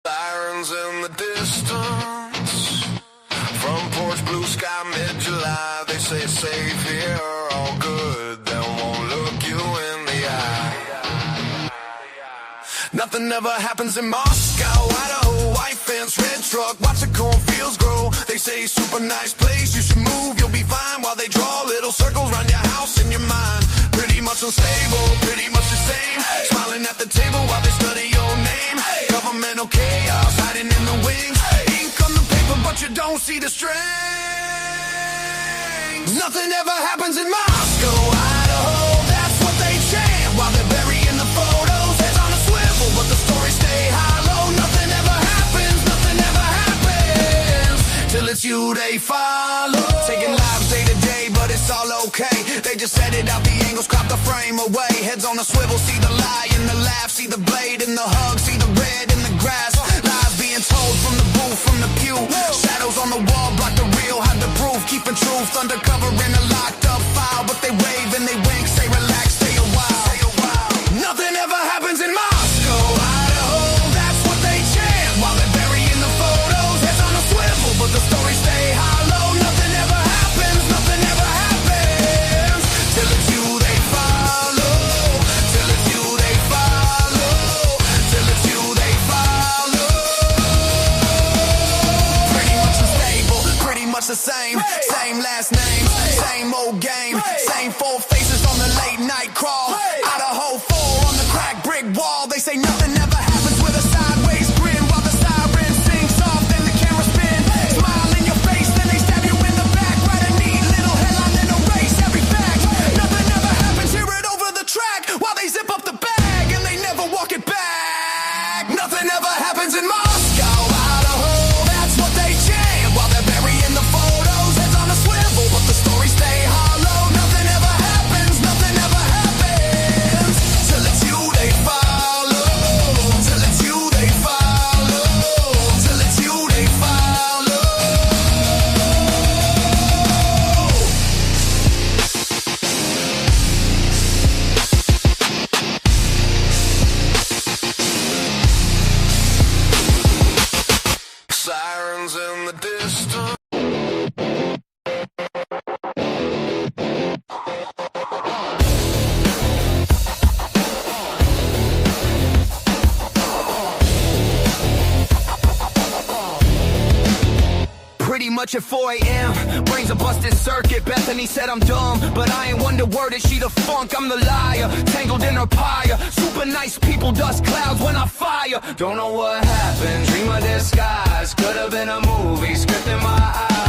Sirens in the distance, front porch, blue sky, mid-July. They say safe here, all good, they won't look you in the eye. Nothing ever happens in Moscow, Idaho, white fence, red truck, watch the cornfields grow. They say super nice place, you should move, you'll be fine. While they draw little circles around your house in your mind. Pretty much unstable, pretty much the same. Smiling at the table while they study your name. Governmental chaos hiding in the wings. Ink on the paper but you don't see the strings. Nothing ever happens in Moscow, Idaho. That's what they chant while they're burying the photos. Heads on a swivel but the stories stay hollow. Nothing ever happens, nothing ever happens till it's you they follow. Taking lives day to day but it's all okay. They just edit out the angles, crop the frame away. Heads on a swivel, see the lie in the laugh, see the blade in the hug, see the red in the grass. Lies being told from the booth, from the pew. Shadows on the wall block the real, hide the proof. Keeping truth undercover in a locked up file. But they wave and they wink, say relax, stay a while. Nothing ever happens in Moscow, Idaho. That's what they chant while they're burying the photos. Heads on a swivel but the stories stay hollow. Nothing ever happens, nothing ever happens till it's you they follow. Till it's you they follow. Till it's you they follow. Pretty much unstable, pretty much the same. Same last name, same old game. Same four faces on the late night crawl. Idaho 4 on the cracked brick wall. They say nothing ever happens with a sideways grin. While the siren sings soft and the camera spins. Smile in your face, then they stab you in the back. Write a neat little headline and erase every fact. Nothing ever happens, hear it over the track. While they zip up the bag and they never walk it back. Nothing ever happens in Moscow, Idaho. That's what they chant while they're burying the photos. Heads on a swivel but the stories stay hollow. Nothing ever happens, nothing ever happens till it's you they follow. Till it's you they follow. Till it's you they follow. Sirens in the distance. Pretty much at 4 a.m., brains a busted circuit. Bethany said I'm dumb, but I ain't wonder word. Is she the funk? I'm the liar, tangled in her pyre. Super nice people, dust clouds when I fire. Don't know what happened, dream of disguise. Could have been a movie, script in my eyes.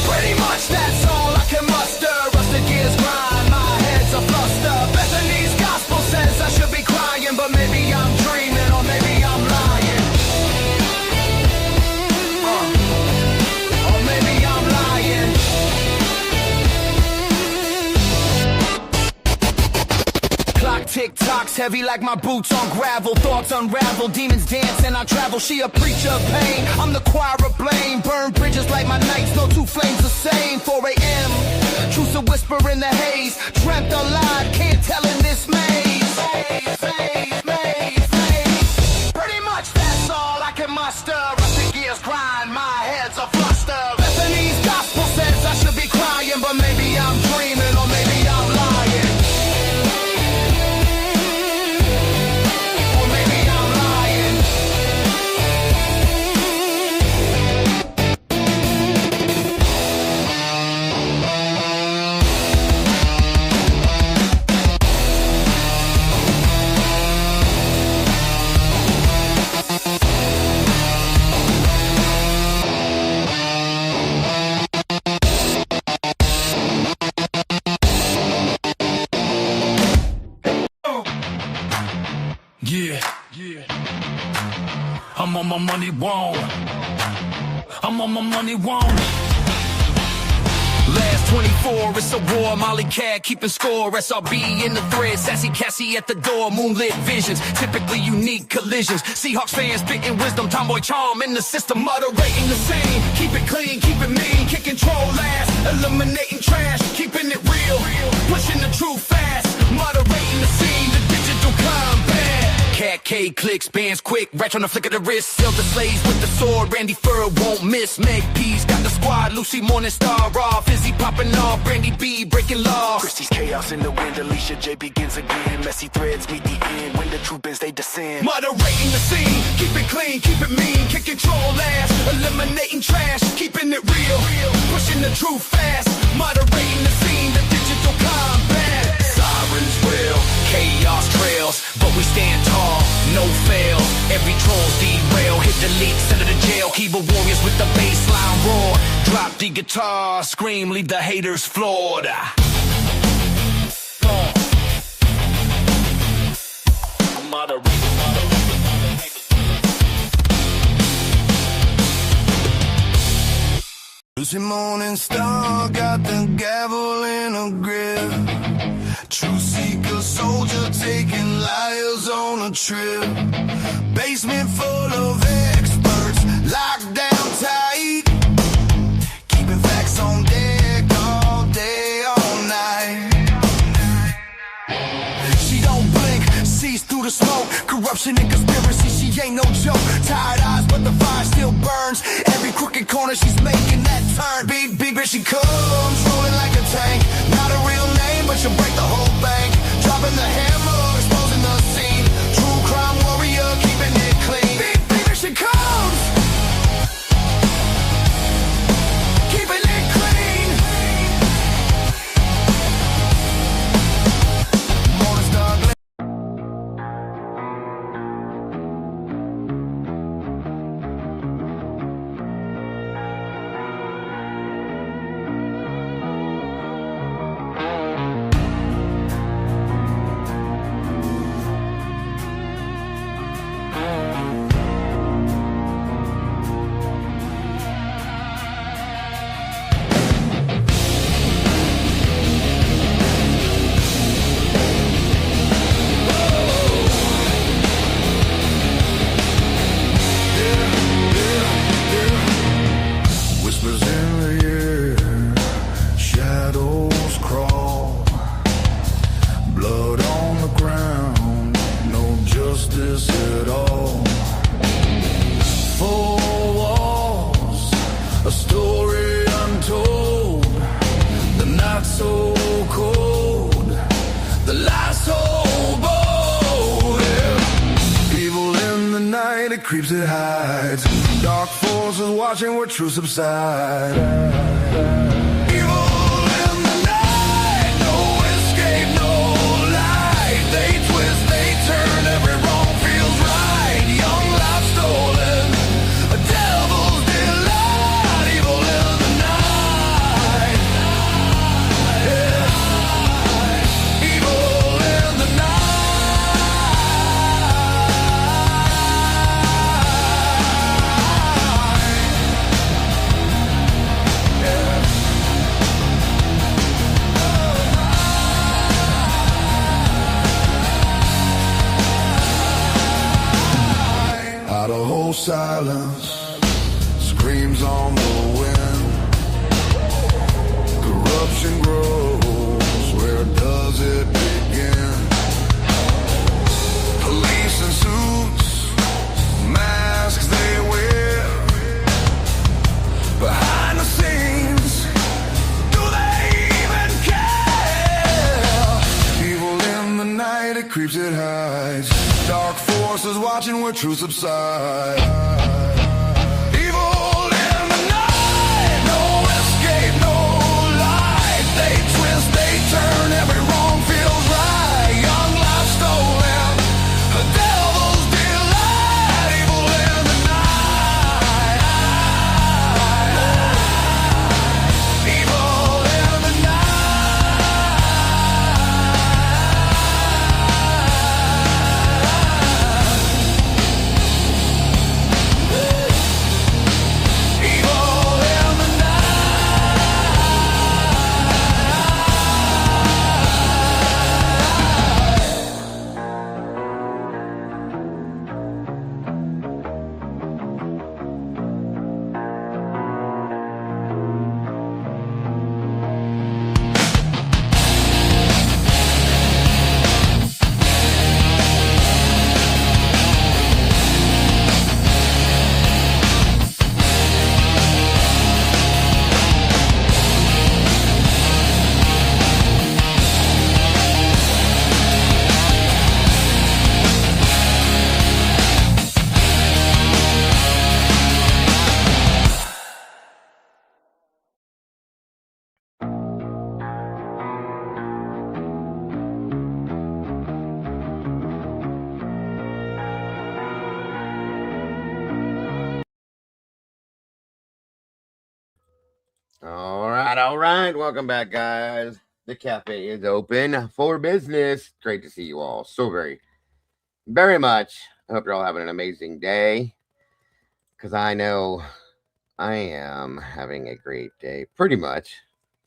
Pretty much that's all I can muster. Rusted gears grind, my head's a fluster. Bethany's gospel says I should be crying, but maybe I'm dreaming or maybe I'm lying. TikToks heavy like my boots on gravel. Thoughts unravel, demons dance and I travel. She a preacher of pain, I'm the choir of blame. Burn bridges like my nights, no two flames the same. 4 a.m., truths a whisper in the haze. Dreamt alive, can't tell in this maze. Pretty much that's all I can muster. Rusted gears grind, my head's a fluster. Bethany's gospel says I should be crying, but maybe I'm dreaming or maybe I'm lying. I'm on my money, wrong. I'm on my money, wrong. Last 24, it's a war. Molly Cat keeping score. SRB in the thread. Sassy Cassie at the door. Moonlit visions. Typically unique collisions. Seahawks fans spitting wisdom. Tomboy charm in the system. Moderating the scene. Keep it clean, keep it mean. Kick control last. Eliminating trash. Keeping it real. Pushing the truth fast. Moderating the scene. The digital combat. arcade clicks, bands quick, right on the flick of the wrist. Sail the slaves with the sword, Randy Fur won't miss. Meg P's got the squad, Lucy Morningstar raw, Fizzy popping off, Brandy B breaking law. Christie's chaos in the wind, Alicia J begins again. Messy threads meet the end, when the troop ends they descend. Moderating the scene, keep it clean, keep it mean, kick control ass, eliminating trash, keeping it real, pushing the truth fast, moderating the scene, the digital combat. Sirens wail, chaos trails, but we stand tall, no fail. Every troll's derail, hit delete, send it to jail. Keyboard warriors with the bassline roar, drop the guitar, scream, leave the haters floored. Lucy Morning Star got the gavel in a grip. Truth seeker soldier taking liars on a trip. Basement full of experts, locked down tight. Keeping facts on deck all day, all night. She don't blink, sees through the smoke. Corruption and conspiracy, she ain't no joke. Tired eyes, but the fire still burns. Every crooked corner she's making that turn. Big, big bitch, she comes, rolling like a tank. Not a real name, but she'll break the whole bank. Dropping the hammer, exposing the scene. True crime warrior, keeping it clean. Big, big bitch, she comes, keeping it clean. Morning Star Glen. Whispers in the air, shadows crawl. Blood on the ground, no justice at all. Four walls, a story untold. The night so cold, the light so bold. Yeah. Evil in the night, it creeps, it hides. Dark forces watching where truth subsides. Evil in the night, no escape, no light. They twist, they turn, every wrong feels right. Young life stolen, a devil's delight. Evil in the night, yeah. Evil in the night. Idaho silence screams on the wind. Corruption grows, where does it begin? Police in suits, masks they wear. Behind the scenes, do they even care? Evil in the night, it creeps, it hides. Dark forces watching where truth subsides. Evil in the night, no escape, no light. They twist, they turn, every wrong feels right. Young life stolen, a devil's delight. Evil in the night, evil in the night. Yeah. All right. Welcome back, guys. The cafe is open for business. Great to see you all so very much. I hope you're all having an amazing day, because I know I am having a great day. Pretty much.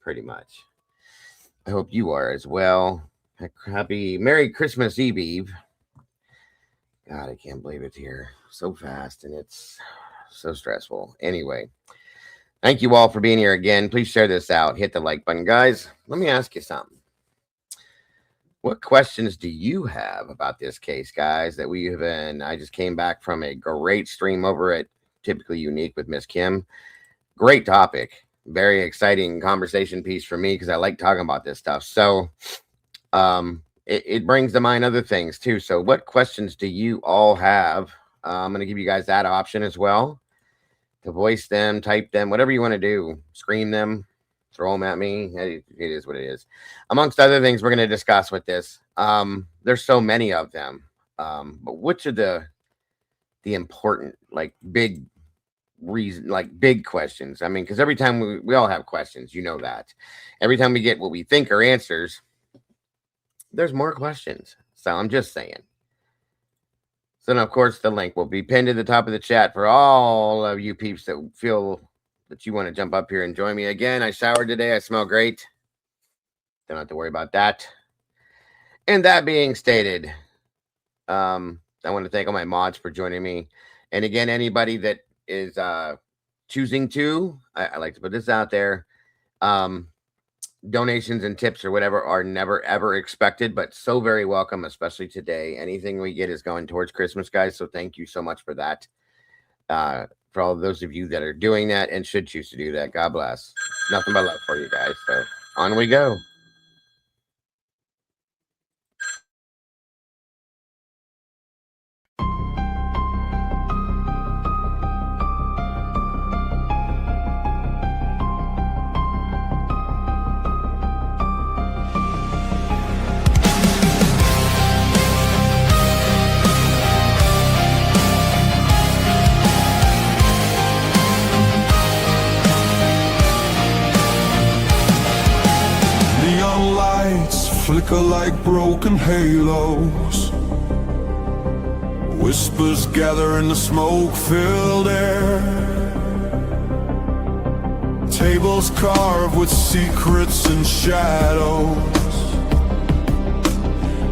I hope you are as well. Happy Merry Christmas Eve. God, I can't believe it's here so fast, and it's so stressful. Anyway, thank you all for being here again. Please share this out. Hit the like button, guys. Let me ask you something. What questions do you have about this case, guys? That we have been. I just came back from a great stream over at Typically Unique with Miss Kim. Great topic. Very exciting conversation piece for me, because I like talking about this stuff. So it brings to mind other things too. So what questions do you all have? I'm going to give you guys that option as well, to voice them, type them, whatever you want to do. Scream them, throw them at me. It is what it is. Amongst other things we're going to discuss with this. There's so many of them. But which are the important, like big reason, like big questions? I mean, because every time we all have questions, you know that. Every time we get what we think are answers, there's more questions. So I'm just saying. So, of course, the link will be pinned to the top of the chat for all of you peeps that feel that you want to jump up here and join me. Again, I showered today. I smell great. Don't have to worry about that. And that being stated, I want to thank all my mods for joining me. And again, anybody that is choosing to, I like to put this out there, donations and tips or whatever are never ever expected, but so very welcome, especially today. Anything we get is going towards Christmas, guys, so thank you so much for that. For all of those of you that are doing that and should choose to do that, God bless. Nothing but love for you guys. So on we go. Flicker like broken halos. Whispers gather in the smoke-filled air. Tables carved with secrets and shadows.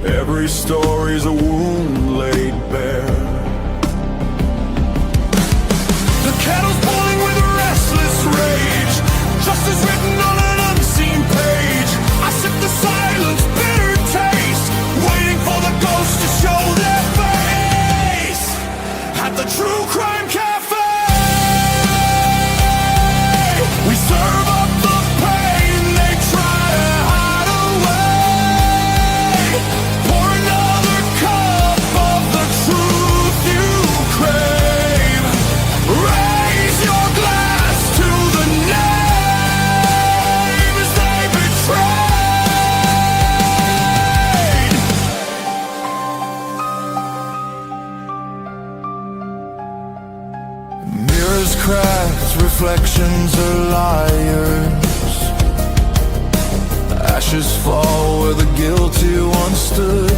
Every story's a wound laid bare. The kettle's boiling with a restless rage. Justice written on an unseen page. I sip the silence, bitter taste, waiting for the ghosts to show their face at the True Crime Cafe. We serve up the pain they try to hide away. Pour another cup of the truth you crave. Raise your glass to the names they betray. Mirrors cracked, reflections are liars. Ashes fall where the guilty once stood.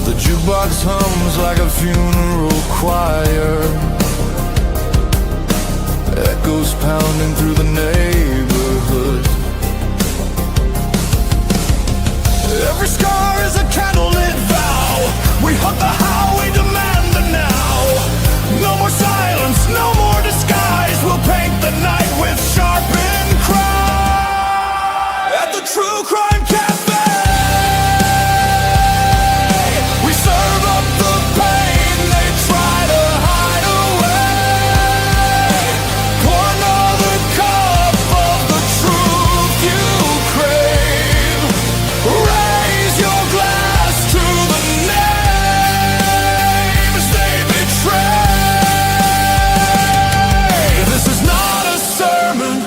The jukebox hums like a funeral choir. Echoes pounding through the neighborhood. Every scar is a candlelit vow. We hunt the how, we demand the now. No more silence, no more disguise. We'll paint the night with sharpened cry. At the True Crime Cafe, we serve up the pain they try to hide away. Pour another cup of the truth you crave. Raise your glass to the names they betray. This is not a sermon,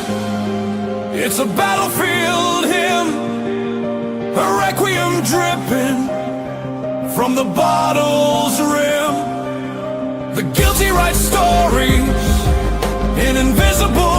it's a battlefield hymn, a requiem dripping from the bottle's rim. The guilty write stories in invisible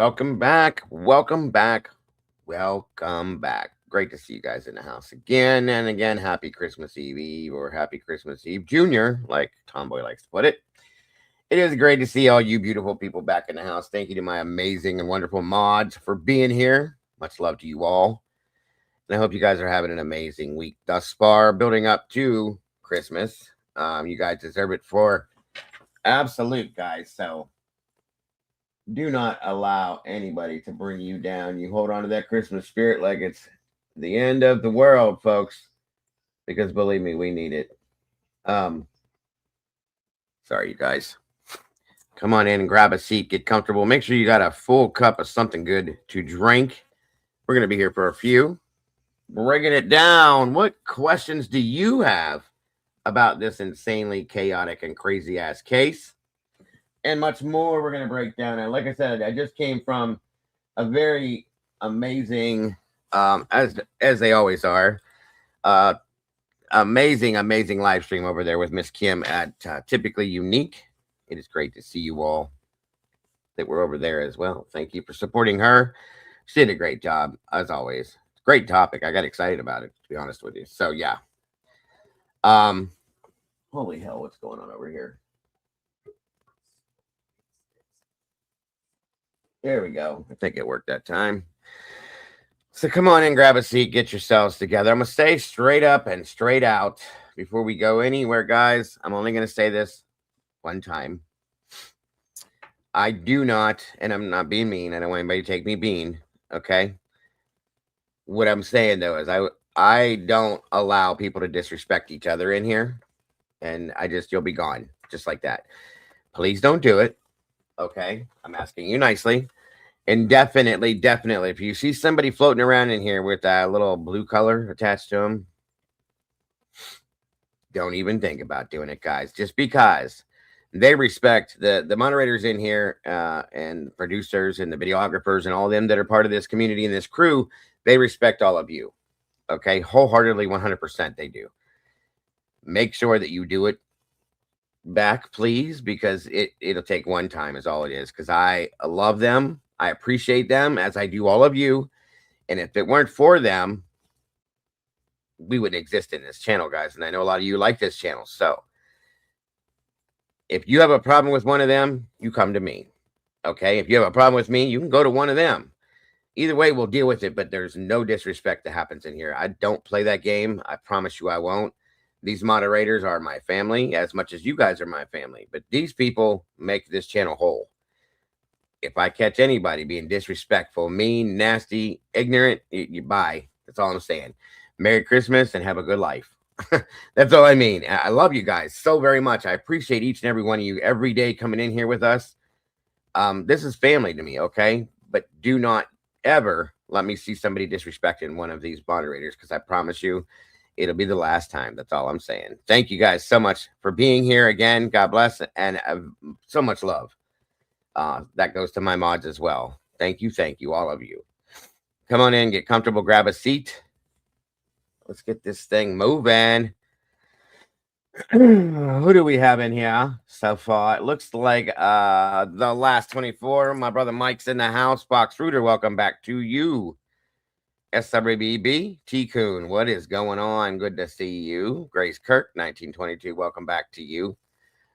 welcome back. Welcome back. Welcome back. Great to see you guys in the house again and again. Happy Christmas Eve or Happy Christmas Eve Junior, like Tomboy likes to put it. It is great to see all you beautiful people back in the house. Thank you to my amazing and wonderful mods for being here. Much love to you all. And I hope you guys are having an amazing week thus far, building up to Christmas. You guys deserve it for absolute, guys. So do not allow anybody to bring you down. You hold on to that Christmas spirit like it's the end of the world, folks, because believe me, we need it. Sorry, you guys. Come on in and grab a seat, get comfortable. Make sure you got a full cup of something good to drink. We're going to be here for a few. Breaking it down. What questions do you have about this insanely chaotic and crazy ass case? And much more we're going to break down. And like I said, I just came from a very amazing, as they always are, amazing live stream over there with Miss Kim at Typically Unique. It is great to see you all that were over there as well. Thank you for supporting her. She did a great job, as always. Great topic. I got excited about it, to be honest with you. So, yeah. Holy hell, what's going on over here? There we go. I think it worked that time. So come on in, grab a seat, get yourselves together. I'm going to stay straight up and straight out before we go anywhere, guys. I'm only going to say this one time. I do not, and I'm not being mean. I don't want anybody to take me being, okay? What I'm saying, though, is I don't allow people to disrespect each other in here. And you'll be gone, just like that. Please don't do it, okay? I'm asking you nicely. And definitely, if you see somebody floating around in here with that little blue color attached to them, don't even think about doing it, guys. Just because they respect the moderators in here and producers and the videographers and all them that are part of this community and this crew, they respect all of you, okay? Wholeheartedly, 100% they do. Make sure that you do it back, please, because it'll take one time is all it is, because I love them. I appreciate them as I do all of you. And if it weren't for them, we wouldn't exist in this channel, guys. And I know a lot of you like this channel. So if you have a problem with one of them, you come to me. Okay. If you have a problem with me, you can go to one of them. Either way, we'll deal with it. But there's no disrespect that happens in here. I don't play that game. I promise you I won't. These moderators are my family as much as you guys are my family. But these people make this channel whole. If I catch anybody being disrespectful, mean, nasty, ignorant, you bye. That's all I'm saying. Merry Christmas and have a good life. That's all I mean. I love you guys so very much. I appreciate each and every one of you every day coming in here with us. This is family to me, okay? But do not ever let me see somebody disrespecting one of these moderators, because I promise you it'll be the last time. That's all I'm saying. Thank you guys so much for being here again. God bless, and so much love. That goes to my mods as well. Thank you, all of you. Come on in, get comfortable, grab a seat. Let's get this thing moving. Who do we have in here so far? It looks like the last 24. My brother Mike's in the house. Box Rooter, welcome back to you. SWBB, T-Coon, what is going on? Good to see you. Grace Kirk, 1922, welcome back to you.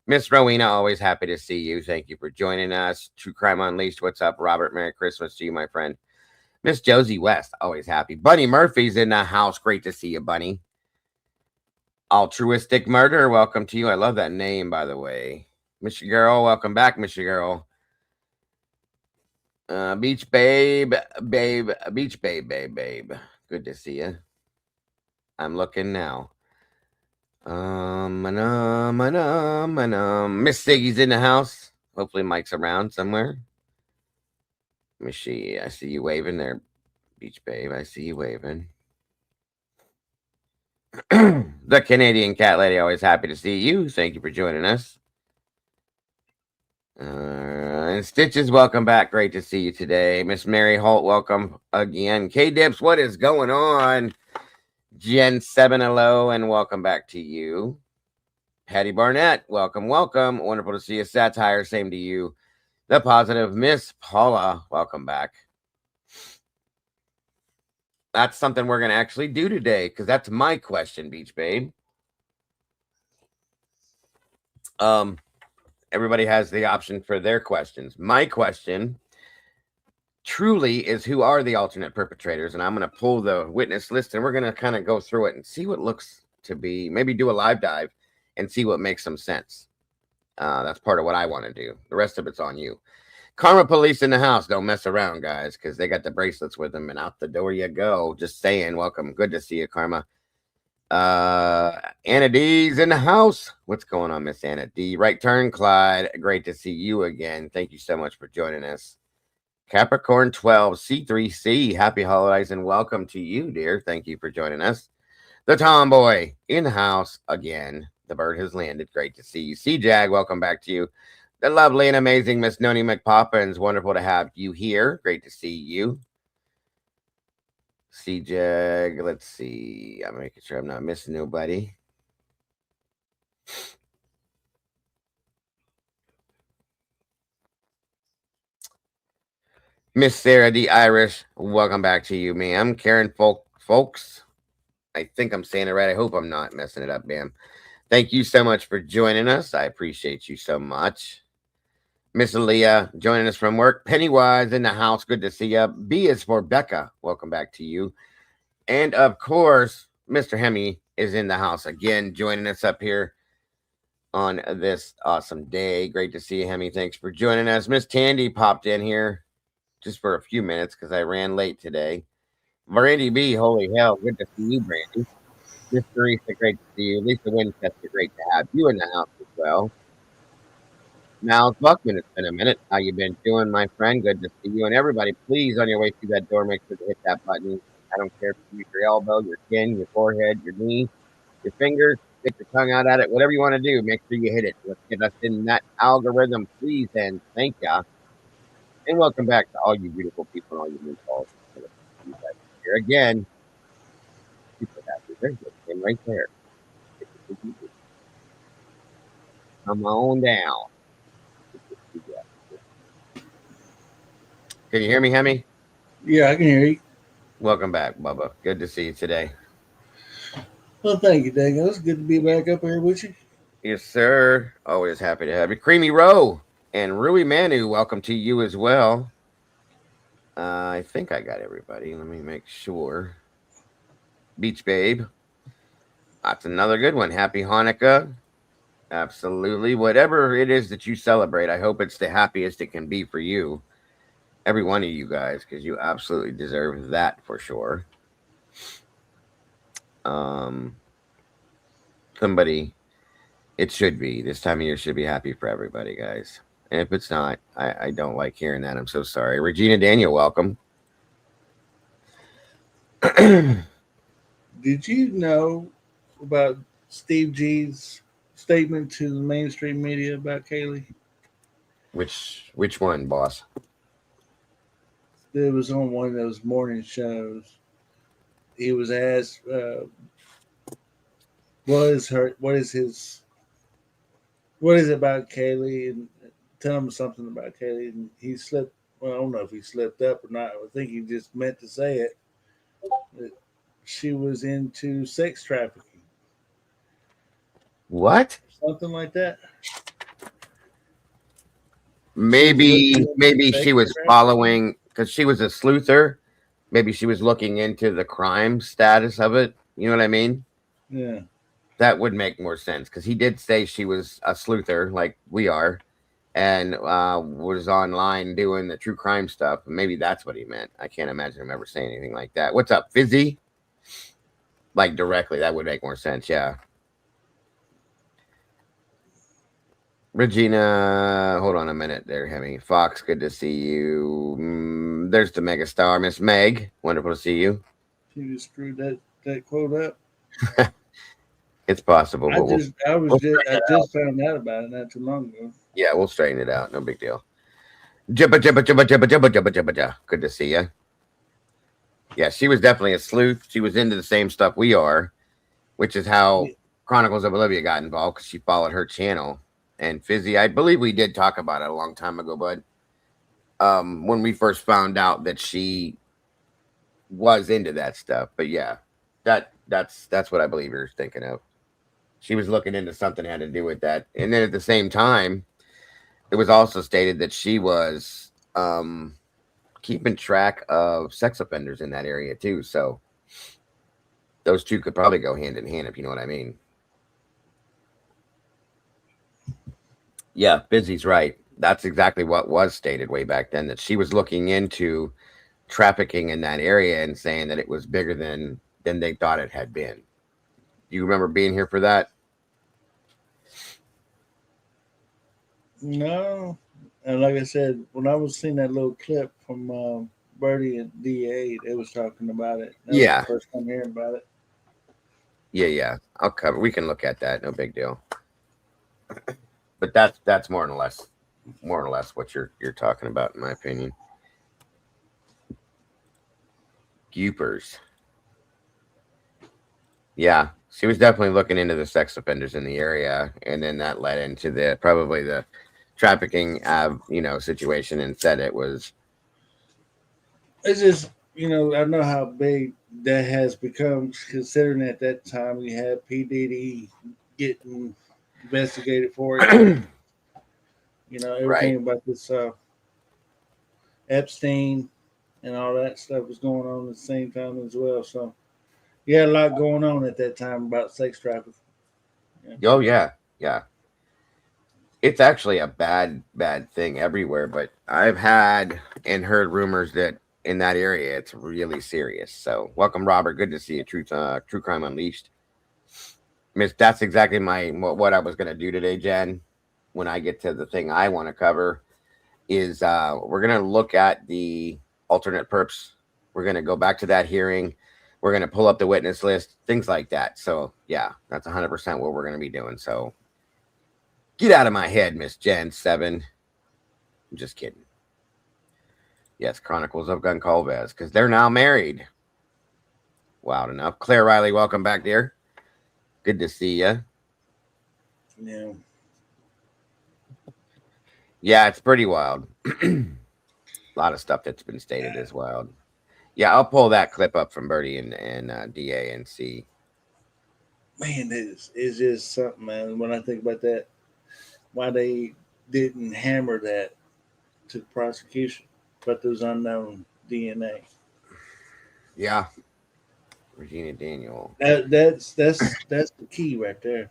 Miss Rowena, always happy to see you. Thank you for joining us. True Crime Unleashed, what's up, Robert? Merry Christmas to you, my friend. Miss Josie West, always happy. Bunny Murphy's in the house. Great to see you, Bunny. Altruistic Murder, welcome to you. I love that name, by the way. Miss Girl, welcome back, Miss Girl. Beach Babe. Good to see you. I'm looking now. Miss Siggy's in the house. Hopefully Mike's around somewhere. Let me see. I see you waving there, Beach Babe. I see you waving. The Canadian Cat Lady, always happy to see you. Thank you for joining us. And Stitches, welcome back. Great to see you today. Miss Mary Holt, welcome again. K-Dips, what is going on? Jen 7, hello, and welcome back to you. Patty Barnett, welcome. Wonderful to see you. Satire, same to you. The positive Miss Paula, welcome back. That's something we're going to actually do today because that's my question, Beach Babe. Everybody has the option for their questions. My question truly is, who are the alternate perpetrators? And I'm going to pull the witness list and we're going to kind of go through it and see what looks to be, maybe do a live dive and see what makes some sense. That's part of what I want to do. The rest of it's on you. Karma police in the house. Don't mess around, guys, because they got the bracelets with them and out the door you go. Just saying. Welcome. Good to see you, Karma. Anna D's in the house. What's going on, Miss Anna D? Right turn, Clyde. Great to see you again. Thank you so much for joining us. Capricorn 12 C3C. Happy holidays and welcome to you, dear. Thank you for joining us. The Tomboy in the house again. The bird has landed. Great to see you. C-Jag, welcome back to you. The lovely and amazing Miss Noni McPoppins. Wonderful to have you here. Great to see you. C-Jag, let's see. I'm making sure I'm not missing nobody. Miss Sarah the Irish, welcome back to you, ma'am. Karen Folks, I think I'm saying it right. I hope I'm not messing it up, ma'am. Thank you so much for joining us. I appreciate you so much. Miss Aaliyah joining us from work. Pennywise in the house. Good to see you. B is for Becca. Welcome back to you. And of course, Mr. Hemi is in the house again, joining us up here on this awesome day. Great to see you, Hemi. Thanks for joining us. Miss Tandy popped in here just for a few minutes because I ran late today. Brandy B, holy hell, good to see you, Brandy. Miss Teresa, great to see you. Lisa Winchester, great to have you in the house as well. Miles Buckman, it's been a minute. How you been doing, my friend? Good to see you. And everybody, please, on your way through that door, make sure to hit that button. I don't care if you use your elbow, your chin, your forehead, your knee, your fingers, stick your tongue out at it, whatever you want to do, make sure you hit it. Let's get us in that algorithm, please, and thank ya. And welcome back to all you beautiful people and all you new calls. You guys here again. Super happy. There's him right there. Come on down. Can you hear me, Hemi? Yeah, I can hear you. Welcome back, Bubba. Good to see you today. Well, thank you, Dago. It's good to be back up here with you. Yes, sir. Always happy to have you. Creamy Roe and Rui Manu, welcome to you as well. I think I got everybody. Let me make sure. Beach Babe. That's another good one. Happy Hanukkah. Absolutely. Whatever it is that you celebrate, I hope it's the happiest it can be for you. Every one of you guys, because you absolutely deserve that for sure. Somebody, it should be. This time of year should be happy for everybody, guys. And if it's not, I don't like hearing that. I'm so sorry. Regina Daniel, welcome. Did you know about Steve G's statement to the mainstream media about Kaylee? Which one, boss? It was on one of those morning shows. He was asked, what is it about Kaylee, and tell him something about Kaylee, and he slipped. Well, I don't know if he slipped up or not. I think he just meant to say it. That she was into sex trafficking. What? Something like that. Maybe she was following, because she was a sleuther. Maybe she was looking into the crime status of it. You know what I mean? Yeah. That would make more sense, because he did say she was a sleuther like we are, and was online doing the true crime stuff. Maybe that's what he meant. I can't imagine him ever saying anything like that. What's up, Fizzy? Like directly, that would make more sense. Yeah. Regina, hold on a minute there, Hemi. Fox, good to see you. There's the megastar, Miss Meg. Wonderful to see you. She just screwed that quote up. It's possible. I just found out about it not too long ago. Yeah, we'll straighten it out. No big deal. Jibba, jibba, jibba, jibba, jibba, jibba, jibba, jibba. Good to see you. Yeah, she was definitely a sleuth. She was into the same stuff we are, which is how Chronicles of Olivia got involved, because she followed her channel. And Fizzy, I believe we did talk about it a long time ago, bud. when we first found out that she was into that stuff. But yeah, that's what I believe you're thinking of. She was looking into something that had to do with that. And then at the same time, it was also stated that she was keeping track of sex offenders in that area too. So those two could probably go hand in hand, if you know what I mean. Yeah, Busy's right. That's exactly what was stated way back then, that she was looking into trafficking in that area and saying that it was bigger than they thought it had been. Do you remember being here for that? No, and like I said, when I was seeing that little clip from Birdie and DA, they was talking about it. That was the Yeah. first time hearing about it. Yeah. I'll cover. We can look at that. No big deal. But that's more or less what you're talking about, in my opinion. Goopers. Yeah, she was definitely looking into the sex offenders in the area, and then that led into probably the trafficking, situation, and said it was. It's just, I know how big that has become, considering at that time we had P Diddy getting investigated for it. Right. Everything about this Epstein and all that stuff was going on at the same time as well. So you had a lot going on at that time about sex trafficking. Yeah. Oh yeah. It's actually a bad thing everywhere, but I've had and heard rumors that in that area it's really serious. So welcome, Robert. Good to see you. True Crime Unleashed. Miss, that's exactly what I was gonna do today, Jen. When I get to the thing I want to cover, is we're gonna look at the alternate perps. We're gonna go back to that hearing. We're gonna pull up the witness list, things like that. So yeah, that's 100% what we're gonna be doing. So get out of my head, Miss Jen 7. I'm just kidding. Yes, Chronicles of Gun Calvez, because they're now married. Wild enough. Claire Riley, welcome back, dear. Good to see you. Yeah. Yeah, it's pretty wild. A lot of stuff that's been stated is wild. Yeah, I'll pull that clip up from Birdie and DA and see. Man, it's just something, man. When I think about that, why they didn't hammer that to the prosecution, but there's unknown DNA. Yeah. Regina Daniel. That's the key right there.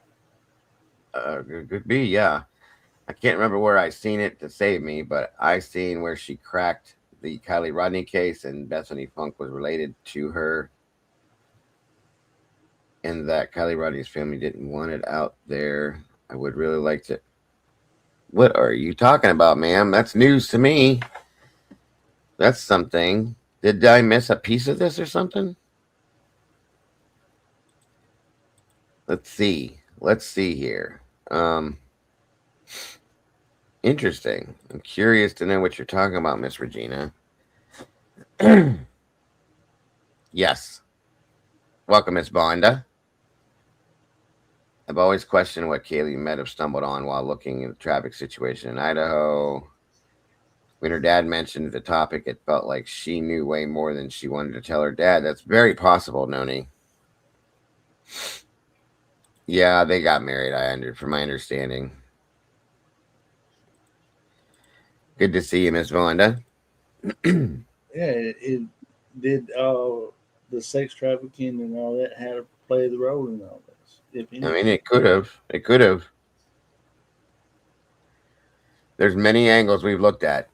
Could be, yeah. I can't remember where I seen it to save me, but I seen where she cracked the Kylie Rodney case and Bethany Funk was related to her, and that Kylie Rodney's family didn't want it out there. I would really like to. What are you talking about, ma'am? That's news to me. That's something. Did I miss a piece of this or something? Let's see. Let's see here. Interesting. I'm curious to know what you're talking about, Miss Regina. Yes. Welcome, Miss Bonda. I've always questioned what Kaylee might have stumbled on while looking at the traffic situation in Idaho. When her dad mentioned the topic, it felt like she knew way more than she wanted to tell her dad. That's very possible, Noni. Yeah, they got married, from my understanding. Good to see you, Miss Vonda. Yeah, it did the sex trafficking and all that had to play the role in all this. I mean, it could have. It could have. There's many angles we've looked at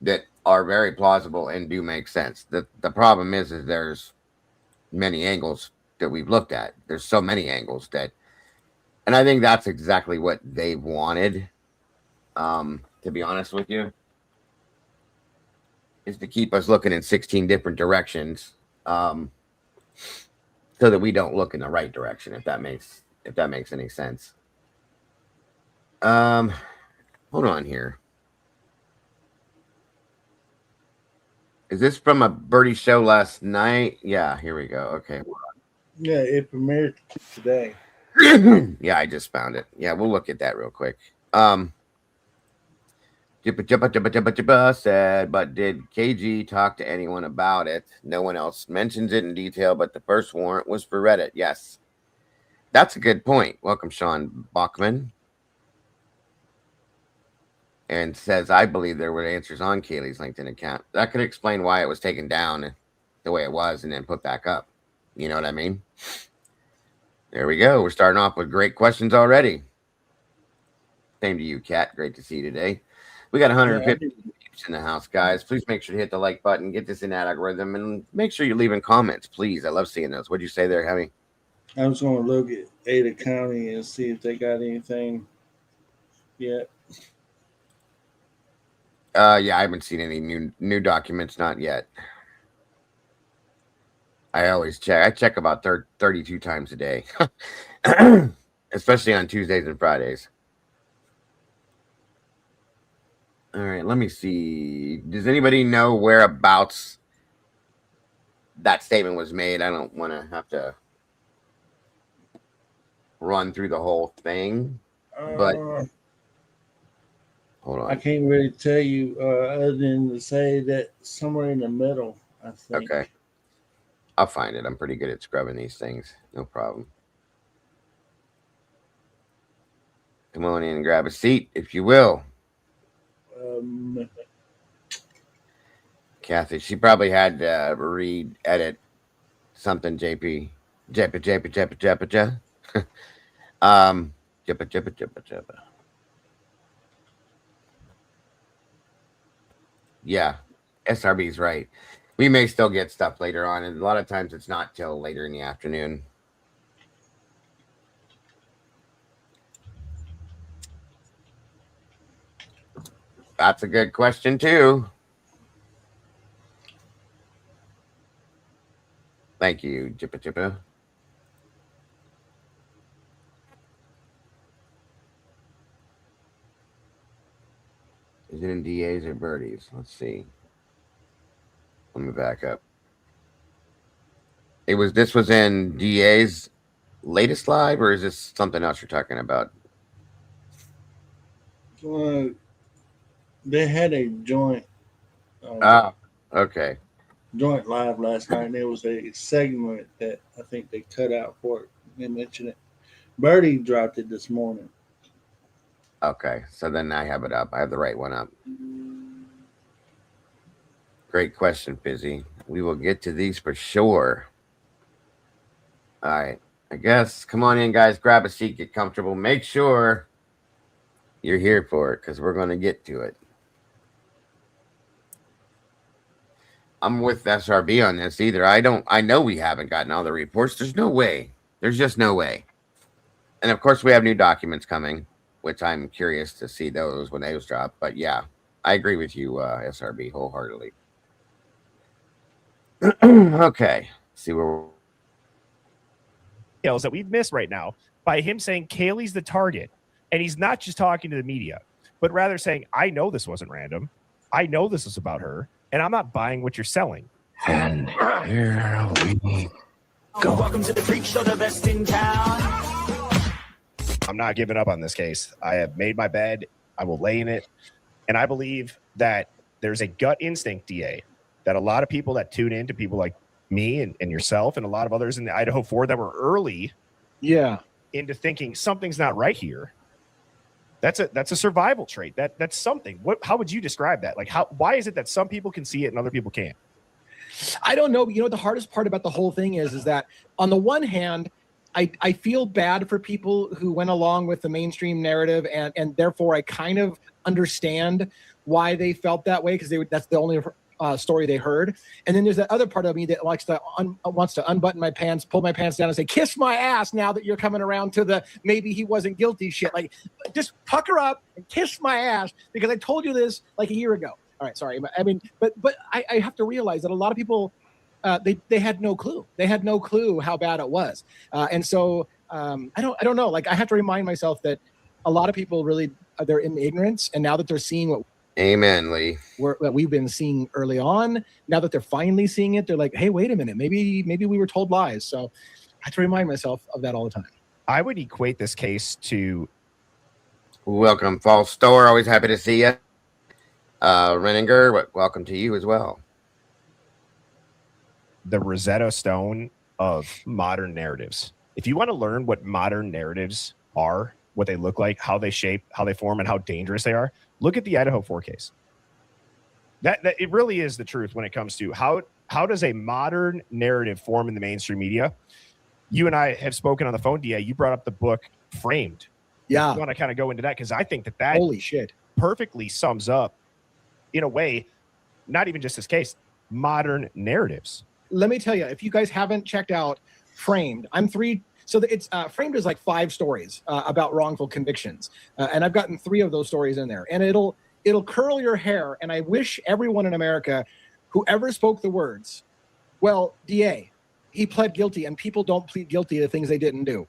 that are very plausible and do make sense. The problem is there's many angles that we've looked at. There's so many angles that, and I think that's exactly what they wanted. To be honest with you, is to keep us looking in 16 different directions, so that we don't look in the right direction. If that makes any sense. Hold on here. Is this from a Birdie show last night? Yeah, here we go. Okay. Yeah, it premiered today. Yeah, I just found it. Yeah, we'll look at that real quick. Jibba jibba jibba jibba jibba said, but did KG talk to anyone about it? No one else mentions it in detail, but the first warrant was for Reddit. Yes. That's a good point. Welcome, Sean Bachman. And says, I believe there were answers on Kaylee's LinkedIn account. That could explain why it was taken down the way it was and then put back up. You know what I mean? There we go. We're starting off with great questions already. Same to you, Kat. Great to see you today. We got 150 in the house, guys. Please make sure to hit the like button, get this in that algorithm, and make sure you're leaving comments, please. I love seeing those. What'd you say there, Heavy? I was going to look at Ada County and see if they got anything yet. Yeah, I haven't seen any new documents, not yet. I always check. I check about 32 times a day, especially on Tuesdays and Fridays. All right, let me see. Does anybody know whereabouts that statement was made? I don't want to have to run through the whole thing, but hold on. I can't really tell you other than to say that somewhere in the middle, I think. Okay. I'll find it. I'm pretty good at scrubbing these things. No problem. Come on in and grab a seat, if you will. Kathy, she probably had to edit something, JP. Jeppa. Jeppa. Yeah, SRB's right. We may still get stuff later on, and a lot of times it's not till later in the afternoon. That's a good question, too. Thank you, Jippa. Is it in DAs or birdies? Let's see. Let me back up. This was in DA's latest live, or is this something else you're talking about? They had a joint. Okay. Joint live last night, and there was a segment that I think they cut out for it. They mentioned it. Birdie dropped it this morning. Okay, so then I have it up. I have the right one up. Great question, Fizzy. We will get to these for sure. All right. I guess, come on in, guys. Grab a seat, get comfortable. Make sure you're here for it, because we're going to get to it. I'm with SRB on this either. I know we haven't gotten all the reports. There's no way. There's just no way. And of course, we have new documents coming, which I'm curious to see those when those drop. But yeah, I agree with you, SRB, wholeheartedly. Okay. See where details that we've missed right now by him saying Kaylee's the target. And he's not just talking to the media, but rather saying, I know this wasn't random. I know this is about her, and I'm not buying what you're selling. And here we go. Welcome to the freak show, the best in town. I'm not giving up on this case. I have made my bed. I will lay in it. And I believe that there's a gut instinct, DA, that a lot of people that tune in to people like me and yourself and a lot of others in the Idaho 4 that were early into thinking something's not right here. That's a survival trait. That's something. How would you describe that? Like, why is it that some people can see it and other people can't? I don't know. You know, the hardest part about the whole thing is that on the one hand, I feel bad for people who went along with the mainstream narrative, and therefore I kind of understand why they felt that way, because that's the only story they heard. And then there's that other part of me that wants to unbutton my pants, pull my pants down, and say, "Kiss my ass!" Now that you're coming around to the maybe he wasn't guilty shit, like just pucker up and kiss my ass because I told you this like a year ago. All right, sorry. I mean, but I have to realize that a lot of people. They had no clue. They had no clue how bad it was, and so I don't know. Like I have to remind myself that a lot of people really they're in ignorance, and now that they're seeing what Amen, Lee. What we've been seeing early on, now that they're finally seeing it, they're like, "Hey, wait a minute. Maybe we were told lies." So I have to remind myself of that all the time. I would equate this case to welcome, False Store. Always happy to see you. Renninger, welcome to you as well. The Rosetta Stone of modern narratives. If you want to learn what modern narratives are, what they look like, how they shape, how they form, and how dangerous they are, look at the Idaho 4 case. That it really is the truth when it comes to how does a modern narrative form in the mainstream media. You and I have spoken on the phone, DA. You brought up the book Framed. Yeah. I want to kind of go into that because I think that Holy shit. perfectly sums up, in a way, not even just this case, modern narratives. Let me tell you, if you guys haven't checked out Framed, it's Framed is like 5 stories about wrongful convictions, and I've gotten 3 of those stories in there, and it'll curl your hair. And I wish everyone in America, whoever spoke the words, well, DA, he pled guilty, and people don't plead guilty to things they didn't do.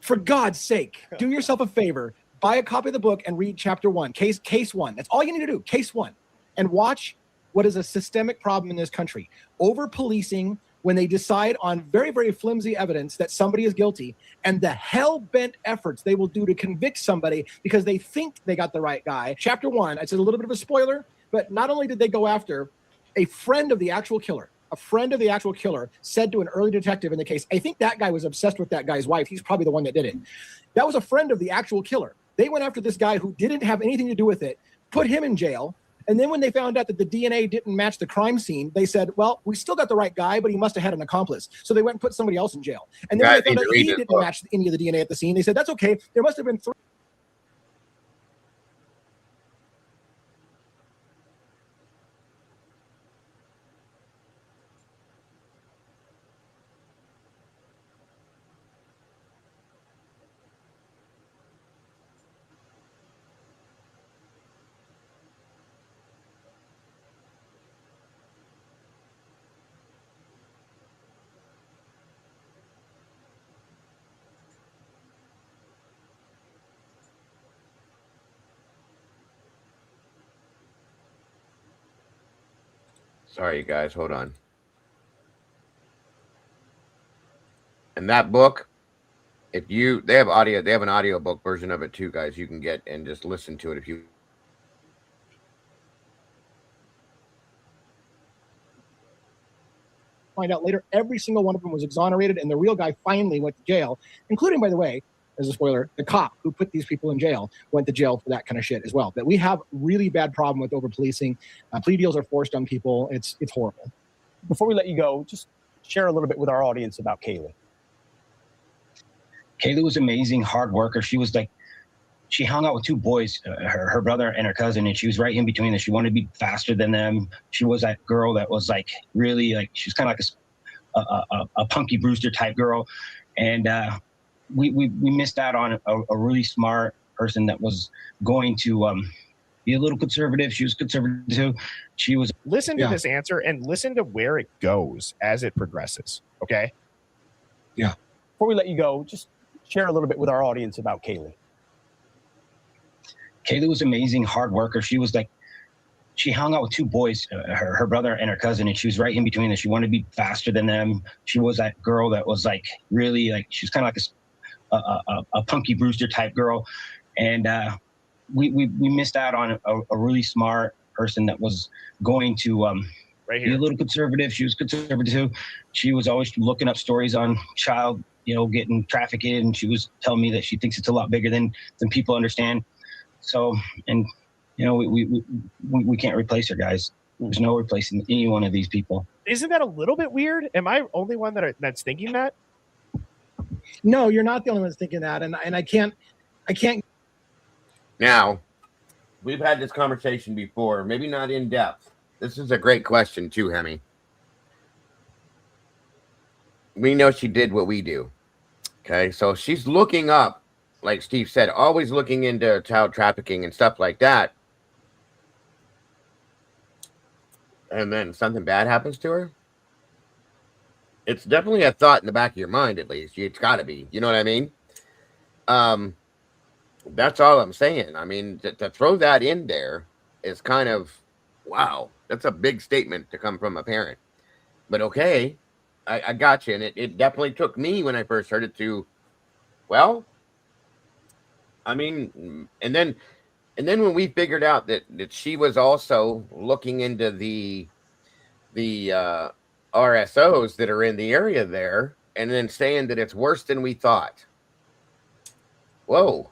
For God's sake, do yourself a favor, buy a copy of the book and read chapter 1, case 1. That's all you need to do, case 1, and watch what is a systemic problem in this country. Over-policing when they decide on very, very flimsy evidence that somebody is guilty, and the hell-bent efforts they will do to convict somebody because they think they got the right guy. Chapter 1, it's a little bit of a spoiler, but not only did they go after a friend of the actual killer, said to an early detective in the case, I think that guy was obsessed with that guy's wife. He's probably the one that did it. That was a friend of the actual killer. They went after this guy who didn't have anything to do with it, put him in jail. And then when they found out that the DNA didn't match the crime scene, they said, well, we still got the right guy, but he must have had an accomplice. So they went and put somebody else in jail. And then when they found out he didn't match any of the DNA at the scene, they said, that's okay. There must have been 3. Sorry, you guys. Hold on. And that book, they have an audio book version of it too, guys. You can get and just listen to it if you. Find out later, every single one of them was exonerated, and the real guy finally went to jail, including, by the way, as a spoiler, the cop who put these people in jail went to jail for that kind of shit as well. But we have really bad problem with over-policing. Plea deals are forced on people. It's horrible. Before we let you go, just share a little bit with our audience about Kaylee. Kaylee was amazing, hard worker. She hung out with 2 boys, her brother and her cousin, and she was right in between them. She wanted to be faster than them. She was that girl that was really she was kind of like a Punky Brewster type girl. And we missed out on a really smart person that was going to be a little conservative. She was conservative too. She was. Listen to this answer and listen to where it goes as it progresses. Okay. Yeah. Before we let you go, just share a little bit with our audience about Kaylee. Kaylee was amazing, hard worker. She hung out with 2 boys, her brother and her cousin, and she was right in between them. She wanted to be faster than them. She was that girl that was really she was kind of like a Punky Brewster type girl. And we missed out on a really smart person that was going to be a little conservative. She was conservative too. She was always looking up stories on child, getting trafficked, and she was telling me that she thinks it's a lot bigger than people understand. So, and we can't replace her, guys. There's no replacing any one of these people. Isn't that a little bit weird? Am I only one that's thinking that? No, you're not the only one that's thinking that, and I can't. Now, we've had this conversation before, maybe not in depth. This is a great question too, Hemi. We know she did what we do. Okay, so she's looking up, like Steve said, always looking into child trafficking and stuff like that. And then something bad happens to her. It's definitely a thought in the back of your mind, at least. It's got to be. You know what I mean? That's all I'm saying. I mean, to throw that in there is kind of, wow, that's a big statement to come from a parent. But okay, I got you. And it definitely took me when I first heard it to, well, I mean, and then And then when we figured out that she was also looking into the RSOs that are in the area there, and then saying that it's worse than we thought. Whoa,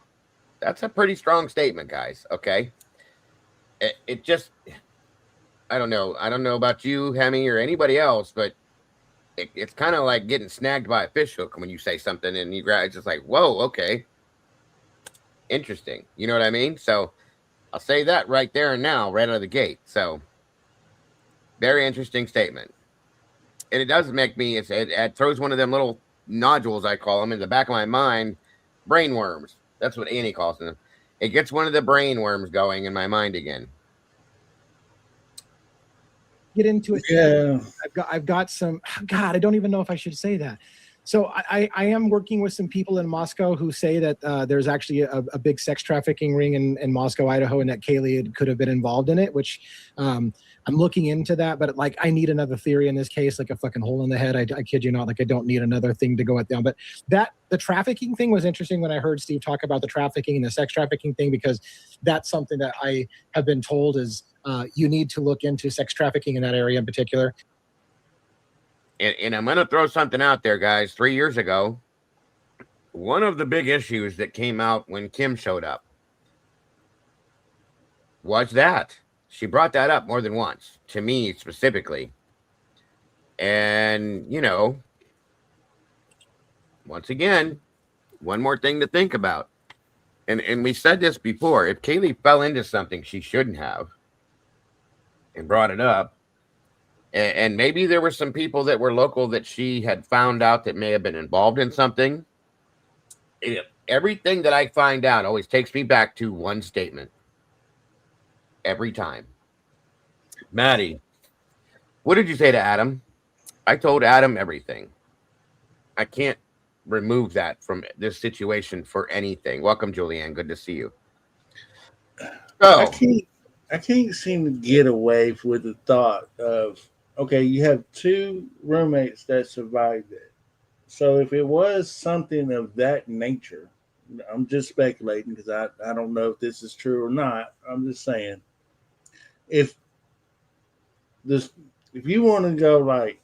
that's a pretty strong statement, guys. Okay, it just, I don't know about you, Hemi, or anybody else, but it's kind of like getting snagged by a fish hook when you say something and you grab. It's just like, whoa, okay, interesting. You know what I mean? So I'll say that right there and now, right out of the gate. So very interesting statement. And it does make me, it throws one of them little nodules, I call them, in the back of my mind, brain worms. That's what Annie calls them. It gets one of the brain worms going in my mind again. Get into it. Yeah. I've got some, God, I don't even know if I should say that. So I am working with some people in Moscow who say that there's actually a big sex trafficking ring in Moscow, Idaho, and that Kaylee could have been involved in it, which I'm looking into that. But like, I need another theory in this case, like a fucking hole in the head. I kid you not. Like, I don't need another thing to go at them. But the trafficking thing was interesting when I heard Steve talk about the trafficking and the sex trafficking thing, because that's something that I have been told is you need to look into sex trafficking in that area in particular. And I'm going to throw something out there, guys. 3 years ago, one of the big issues that came out when Kim showed up was that she brought that up more than once, to me specifically. And, you know, once again, one more thing to think about. And we said this before. If Kaylee fell into something she shouldn't have and brought it up, and maybe there were some people that were local that she had found out that may have been involved in something. Everything that I find out always takes me back to one statement. Every time. Maddie, what did you say to Adam? I told Adam everything. I can't remove that from this situation for anything. Welcome, Julianne. Good to see you. I can't seem to get away with the thought of, okay, you have two roommates that survived it. So if it was something of that nature, I'm just speculating because I don't know if this is true or not. I'm just saying, if you want to go like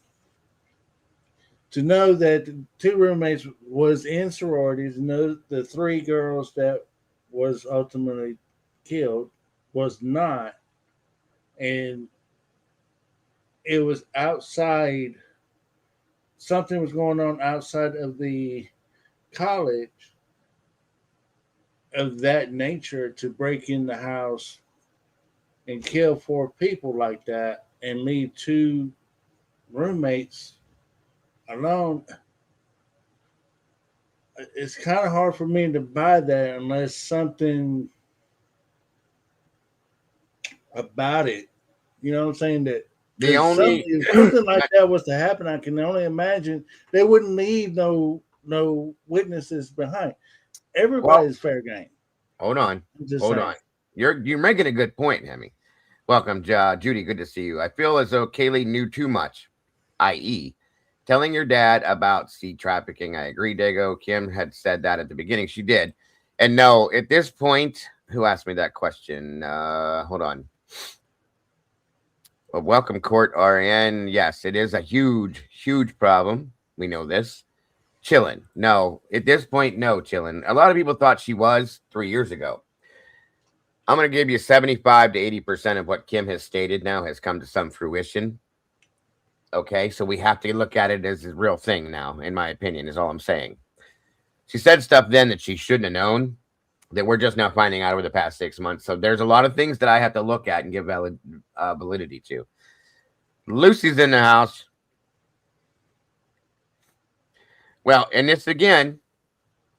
to know that the two roommates was in sororities, know the three girls that was ultimately killed was not, and it was outside, something was going on outside of the college of that nature to break in the house and kill 4 people like that and leave 2 roommates alone. It's kind of hard for me to buy that unless something about it, you know what I'm saying, that if something like that was to happen, I can only imagine they wouldn't leave no witnesses behind. Everybody's fair game. Hold on. You're making a good point, Hemi. Welcome, Judy. Good to see you. I feel as though Kaylee knew too much, i.e., telling your dad about seed trafficking. I agree, Dago. Kim had said that at the beginning. She did. And no, at this point, who asked me that question? Hold on. Well, welcome, Court RN. Yes, it is a huge, huge problem. We know this. Chillin'. No, at this point, no, chillin'. A lot of people thought she was 3 years ago. I'm going to give you 75 to 80% of what Kim has stated now has come to some fruition. Okay, so we have to look at it as a real thing now, in my opinion, is all I'm saying. She said stuff then that she shouldn't have known, that we're just now finding out over the past 6 months. So there's a lot of things that I have to look at and give validity to. Lucy's in the house. Well, and this again,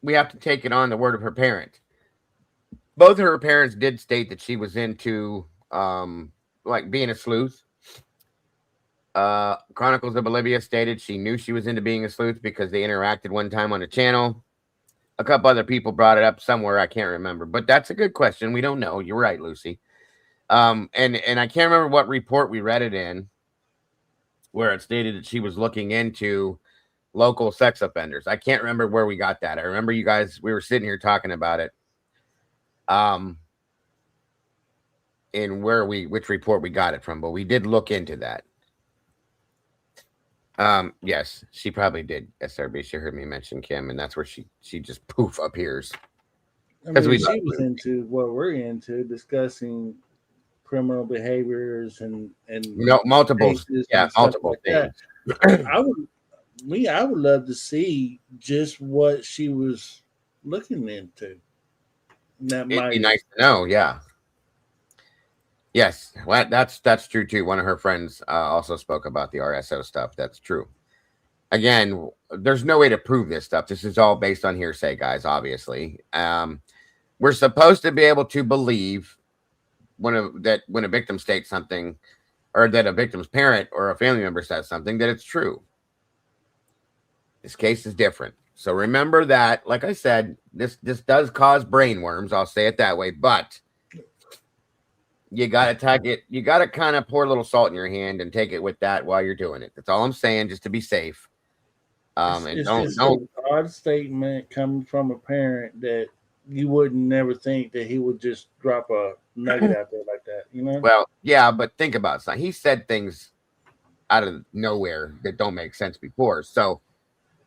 we have to take it on the word of her parent. Both of her parents did state that she was into like being a sleuth. Chronicles of Bolivia stated she knew she was into being a sleuth because they interacted one time on a channel. A couple other people brought it up somewhere. I can't remember, but that's a good question. We don't know. You're right, Lucy. And I can't remember what report we read it in where it stated that she was looking into local sex offenders. I can't remember where we got that. I remember you guys, we were sitting here talking about it. in which report we got it from, but we did look into that. Yes, she probably did. SRB. She heard me mention Kim, and that's where she just poof appears. I mean, she was into what we're into, discussing criminal behaviors and multiple things. Things. I would love to see just what she was looking into. That It'd be nice to know, yeah. Yes, well, that's true too. One of her friends also spoke about the RSO stuff. That's true. Again, there's no way to prove this stuff. This is all based on hearsay, guys. Obviously, we're supposed to be able to believe when a victim states something, or that a victim's parent or a family member says something, that it's true. This case is different. So remember that, like I said, this does cause brain worms. I'll say it that way, but you got to take it. You got to kind of pour a little salt in your hand and take it with that while you're doing it. That's all I'm saying, just to be safe. It's just an odd statement coming from a parent that you wouldn't never think that he would just drop a nugget out there like that, you know? Well, yeah, but think about something. He said things out of nowhere that don't make sense before. So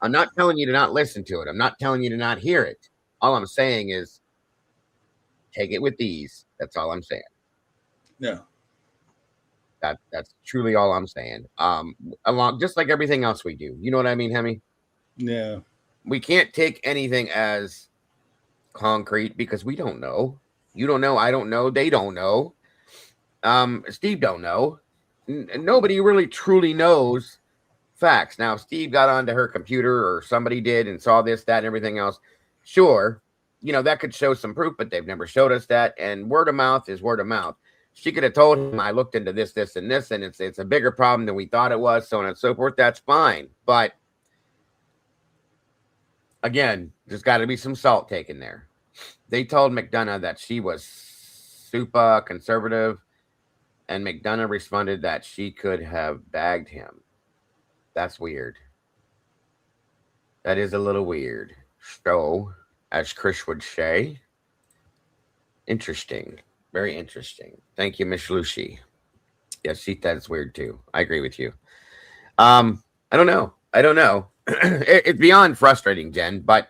I'm not telling you to not listen to it. I'm not telling you to not hear it. All I'm saying is take it with ease. That's all I'm saying. Yeah. That's truly all I'm saying. Along just like everything else we do. You know what I mean, Hemi? Yeah. We can't take anything as concrete because we don't know. You don't know. I don't know. They don't know. Steve don't know. Nobody really truly knows facts. Now, if Steve got onto her computer or somebody did and saw this, that, and everything else, sure, that could show some proof, but they've never showed us that. And word of mouth is word of mouth. She could have told him, I looked into this, this, and this, and it's a bigger problem than we thought it was, so on and so forth. That's fine. But again, there's got to be some salt taken there. They told McDonough that she was super conservative, and McDonough responded that she could have bagged him. That's weird. That is a little weird. So, as Chris would say, interesting. Very interesting. Thank you, Miss Lucy. Yes, that's weird too. I agree with you. I don't know. It's beyond frustrating, Jen, but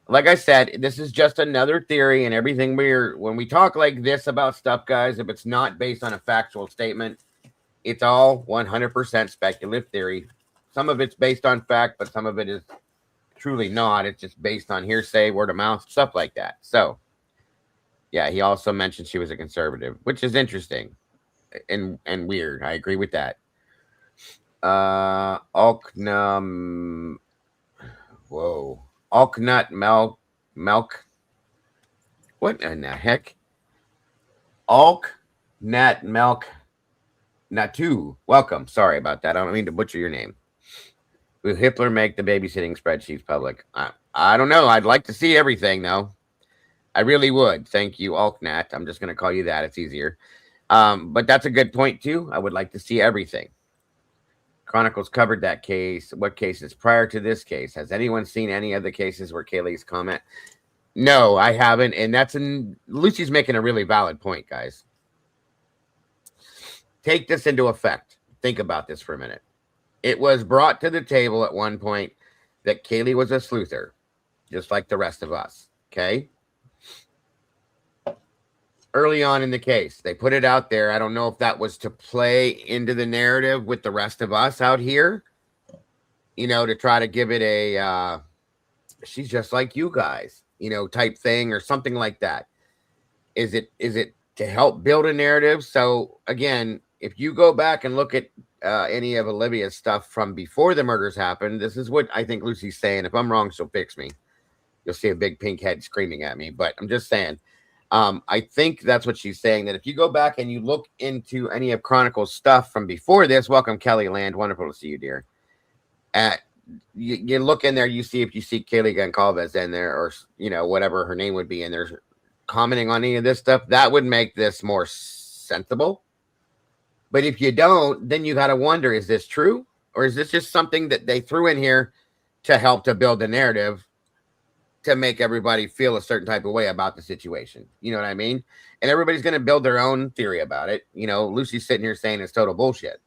like I said, this is just another theory, and everything when we talk like this about stuff, guys, if it's not based on a factual statement, it's all 100% speculative theory. Some of it's based on fact, but some of it is truly not. It's just based on hearsay, word of mouth, stuff like that. So, yeah, he also mentioned she was a conservative, which is interesting and weird. I agree with that. Alknut Milk. What in the heck? Alknut Milk Natu. Welcome. Sorry about that. I don't mean to butcher your name. Will Hitler make the babysitting spreadsheets public? I don't know. I'd like to see everything, though. I really would. Thank you, Alknat. I'm just going to call you that. It's easier. But that's a good point, too. I would like to see everything. Chronicles covered that case. What cases prior to this case? Has anyone seen any of the cases where Kaylee's comment? No, I haven't. And Lucy's making a really valid point, guys. Take this into effect. Think about this for a minute. It was brought to the table at one point that Kaylee was a sleuther, just like the rest of us. Okay? Early on in the case, they put it out there. I don't know if that was to play into the narrative with the rest of us out here, to try to give it a she's just like you guys, type thing or something like that. Is it to help build a narrative? So again, if you go back and look at any of Olivia's stuff from before the murders happened, this is what I think Lucy's saying. If I'm wrong, she'll fix me. You'll see a big pink head screaming at me, but I'm just saying. I think that's what she's saying, that if you go back and you look into any of Chronicle's stuff from before this, welcome, Kelly Land. Wonderful to see you, dear. You look in there, you see if you see Kaylee Goncalves in there, or, whatever her name would be in there, commenting on any of this stuff, that would make this more sensible. But if you don't, then you got to wonder, is this true? Or is this just something that they threw in here to help to build the narrative? to make everybody feel a certain type of way about the situation. You know what I mean? And everybody's going to build their own theory about it. You know, Lucy's sitting here saying it's total bullshit.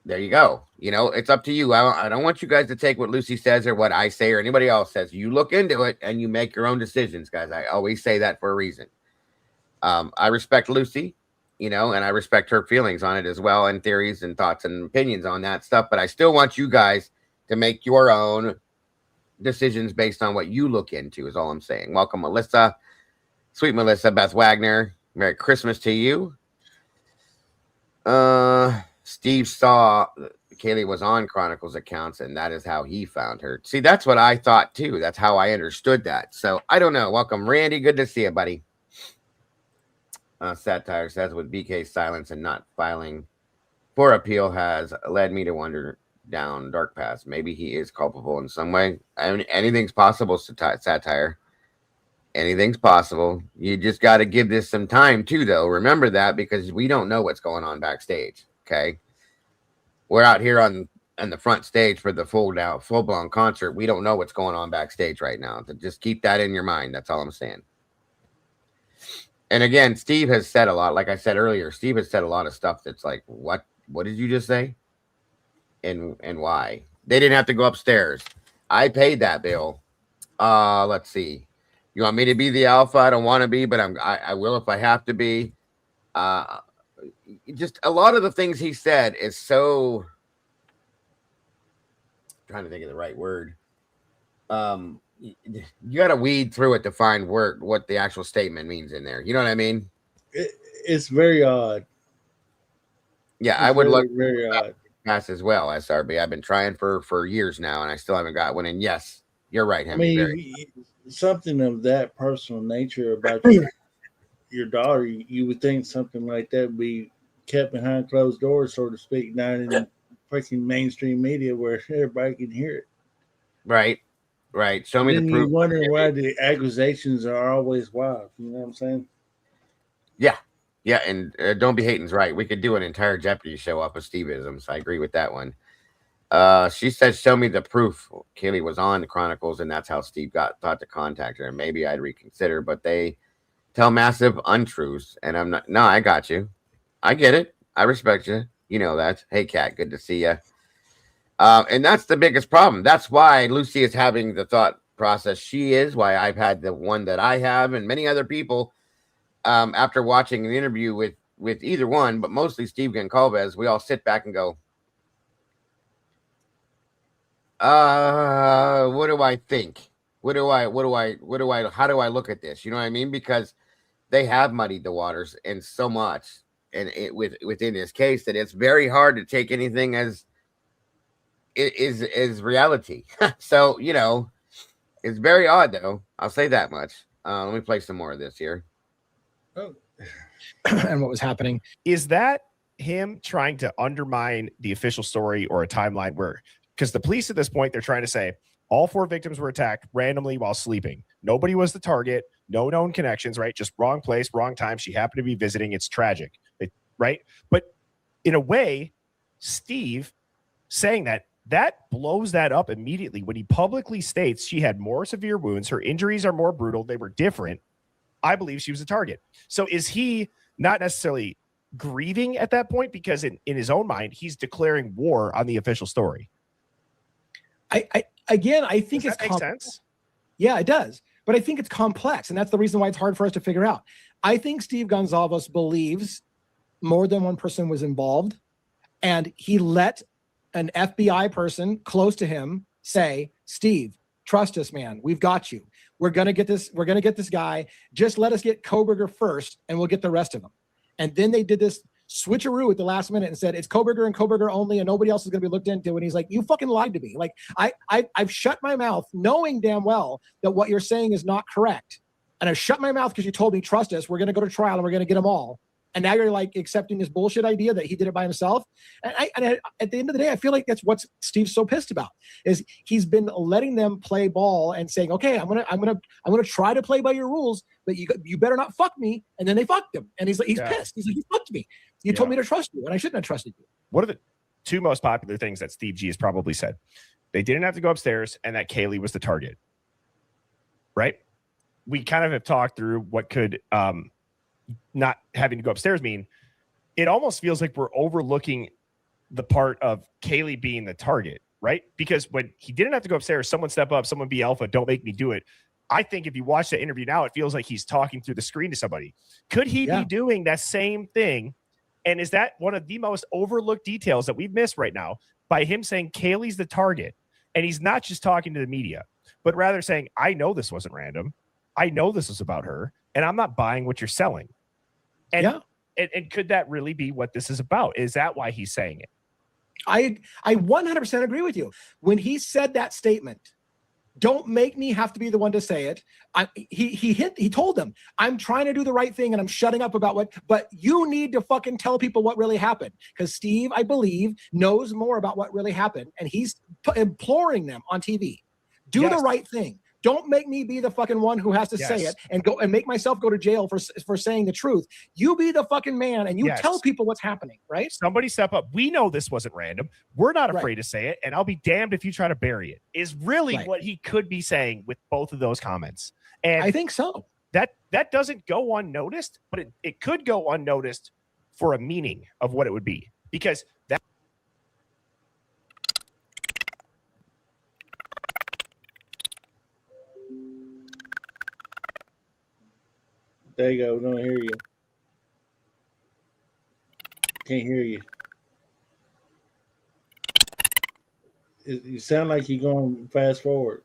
There you go. You know, it's up to you. I don't want you guys to take what Lucy says or what I say or anybody else says. You look into it and you make your own decisions, guys. I always say that for a reason. I respect Lucy, you know, and I respect her feelings on it as well, and theories and thoughts and opinions on that stuff. But I still want you guys to make your own decisions based on what you look into, is all I'm saying. Welcome, Melissa. Sweet Melissa, Beth Wagner. Merry Christmas to you. Steve saw Kaylee was on Chronicles accounts, and that is how he found her. See, that's what I thought too. That's how I understood that. So I don't know. Welcome, Randy. Good to see you, buddy. Satire says, with BK's silence and not filing for appeal has led me to wonder down dark paths. Maybe he is culpable in some way. I mean, anything's possible, Satire. Anything's possible. You just got to give this some time too, though. Remember that, because we don't know what's going on backstage. Okay, we're out here on the front stage for the full-blown concert. We don't know what's going on backstage right now. So just keep that in your mind. That's all I'm saying. And again, Steve has said a lot. Like I said earlier, Steve has said a lot of stuff that's like, what did you just say? And why? They didn't have to go upstairs. I paid that bill. Let's see. You want me to be the alpha? I don't want to be, but I will if I have to be. Just a lot of the things he said is so, I'm trying to think of the right word. You got to weed through it to find what the actual statement means in there. You know what I mean? It's very odd. Yeah, it's I would look very odd. Pass as well, SRB. I've been trying for years now, and I still haven't got one. And yes, you're right, Henry. I mean, something of that personal nature about your daughter, you would think something like that would be kept behind closed doors, so to speak, not in the freaking mainstream media where everybody can hear it. Right. Show me the proof. You wonder why the accusations are always wild. You know what I'm saying? Yeah, and Don't Be Hating's right. We could do an entire Jeopardy show off of Steve-isms. I agree with that one. She says, show me the proof. Kaylee was on the Chronicles, and that's how Steve thought to contact her. Maybe I'd reconsider, but they tell massive untruths, and I'm not. No, I got you. I get it. I respect you. You know that. Hey, Kat, good to see you. And that's the biggest problem. That's why Lucy is having the thought process she is, why I've had the one that I have, and many other people, after watching an interview with either one, but mostly Steve Goncalves, we all sit back and go, what do I think? How do I look at this? You know what I mean? Because they have muddied the waters and so much, and within this case, that it's very hard to take anything as is reality. So, you know, it's very odd, though. I'll say that much. Let me play some more of this here. Oh. And what was happening? Is that him trying to undermine the official story or a timeline where, because the police at this point, they're trying to say all 4 victims were attacked randomly while sleeping. Nobody was the target. No known connections, right? Just wrong place, wrong time. She happened to be visiting. It's tragic, right? But in a way, Steve saying that blows that up immediately when he publicly states she had more severe wounds. Her injuries are more brutal. They were different. I believe she was a target. So is he not necessarily grieving at that point? Because in his own mind, he's declaring war on the official story. I think does that make sense? Yeah, it does. But I think it's complex. And that's the reason why it's hard for us to figure out. I think Steve Gonzalez believes more than one person was involved. And he let an FBI person close to him say, Steve, trust us, man. We've got you. We're going to get this. We're going to get this guy. Just let us get Kohberger first, and we'll get the rest of them. And then they did this switcheroo at the last minute and said, it's Kohberger and Kohberger only, and nobody else is going to be looked into. And he's like, you fucking lied to me. Like, I've shut my mouth knowing damn well that what you're saying is not correct. And I've shut my mouth because you told me, trust us. We're going to go to trial, and we're going to get them all. And now you're like accepting this bullshit idea that he did it by himself. And at the end of the day, I feel like that's what Steve's so pissed about, is he's been letting them play ball and saying, okay, I'm gonna try to play by your rules, but you better not fuck me. And then they fucked him, and he's pissed. He's like, you fucked me. You told me to trust you, and I shouldn't have trusted you. What are the 2 most popular things that Steve G has probably said? They didn't have to go upstairs, and that Kaylee was the target. right? We kind of have talked through what could not having to go upstairs mean. It almost feels like we're overlooking the part of Kaylee being the target, right? Because when he didn't have to go upstairs, someone step up, someone be alpha, don't make me do it. I think if you watch the interview now, it feels like he's talking through the screen to somebody. Could he be doing that same thing? And is that one of the most overlooked details that we've missed right now by him saying Kaylee's the target? And he's not just talking to the media, but rather saying, I know this wasn't random. I know this was about her, and I'm not buying what you're selling. And, and could that really be what this is about? Is that why he's saying it? I 100% agree with you. When he said that statement, don't make me have to be the one to say it. He told them, I'm trying to do the right thing and I'm shutting up about but you need to fucking tell people what really happened. Because Steve, I believe, knows more about what really happened. And he's imploring them on TV. Do the right thing. Don't make me be the fucking one who has to say it and go and make myself go to jail for saying the truth. You be the fucking man and you tell people what's happening, right? Somebody step up. We know this wasn't random. We're not afraid to say it, and I'll be damned if you try to bury it. Is really what he could be saying with both of those comments. And I think so. That doesn't go unnoticed, but it could go unnoticed for a meaning of what it would be. Because that There you go. Don't hear you. Can't hear you. You sound like you're going fast forward.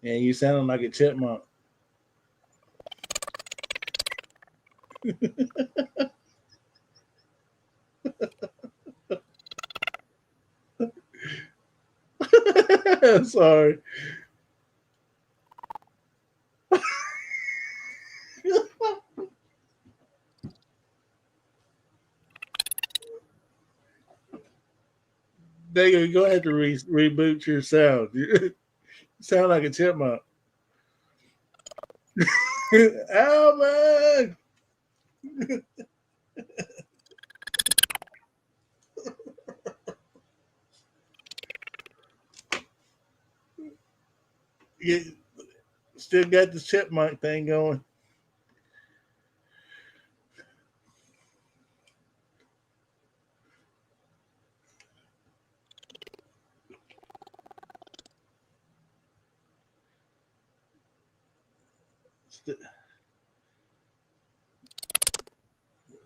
Yeah, you sound like a chipmunk. Sorry. There you go. Have to reboot your sound. You sound like a chipmunk. Alvin! You still got the chipmunk thing going.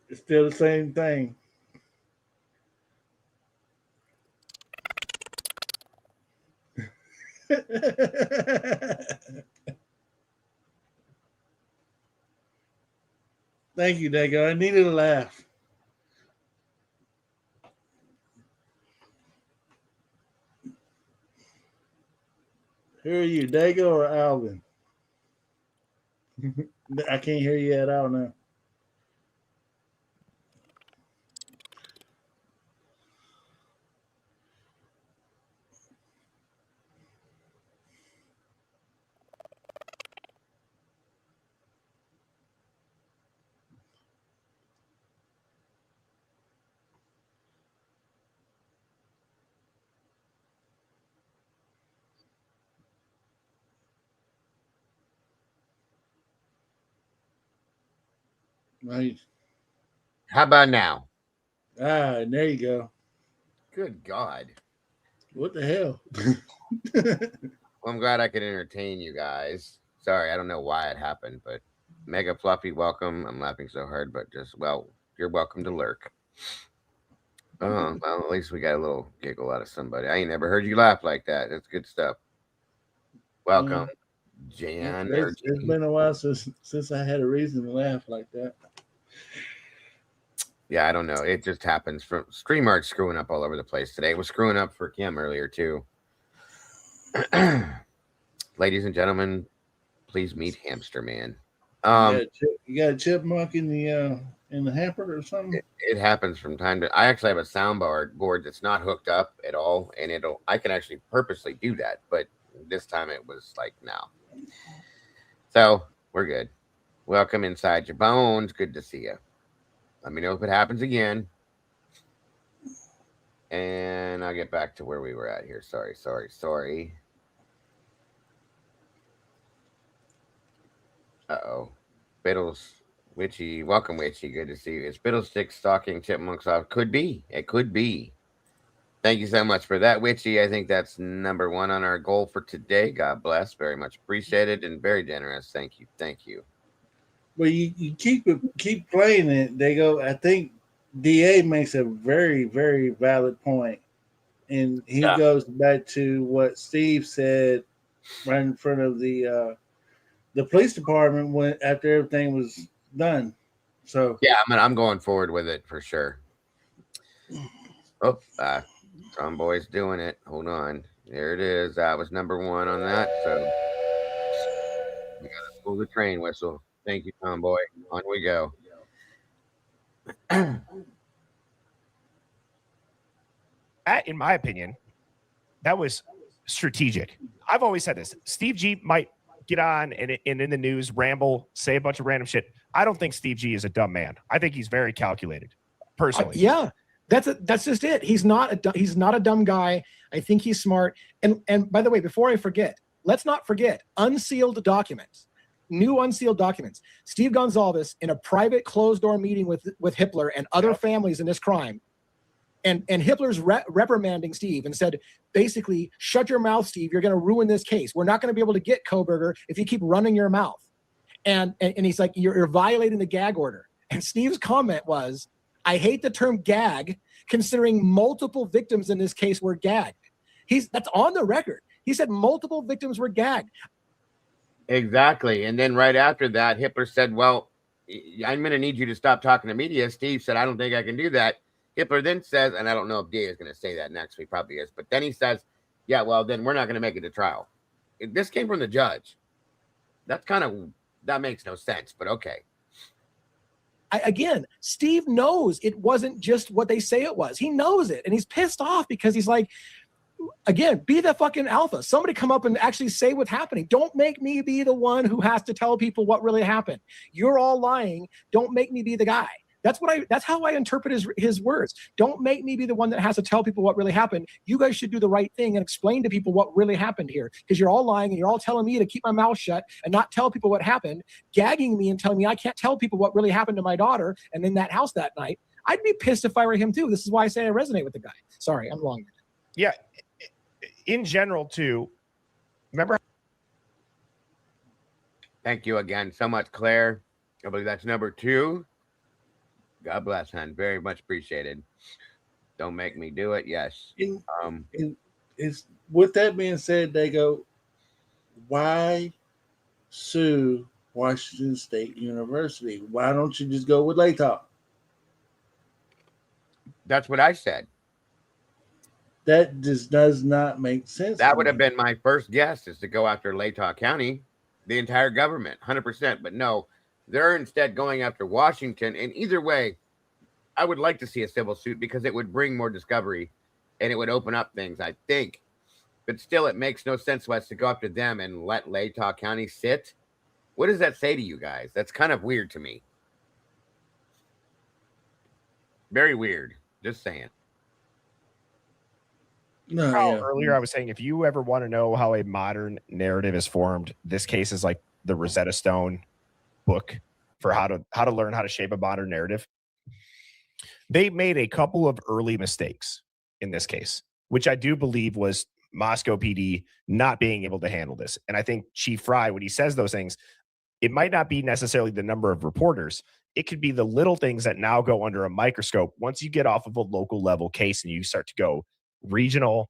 It's still the same thing. Thank you, Dago. I needed a laugh. Who are you, Dago or Alvin? I can't hear you at all now. Right. How about now? Ah, there you go. Good God. What the hell? Well, I'm glad I could entertain you guys. Sorry, I don't know why it happened, but Mega Fluffy, welcome. I'm laughing so hard, but you're welcome to lurk. Well, at least we got a little giggle out of somebody. I ain't never heard you laugh like that. That's good stuff. Welcome, Jan. It's been a while since I had a reason to laugh like that. Yeah, I don't know. It just happens. From StreamYard screwing up all over the place today. It was screwing up for Kim earlier too. Ladies and gentlemen, please meet Hamster Man. You got a chipmunk in the hamper or something? It happens from time to. I actually have a soundboard that's not hooked up at all, and I can actually purposely do that, but this time it was like no. So we're good. Welcome inside your bones. Good to see you. Let me know if it happens again. And I'll get back to where we were at here. Sorry. Uh-oh. Biddles, Witchy. Welcome, Witchy. Good to see you. Is Biddlestick stalking chipmunks off? Could be. It could be. Thank you so much for that, Witchy. I think that's number one on our goal for today. God bless. Very much appreciated and very generous. Thank you. Well, you keep playing it. They go. I think Da makes a very, very valid point, and he goes back to what Steve said right in front of the police department when after everything was done. So yeah, I'm going forward with it for sure. Oh, Tomboy's doing it. Hold on. There it is. That was number one on that. So we gotta pull the train whistle. Thank you, Tomboy. On we go. That, in my opinion, that was strategic. I've always said this. Steve G might get on and in the news, ramble, say a bunch of random shit. I don't think Steve G is a dumb man. I think he's very calculated, personally. Yeah, that's just it. He's not a dumb guy. I think he's smart. And by the way, before I forget, let's not forget unsealed documents. New unsealed documents. Steve Gonzalez in a private closed-door meeting with Hitler and other families in this crime. And Hitler's reprimanding Steve and said, basically, shut your mouth, Steve. You're going to ruin this case. We're not going to be able to get Koberger if you keep running your mouth. And he's like, you're violating the gag order. And Steve's comment was, I hate the term gag, considering multiple victims in this case were gagged. That's on the record. He said multiple victims were gagged. Exactly. And then right after that, Hitler said, well, I'm going to need you to stop talking to media. Steve said, I don't think I can do that. Hitler then says, and I don't know if D is going to say that next, he probably is, but then he says, yeah, well, then we're not going to make it to trial. This came from the judge. That makes no sense, but okay. Again, Steve knows it wasn't just what they say it was. He knows it, and he's pissed off because he's like, again, be the fucking alpha. Somebody come up and actually say what's happening. Don't make me be the one who has to tell people what really happened. You're all lying. Don't make me be the guy. That's how I interpret his words. Don't make me be the one that has to tell people what really happened. You guys should do the right thing and explain to people what really happened here, because you're all lying and you're all telling me to keep my mouth shut and not tell people what happened, gagging me and telling me I can't tell people what really happened to my daughter and in that house that night. I'd be pissed if I were him too. This is why I say I resonate with the guy. Sorry, I'm long. Yeah. In general, too, remember? Thank you again so much, Claire. I believe that's number 2. God bless, hon. Very much appreciated. Don't make me do it. Yes. It's with that being said, they go, why sue Washington State University? Why don't you just go with Latah? That's what I said. That just does not make sense. That would have been my first guess, is to go after Latah County, the entire government, 100%. But no, they're instead going after Washington. And either way, I would like to see a civil suit because it would bring more discovery and it would open up things, I think. But still, it makes no sense to us to go after them and let Latah County sit. What does that say to you guys? That's kind of weird to me. Very weird. Just saying. No, earlier I was saying, if you ever want to know how a modern narrative is formed, this case is like the Rosetta Stone book for how to learn how to shape a modern narrative. They made a couple of early mistakes in this case, which I do believe was Moscow PD not being able to handle this. And I think Chief Fry, when he says those things, it might not be necessarily the number of reporters. It could be the little things that now go under a microscope once you get off of a local level case and you start to go regional,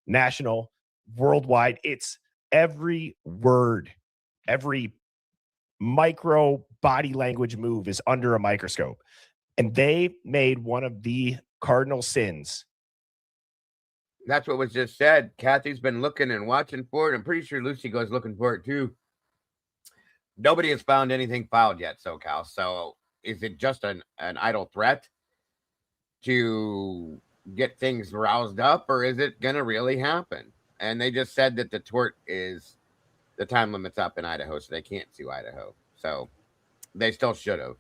national, worldwide. It's every word, every micro body language move is under a microscope. And they made one of the cardinal sins. That's what was just said. Kathy's been looking and watching for it. I'm pretty sure Lucy goes looking for it too. Nobody has found anything filed yet, SoCal. So is it just an idle threat to get things roused up, or is it going to really happen? And they just said that the time limit's up in Idaho, so they can't sue Idaho. So they still should have.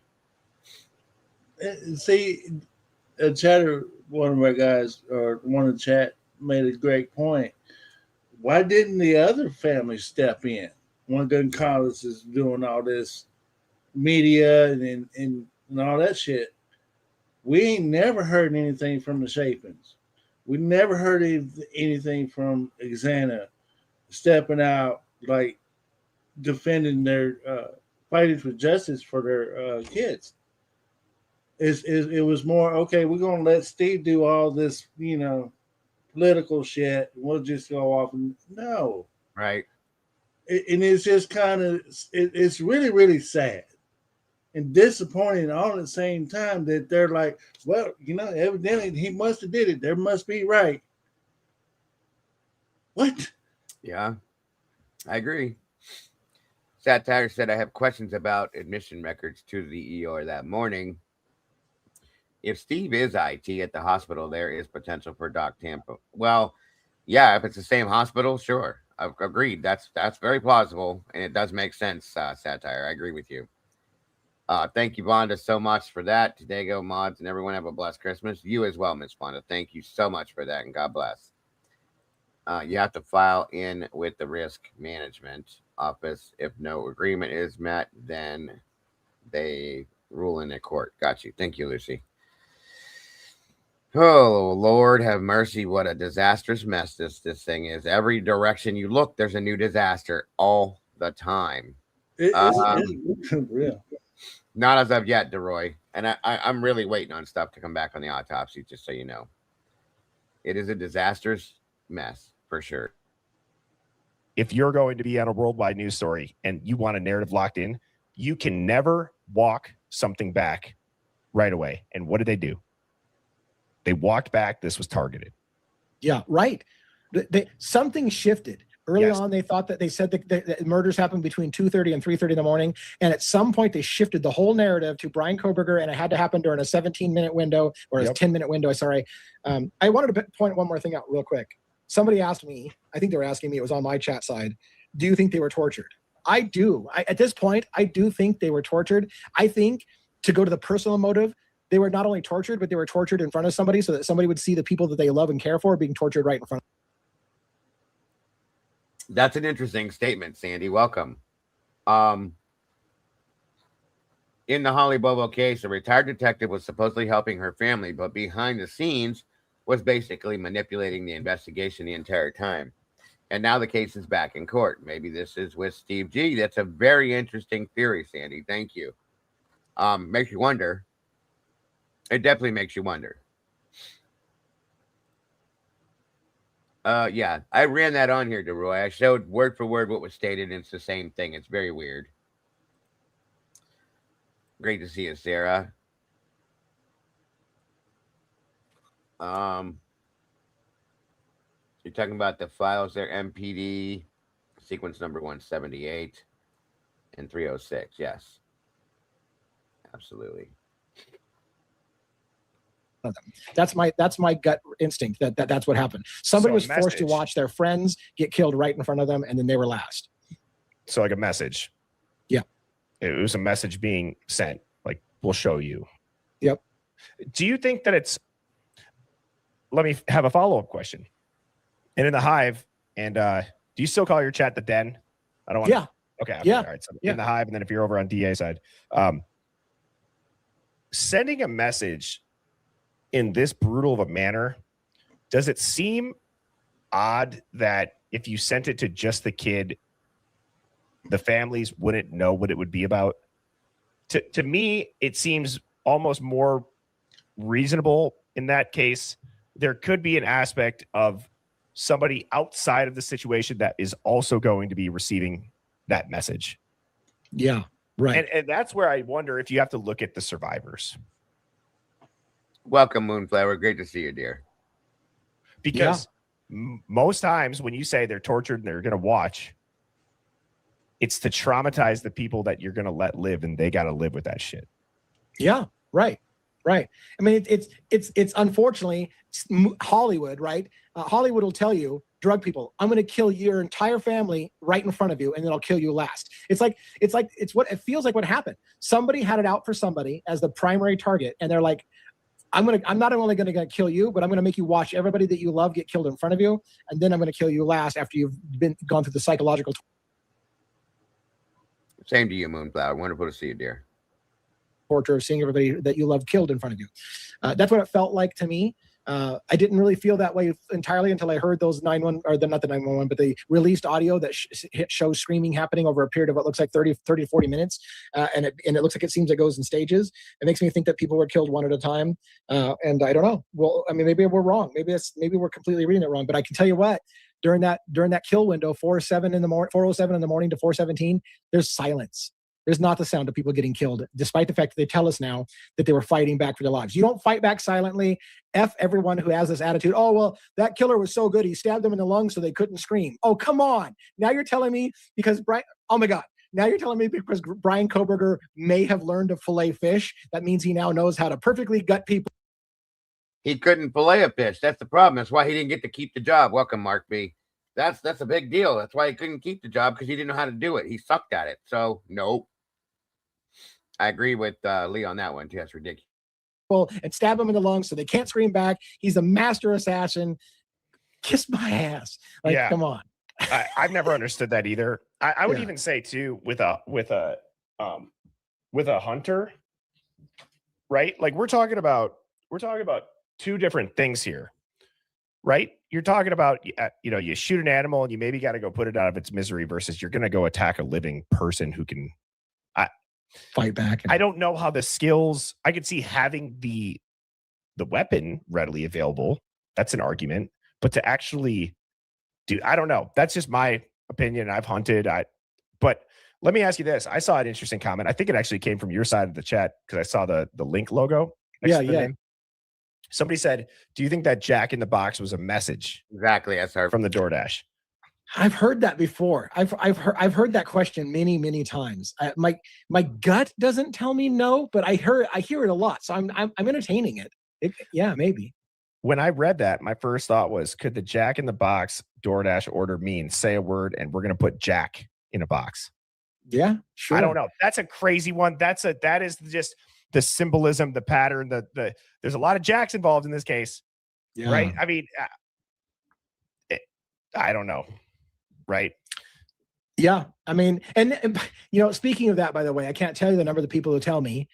See, Chatter, one of my guys or one of the chat made a great point. Why didn't the other family step in? One Gonzalez is doing all this media and all that shit. We ain't never heard anything from the Shapins. We never heard anything from Xana stepping out, like defending their fighting for justice for their kids. It was more okay. We're gonna let Steve do all this, political shit. We'll just go off and no, Right. and it's just kind of it's really really sad and disappointing all at the same time that they're like, well, evidently he must have did it. There must be right. What? Yeah, I agree. Satire said, I have questions about admission records to the ER that morning. If Steve is IT at the hospital, there is potential for Doc Tampa. Well, yeah, if it's the same hospital, sure. I've agreed. That's very plausible, and it does make sense, Satire. I agree with you. Thank you, Vonda, so much for that. Today go mods, and everyone have a blessed Christmas. You as well, Miss Vonda. Thank you so much for that, and God bless. You have to file in with the risk management office. If no agreement is met, then they rule in a court. Got you. Thank you, Lucy. Oh, Lord have mercy. What a disastrous mess this thing is. Every direction you look, there's a new disaster all the time. It's real. Not as of yet, DeRoy. And I'm really waiting on stuff to come back on the autopsy, just so you know. It is a disastrous mess, for sure. If you're going to be on a worldwide news story and you want a narrative locked in, you can never walk something back right away. And what did they do? They walked back. This was targeted. Yeah, right. Something shifted. Early on, they thought that they said that murders happened between 2:30 and 3:30 in the morning. And at some point, they shifted the whole narrative to Brian Koberger, and it had to happen during a 17-minute window or a 10-minute window. Sorry. I wanted to point one more thing out real quick. Somebody asked me, I think they were asking me, it was on my chat side, do you think they were tortured? I do. At this point, I do think they were tortured. I think, to go to the personal motive, they were not only tortured, but they were tortured in front of somebody so that somebody would see the people that they love and care for being tortured right in front of them. That's an interesting statement, Sandy. Welcome. In the Holly Bobo case, a retired detective was supposedly helping her family, but behind the scenes was basically manipulating the investigation the entire time. And now the case is back in court. Maybe this is with Steve G. That's a very interesting theory, Sandy. Thank you. Makes you wonder. It definitely makes you wonder. Yeah, I ran that on here, DeRoy. I showed word for word what was stated, and it's the same thing. It's very weird. Great to see you, Sarah. You're talking about the files there, MPD, sequence number 178 and 306. Yes, absolutely. That's my gut instinct that's what happened. Somebody was forced to watch their friends get killed right in front of them, and then they were last. So like a message. Yeah. It was a message being sent. Like, we'll show you. Yep. Do you think that it's, let me have a follow-up question. And in the Hive, and do you still call your chat the Den? I don't want to. Okay. Yeah. All right. So in the Hive, and then if you're over on DA side, sending a message in this brutal of a manner, does it seem odd that if you sent it to just the kid, the families wouldn't know what it would be about? To me, it seems almost more reasonable in that case. There could be an aspect of somebody outside of the situation that is also going to be receiving that message. Yeah, right. And that's where I wonder if you have to look at the survivors. Welcome, Moonflower. Great to see you, dear. Because most times when you say they're tortured and they're going to watch, it's to traumatize the people that you're going to let live, and they got to live with that shit. Yeah, right. I mean, it's unfortunately Hollywood, right? Hollywood will tell you, drug people, I'm going to kill your entire family right in front of you, and then I'll kill you last. It's what it feels like. What happened? Somebody had it out for somebody as the primary target, and they're like, I'm not only going to kill you, but I'm going to make you watch everybody that you love get killed in front of you, and then I'm going to kill you last after you've gone through the psychological. Same to you, Moonflower. Wonderful to see you, dear. Torture of seeing everybody that you love killed in front of you. That's what it felt like to me. I didn't really feel that way entirely until I heard those 911, or not the 911, but the released audio that shows screaming happening over a period of what looks like 30 to 40 minutes. And it looks like it seems it goes in stages. It makes me think that people were killed one at a time. And I don't know. Well, I mean, maybe we're wrong. Maybe we're completely reading it wrong, but I can tell you what, during that kill window, 4:07 in the morning, 4:07 in the morning to 4:17, there's silence. There's not the sound of people getting killed, despite the fact that they tell us now that they were fighting back for their lives. You don't fight back silently. F everyone who has this attitude. Oh, well, that killer was so good. He stabbed them in the lungs so they couldn't scream. Oh, come on. Now you're telling me because oh my God. Now you're telling me because Brian Koberger may have learned to fillet fish, that means he now knows how to perfectly gut people. He couldn't fillet a fish. That's the problem. That's why he didn't get to keep the job. Welcome, Mark B. That's a big deal. That's why he couldn't keep the job, because he didn't know how to do it. He sucked at it. So, no. I agree with Lee on that one, too. That's ridiculous. And stab them in the lungs so they can't scream back. He's a master assassin. Kiss my ass. Come on. I've never understood that either. I would even say too, with a hunter, right? Like we're talking about two different things here, right? You're talking about, you shoot an animal and you maybe got to go put it out of its misery versus you're going to go attack a living person who can fight back. I don't know how the skills. I could see having the weapon readily available. That's an argument, but to actually do, I don't know. That's just my opinion. I've hunted. But let me ask you this. I saw an interesting comment. I think it actually came from your side of the chat because I saw the link logo. Yeah. Name. Somebody said, "Do you think that Jack in the Box was a message?" Exactly. That's from the DoorDash. I've heard that before. I've heard that question many times. My gut doesn't tell me no, but I hear it a lot. So I'm entertaining it. Yeah, maybe. When I read that, my first thought was, could the Jack in the Box DoorDash order mean say a word and we're going to put Jack in a box? Yeah, sure. I don't know. That's a crazy one. That is just the symbolism, the pattern. There's a lot of Jacks involved in this case, right? I mean, I don't know. Right. Yeah. I mean, and speaking of that, by the way, I can't tell you the number of the people who tell me,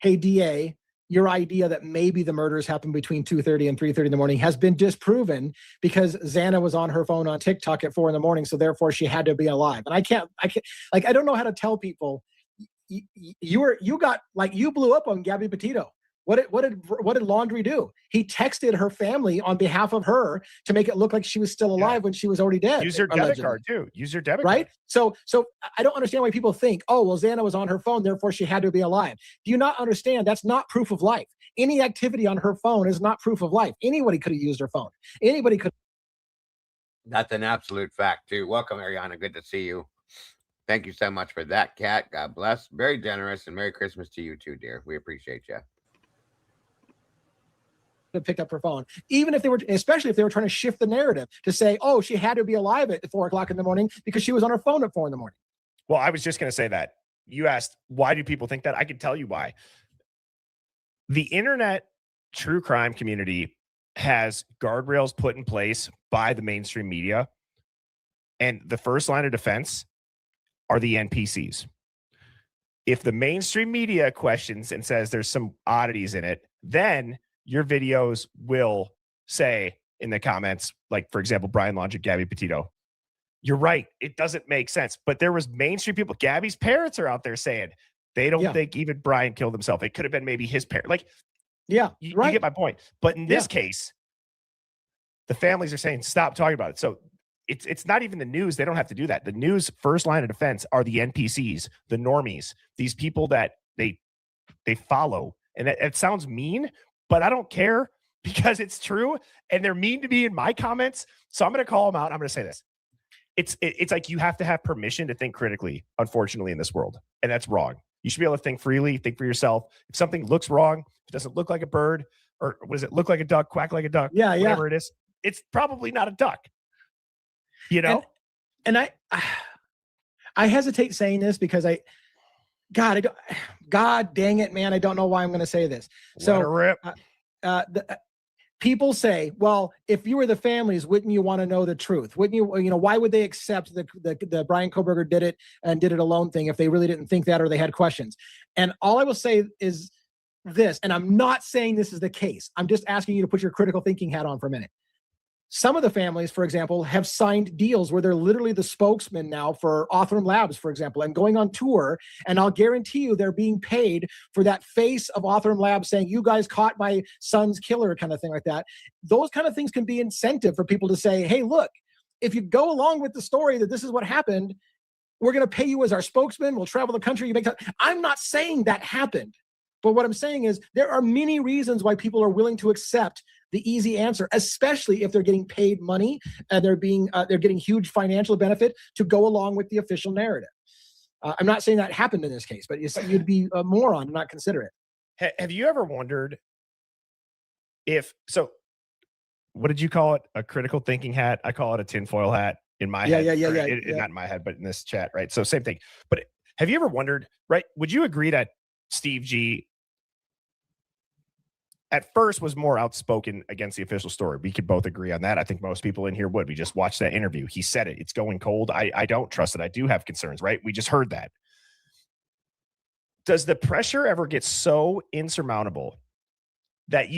hey, DA, your idea that maybe the murders happened between 2:30 and 3:30 in the morning has been disproven because Xana was on her phone on TikTok at 4 a.m. So therefore she had to be alive. And I can't, I don't know how to tell people you blew up on Gabby Petito. What did Laundry do? He texted her family on behalf of her to make it look like she was still alive when she was already dead. Use your debit card too. Use your debit card. So I don't understand why people think, oh, well, Xana was on her phone, therefore she had to be alive. Do you not understand? That's not proof of life. Any activity on her phone is not proof of life. Anybody could have used her phone. Anybody could. That's an absolute fact too. Welcome, Ariana. Good to see you. Thank you so much for that, Kat. God bless. Very generous, and Merry Christmas to you too, dear. We appreciate you. Picked up her phone, especially if they were trying to shift the narrative to say, oh, she had to be alive at 4 o'clock in the morning because she was on her phone at 4 in the morning. Well, I was just going to say that. You asked, why do people think that? I can tell you why. The internet true crime community has guardrails put in place by the mainstream media, and the first line of defense are the NPCs. If the mainstream media questions and says there's some oddities in it, then your videos will say in the comments, like, for example, Brian Laundrie, Gabby Petito, you're right. It doesn't make sense. But there was mainstream people. Gabby's parents are out there saying they don't think even Brian killed himself. It could have been maybe his parent. Like, you get my point. But in this case, the families are saying, stop talking about it. So it's not even the news. They don't have to do that. The news first line of defense are the NPCs, the normies, these people that they follow. And it sounds mean, but I don't care because it's true. And they're mean to me in my comments. So I'm going to call them out. I'm going to say this. It's like you have to have permission to think critically, unfortunately, in this world. And that's wrong. You should be able to think freely, think for yourself. If something looks wrong, if it doesn't look like a bird, or what does it look like a duck, quack like a duck, whatever it is, it's probably not a duck. And I hesitate saying this because God dang it, man. I don't know why I'm going to say this. Let her rip. people say, well, if you were the families, wouldn't you want to know the truth? Wouldn't you, why would they accept the Brian Koberger did it and did it alone thing if they really didn't think that or they had questions? And all I will say is this, and I'm not saying this is the case. I'm just asking you to put your critical thinking hat on for a minute. Some of the families, for example, have signed deals where they're literally the spokesman now for Othram Labs, for example, and going on tour. And I'll guarantee you they're being paid for that face of Othram Labs saying, you guys caught my son's killer, kind of thing like that. Those kind of things can be incentive for people to say, hey, look, if you go along with the story that this is what happened, we're going to pay you as our spokesman. We'll travel the country. You make time. I'm not saying that happened. But what I'm saying is there are many reasons why people are willing to accept the easy answer, especially if they're getting paid money and they're getting huge financial benefit to go along with the official narrative. I'm not saying that happened in this case, but you'd be a moron to not consider it. Have you ever wondered what did you call it? A critical thinking hat? I call it a tinfoil hat in my head. Yeah. Not in my head, but in this chat, right? So same thing. But have you ever wondered, right? Would you agree that Steve G at first was more outspoken against the official story? We could both agree on that. I think most people in here would. We just watched that interview. He said it. It's going cold. I don't trust it. I do have concerns, right? We just heard that. Does the pressure ever get so insurmountable that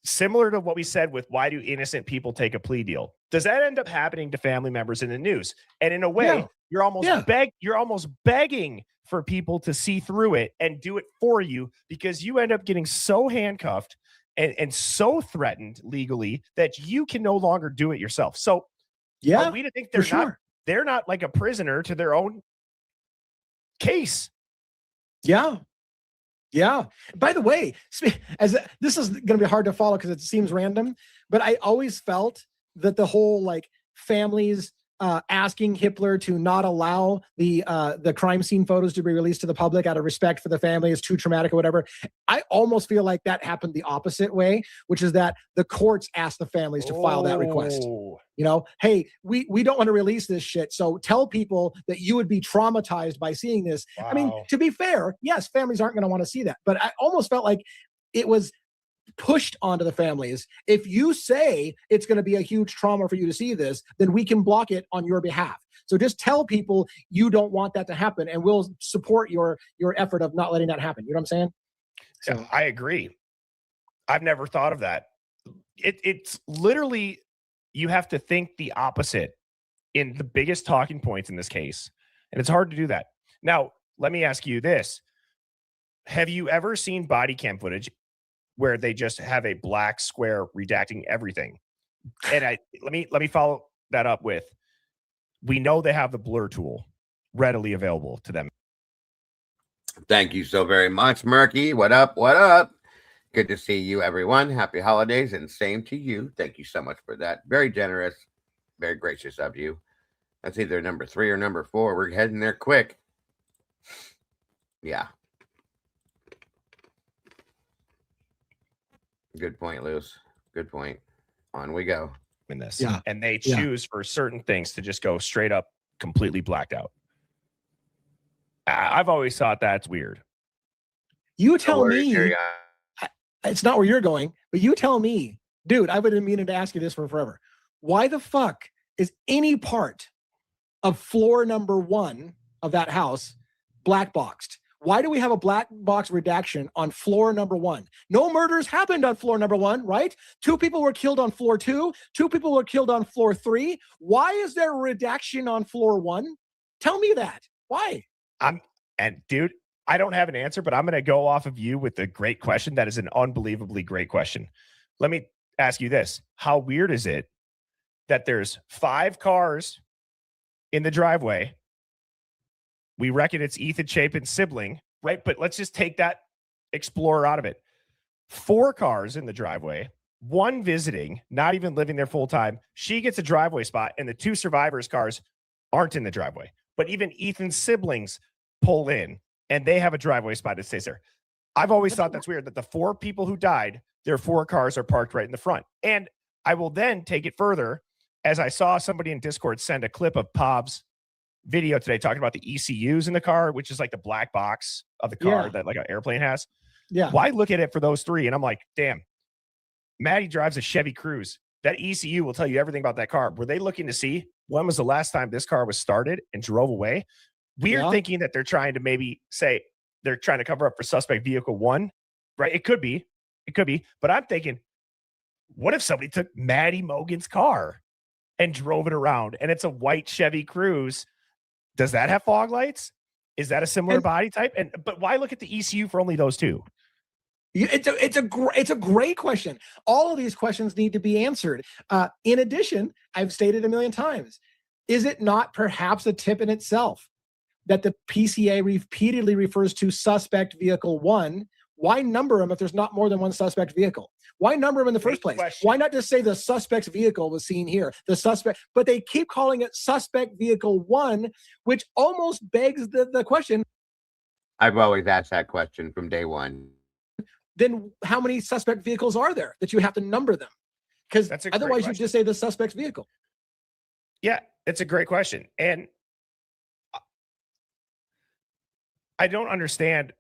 similar to what we said with why do innocent people take a plea deal, does that end up happening to family members in the news? And in a way, you're almost begging for people to see through it and do it for you, because you end up getting so handcuffed and so threatened legally that you can no longer do it yourself. So are we to think they're not like a prisoner to their own case? Yeah. By the way, this is going to be hard to follow because it seems random, but I always felt that the whole like families asking Hitler to not allow the crime scene photos to be released to the public out of respect for the family is too traumatic or whatever. I almost feel like that happened the opposite way, which is that the courts asked the families to file that request. Hey, we don't want to release this shit, so tell people that you would be traumatized by seeing this. Wow. I mean, to be fair, yes, families aren't going to want to see that, but I almost felt like it was pushed onto the families. If you say it's going to be a huge trauma for you to see this, then we can block it on your behalf. So just tell people you don't want that to happen, and we'll support your effort of not letting that happen. You know what I'm saying? So I agree. I've never thought of that. It's literally, you have to think the opposite in the biggest talking points in this case. And it's hard to do that. Now, let me ask you this. Have you ever seen body cam footage where they just have a black square redacting everything? And let me follow that up with, we know they have the blur tool readily available to them. Thank you so very much, Murky. What up? What up? Good to see you, everyone. Happy holidays, and same to you. Thank you so much for that. Very generous, very gracious of you. That's either number 3 or number 4. We're heading there quick. Yeah. Good point, Lewis. Good point. On we go. In this. Yeah. And they choose for certain things to just go straight up completely blacked out. I've always thought that's weird. You tell me. It's not where you're going, but you tell me, dude, I've been meaning to ask you this for forever. Why the fuck is any part of floor number 1 of that house black boxed? Why do we have a black box redaction on floor number 1? No murders happened on floor number 1, right? 2 people were killed on floor 2. 2 people were killed on floor 3. Why is there a redaction on floor 1? Tell me that. Why? Dude, I don't have an answer, but I'm going to go off of you with a great question. That is an unbelievably great question. Let me ask you this. How weird is it that there's 5 cars in the driveway? We reckon it's Ethan Chapin's sibling, right? But let's just take that Explorer out of it. 4 cars in the driveway, 1 visiting, not even living there full time. She gets a driveway spot, and the 2 survivors' cars aren't in the driveway. But even Ethan's siblings pull in, and they have a driveway spot that stays there. I've always thought that's weird, that the 4 people who died, their 4 cars are parked right in the front. And I will then take it further, as I saw somebody in Discord send a clip of Pob's video today talking about the ECUs in the car, which is like the black box of the car that like an airplane has. Yeah. Why look at it for those 3? And I'm like, damn, Maddie drives a Chevy Cruze. That ECU will tell you everything about that car. Were they looking to see when was the last time this car was started and drove away? We're thinking that they're trying to maybe say they're trying to cover up for suspect vehicle 1, right? It could be. But I'm thinking, what if somebody took Maddie Mogan's car and drove it around and it's a white Chevy Cruze? Does that have fog lights? Is that a similar body type? But why look at the ECU for only those two? It's a great question. All of these questions need to be answered. In addition, I've stated a million times, is it not perhaps a tip in itself that the PCA repeatedly refers to suspect vehicle 1? Why number them if there's not more than one suspect vehicle? Why number them in the first place? Why not just say the suspect's vehicle was seen here? The suspect, but they keep calling it suspect vehicle 1, which almost begs the question. I've always asked that question from day one. Then how many suspect vehicles are there that you have to number them? Because otherwise you just say the suspect's vehicle. Yeah, it's a great question. And I don't understand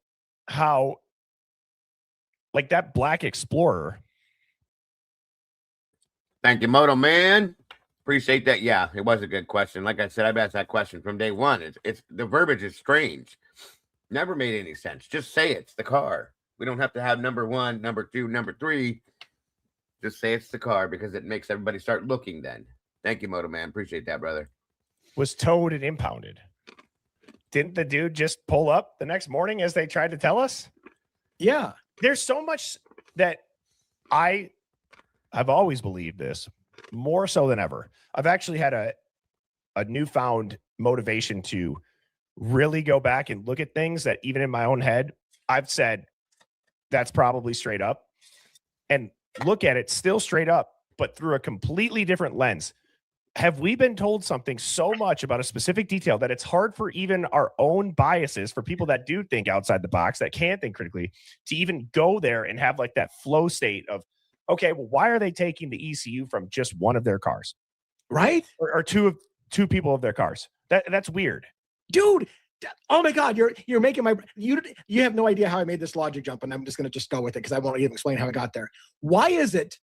how, like, that black Explorer. Thank you, Moto Man. Appreciate that. Yeah, it was a good question. Like I said, I've asked that question from day one. It's the verbiage is strange. Never made any sense. Just say it's the car. We don't have to have number 1, number 2, number 3. Just say it's the car because it makes everybody start looking then. Thank you, Moto Man. Appreciate that, brother. Was towed and impounded. Didn't the dude just pull up the next morning as they tried to tell us? Yeah. There's so much that I've always believed this, more so than ever. I've actually had a newfound motivation to really go back and look at things that even in my own head, I've said, that's probably straight up, and look at it still straight up, but through a completely different lens. Have we been told something so much about a specific detail that it's hard for even our own biases, for people that do think outside the box, that can think critically, to even go there and have like that flow state of, okay, well, why are they taking the ECU from just one of their cars? Right? Or two people of their cars. That's weird. Dude, oh my God, you're making my you have no idea how I made this logic jump, and I'm just gonna go with it because I won't even explain how I got there. Why is it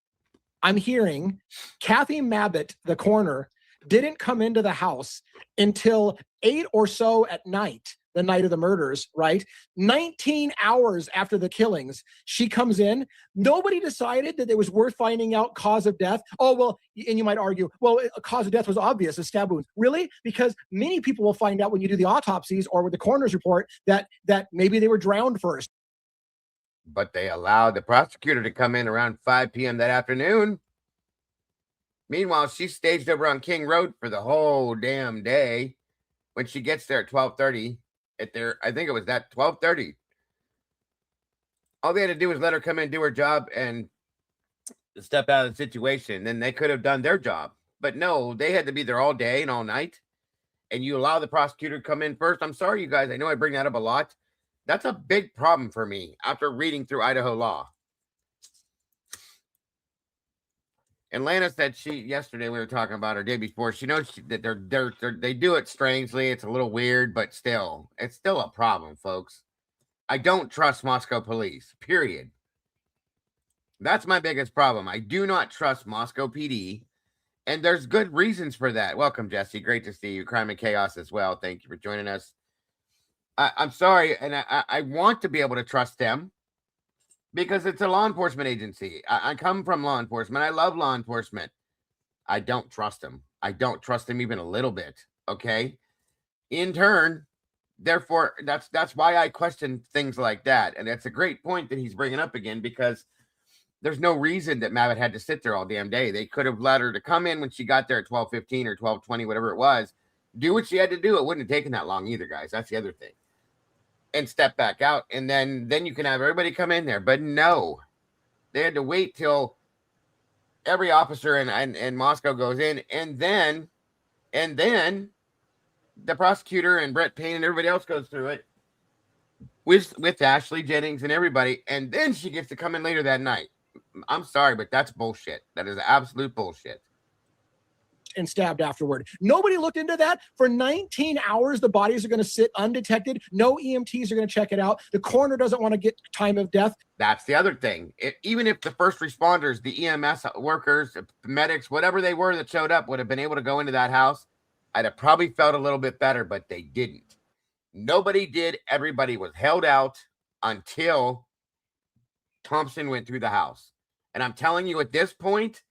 I'm hearing Kathy Mabbitt, the coroner, didn't come into the house until 8 or so at night, the night of the murders, right? 19 hours after the killings, she comes in. Nobody decided that it was worth finding out cause of death. Oh, well, and you might argue, well, a cause of death was obvious, a stab wound. Really? Because many people will find out when you do the autopsies or with the coroner's report that maybe they were drowned first. But they allowed the prosecutor to come in around 5 p.m. that afternoon. Meanwhile, she's staged over on King Road for the whole damn day. When she gets there at 12:30, I think it was that 12:30. All they had to do was let her come in, do her job, and step out of the situation. Then they could have done their job. But no, they had to be there all day and all night. And you allow the prosecutor to come in first. I'm sorry, you guys. I know I bring that up a lot. That's a big problem for me after reading through Idaho law. And Lana said yesterday we were talking about her day before. She knows that they do it strangely. It's a little weird, but still, it's still a problem, folks. I don't trust Moscow police, period. That's my biggest problem. I do not trust Moscow PD, and there's good reasons for that. Welcome, Jesse. Great to see you. Crime and Chaos as well. Thank you for joining us. I'm sorry, and I want to be able to trust them because it's a law enforcement agency. I come from law enforcement. I love law enforcement. I don't trust them. I don't trust them even a little bit, okay? In turn, therefore, that's why I question things like that, and that's a great point that he's bringing up again because there's no reason that Mabbitt had to sit there all damn day. They could have let her to come in when she got there at 12:15 or 12:20, whatever it was, do what she had to do. It wouldn't have taken that long either, guys. That's the other thing. And step back out, and then you can have everybody come in there. But no, they had to wait till every officer in Moscow goes in, and then the prosecutor and Brett Payne and everybody else goes through it with Ashley Jennings and everybody, and then she gets to come in later that night. I'm sorry, but that's bullshit. That is absolute bullshit. and stabbed afterward. Nobody looked into that. For 19 hours, the bodies are going to sit undetected. No EMTs are going to check it out. The coroner doesn't want to get time of death. That's the other thing. Even if the first responders, the EMS workers, medics, whatever they were that showed up would have been able to go into that house, I'd have probably felt a little bit better, but they didn't. Nobody did. Everybody was held out until Thompson went through the house. And I'm telling you, at this point,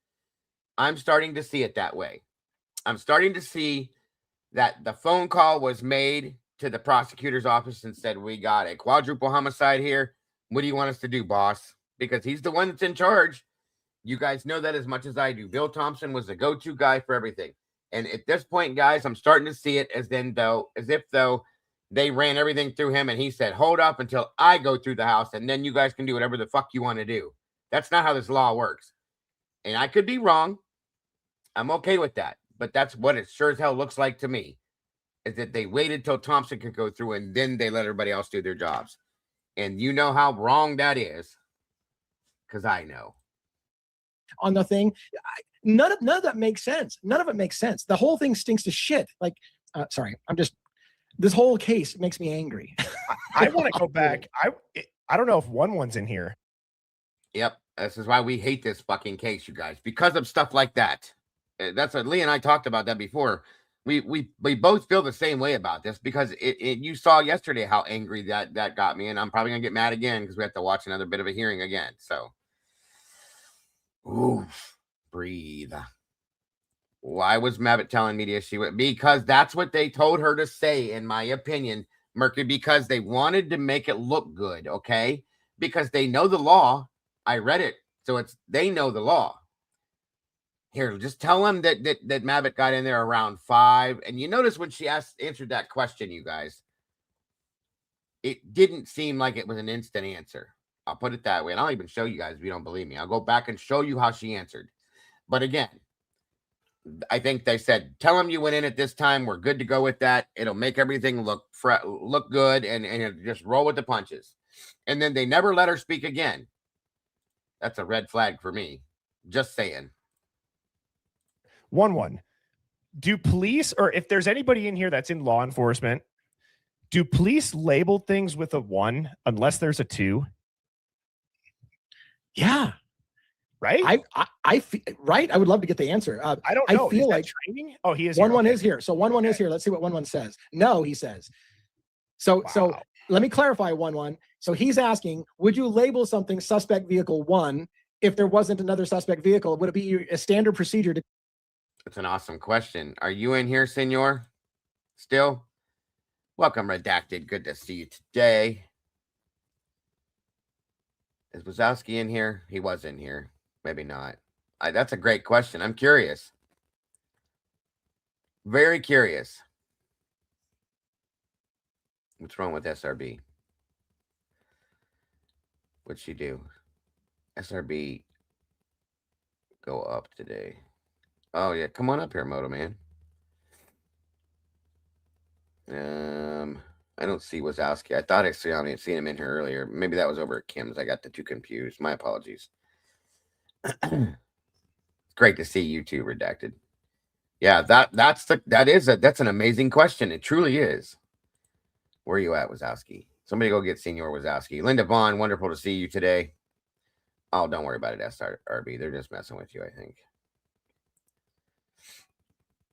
I'm starting to see it that way. I'm starting to see that the phone call was made to the prosecutor's office and said, we got a quadruple homicide here. What do you want us to do, boss? Because he's the one that's in charge. You guys know that as much as I do. Bill Thompson was the go-to guy for everything. And at this point, guys, I'm starting to see it as if they ran everything through him and he said, hold up until I go through the house and then you guys can do whatever the fuck you want to do. That's not how this law works. And I could be wrong. I'm okay with that. But that's what it sure as hell looks like to me, is that they waited till Thompson could go through and then they let everybody else do their jobs. And you know how wrong that is, because I know. On the thing, none of that makes sense. None of it makes sense. The whole thing stinks to shit. Like, sorry, this whole case makes me angry. I want to go back. I don't know if one's in here. Yep. This is why we hate this fucking case, you guys, because of stuff like that. That's what Lee and I talked about that before. We both feel the same way about this because you saw yesterday how angry that got me, and I'm probably gonna get mad again because we have to watch another bit of a hearing again. So, oof, breathe. Why was Mavitt telling media she would? Because that's what they told her to say, in my opinion, Mercury. Because they wanted to make it look good, okay? Because they know the law. I read it, so they know the law. Here, just tell them that Mavitt got in there around 5. And you notice when she answered that question, you guys, it didn't seem like it was an instant answer. I'll put it that way. And I'll even show you guys if you don't believe me. I'll go back and show you how she answered. But again, I think they said, tell them you went in at this time. We're good to go with that. It'll make everything look good and just roll with the punches. And then they never let her speak again. That's a red flag for me. Just saying. 1-1. Do police, or if there's anybody in here that's in law enforcement, do police label things with a 1 unless there's a 2? Yeah. Right? I feel, right. I would love to get the answer. I don't know. I feel like training. Oh, he is. 1-1 is here. So 1-1 is here. Let's see what 1-1 says. No, he says. So let me clarify 1-1. So he's asking, would you label something suspect vehicle 1 if there wasn't another suspect vehicle? Would it be a standard procedure to? It's an awesome question. Are you in here, senor? Still? Welcome, Redacted. Good to see you today. Is Wazowski in here? He was in here. Maybe not. That's a great question. I'm curious. Very curious. What's wrong with SRB? What'd she do? SRB go up today. Oh, yeah. Come on up here, Moto Man. I don't see Wazowski. I thought I seen him in here earlier. Maybe that was over at Kim's. I got the two confused. My apologies. It's great to see you too, Redacted. Yeah, that's an amazing question. It truly is. Where are you at, Wazowski? Somebody go get Senior Wazowski. Linda Vaughn, wonderful to see you today. Oh, don't worry about it, SRB. They're just messing with you, I think.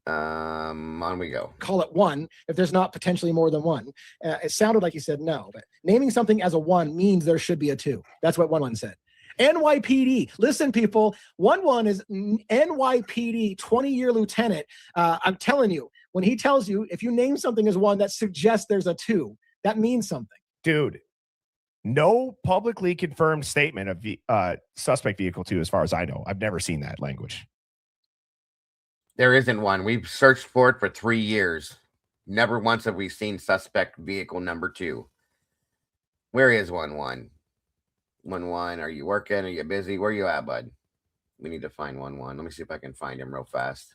On we go. Call it 1 if there's not potentially more than 1. It sounded like he said no, but naming something as a 1 means there should be a 2. That's what 1-1 said. NYPD. Listen, people, 1-1 is NYPD 20-year lieutenant. I'm telling you, when he tells you, if you name something as 1, that suggests there's a 2. That means something. Dude, no publicly confirmed statement of suspect vehicle 2, as far as I know. I've never seen that language. There isn't one. We've searched for it for 3 years. Never once have we seen suspect vehicle number 2. Where is 1-1? 1-1, are you working? Are you busy? Where you at, bud? We need to find 1-1. Let me see if I can find him real fast.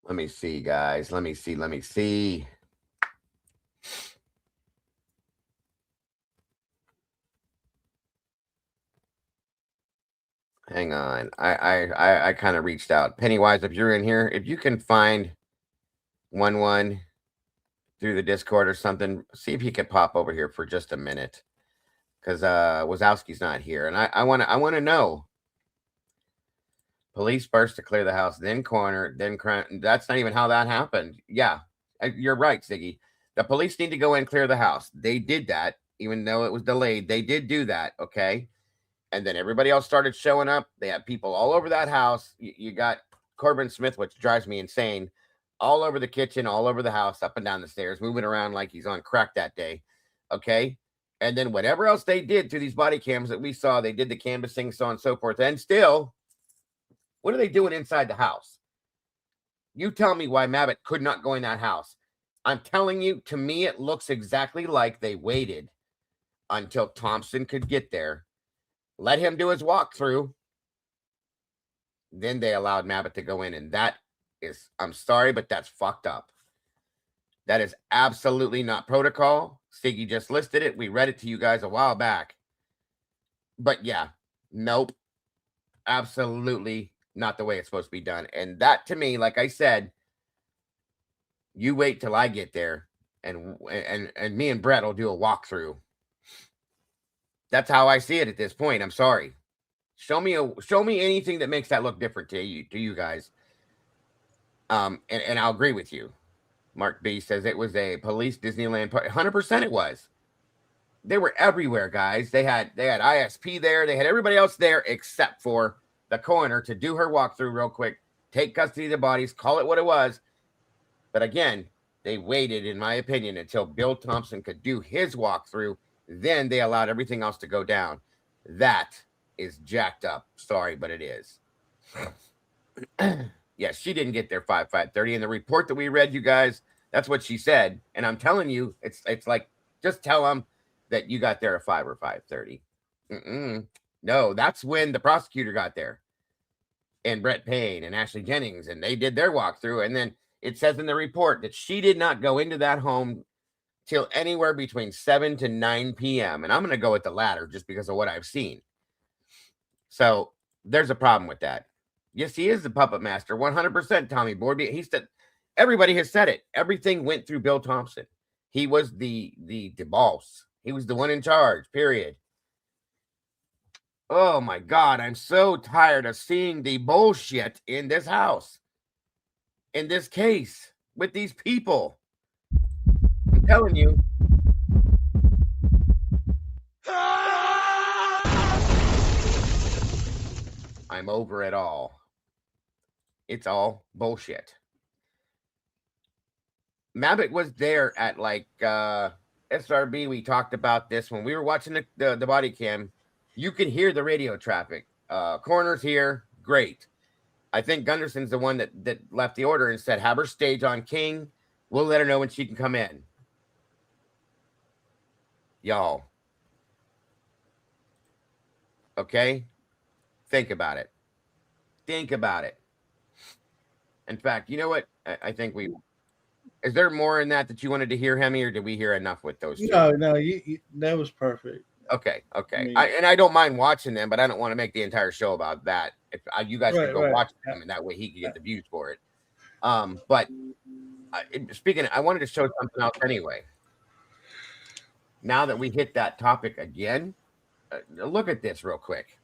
Let me see, guys. Let me see. Hang on. I kind of reached out. Pennywise, if you're in here, if you can find 1-1 through the Discord or something, see if he could pop over here for just a minute. Because Wazowski's not here. And I wanna know. Police burst to clear the house, then corner, then crime. That's not even how that happened. Yeah, you're right, Ziggy. The police need to go and clear the house. They did that, even though it was delayed. They did do that, okay? And then everybody else started showing up. They had people all over that house. You got Corbin Smith, which drives me insane, all over the kitchen, all over the house, up and down the stairs, moving around like he's on crack that day, okay? And then whatever else they did through these body cams that we saw, they did the canvassing, so on and so forth. And still, what are they doing inside the house? You tell me why Mabbitt could not go in that house. I'm telling you, to me, it looks exactly like they waited until Thompson could get there, let him do his walkthrough, then they allowed Mabbitt to go in. And that is, I'm sorry, but that's fucked up. That is absolutely not protocol. Stiggy just listed it. We read it to you guys a while back. But yeah, nope. Absolutely not the way it's supposed to be done. And that, to me, like I said, you wait till I get there, and me and Brett will do a walkthrough. That's how I see it at this point. I'm sorry. Show me anything that makes that look different to you guys. And I'll agree with you. Mark B says it was a police Disneyland party. 100% it was. They were everywhere, guys. They had ISP there. They had everybody else there except for the coroner to do her walkthrough real quick, take custody of the bodies, call it what it was. But again, they waited, in my opinion, until Bill Thompson could do his walkthrough. Then they allowed everything else to go down. That is jacked up. Sorry, but it is. Yes, she didn't get there 5:30. And the report that we read, you guys, that's what she said. And I'm telling you, it's like, just tell them that you got there at 5 or 5:30. No, that's when the prosecutor got there. And Brett Payne and Ashley Jennings, and they did their walkthrough. And then it says in the report that she did not go into that home till anywhere between 7 to 9 p.m. And I'm going to go with the latter just because of what I've seen. So there's a problem with that. Yes, he is the puppet master, 100%, Tommy Borby. He said, everybody has said it. Everything went through Bill Thompson. He was the boss. He was the one in charge, period. Oh, my God. I'm so tired of seeing the bullshit in this house, in this case, with these people. I'm telling you. I'm over it all. It's all bullshit. Mabbitt was there at like SRB. We talked about this when we were watching the body cam. You could hear the radio traffic. Coroner's here. Great. I think Gunderson's the one that left the order and said, have her stage on King. We'll let her know when she can come in. Y'all. Okay? Think about it. Think about it. In fact, you know what? I think is there more in that you wanted to hear, Hemi, or did we hear enough with those two? No, you that was perfect. Okay. I don't mind watching them, but I don't want to make the entire show about that. If you guys could go watch them, and that way he could get the views for it. But speaking, I wanted to show something else anyway. Now that we hit that topic again, look at this real quick.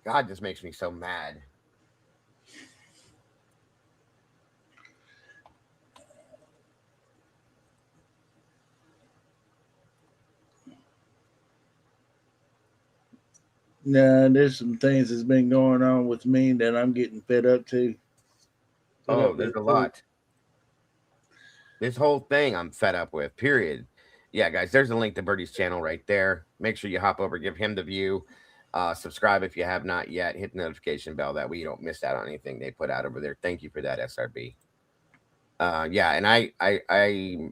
God, this makes me so mad. Nah, there's some things that's been going on with me that I'm getting fed up to. There's a lot. This whole thing I'm fed up with, period. Yeah, guys, there's a link to Birdie's channel right there. Make sure you hop over, give him the view. Subscribe if you have not yet. Hit the notification bell. That way you don't miss out on anything they put out over there. Thank you for that, SRB. Yeah, and I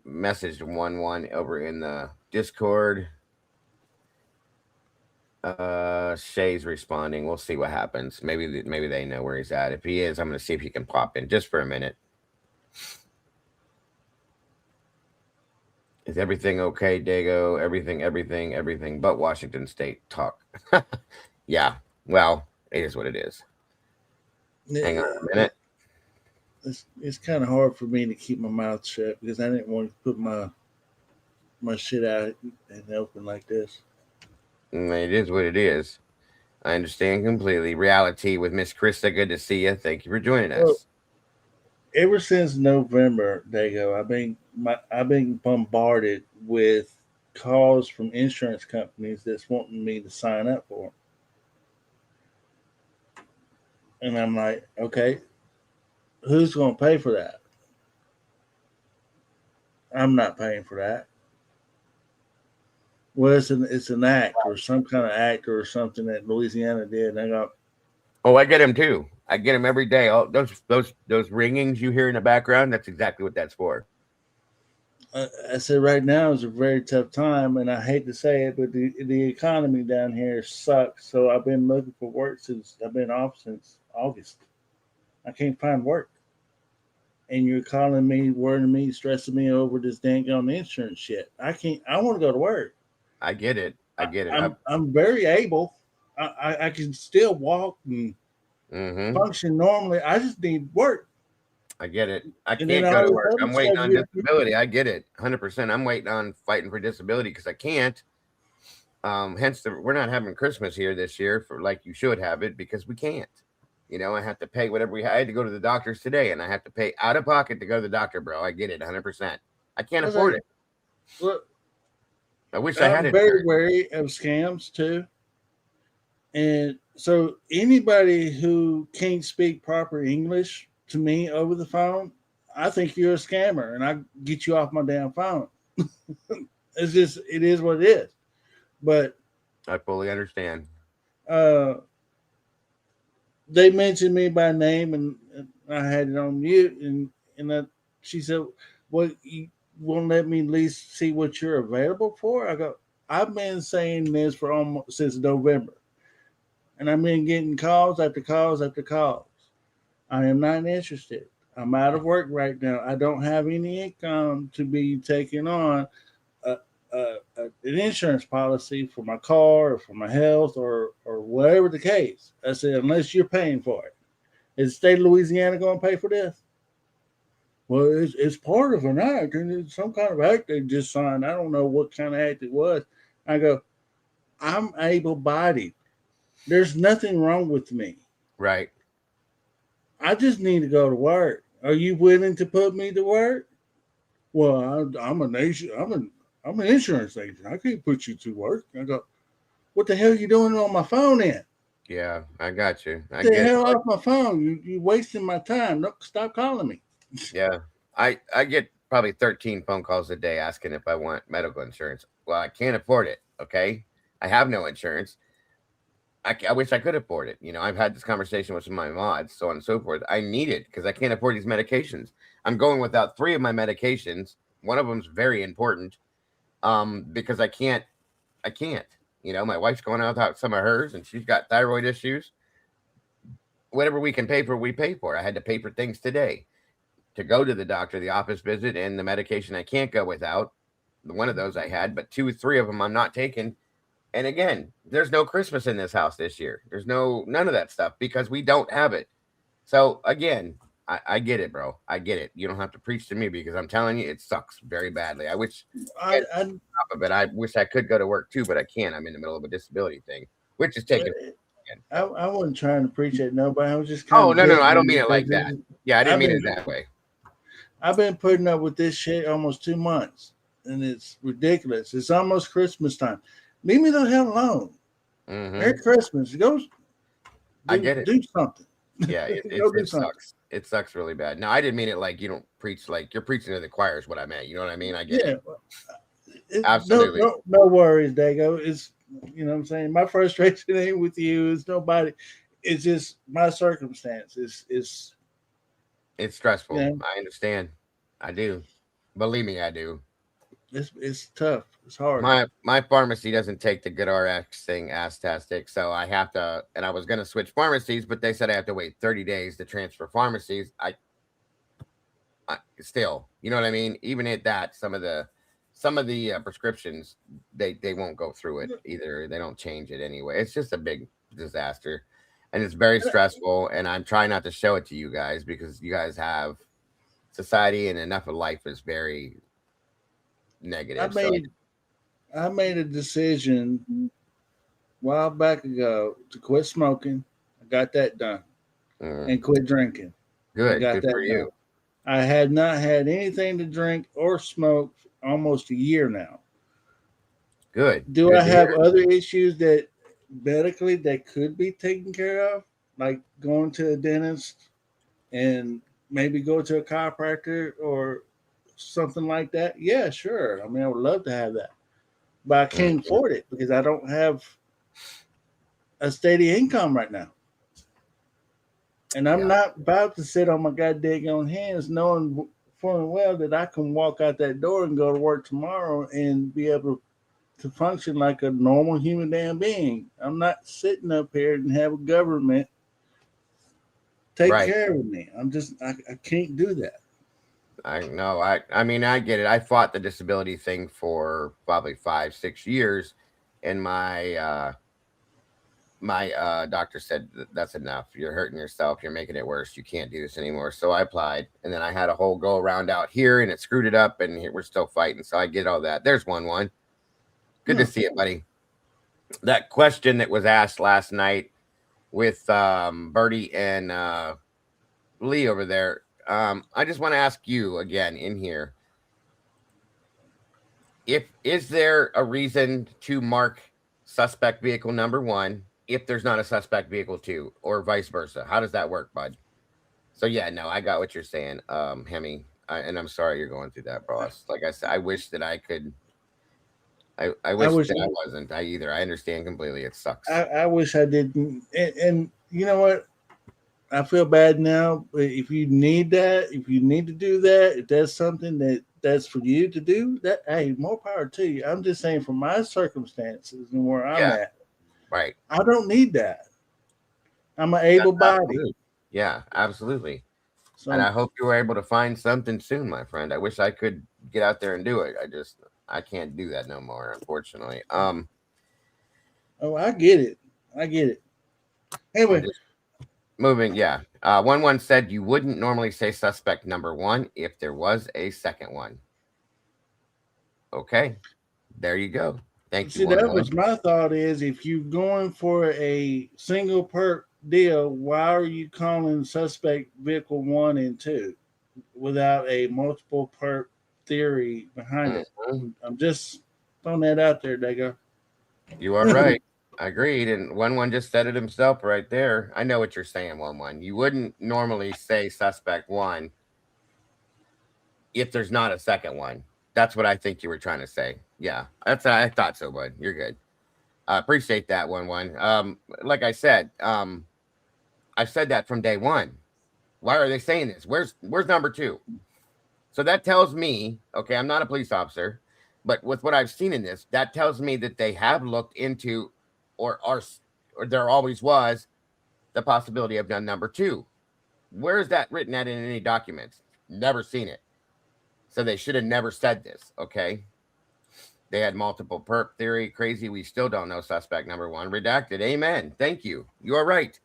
messaged 1-1 over in the Discord. Shay's responding. We'll see what happens. Maybe they know where he's at. If he is, I'm going to see if he can pop in just for a minute. Is everything okay, Dago? Everything but Washington State talk. Yeah. Well, it is what it is. Hang on a minute. It's kind of hard for me to keep my mouth shut because I didn't want to put my shit out in the open like this. It is what it is. I understand completely. Reality with Miss Krista. Good to see you. Thank you for joining us. Well, ever since November, Dago, I've been bombarded with calls from insurance companies that's wanting me to sign up for them. And I'm like, okay, who's going to pay for that? I'm not paying for that. Well, it's an act or some kind of act or something that Louisiana did. And I go, oh, I get them too. I get them every day. Oh, those ringings you hear in the background. That's exactly what that's for. I said right now is a very tough time, and I hate to say it, but the economy down here sucks. So I've been looking for work since I've been off since August. I can't find work, and you're calling me, worrying me, stressing me over this dang on insurance shit. I can't. I want to go to work. I get it. I'm very able. I can still walk and function normally. I just need work. I get it. I can't go to work. I'm waiting on disability. I get it. 100%. I'm waiting on fighting for disability because I can't. Hence, we're not having Christmas here this year for like you should have it because we can't. You know, I have to pay whatever I had to go to the doctor's today, and I have to pay out of pocket to go to the doctor, bro. I get it 100%. I can't afford it. Look, I wish I had it. I'm very wary of scams too. And so anybody who can't speak proper English to me over the phone, I think you're a scammer and I get you off my damn phone. It's just, it is what it is. But I fully understand. They mentioned me by name and I had it on mute and she said, well, you won't let me at least see what you're available for? I go, I've been saying this for almost since November. And I've been getting calls after calls after calls. I am not interested. I'm out of work right now. I don't have any income to be taking on an insurance policy for my car or for my health or whatever the case. I said, unless you're paying for it. Is the state of Louisiana going to pay for this? Well, it's part of an act, and it's some kind of act they just signed. I don't know what kind of act it was. I go, I'm able-bodied. There's nothing wrong with me. Right. I just need to go to work. Are you willing to put me to work? Well, I'm an insurance agent. I can't put you to work. I go, what the hell are you doing on my phone then? Yeah, I got you. Get the hell off my phone. You're wasting my time. No, stop calling me. Yeah. I get probably 13 phone calls a day asking if I want medical insurance. Well, I can't afford it. Okay. I have no insurance. I wish I could afford it. You know, I've had this conversation with some of my mods, so on and so forth. I need it because I can't afford these medications. I'm going without 3 of my medications. One of them's very important because I can't. You know, my wife's going out without some of hers, and she's got thyroid issues. Whatever we can pay for, we pay for. I had to pay for things today to go to the doctor, the office visit, and the medication I can't go without. One of those I had, but 2 or 3 of them I'm not taking. And again, there's no Christmas in this house this year. There's none of that stuff because we don't have it. So again, I get it, bro. I get it. You don't have to preach to me because I'm telling you, it sucks very badly. I wish I wish I could go to work too, but I can't. I'm in the middle of a disability thing, which is taking. I wasn't trying to preach at nobody. I was just no. I don't mean it like that. Yeah, I didn't mean it that way. I've been putting up with this shit almost 2 months, and it's ridiculous. It's almost Christmas time. Leave me the hell alone. Merry Christmas. I get it. Do something. Yeah, it sucks. It sucks really bad. No, I didn't mean it like you don't preach like you're preaching to the choir is what I meant. You know what I mean? I get it. Absolutely. No worries, Dago. It's, you know what I'm saying? My frustration ain't with you. It's nobody. It's just my circumstance. It's stressful. Yeah. I understand. I do. Believe me, I do. It's tough. It's hard. My pharmacy doesn't take the good RX thing astastic, so I have to. And I was going to switch pharmacies, but they said I have to wait 30 days to transfer pharmacies. I still, you know what I mean. Even at that, some of the prescriptions they won't go through it either. They don't change it anyway. It's just a big disaster, and it's very stressful. And I'm trying not to show it to you guys because you guys have society and enough of life is very negative. I made a decision a while back ago to quit smoking. I got that done, and quit drinking. Good for you. I had not had anything to drink or smoke for almost a year now. Good. Do I have other issues that medically that could be taken care of, like going to a dentist and maybe go to a chiropractor or something like that? Yeah, sure. I mean, I would love to have that, but I can't afford it because I don't have a steady income right now. And I'm not about to sit on my goddamn hands knowing full and well that I can walk out that door and go to work tomorrow and be able to function like a normal human damn being. I'm not sitting up here and have a government take care of me. I can't do that. I know. I mean, I get it. I fought the disability thing for probably 5-6 years, and my doctor said that's enough. You're hurting yourself. You're making it worse. You can't do this anymore. So I applied, and then I had a whole go around out here, and it screwed it up, and we're still fighting. So I get all that. There's one. Good to see it, buddy. That question that was asked last night with Bertie and Lee over there. I just want to ask you again in here. Is there a reason to mark suspect vehicle number 1 if there's not a suspect vehicle 2, or vice versa? How does that work, bud? So yeah, no, I got what you're saying, Hemi, and I'm sorry you're going through that, boss. Like I said, I wish that I could. I wish that I wasn't. I understand completely. It sucks. I wish I didn't. And you know what? I feel bad now. But if you need that, if you need to do that, if that's something that's for you to do, that hey, more power to you. I'm just saying, from my circumstances and where I'm at, right? I don't need that. I'm an able body. Yeah, absolutely. So, and I hope you were able to find something soon, my friend. I wish I could get out there and do it. I can't do that no more, unfortunately. Oh, I get it. Anyway. Moving, yeah. 1-1 said you wouldn't normally say suspect number 1 if there was a second one. Okay, there you go. Thank you. See, that was my thought is if you're going for a single perk deal, why are you calling suspect vehicle 1 and 2 without a multiple perk theory behind it? I'm just throwing that out there, Dago. You are right. Agreed. And 1-1 just said it himself right there. I know what you're saying, 1-1. You wouldn't normally say suspect 1 if there's not a second one. That's what I think you were trying to say. Yeah, I thought so, bud. You're good. I appreciate that, 1-1. Like I said, I've said that from day one. Why are they saying this? Where's number 2? So that tells me, okay, I'm not a police officer, but with what I've seen in this, that tells me that they have looked into or there always was the possibility of number 2. Where is that written at in any documents? Never seen it. So they should have never said this, okay? They had multiple perp theory. Crazy. We still don't know suspect number 1. Redacted. Amen. Thank you. You are right.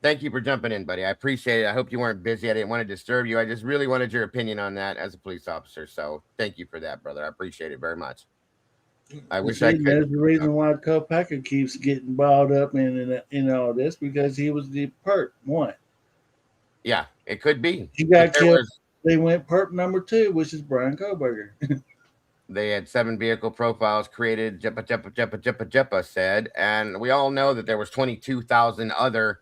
Thank you for jumping in, buddy. I appreciate it. I hope you weren't busy. I didn't want to disturb you. I just really wanted your opinion on that as a police officer. So thank you for that, brother. I appreciate it very much. I wish I could. That's the reason why Cole Packer keeps getting balled up in all this, because he was the perp 1. Yeah, it could be. He got killed. They went perp number 2, which is Brian Koberger. They had 7 vehicle profiles created, Jeppa said. And we all know that there was 22,000 other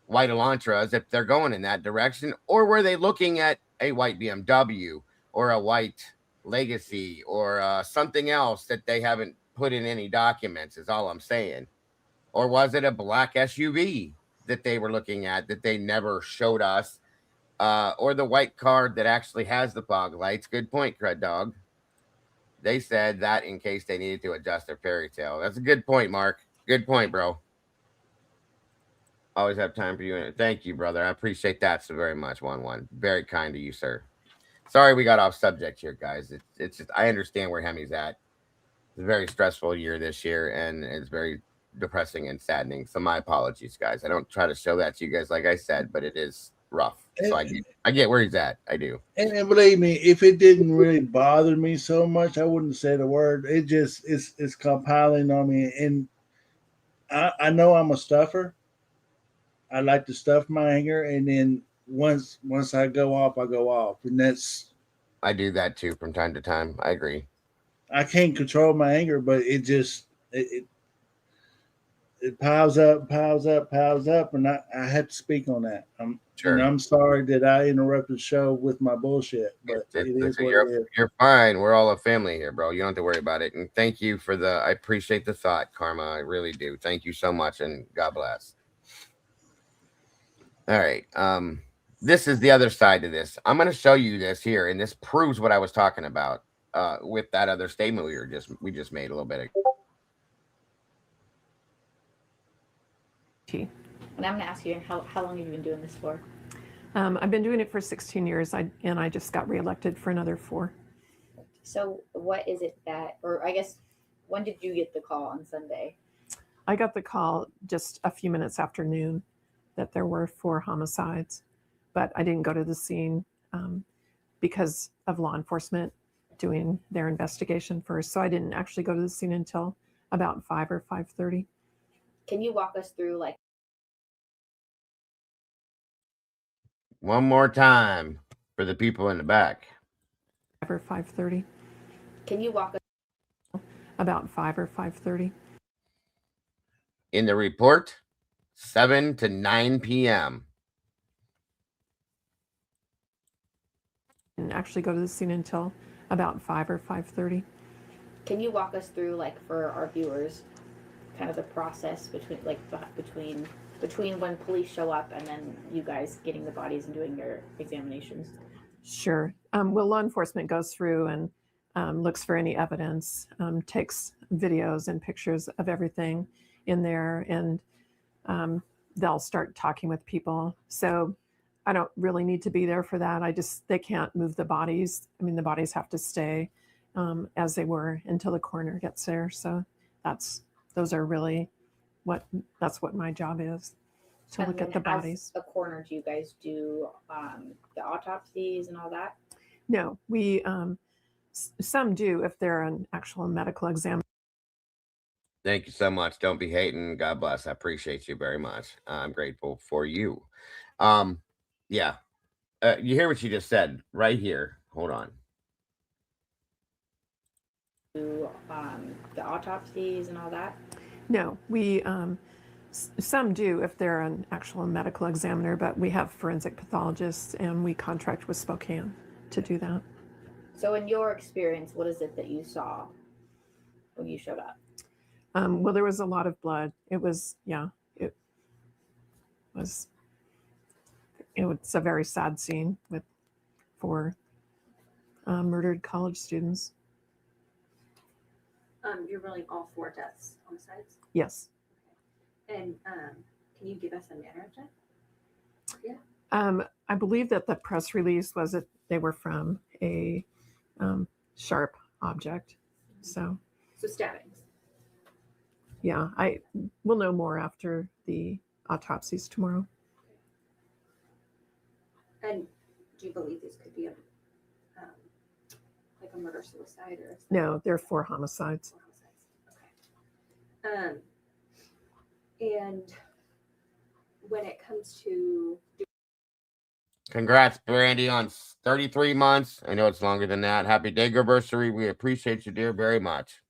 white Elantras if they're going in that direction. Or were they looking at a white BMW or a white Legacy or something else that they haven't put in any documents is all I'm saying. Or was it a black SUV that they were looking at that they never showed us? Or the white car that actually has the fog lights. Good point, Crud Dog. They said that in case they needed to adjust their fairy tale. That's a good point, Mark. Good point, bro. Always have time for you. And thank you, brother. I appreciate that so very much. 1-1. Very kind of you, sir. Sorry we got off subject here, guys. It's just I understand where Hemi's at. It's a very stressful year this year, and it's very depressing and saddening. So my apologies, guys. I don't try to show that to you guys, like I said, but it is rough. So I get where he's at. I do. And believe me, if it didn't really bother me so much, I wouldn't say the word. It just it's compiling on me, and I know I'm a stuffer. I like to stuff my anger, and then once I go off, I go off, and that's I do that too from time to time. I agree. I can't control my anger, but it just it piles up, and I had to speak on that. Sure. And I'm sorry that I interrupted the show with my bullshit, but it is what it is. You're fine. We're all a family here, bro. You don't have to worry about it. And thank you for I appreciate the thought, Karma. I really do. Thank you so much, and God bless. All right. This is the other side to this. I'm going to show you this here, and this proves what I was talking about with that other statement we just made a little bit ago. And I'm going to ask you, how long have you been doing this for? I've been doing it for 16 years, and I just got reelected for another 4. So what is it that, or I guess, when did you get the call on Sunday? I got the call just a few minutes after noon that there were 4 homicides, but I didn't go to the scene because of law enforcement doing their investigation first. So I didn't actually go to the scene until about 5 or 5:30. Can you walk us through one more time for the people in the back? 5 or 5:30. Can you walk us about 5 or 5:30? In the report, 7 to 9 p.m. Didn't actually go to the scene until about 5 or 5:30. Can you walk us through, for our viewers, kind of the process between when police show up and then you guys getting the bodies and doing your examinations? Sure. Well, law enforcement goes through and looks for any evidence, takes videos and pictures of everything in there, and they'll start talking with people. So I don't really need to be there for that. They can't move the bodies. I mean, the bodies have to stay as they were until the coroner gets there. So those are really that's what my job is, to look at the bodies. As a coroner, do you guys do the autopsies and all that? No, we some do if they're an actual medical exam. Thank you so much. Don't be hating. God bless. I appreciate you very much. I'm grateful for you. Yeah. You hear what she just said right here. Hold on. Do the autopsies and all that? No, we some do if they're an actual medical examiner, but we have forensic pathologists and we contract with Spokane to do that. So in your experience, what is it that you saw when you showed up? Well, there was a lot of blood. It was a very sad scene with 4 murdered college students. You're ruling all 4 deaths homicides? Yes. And can you give us a manner of death? Yeah. I believe that the press release was that they were from a sharp object. So stabbings. Yeah, I will know more after the autopsies tomorrow. And do you believe this could be a murder-suicide or? No, there are 4 homicides. 4 homicides. Okay. And when it comes to, congrats, Brandy, on 33 months. I know it's longer than that. Happy day anniversary. We appreciate you, dear, very much.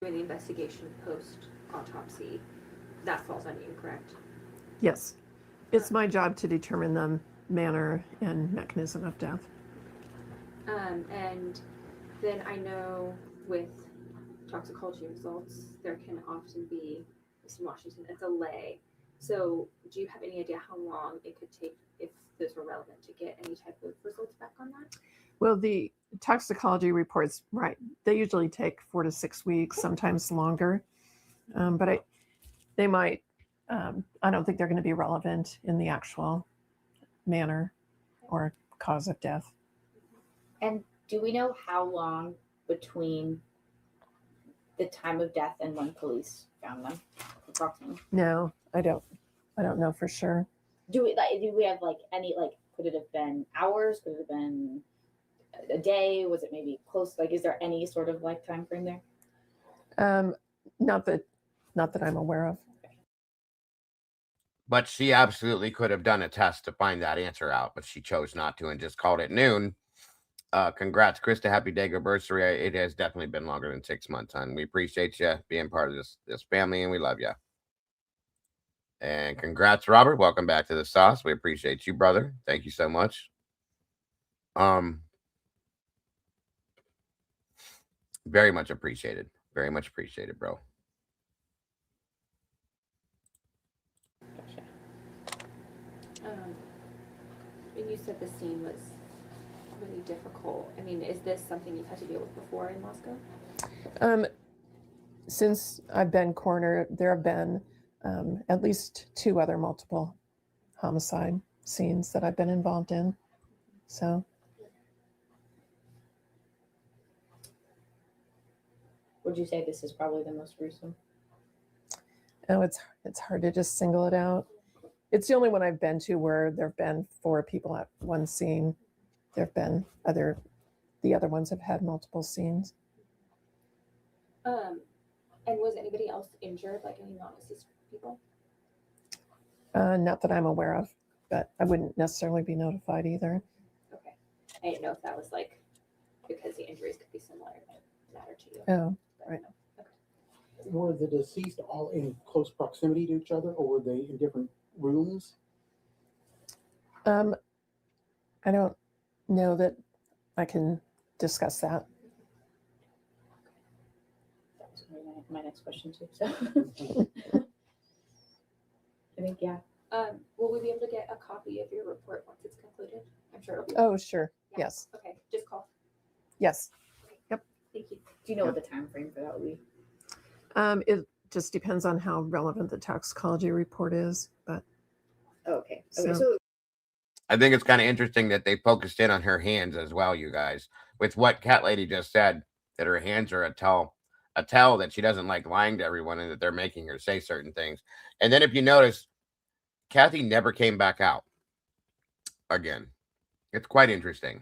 doing the investigation post-autopsy, that falls on you, correct? Yes. It's my job to determine the manner and mechanism of death. And then I know with toxicology results, there can often be, in Washington, a delay. So do you have any idea how long it could take if those were relevant to get any type of results back on that? Well, the toxicology reports, right, they usually take 4 to 6 weeks, sometimes longer. But they might, I don't think they're going to be relevant in the actual manner or cause of death. And do we know how long between the time of death and when police found them, approximately? No, I don't know for sure. Do we have like any, like, could it have been hours? Could it have been a day? Was it maybe close? Like, is there any sort of like time frame there? Not that I'm aware of. But she absolutely could have done a test to find that answer out, but she chose not to and just called it noon. Congrats, Krista. Happy day anniversary. It has definitely been longer than 6 months, hon. We appreciate you being part of this family, and we love you. And congrats, Robert. Welcome back to the sauce. We appreciate you, brother. Thank you so much. Very much appreciated. Very much appreciated, bro. And you said the scene was really difficult. I mean, is this something you've had to deal with before in Moscow? Since I've been coroner, there have been at least 2 other multiple homicide scenes that I've been involved in. So. Would you say this is probably the most gruesome? Oh, it's hard to just single it out. It's the only one I've been to where there have been 4 people at one scene. There have been the other ones have had multiple scenes. And was anybody else injured, like any non-deceased people? Not that I'm aware of, but I wouldn't necessarily be notified either. Okay. I didn't know if that was like because the injuries could be similar to matter to you. Oh, right. Okay. Were the deceased all in close proximity to each other, or were they in different rooms? I don't know that I can discuss that. That was my next question too. So I think, yeah. Will we be able to get a copy of your report once it's concluded? I'm sure it'll be. Oh, sure. Yeah. Yes. Okay. Just call. Yes. Yep. Thank you. Do you know what the time frame for that will be? It just depends on how relevant the toxicology report is, but. Okay. So I think it's kind of interesting that they focused in on her hands as well, you guys, with what Cat Lady just said, that her hands are a tell that she doesn't like lying to everyone and that they're making her say certain things. And then if you notice, Kathy never came back out again. It's quite interesting.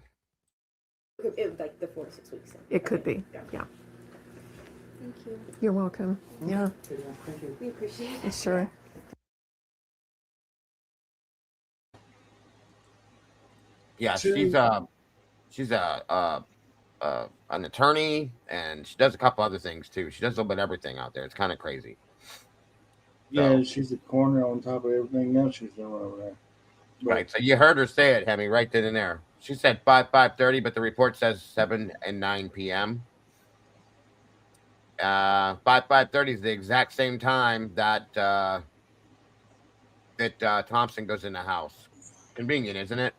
It was like the 4 to 6 weeks. it could be. Yeah. Thank you. You're welcome. Yeah. Thank you. We appreciate it. Sure. Yeah, she's an attorney, and she does a couple other things too. She does a little bit of everything out there. It's kind of crazy. Yeah, she's a coroner on top of everything else she's doing over there. Right. So you heard her say it, Hemi, right then and there. She said 5:30, but the report says 7 and 9 p.m. 5:30 is the exact same time that Thompson goes in the house. Convenient, isn't it?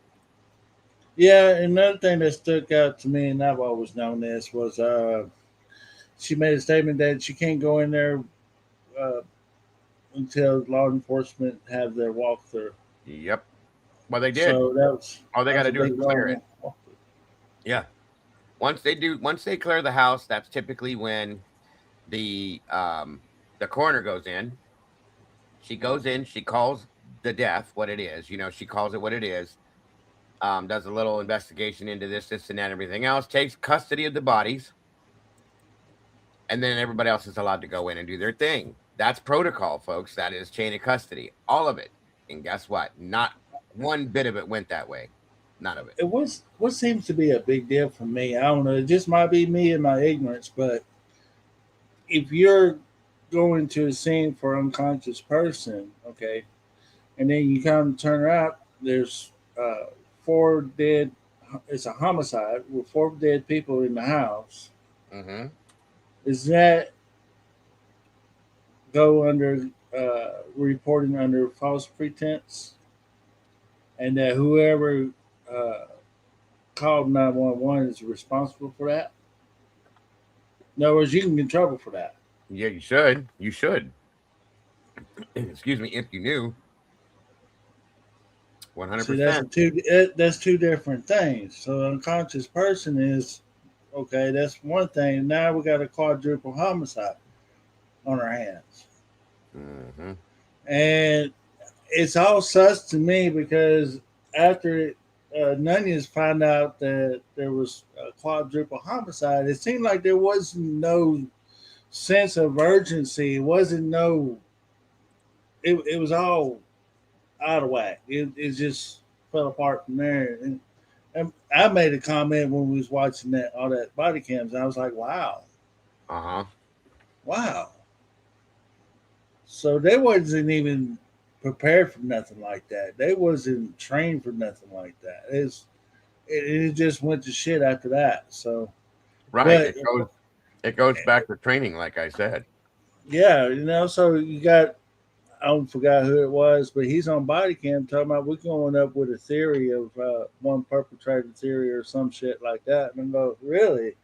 Yeah, another thing that stuck out to me, and I've always known this, was she made a statement that she can't go in there until law enforcement have their walkthrough. Yep. Well, they did. So that was all they got to do is clear it. walkthrough. Yeah. Once they clear the house, that's typically when the coroner goes in. She goes in, she calls the death what it is. You know, she calls it what it is. Does a little investigation into this, and that, everything else, takes custody of the bodies, and then everybody else is allowed to go in and do their thing. That's protocol, folks. That is chain of custody, all of it. And guess what? Not one bit of it went that way. None of it. It was what seems to be a big deal for me. I don't know. It just might be me and my ignorance, but if you're going to a scene for an unconscious person, okay, and then you kind of turn around, there's 4 dead. It's a homicide with 4 dead people in the house. Mm-hmm. Does that go under reporting under false pretense? and that whoever called 911 is responsible for that. In other words, you can get in trouble for that. Yeah, you should. You should. Excuse me, if you knew. See, 100%. that's two different things. So unconscious person is okay. That's one thing. Now we got a quadruple homicide on our hands, Mm-hmm. and it's all sus to me because after Nunez found out that there was a quadruple homicide, it seemed like there was no sense of urgency. It wasn't no. It was all out of whack. It just fell apart from there. And I made a comment when we was watching that all that body cams. And I was like, wow, Uh-huh. wow. So they wasn't even prepared for nothing like that. They wasn't trained for nothing like that. It just went to shit after that. So, Right. but It goes back to training, like I said. yeah, so you got I forgot who it was, but he's on body cam talking about we're going up with a theory of one perpetrator theory or some shit like that. And I go, really?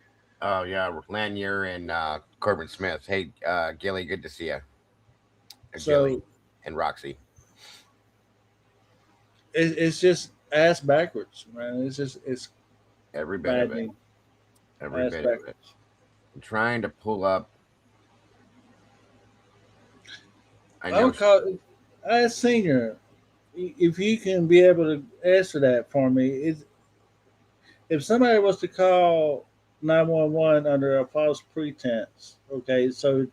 Oh yeah, Lanier and Corbin Smith. Hey, Gilly, good to see you. Gilly So and Roxy. it's just ass backwards, man. It's Every bit of it. maddening. Every Ass bit of it. backwards. I'm trying to pull up. I I know. would call as senior. If you can be able to answer that for me, if somebody was to call 911 under a false pretense, okay, so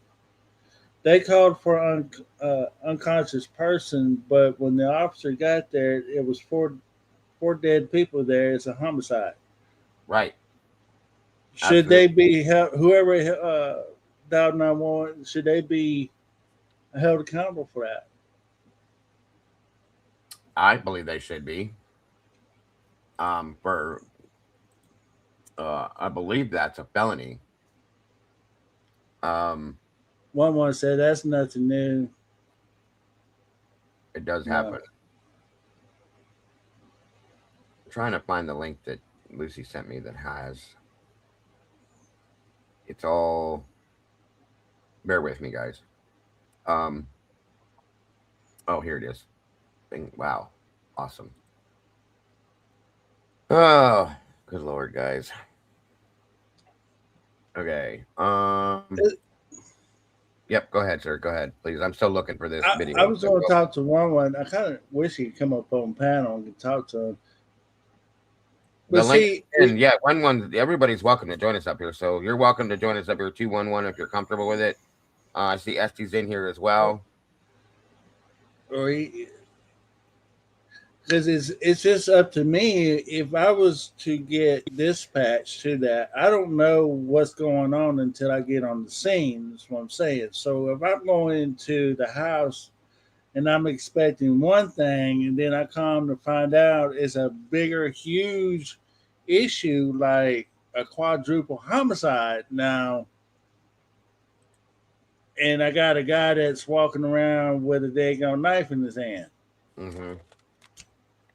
they called for unconscious person, but when the officer got there, it was four dead people there. It's a homicide. Right. Should Absolutely. they be held, whoever dialed 911? Should they be held accountable for that? I believe they should be. For I believe that's a felony. Um, One said that's nothing new. it does No. happen. I'm trying to find the link that Lucy sent me that has. It's all. Bear with me, guys. Um. Oh, here it is. Wow. Awesome. Oh, good lord, guys. Okay. Yep. Go ahead, sir. Go ahead, please. I'm still looking for this video. I was so going to go. talk to one. I kind of wish he'd come up on panel and talk to him. The But link, see, and yeah, one. Everybody's welcome to join us up here. So you're welcome to join us up here. 211 if you're comfortable with it. I see Este's in here as well. because it's just up to me. If I was to get dispatched to that, I don't know what's going on until I get on the scene. That's what I'm saying. So if I'm going into the house and I'm expecting one thing, and then I come to find out it's a bigger, huge issue like a quadruple homicide now, and I got a guy that's walking around with a daggone knife in his hand. Mm-hmm.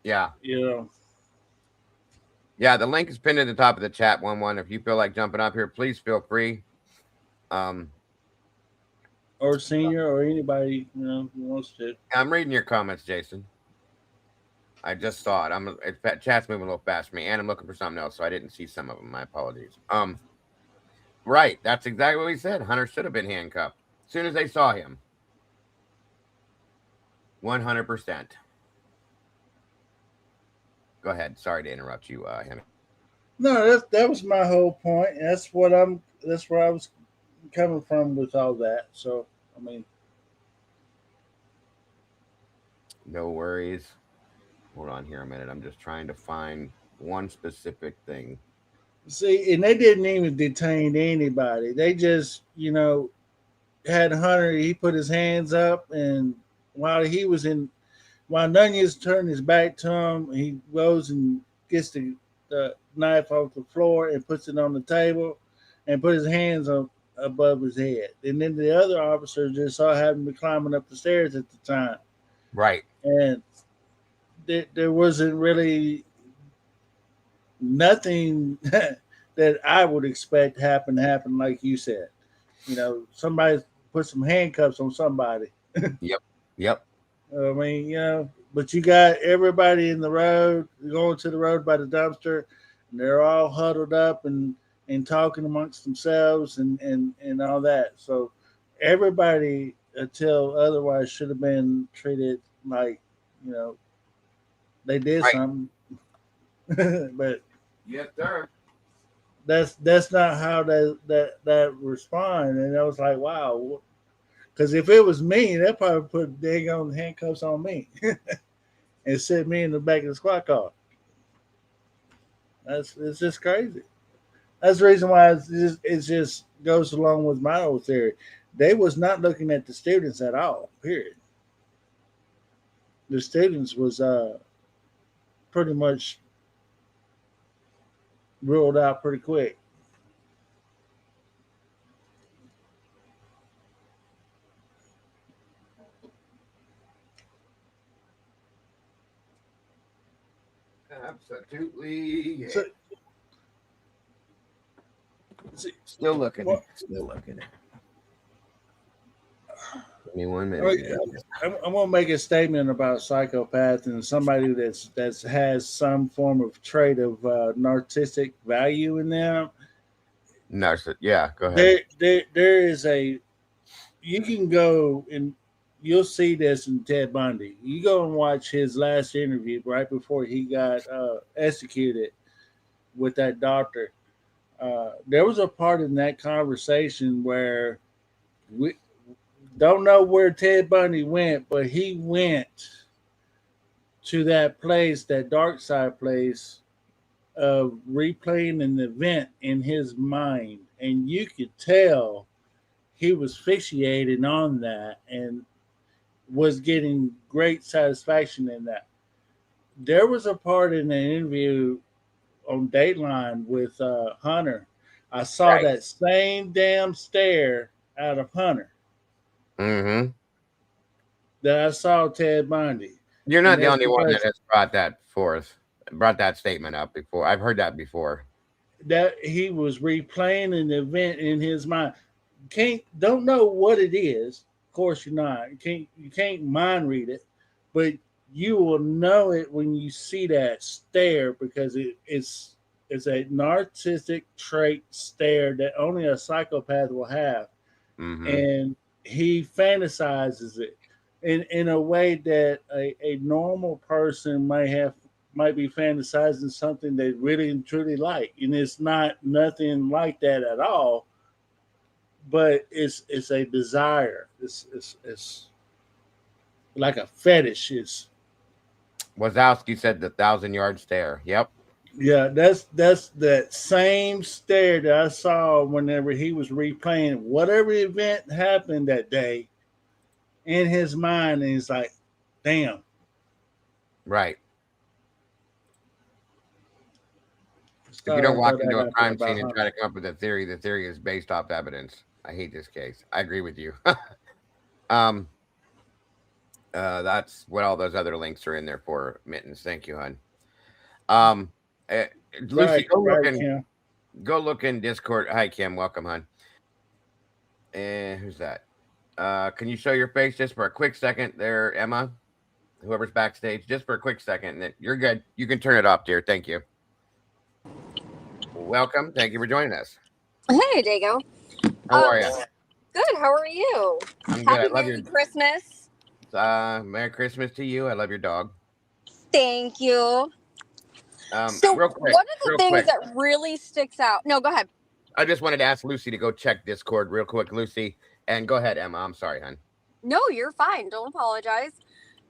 Yeah. You know. Yeah, the link is pinned at the top of the chat. 11. If you feel like jumping up here, please feel free. Or senior or anybody, who wants to. I'm reading your comments, Jason. I just saw it. Chat's moving a little fast for me, and I'm looking for something else, so I didn't see some of them. My apologies. Right, that's exactly what he said. Hunter should have been handcuffed as soon as they saw him. 100%. Go ahead. Sorry to interrupt you, Henry. No, that was my whole point. That's where I was coming from with all that. So I mean, no worries. Hold on here a minute. I'm just trying to find one specific thing. See, and they didn't even detain anybody. They just, had Hunter. He put his hands up, and while Nunez turned his back to him, he goes and gets the knife off the floor and puts it on the table, and put his hands up above his head. And then the other officer just saw him climbing up the stairs at the time. Right. And there wasn't really nothing that I would expect happen like you said. Somebody put some handcuffs on somebody. Yep. I mean, but you got everybody in the road going to the road by the dumpster, and they're all huddled up and talking amongst themselves and all that. So everybody, until otherwise, should have been treated like they did Right. something. But Yes, sir. that's not how that respond. And I was like, wow. Because if it was me, they'd probably put dang on handcuffs on me and sit me in the back of the squad car. It's just crazy. That's the reason why it just goes along with my old theory. They was not looking at the students at all. Period. The students was pretty much ruled out pretty quick. Absolutely. So, Still looking. Well- Still looking. Give me 1 minute. Right. I'm gonna make a statement about psychopath and somebody that's has some form of trait of narcissistic value in them. No, yeah, go ahead. There is you can go and you'll see this in Ted Bundy. You go and watch his last interview right before he got executed with that doctor. There was a part in that conversation where we don't know where Ted Bundy went, but he went to that place, that dark side place, of replaying an event in his mind. And you could tell he was fixated on that and was getting great satisfaction in that. There was a part in the interview on Dateline with Hunter. I saw that same damn stare out of Hunter Mm-hmm. that I saw Ted Bundy. You're not And the that's only one that because has brought that statement up before. I've heard that before. that he was replaying an event in his mind. Don't know what it is. Of course, you're not. You can't mind read it, but you will know it when you see that stare because it's a narcissistic trait stare that only a psychopath will have, and he fantasizes it in a way that a normal person might be fantasizing something they really and truly like, and it's not nothing like that at all. But it's a desire. It's like a fetish. Wazowski said the 1,000-yard stare. Yep. Yeah, that's that same stare that I saw whenever he was replaying whatever event happened that day in his mind, and he's like, "Damn." Right. If you don't walk into a crime scene and try to come up with a theory, the theory is based off evidence. I hate this case. I agree with you. That's what all those other links are in there for, Mittens. Thank you, hon. Lucy, go look in Discord. Hi, Kim. Welcome, hon. And who's that? Can you show your face just for a quick second there, Emma? Whoever's backstage, just for a quick second. And then you're good. You can turn it off, dear. Thank you. Welcome. Thank you for joining us. Hey, Dago. How are you? Good. How are you? I'm good. Happy I love Merry Christmas. Merry Christmas to you. I love your dog. Thank you. So real quick, one of the things that really sticks out. No, go ahead. I just wanted to ask Lucy to go check Discord real quick, Lucy. And go ahead, Emma. I'm sorry, hon. No, you're fine. Don't apologize.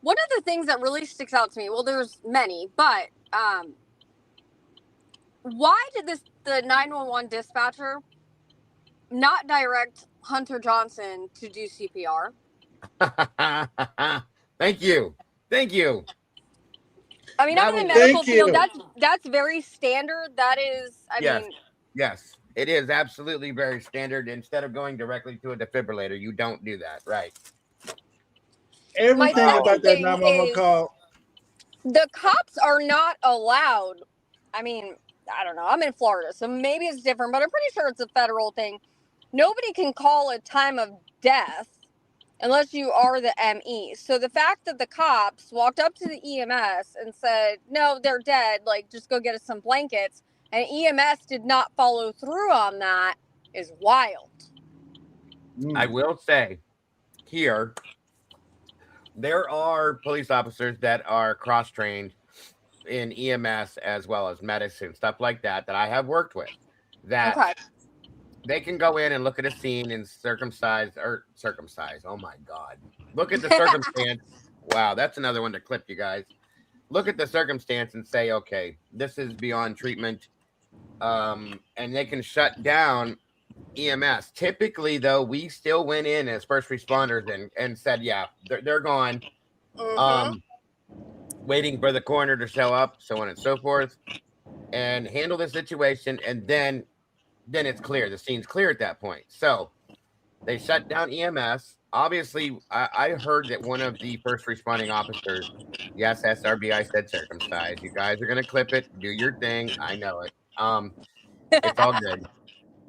One of the things that really sticks out to me, well, there's many, but why did the 911 dispatcher not direct Hunter Johnson to do CPR? Thank you. I mean, I'm in the medical field. That's very standard. That is, I mean. Yes, it is absolutely very standard. Instead of going directly to a defibrillator, you don't do that, right? Everything about that 911 call. The cops are not allowed. I mean, I don't know. I'm in Florida, so maybe it's different, but I'm pretty sure it's a federal thing. Nobody can call a time of death unless you are the ME. So the fact that the cops walked up to the EMS and said, no, they're dead, like, just go get us some blankets, and EMS did not follow through on that is wild. I will say here, there are police officers that are cross-trained in EMS as well as medicine, stuff like that I have worked with, that they can go in and look at a scene and circumcise. Oh my God. Look at the circumstance. Wow, that's another one to clip, you guys. Look at the circumstance and say, okay, this is beyond treatment. And they can shut down EMS. Typically, though, we still went in as first responders and said, yeah, they're gone. Waiting for the coroner to show up, so on and so forth, and handle the situation, and then it's clear. The scene's clear at that point. So they shut down EMS. Obviously, I heard that one of the first responding officers, yes, SRB, I said circumcised. You guys are gonna clip it, do your thing. I know it. It's all good.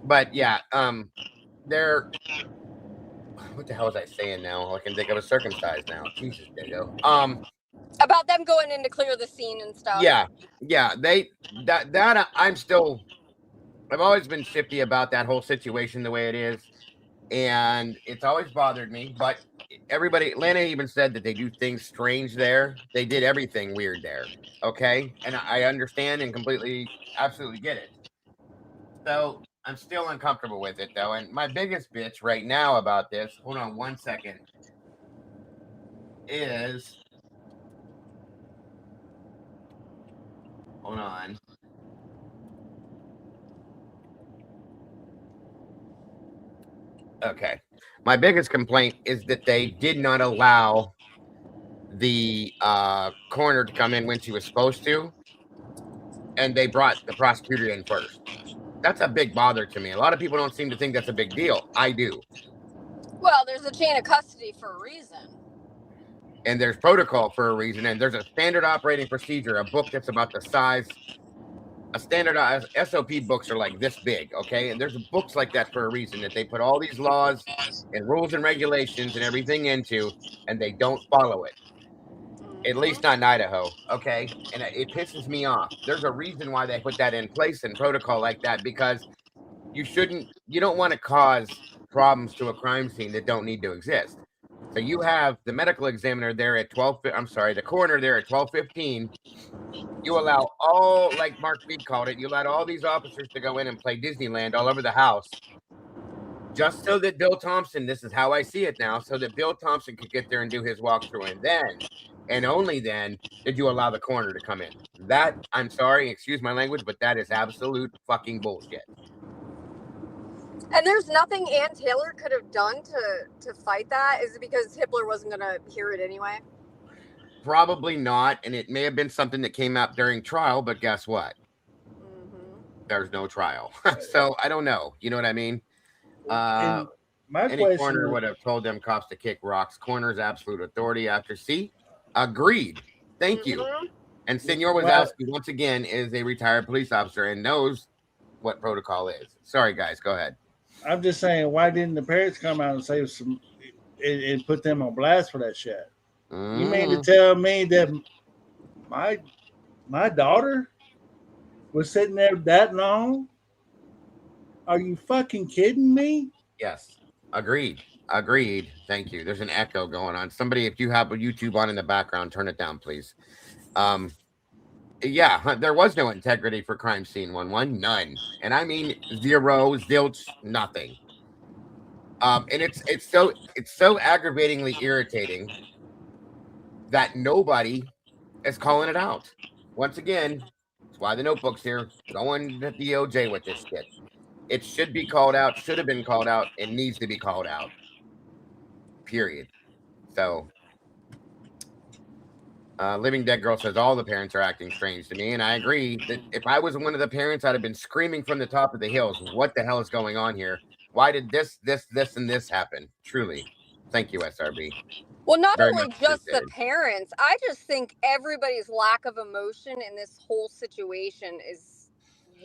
But yeah, they're what the hell was I saying now? All I can think of is circumcised now. Jesus, Dingo. About them going in to clear the scene and stuff. Yeah. I've always been shifty about that whole situation the way it is, and it's always bothered me. But Lana even said that they do things strange there. They did everything weird there. Okay, and I understand and absolutely get it. So I'm still uncomfortable with it though. And my biggest bitch right now about this, hold on one second, is. Hold on. Okay. My biggest complaint is that they did not allow the coroner to come in when she was supposed to, and they brought the prosecutor in first. That's a big bother to me. A lot of people don't seem to think that's a big deal. I do. Well, there's a chain of custody for a reason. And there's protocol for a reason, and there's a standard operating procedure, a book that's about the size. A standardized SOP books are like this big, okay? And there's books like that for a reason, that they put all these laws and rules and regulations and everything into, and they don't follow it. At least not in Idaho, okay? And it pisses me off. There's a reason why they put that in place and protocol like that, because you don't want to cause problems to a crime scene that don't need to exist. So you have the medical examiner there at the coroner there at 12:15. You allow all, like Mark Feed called it, you allowed all these officers to go in and play Disneyland all over the house, just so that Bill Thompson, this is how I see it now, so that Bill Thompson could get there and do his walkthrough. And then, and only then, did you allow the coroner to come in. That, I'm sorry, excuse my language, but that is absolute fucking bullshit. And there's nothing Ann Taylor could have done to fight that? Is it because Hitler wasn't going to hear it anyway? Probably not, and it may have been something that came out during trial, but guess what? There's no trial. So I don't know. You know what I mean? Any coroner would have told them cops to kick rocks. Coroner's absolute authority after C. Agreed. Thank you. And Senor Wazowski, once again, is a retired police officer and knows what protocol is. Sorry, guys. Go ahead. I'm just saying, why didn't the parents come out and say some and put them on blast for that shit? You mean to tell me that my daughter was sitting there that long? Are you fucking kidding me? Yes. Agreed. Thank you. There's an echo going on. Somebody, if you have a YouTube on in the background, turn it down, please. Yeah, there was no integrity for crime scene 1-1. None. And I mean zero, zilch, nothing. And it's so aggravatingly irritating that nobody is calling it out. Once again, that's why the Notebook's here, going to DOJ with this shit. It should be called out, should have been called out, and needs to be called out. Period. So, Living Dead Girl says all the parents are acting strange to me, and I agree that if I was one of the parents, I'd have been screaming from the top of the hills, what the hell is going on here? Why did this, and this happen? Truly. Thank you, SRB. Well, not Very only much just the appreciated. parents, I just think everybody's lack of emotion in this whole situation is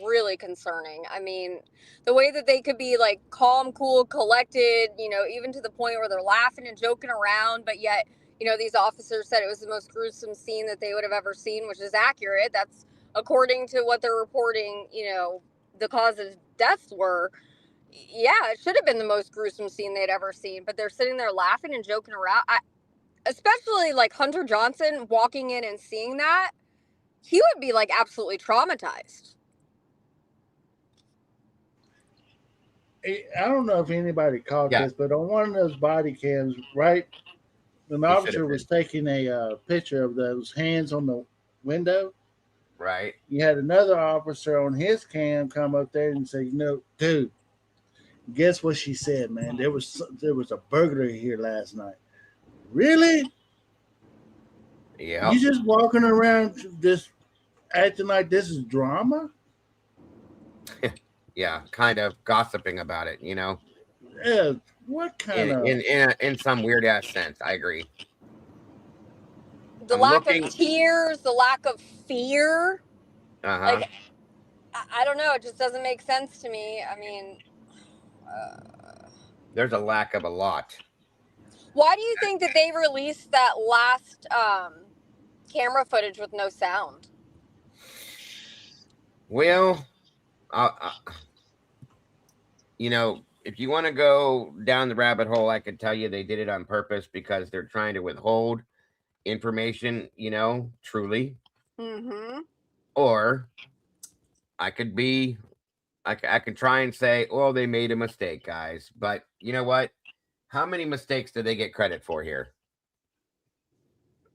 really concerning. I mean, the way that they could be like calm, cool, collected, even to the point where they're laughing and joking around, but yet, these officers said it was the most gruesome scene that they would have ever seen, which is accurate. That's according to what they're reporting, the cause of deaths were. Yeah, it should have been the most gruesome scene they'd ever seen, but they're sitting there laughing and joking around. Especially like Hunter Johnson walking in and seeing that, he would be like absolutely traumatized. I don't know if anybody caught Yeah. this, but on one of those body cams, right, an He should officer have was been. taking a picture of those hands on the window. Right. You had another officer on his cam come up there and say, dude, guess what she said, man? There was a burglary here last night. Really? Yeah. You just walking around just acting like this is drama? Yeah, kind of gossiping about it, Yeah. What kind in of in in, in some weird ass sense. I agree. The I'm lack of looking. tears, the lack of fear. Uh-huh. Like, I don't know. It just doesn't make sense to me. I mean, There's a lack of a lot. why do you think that they released that last camera footage with no sound? Well, if you want to go down the rabbit hole, I could tell you they did it on purpose because they're trying to withhold information, truly. Mm-hmm. Or I could be, I can try and say, oh, they made a mistake, guys. But you know what? How many mistakes do they get credit for here?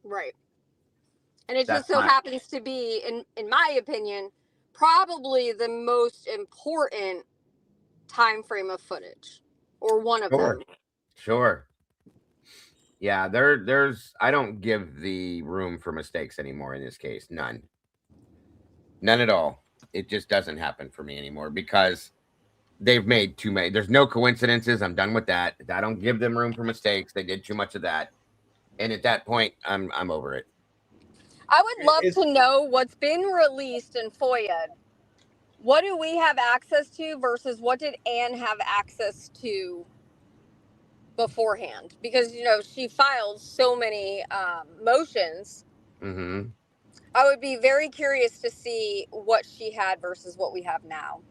Right. And it just That's so my happens to be, in my opinion, probably the most important time frame of footage, or one of sure, them. sure. Yeah, there's I don't give the room for mistakes anymore in this case. None. None at all. It just doesn't happen for me anymore because they've made too many. There's no coincidences. I'm done with that. I don't give them room for mistakes. They did too much of that. And at that point, I'm over it. I would love it's to know what's been released in FOIA. What do we have access to versus what did Anne have access to beforehand? Because, she filed so many motions. Mm-hmm. I would be very curious to see what she had versus what we have now.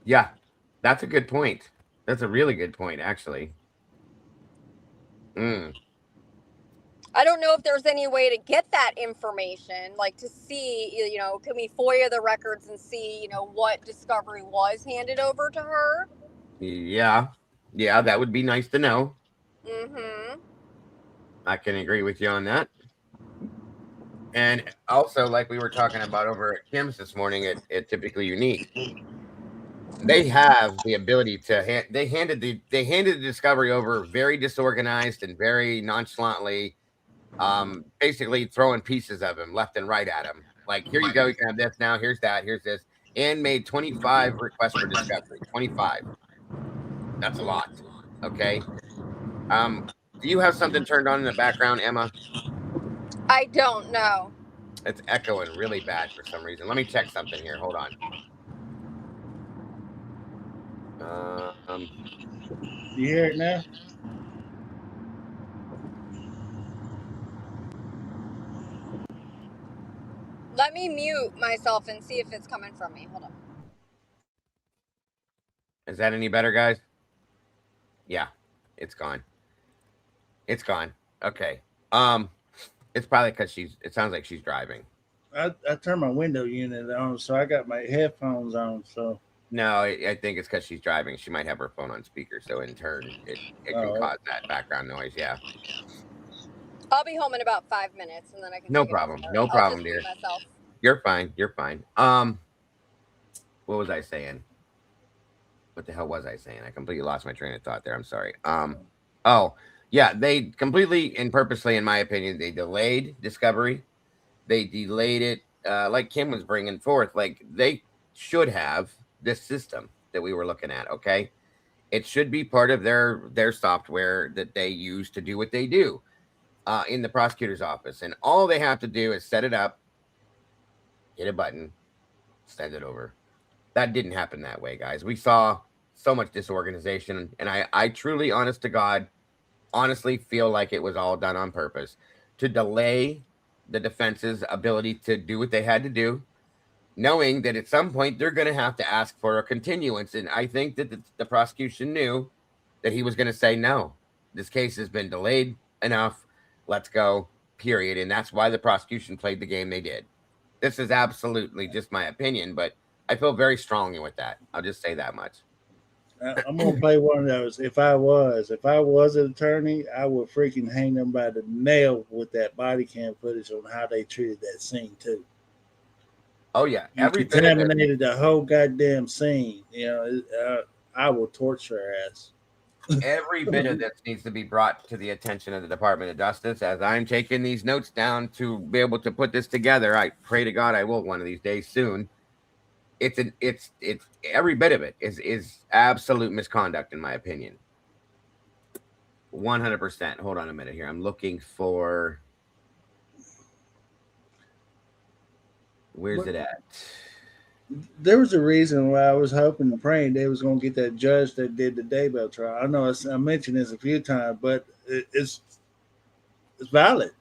Yeah, that's a good point. That's a really good point, actually. Mm. I don't know if there's any way to get that information, like to see, can we FOIA the records and see, what discovery was handed over to her? Yeah, that would be nice to know. Mm-hmm. I can agree with you on that. And also, like we were talking about over at Kim's this morning at Typically Unique, they have the ability to they handed the discovery over very disorganized and very nonchalantly, basically throwing pieces of him left and right at him. Like, here you go, you can have this now, here's that, here's this, and made 25 requests for discovery. 25. That's a lot. Okay. Do you have something turned on in the background, Emma? I don't know. It's echoing really bad for some reason. Let me check something here. Hold on. You hear it now? Let me mute myself and see if it's coming from me. Hold on. Is that any better, guys? Yeah, it's gone. It's gone. Okay. It's probably because it sounds like she's driving. I turned my window unit on, so I got my headphones on. So no, I think it's because she's driving. She might have her phone on speaker, so in turn, it can cause that background noise. Yeah. I'll be home in about 5 minutes, and then I can. No problem. No problem, dear. Myself. You're fine. You're fine. What was I saying? What the hell was I saying? I completely lost my train of thought there. I'm sorry. Oh, yeah, they completely and purposely, in my opinion, they delayed discovery. They delayed it, like Kim was bringing forth. Like, they should have this system that we were looking at, okay? It should be part of their software that they use to do what they do in the prosecutor's office. And all they have to do is set it up, hit a button, send it over. That didn't happen that way, guys. We saw so much disorganization. And I truly, honest to God, honestly feel like it was all done on purpose to delay the defense's ability to do what they had to do, knowing that at some point they're going to have to ask for a continuance. And I think that the prosecution knew that he was going to say, no, this case has been delayed enough. Let's go, period. And that's why the prosecution played the game they did. This is absolutely just my opinion, but I feel very strongly with that. I'll just say that much. I'm gonna play one of those. If I was an attorney, I would freaking hang them by the nail with that body cam footage on how they treated that scene too. Oh yeah, every contaminated the whole goddamn scene. You know, I will torture her ass. Every bit of this needs to be brought to the attention of the Department of Justice. As I'm taking these notes down to be able to put this together, I pray to God I will one of these days soon. It's every bit of it is absolute misconduct in my opinion. 100%. Hold on a minute here. I'm looking for where's it at? There was a reason why I was hoping and praying they was going to get that judge that did the Daybell trial. I know I mentioned this a few times, but it's valid.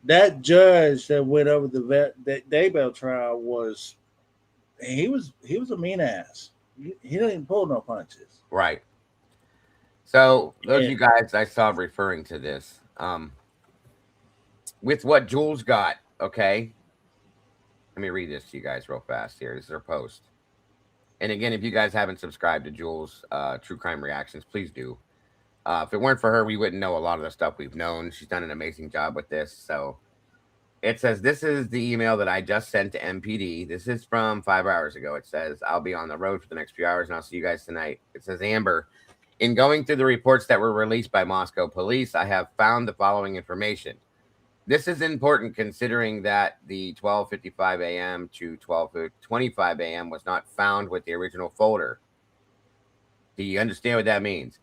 That judge that went over that Daybell trial was he was a mean ass. He didn't pull no punches. Right. So those of you guys I saw referring to this, with what Jules got, okay. Let me read this to you guys real fast here. This is her post. And again, if you guys haven't subscribed to Jules' True Crime Reactions, please do. If it weren't for her, we wouldn't know a lot of the stuff we've known. She's done an amazing job with this. So it says, this is the email that I just sent to MPD. This is from 5 hours ago. It says, I'll be on the road for the next few hours and I'll see you guys tonight. It says, Amber, in going through the reports that were released by Moscow police, I have found the following information. This is important considering that the 12:55 a.m. to 12:25 a.m. was not found with the original folder. Do you understand what that means?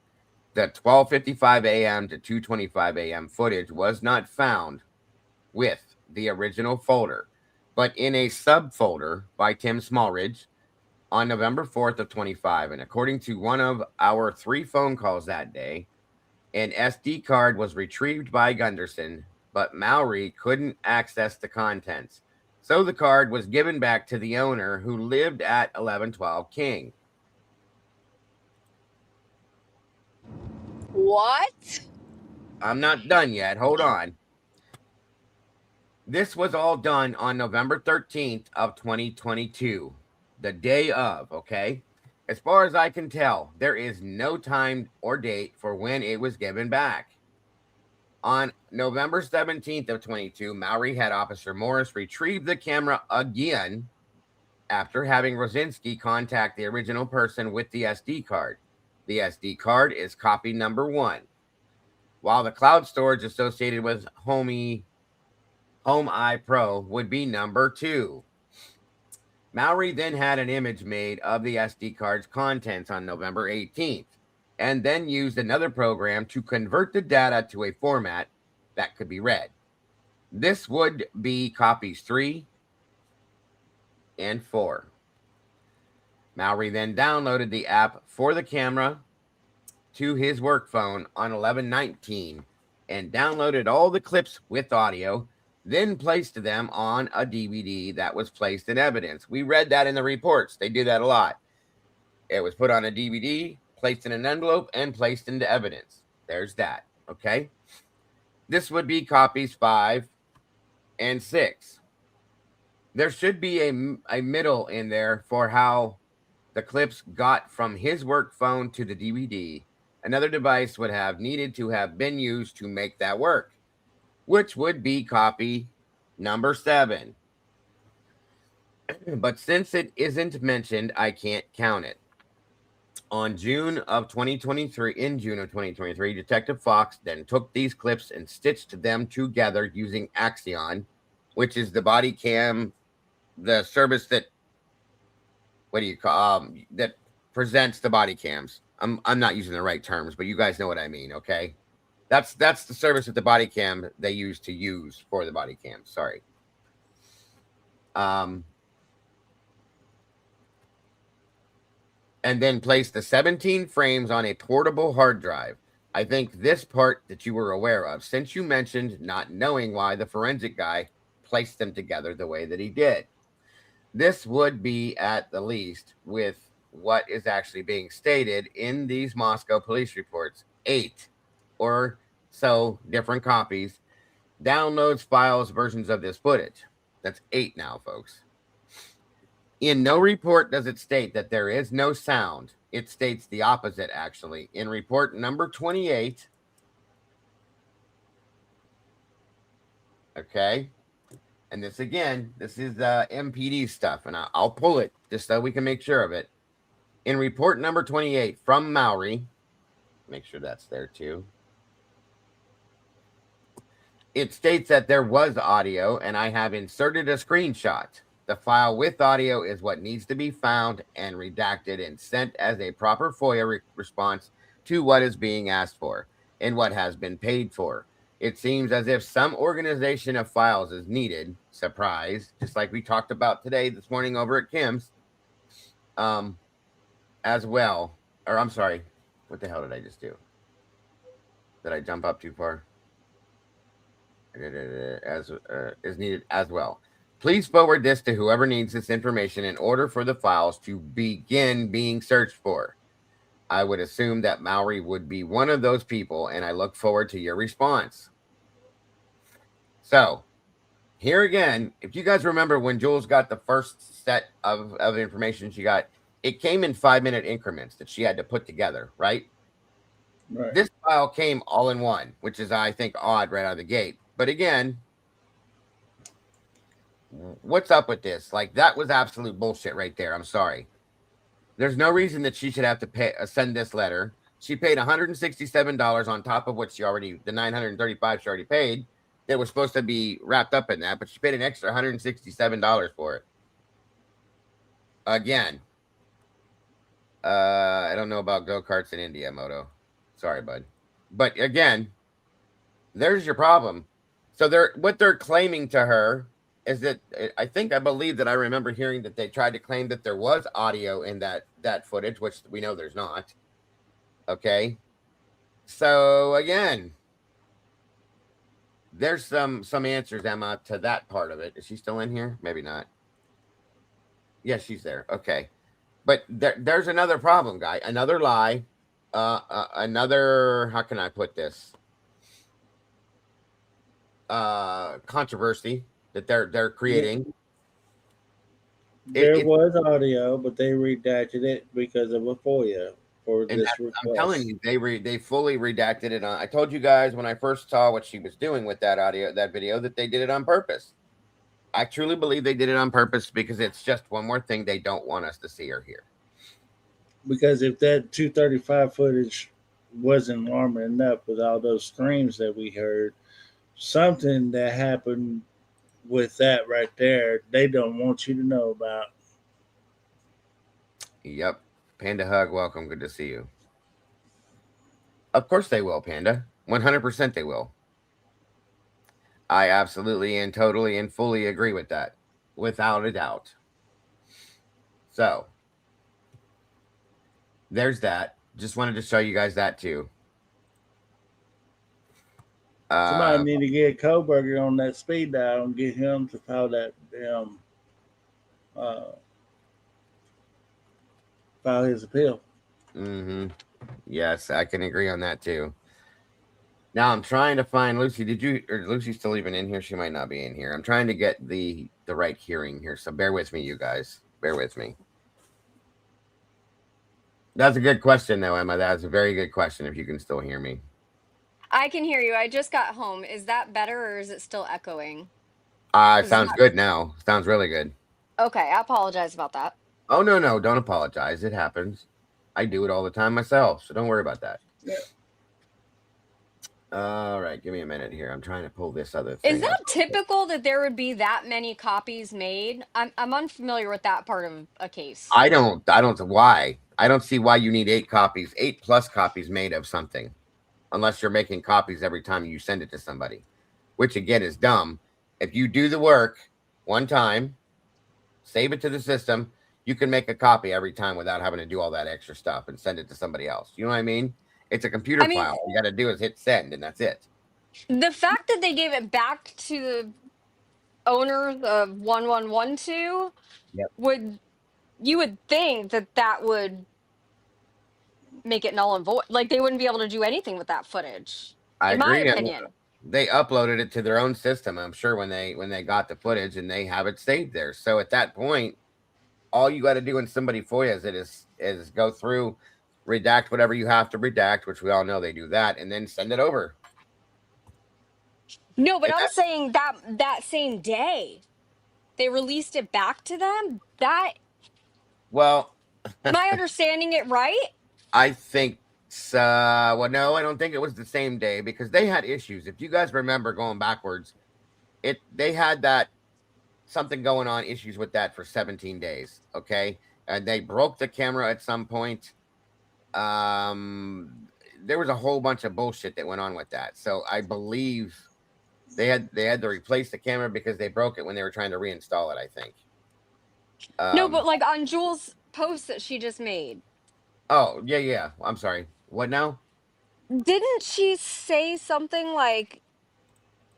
The 12:55 a.m. to 2:25 a.m. footage was not found with the original folder, but in a subfolder by Tim Smallridge on November 4th of 25. And according to one of our 3 phone calls that day, an SD card was retrieved by Gunderson, but Mowry couldn't access the contents. So the card was given back to the owner who lived at 1112 King. What? I'm not done yet. Hold on. This was all done on November 13th of 2022, the day of, okay? As far as I can tell, there is no time or date for when it was given back. On November 17th of 22, Mowry had Officer Morris retrieve the camera again after having Rosinski contact the original person with the SD card. The SD card is copy number 1, while the cloud storage associated with Home iPro would be number 2. Mowry then had an image made of the SD card's contents on November 18th. And then used another program to convert the data to a format that could be read. This would be copies 3 and 4. Mowry then downloaded the app for the camera to his work phone on 11/19 and downloaded all the clips with audio, then placed them on a DVD that was placed in evidence. We read that in the reports. They do that a lot. It was put on a DVD, placed in an envelope, and placed into evidence. There's that, okay? This would be copies 5 and 6. There should be a middle in there for how the clips got from his work phone to the DVD. Another device would have needed to have been used to make that work, which would be copy number 7. But since it isn't mentioned, I can't count it. In June of 2023, Detective Fox then took these clips and stitched them together using Axion, which is the body cam, the service that that presents the body cams. I'm not using the right terms, but you guys know what I mean, okay? That's the service that the body cam they use for the body cam. Sorry. And then place the 17 frames on a portable hard drive. I think this part that you were aware of, since you mentioned not knowing why the forensic guy placed them together the way that he did. This would be at the least with what is actually being stated in these Moscow police reports, 8 or so different copies, downloads, files, versions of this footage. That's 8 now, folks. In no report does it state that there is no sound. It states the opposite, actually. In report number 28, okay, and this again, this is MPD stuff, and I'll pull it just so we can make sure of it. In report number 28 from Maori, make sure that's there too. It states that there was audio, and I have inserted a screenshot. The file with audio is what needs to be found and redacted and sent as a proper FOIA response to what is being asked for and what has been paid for. It seems as if some organization of files is needed. Surprise, just like we talked about this morning over at Kim's, as well. Or I'm sorry, what the hell did I just do? Did I jump up too far? As is needed as well. Please forward this to whoever needs this information in order for the files to begin being searched for. I would assume that Maori would be one of those people, and I look forward to your response. So, here again, if you guys remember when Jules got the first set of information she got, it came in 5-minute increments that she had to put together, right? Right. This file came all in one, which is, I think, odd right out of the gate. But again, what's up with this? Like, that was absolute bullshit right there. I'm sorry. There's no reason that she should have to send this letter. She paid $167 on top of what the $935 she already paid. That was supposed to be wrapped up in that, but she paid an extra $167 for it. Again, I don't know about go-karts in India, Moto. Sorry, bud. But again, there's your problem. So what they're claiming to her is that I believe that I remember hearing that they tried to claim that there was audio in that footage, which we know there's not. Okay. So again, there's some answers, Emma, to that part of it. Is she still in here? Maybe not. Yes, she's there. Okay. But there's another problem, guy. Another lie. Another, how can I put this? Controversy that they're creating. There was audio, but they redacted it because of a FOIA for this request. I'm telling you, they fully redacted it. I told you guys when I first saw what she was doing with that video, that they did it on purpose. I truly believe they did it on purpose because it's just one more thing they don't want us to see or hear. Because if that 235 footage wasn't alarming enough with all those screams that we heard, something that happened with that right there, they don't want you to know about. Yep. Panda Hug, welcome. Good to see you. Of course they will, Panda. 100% they will. I absolutely and totally and fully agree with that. Without a doubt. So, there's that. Just wanted to show you guys that too. Somebody need to get Koberger on that speed dial and get him to file that file his appeal. Mm-hmm. Yes, I can agree on that too. Now I'm trying to find Lucy. Lucy's still even in here? She might not be in here. I'm trying to get the right hearing here. So bear with me, you guys. Bear with me. That's a good question, though, Emma. That's a very good question. If you can still hear me. I can hear you. I just got home. Is that better or is it still echoing? It sounds good now. Sounds really good. Okay, I apologize about that. Oh, no. Don't apologize. It happens. I do it all the time myself, so don't worry about that. Yeah. All right, give me a minute here. I'm trying to pull this other thing. Is that typical that there would be that many copies made? I'm unfamiliar with that part of a case. I don't. Why? I don't see why you need 8 copies, 8+ copies made of something, unless you're making copies every time you send it to somebody, which again is dumb. If you do the work one time, save it to the system, you can make a copy every time without having to do all that extra stuff and send it to somebody else. You know what I mean? It's a computer I mean, file. All you got to do is hit send, and that's it. the fact that they gave it back to the owners of 1112 Yep. you would think that that would make it null and void. Like they wouldn't be able to do anything with that footage, I in my agree. And opinion. they uploaded it to their own system, I'm sure, when they got the footage, and they have it saved there. So at that point, all you got to do when somebody FOIAs it is go through, redact whatever you have to redact, which we all know they do that, and then send it over. No, but And I'm that, saying that same day they released it back to them. That well, am I understanding it right? I think so. Well, no, I don't think it was the same day because they had issues. If you guys remember going backwards, they had that something going on, issues with that for 17 days. Okay, and they broke the camera at some point. There was a whole bunch of bullshit that went on with that. So I believe they had to replace the camera because they broke it when they were trying to reinstall it, I think. No, but like on Jules' post that she just made, Oh, yeah. I'm sorry. What now? didn't she say something like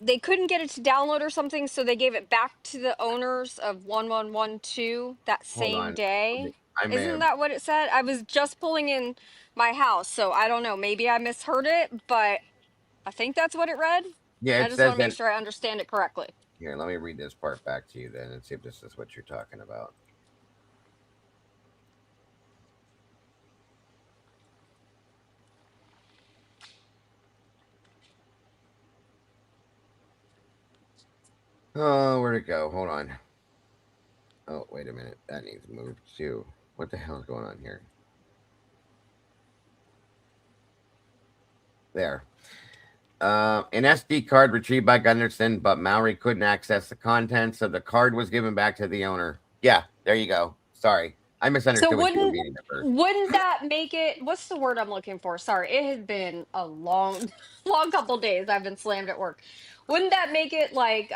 they couldn't get it to download or something, so they gave it back to the owners of 1112 that Hold same on. day? I may Isn't have. that what it said? I was just pulling in my house, so I don't know. Maybe I misheard it, but I think that's what it read. Yeah, I it just want says to make that. sure I understand it correctly. Here, let me read this part back to you then and see if this is what you're talking about. Oh, where'd it go? Hold on. Oh, wait a minute. That needs moved too. What the hell is going on here? There. An SD card retrieved by Gunderson, but Mowry couldn't access the contents, so the card was given back to the owner. Yeah, there you go. Sorry. I So misunderstood what you were wouldn't reading at first. wouldn't that make it? What's the word I'm looking for? Sorry, it has been a long, long couple days. I've been slammed at work. Wouldn't that make it like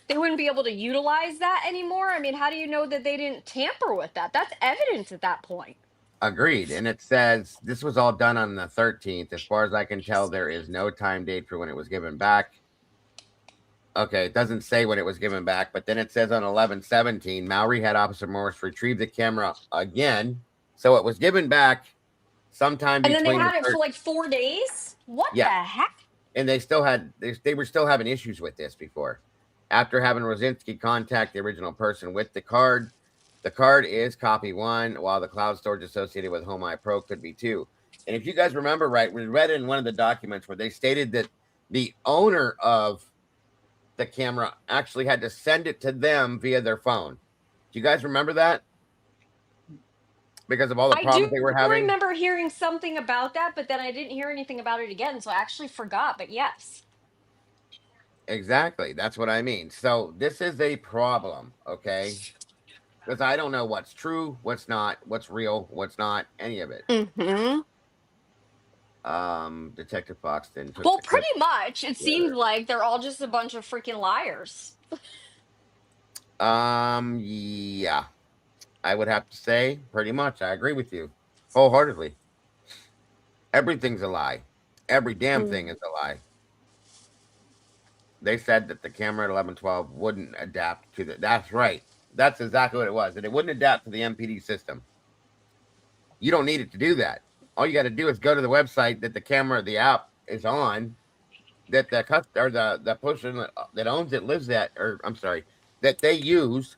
they wouldn't be able to utilize that anymore? I mean, how do you know that they didn't tamper with that? That's evidence at that point. Agreed. And it says this was all done on the 13th. As far as I can tell, there is no time date for when it was given back. Okay, it doesn't say when it was given back, but then it says on 11/17, Mowry had Officer Morris retrieve the camera again. So it was given back sometime And then they between had it the for like 4 days. What the yeah, heck? and they still had they were still having issues with this before. After having Rosinski contact the original person with the card is copy 1, while the cloud storage associated with Home Pro could be 2. And if you guys remember right, we read in one of the documents where they stated that the owner of the camera actually had to send it to them via their phone. Do you guys remember that? Because of all the I do problems they were having? remember hearing something about that, but then I didn't hear anything about it again, so I actually forgot. But yes. Exactly. That's what I mean. So this is a problem, okay? Because I don't know what's true, what's not, what's real, what's not, any of it. Mm-hmm. Detective Fox then took Well, the clip pretty much. It seems together. like they're all just a bunch of freaking liars. Yeah. I would have to say pretty much. I agree with you wholeheartedly. Everything's a lie. Every damn thing is a lie. They said that the camera at 1112 wouldn't adapt to the. That's right. That's exactly what it was. That it wouldn't adapt to the MPD system. You don't need it to do that. All you got to do is go to the website that the camera, the app is on, that the or the person that owns it lives at, or I'm sorry, that they use.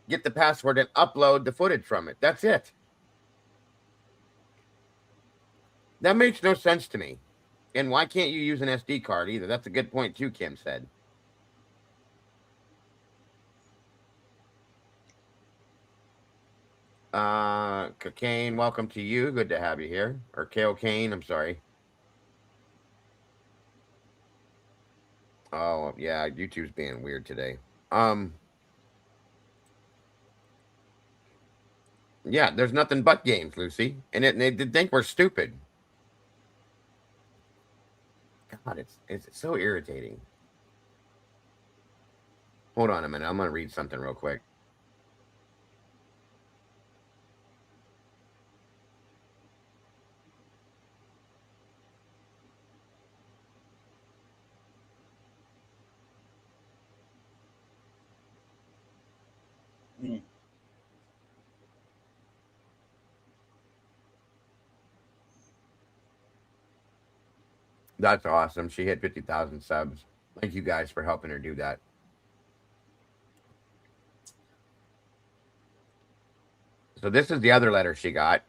Get the password and upload the footage from it. That's it. That makes no sense to me. And why can't you use an SD card either? That's a good point too, Kim said. Cocaine, welcome to you. Good to have you here. Or Kale Kane, I'm sorry. Oh, yeah, YouTube's being weird today. Yeah, there's nothing but games, Lucy. And they think we're stupid. God, it's so irritating. Hold on a minute. I'm going to read something real quick. That's awesome. She hit 50,000 subs. Thank you guys for helping her do that. So this is the other letter she got.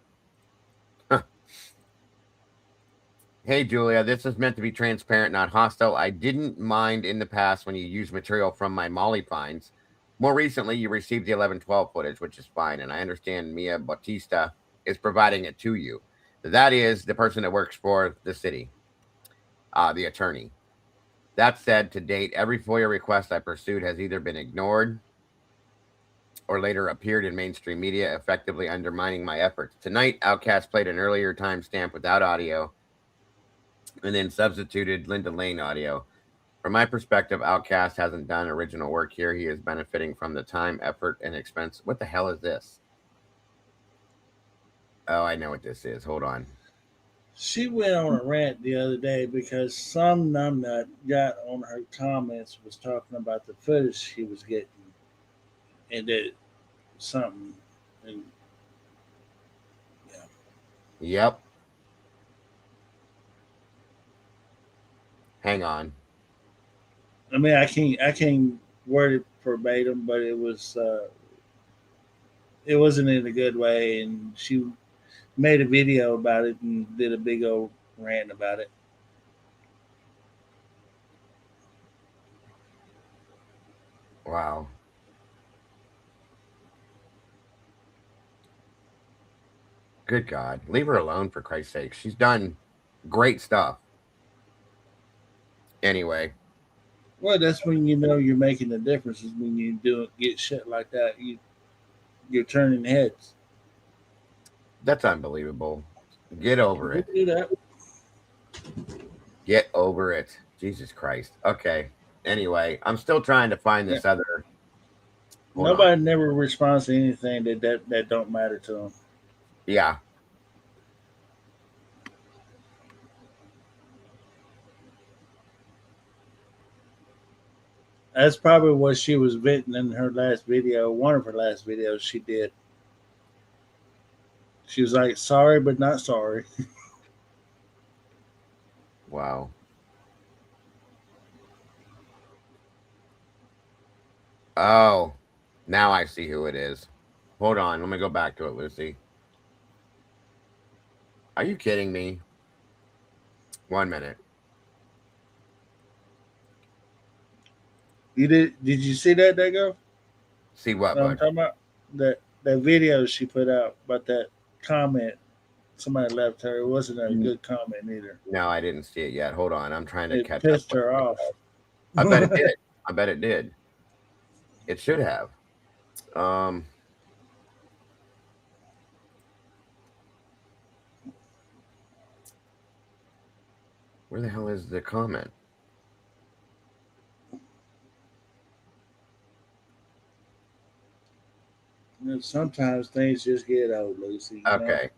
Hey, Julia, this is meant to be transparent, not hostile. I didn't mind in the past when you used material from my Molly finds. More recently, you received the 11-12 footage, which is fine, and I understand Mia Bautista is providing it to you. That is the person that works for the city, the attorney. That said, to date, every FOIA request I pursued has either been ignored or later appeared in mainstream media, effectively undermining my efforts. Tonight, Outcast played an earlier timestamp without audio and then substituted Linda Lane audio. From my perspective, Outcast hasn't done original work here. He is benefiting from the time, effort, and expense. What the hell is this? Oh, I know what this is. Hold on. She went on a rant the other day because some numbnut got on her comments, was talking about the footage she was getting, and that something. And, Yep. Hang on. I mean, I can't word it verbatim, but it wasn't in a good way, and she made a video about it and did a big old rant about it. Wow. Good God. Leave her alone, for Christ's sake. She's done great stuff. Anyway. Well, that's when you know you're making a difference, is when you get shit like that. You're turning heads. That's unbelievable. Get over it. Do that. Get over it. Jesus Christ. Okay. Anyway, I'm still trying to find this other. Nobody never responds to anything that don't matter to them. Yeah. That's probably what she was venting in her last video. One of her last videos she did. She was like, sorry, but not sorry. Wow. Oh, now I see who it is. Hold on. Let me go back to it, Lucy. Are you kidding me? 1 minute. Did you see that, Dago? See what? I'm talking about that video she put out about that comment somebody left her. It wasn't a good comment either. No, I didn't see it yet. Hold on. I'm trying to catch up. It pissed her off. I bet it did. I bet it did. It should have. Where the hell is the comment? Sometimes things just get old, Lucy. Okay.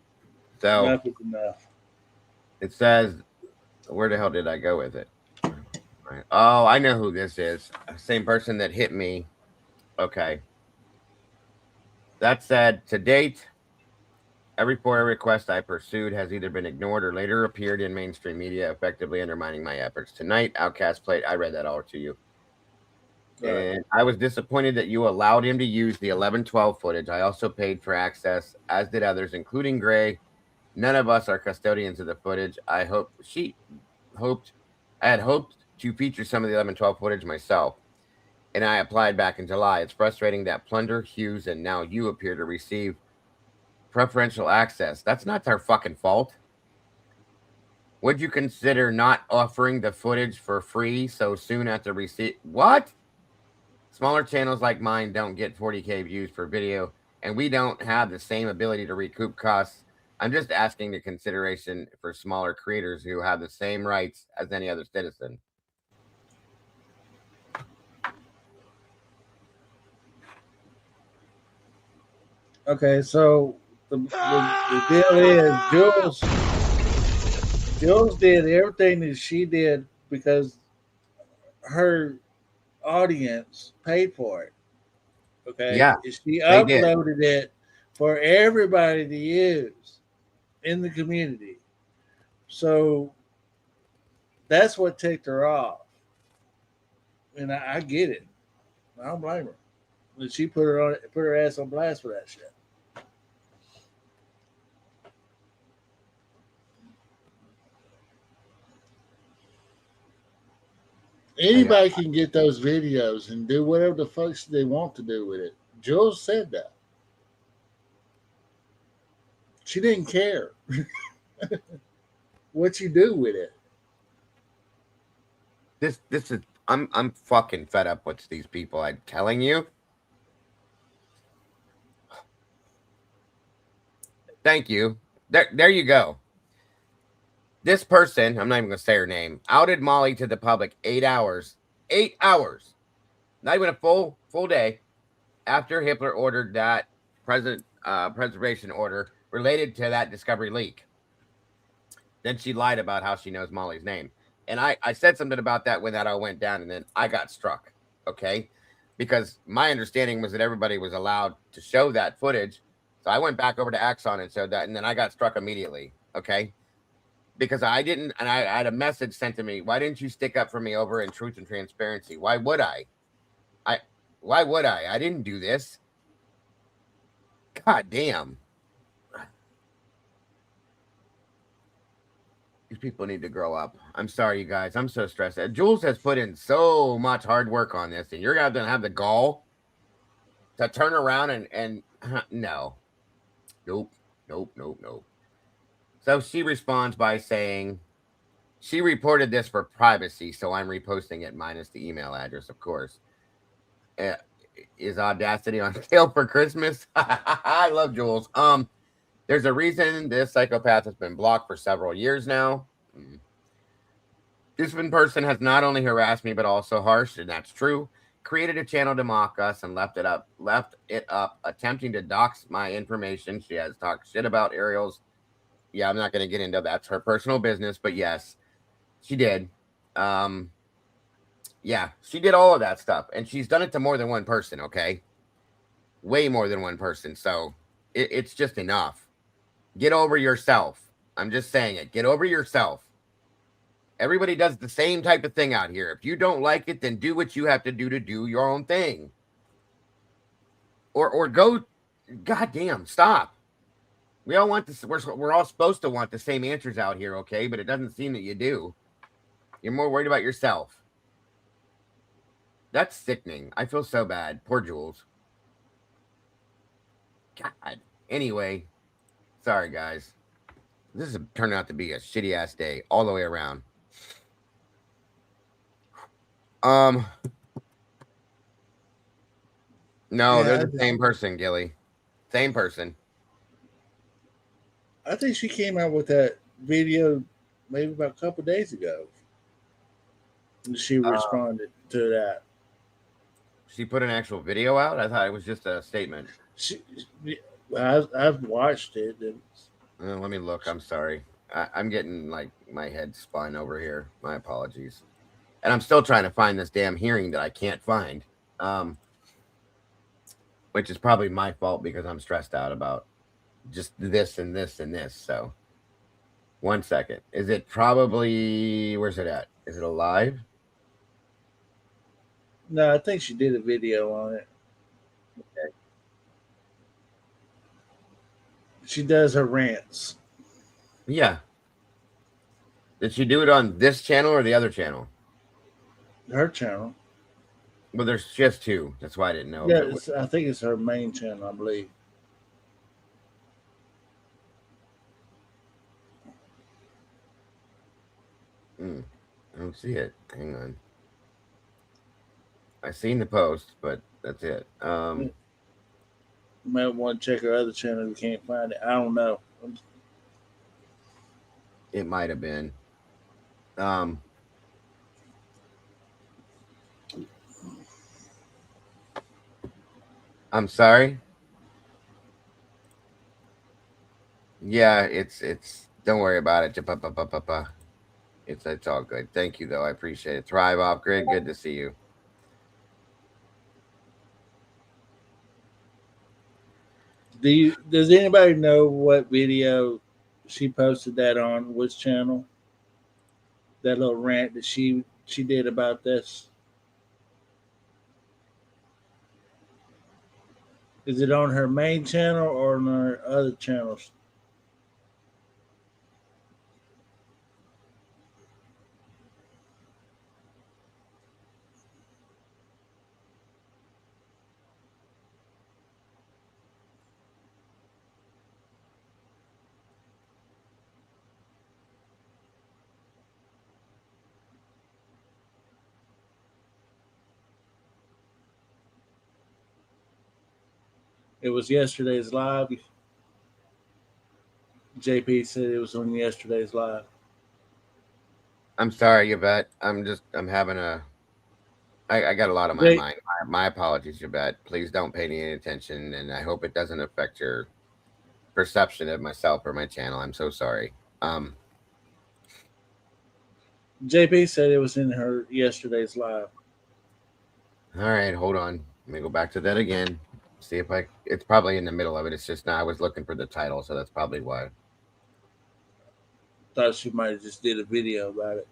So enough is enough. It says, where the hell did I go with it? Oh, I know who this is. Same person that hit me. Okay. That said, to date, every FOIA request I pursued has either been ignored or later appeared in mainstream media, effectively undermining my efforts. Tonight, Outcast played. I read that all to you. And I was disappointed that you allowed him to use the 11-12 footage. I also paid for access, as did others, including Gray. None of us are custodians of the footage. I had hoped to feature some of the 11-12 footage myself, and I applied back in July. It's frustrating that Plunder, Hughes, and now you appear to receive preferential access. That's not their fucking fault. Would you consider not offering the footage for free so soon after receipt? What? Smaller channels like mine don't get 40K views per video. and we don't have the same ability to recoup costs. I'm just asking the consideration for smaller creators who have the same rights as any other citizen. Okay, so the deal is Jules did everything that she did because her audience paid for it. Okay, Yeah, she they did. uploaded it for everybody to use in the community. So that's what ticked her off, and I get it. I don't blame her. But she put her ass on blast for that shit. Anybody can get those videos and do whatever the fuck they want to do with it. Jules said that. She didn't care what you do with it. This is I'm fucking fed up with these people. I'm telling you. Thank you. There you go. This person, I'm not even gonna say her name, outed Molly to the public 8 hours. 8 hours. Not even a full day after Hitler ordered that preservation order related to that discovery leak. Then she lied about how she knows Molly's name. And I said something about that when that all went down, and then I got struck. Okay. Because my understanding was that everybody was allowed to show that footage. So I went back over to Axon and showed that, and then I got struck immediately. Okay. Because I didn't, and I had a message sent to me. Why didn't you stick up for me over in Truth and Transparency? Why would I? Why would I? I didn't do this. God damn. These people need to grow up. I'm sorry, you guys. I'm so stressed. Jules has put in so much hard work on this, and you're going to have the gall to turn around and no. Nope. So she responds by saying, she reported this for privacy, so I'm reposting it minus the email address, of course. Is Audacity on sale for Christmas? I love Jules. There's a reason this psychopath has been blocked for several years now. This one person has not only harassed me, but also harsh, and that's true. Created a channel to mock us and left it up, attempting to dox my information. She has talked shit about Ariel's. Yeah, I'm not going to get into that's her personal business, but yes, she did. Yeah, she did all of that stuff, and she's done it to more than one person. Okay, way more than one person. So it's just enough. Get over yourself. I'm just saying it. Get over yourself. Everybody does the same type of thing out here. If you don't like it, then do what you have to do your own thing. Or go, goddamn, stop. We all want this. We're all supposed to want the same answers out here, okay? But it doesn't seem that you do. You're more worried about yourself. That's sickening. I feel so bad. Poor Jules. God. Anyway, sorry guys. This has turned out to be a shitty ass day all the way around. No, Yeah, they're the same person, Gilly. Same person. I think she came out with that video maybe about a couple days ago. And she responded to that. She put an actual video out? I thought it was just a statement. I've watched it. Let me look. I'm sorry. I'm getting like my head spun over here. My apologies. And I'm still trying to find this damn hearing that I can't find. Which is probably my fault because I'm stressed out about just this and this and this. So 1 second. Is it probably, where's it at? Is it alive? No, I think she did a video on it. Okay. She does her rants. Yeah. Did she do it on this channel or the other channel? Her channel. Well, there's just two. That's why I didn't know. Yeah, I think it's her main channel, I believe. I don't see it. Hang on. I seen the post, but that's it. You might want to check her other channel if you can't find it. I don't know. It might have been. I'm sorry. Yeah, it's. Don't worry about it. It's all good. Thank you though. I appreciate it. Thrive off grid. Good to see you. Does anybody know what video she posted that on? Which channel? That little rant that she did about this. Is it on her main channel or on her other channels? It was yesterday's live. JP said it was on yesterday's live. I'm sorry, Yvette. I'm having a. I got a lot on my They- mind. My apologies, Yvette. Please don't pay any attention, and I hope it doesn't affect your perception of myself or my channel. I'm so sorry. JP said it was in her yesterday's live. All right, hold on. Let me go back to that again. See if I. It's probably in the middle of it. It's just now I was looking for the title, so that's probably why. Thought she might have just did a video about it.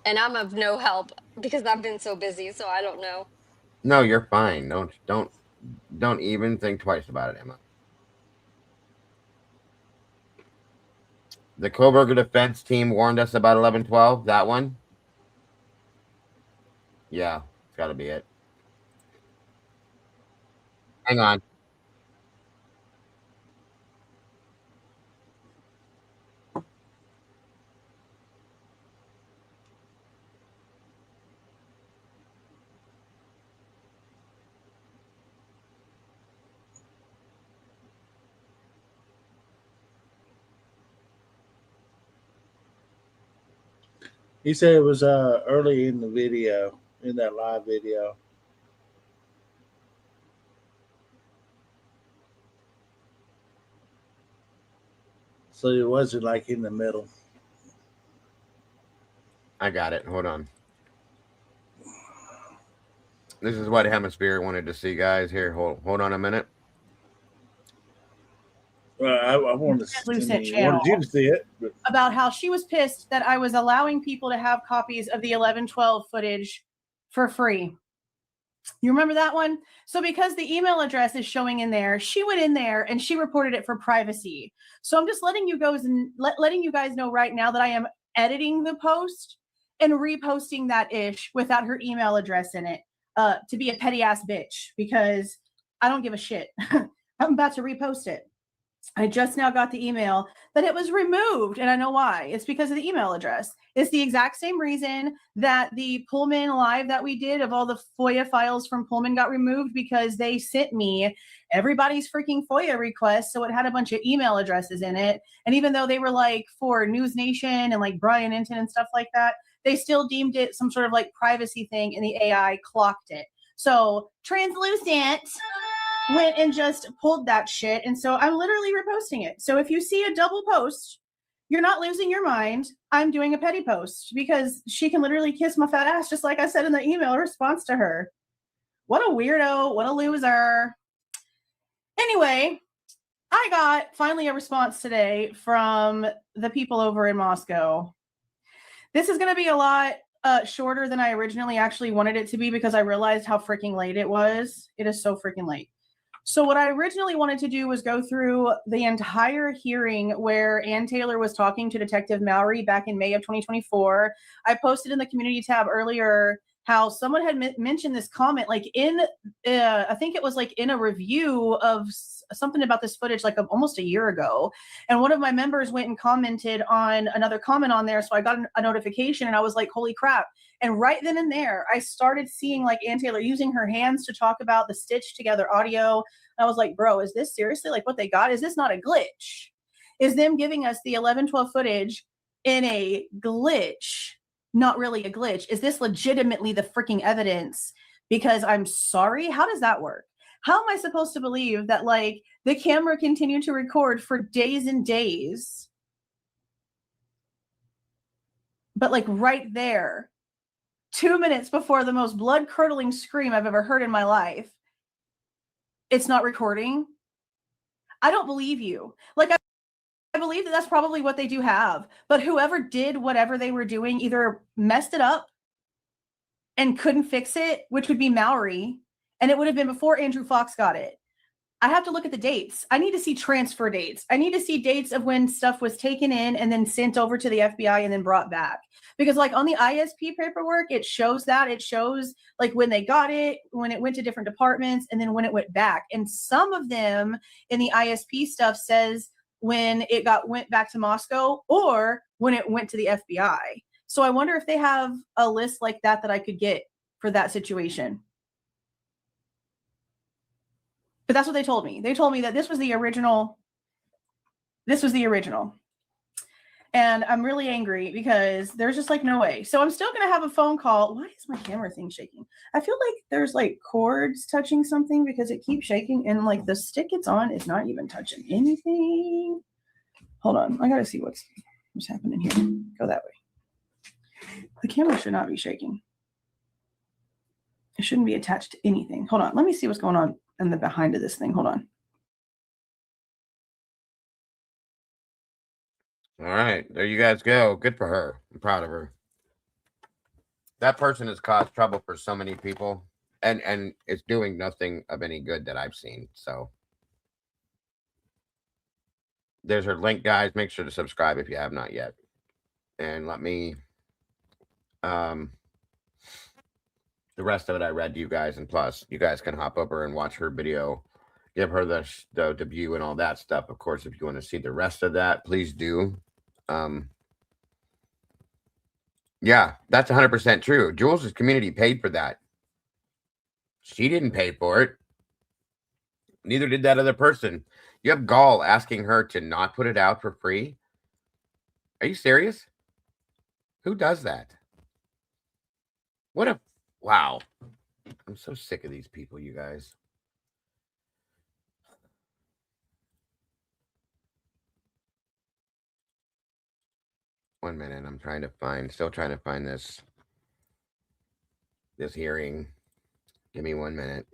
And I'm of no help because I've been so busy, so I don't know. No, you're fine. Don't even think twice about it, Emma. The Coburger defense team warned us about 11-12. That one? Yeah, it's got to be it. Hang on. He said it was early in the video, in that live video. So it wasn't like in the middle. I got it. Hold on. This is what Hemisphere wanted to see, guys. Here, hold on a minute. I wanted to Lucent see, channel wanted you to see it. But about how she was pissed that I was allowing people to have copies of the 11-12 footage for free. You remember that one? So because the email address is showing in there, she went in there and she reported it for privacy. So I'm just letting you guys know right now that I am editing the post and reposting that ish without her email address in it to be a petty ass bitch because I don't give a shit. I'm about to repost it. I just now got the email that it was removed, and I know why. It's because of the email address. It's the exact same reason that the Pullman live that we did of all the FOIA files from Pullman got removed, because they sent me everybody's freaking FOIA request, so it had a bunch of email addresses in it. And even though they were like for News Nation and like Brian Enton and stuff like that, they still deemed it some sort of like privacy thing, and the AI clocked it. So Translucent went and just pulled that shit, and so I'm literally reposting it. So if you see a double post, you're not losing your mind. I'm doing a petty post because she can literally kiss my fat ass, just like I said in the email response to her. What a weirdo. What a loser. Anyway, I got finally a response today from the people over in Moscow. This is going to be a lot shorter than I originally actually wanted it to be because I realized how freaking late it was. It is so freaking late. So what I originally wanted to do was go through the entire hearing where Ann Taylor was talking to Detective Mallory back in May of 2024. I posted in the community tab earlier how someone had mentioned this comment, like in, I think it was like in a review of something about this footage, like almost a year ago. And one of my members went and commented on another comment on there. So I got a notification and I was like, holy crap. And right then and there, I started seeing like Ann Taylor using her hands to talk about the stitched together audio. And I was like, bro, is this seriously like what they got? Is this not a glitch? Is them giving us the 11/12 footage in a glitch, not really a glitch? Is this legitimately the freaking evidence? Because I'm sorry, how does that work? How am I supposed to believe that like the camera continued to record for days and days? But like right there, 2 minutes before the most blood-curdling scream I've ever heard in my life, it's not recording? I don't believe you. Like, I believe that that's probably what they do have. But whoever did whatever they were doing either messed it up and couldn't fix it, which would be Mallory, and it would have been before Andrew Fox got it. I have to look at the dates. I need to see transfer dates. I need to see dates of when stuff was taken in and then sent over to the FBI and then brought back. Because like on the ISP paperwork, it shows that. It shows like when they got it, when it went to different departments, and then when it went back. And some of them in the ISP stuff says when it went back to Moscow or when it went to the FBI. So I wonder if they have a list like that that I could get for that situation. But that's what they told me. They told me that this was the original. This was the original. And I'm really angry because there's just like no way. So I'm still going to have a phone call. Why is my camera thing shaking? I feel like there's like cords touching something because it keeps shaking. And like the stick it's on is not even touching anything. Hold on. I got to see what's happening here. Go that way. The camera should not be shaking. It shouldn't be attached to anything. Hold on. Let me see what's going on in the behind of this thing. Hold on. All right, there you guys go. Good for her. I'm proud of her. That person has caused trouble for so many people, and it's doing nothing of any good that I've seen. So there's her link, guys. Make sure to subscribe if you have not yet. And let me the rest of it I read to you guys, and plus you guys can hop over and watch her video, give her the debut and all that stuff. Of course, if you want to see the rest of that, please do. Yeah, that's 100% true. Jules' community paid for that. She didn't pay for it. Neither did that other person. You have gall asking her to not put it out for free? Are you serious? Who does that? What a... Wow. I'm so sick of these people, you guys. One minute. I'm still trying to find this hearing. Give me 1 minute.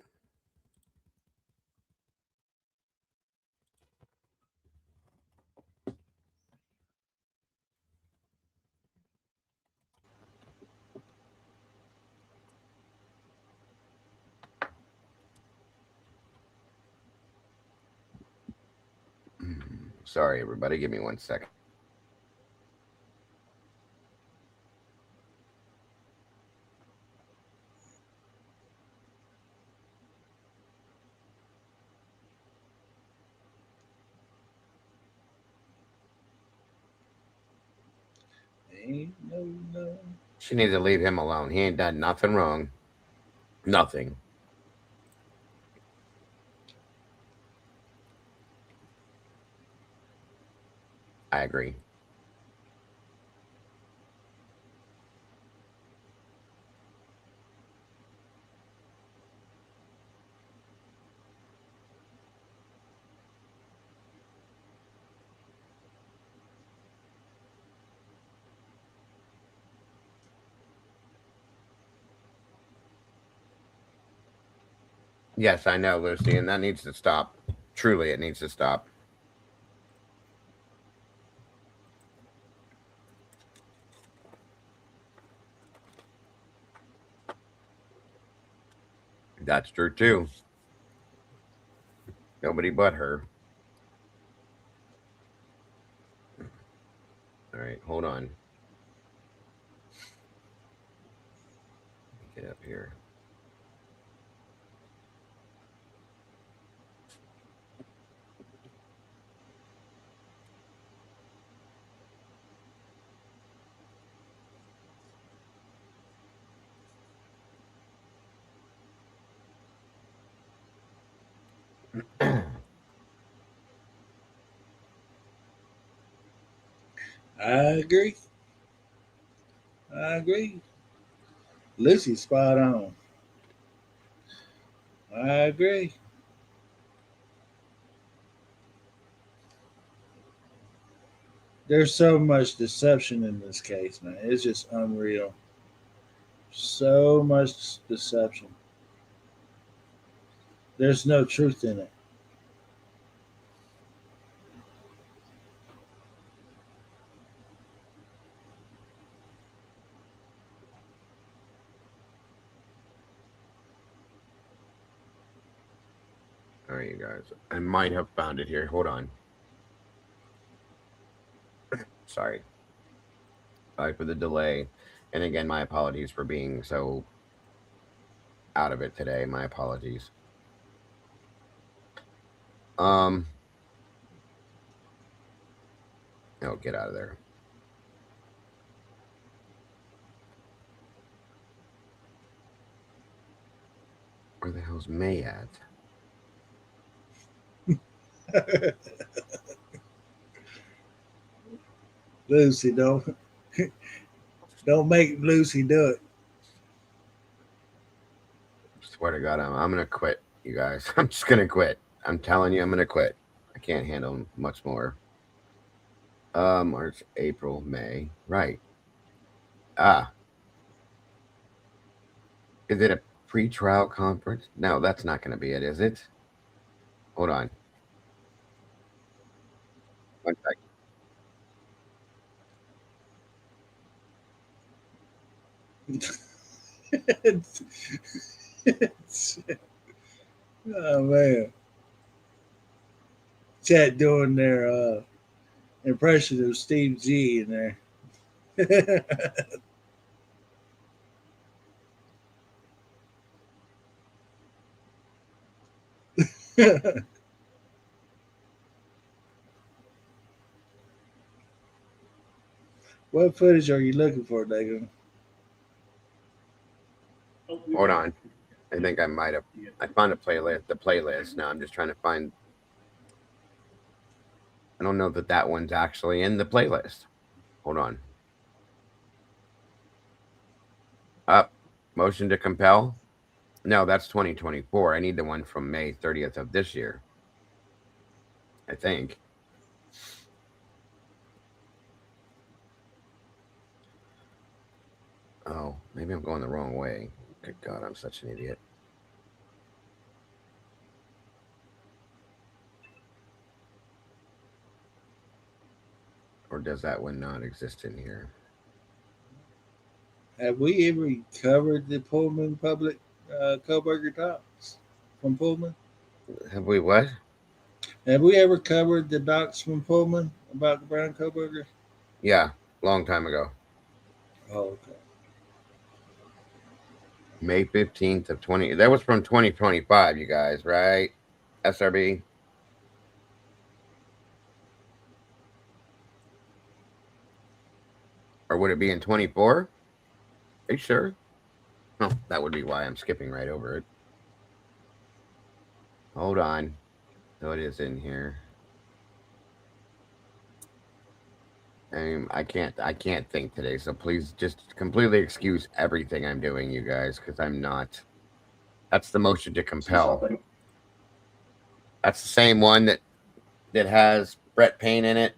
Sorry, everybody. Give me 1 second. No. She needs to leave him alone. He ain't done nothing wrong. Nothing. I agree. Yes, I know, Lucy, and that needs to stop. Truly, it needs to stop. That's true, too. Nobody but her. All right, hold on. Get up here. I agree. I agree. Lucy's spot on. I agree. There's so much deception in this case, man. It's just unreal. So much deception. There's no truth in it. All right, you guys. I might have found it here. Hold on. Sorry. Sorry for the delay. And again, my apologies for being so out of it today. My apologies. Oh, get out of there. Where the hell's May at? Lucy, don't make Lucy do it. Swear to God, I'm gonna quit, you guys. I'm just gonna quit. I'm telling you, I'm gonna quit. I can't handle much more. March, April, May. Right. Ah. Is it a pre-trial conference? No, that's not gonna be it, is it? Hold on. One second. Oh man. Chat doing their impression of Steve G in there. What footage are you looking for, Dagon? Hold on. I think I might have. I found a playlist. The playlist. Now I'm just trying to find. I don't know that one's actually in the playlist. Hold on. Up. Motion to compel. No, that's 2024. I need the one from May 30th of this year. I think. Oh, maybe I'm going the wrong way. Good God, I'm such an idiot. Or does that one not exist in here? Have we ever covered the Pullman public Koberger talks from Pullman? Have we what? Have we ever covered the docs from Pullman about the Brown Koberger? Yeah, long time ago. Oh, okay. May 15th of 20. That was from 2025, you guys, right? SRB. Or would it be in 24? Are you sure? Oh, that would be why I'm skipping right over it. Hold on. So it is in here. I can't think today, so please just completely excuse everything I'm doing, you guys, because I'm not. That's the motion to compel. That's the same one that has Brett Payne in it.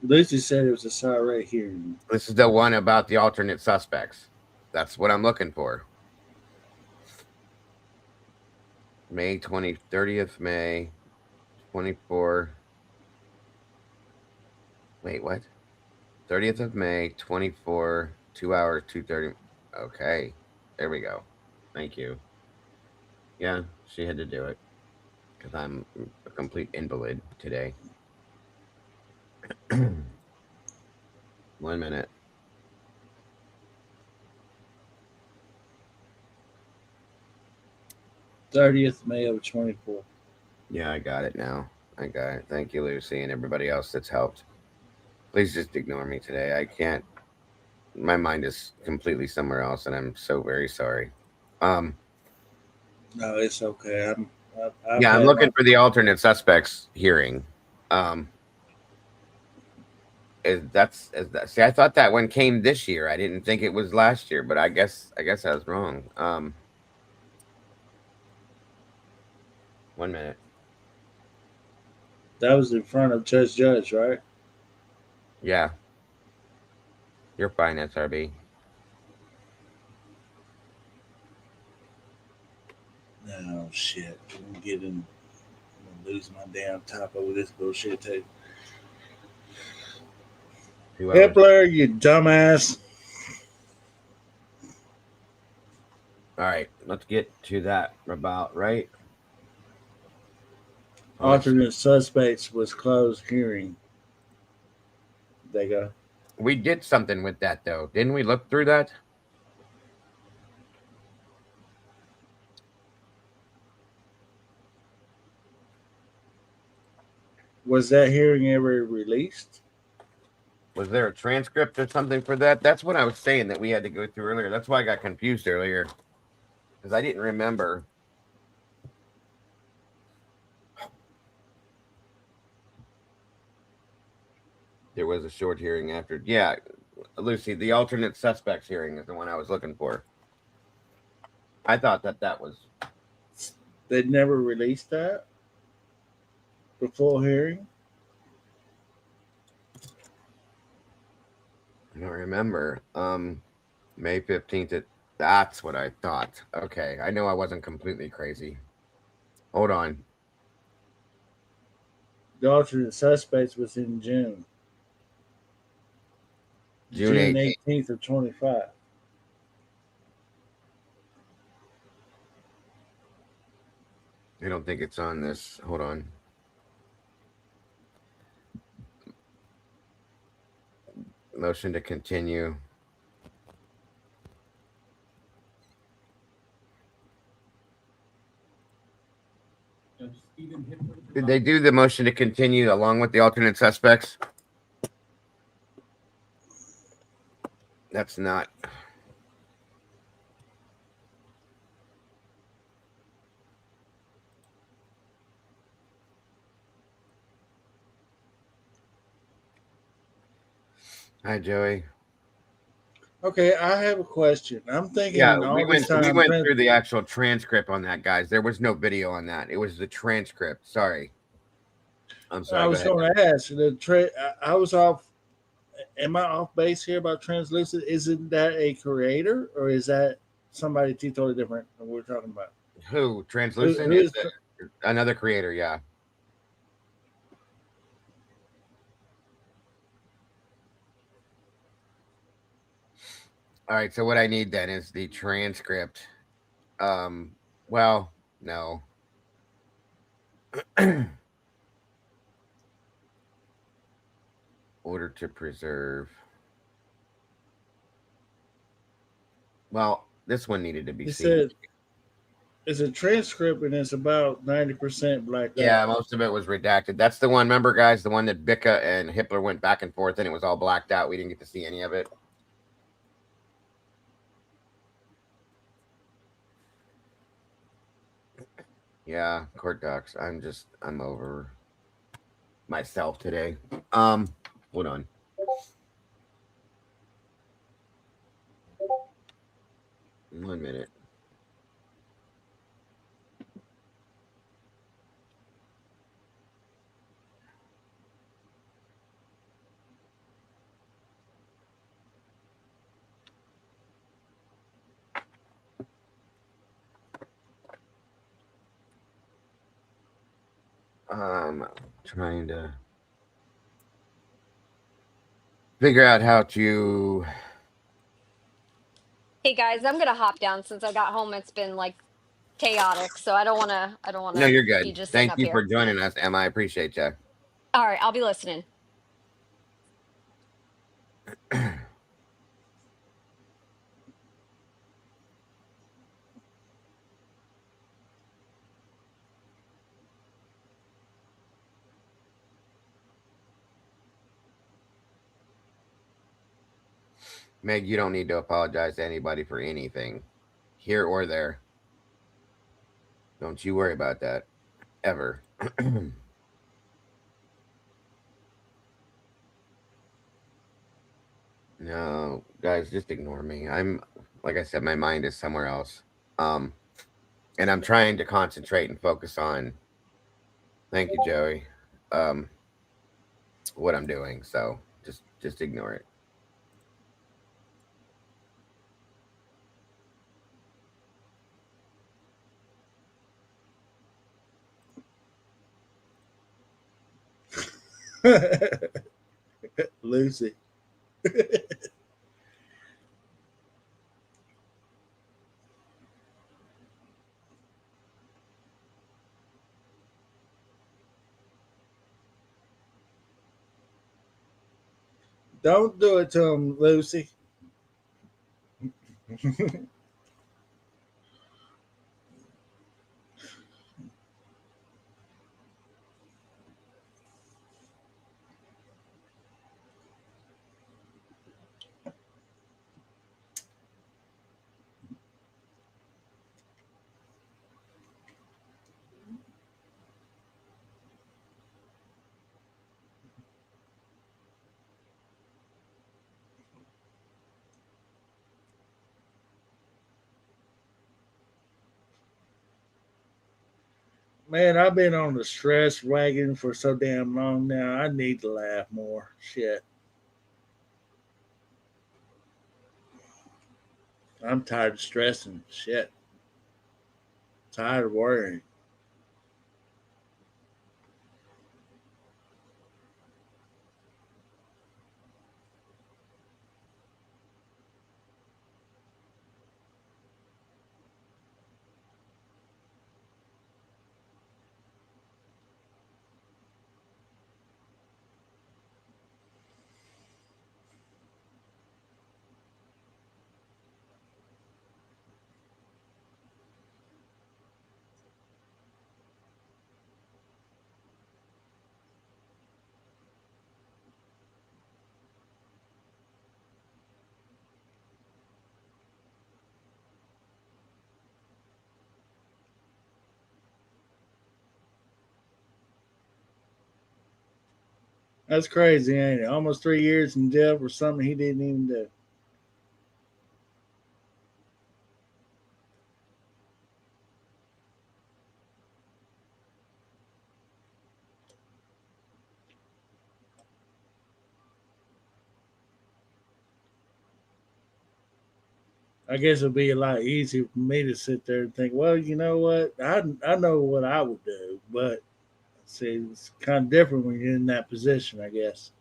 Lucy said it was a sorry hearing. This is the one about the alternate suspects. That's what I'm looking for. May 30th, May 24. Wait, what? 30th of May, 24, 2 hours, 2:30. Okay, there we go. Thank you. Yeah, she had to do it because I'm a complete invalid today. 1 minute. May of 24. Yeah, I got it now. I got it. Thank you, Lucy, and everybody else that's helped. Please just ignore me today. I can't. My mind is completely somewhere else, and I'm so very sorry. No, it's okay. I'm looking for the alternate suspects hearing. See, I thought that one came this year. I didn't think it was last year, but I guess I was wrong. 1 minute. That was in front of Judge, right? Yeah. You're fine, SRB. No shit. I'm gonna lose my damn top over this bullshit too. Hippler, you dumbass. All right, let's get to that about right. Alternate suspects was closed hearing. They go. We did something with that though, didn't we? Look through that. Was that hearing ever released? Was there a transcript or something for that? That's what I was saying that we had to go through earlier. That's why I got confused earlier, because I didn't remember. There was a short hearing after. Yeah, Lucy, the alternate suspects hearing is the one I was looking for. I thought that was. They never released that? The full hearing? I don't remember. May 15th. That's what I thought. Okay, I know I wasn't completely crazy. Hold on. The alternate suspects was in June. June 18th of 25. I don't think it's on this. Hold on. Motion to continue. Did they do the motion to continue along with the alternate suspects? That's not. Hi, Joey. Okay, I have a question. I'm thinking Yeah, all we this went time through the actual transcript on that, guys. There was no video on that. It was the transcript. Sorry. I'm sorry. I was going to ask. I was off. Am I off base here about translucent? Isn't that a creator, or is that somebody totally different than we're talking about? Who? Translucent Who is another creator, yeah. All right, so what I need then is the transcript. Well, no. Order to preserve. Well, this one needed to be seen. It's a transcript and it's about 90% blacked out. Yeah, most of it was redacted. That's the one, remember, guys, the one that Bicca and Hippler went back and forth and it was all blacked out. We didn't get to see any of it. Yeah, court docs. I'm over myself today. Hold on. One minute. Trying to figure out how to. Hey guys, I'm gonna hop down since I got home. It's been like chaotic, so I don't want to. No, you're good. Be just Thank you here. for joining us, Emma. I appreciate you. All right, I'll be listening. Meg, you don't need to apologize to anybody for anything, here or there. Don't you worry about that, ever. No, guys, just ignore me. I'm like I said, my mind is somewhere else. Um, and I'm trying to concentrate and focus on. Thank you, Joey. Um, what I'm doing. So just ignore it. Lucy. Don't do it to him, Lucy. Man, I've been on the stress wagon for so damn long now. I need to laugh more. Shit. I'm tired of stressing. Shit. Tired of worrying. That's crazy, ain't it? Almost 3 years in jail for something he didn't even do. I guess it'd be a lot easier for me to sit there and think, well, you know what? I know what I would do, but see, it's kind of different when you're in that position, I guess.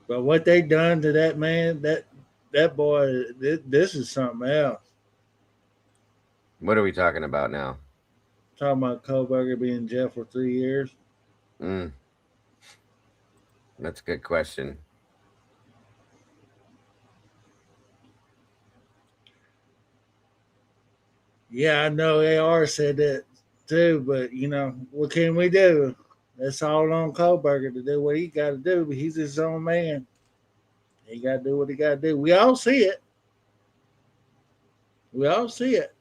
But what they done to that man, that boy, this is something else. What are we talking about now? Talking about Koberger being in jail for 3 years. Mm, that's a good question. Yeah, I know AR said that too, but you know, what can we do? That's all on Koberger to do what he got to do, but he's his own man. He got to do what he got to do. We all see it. We all see it.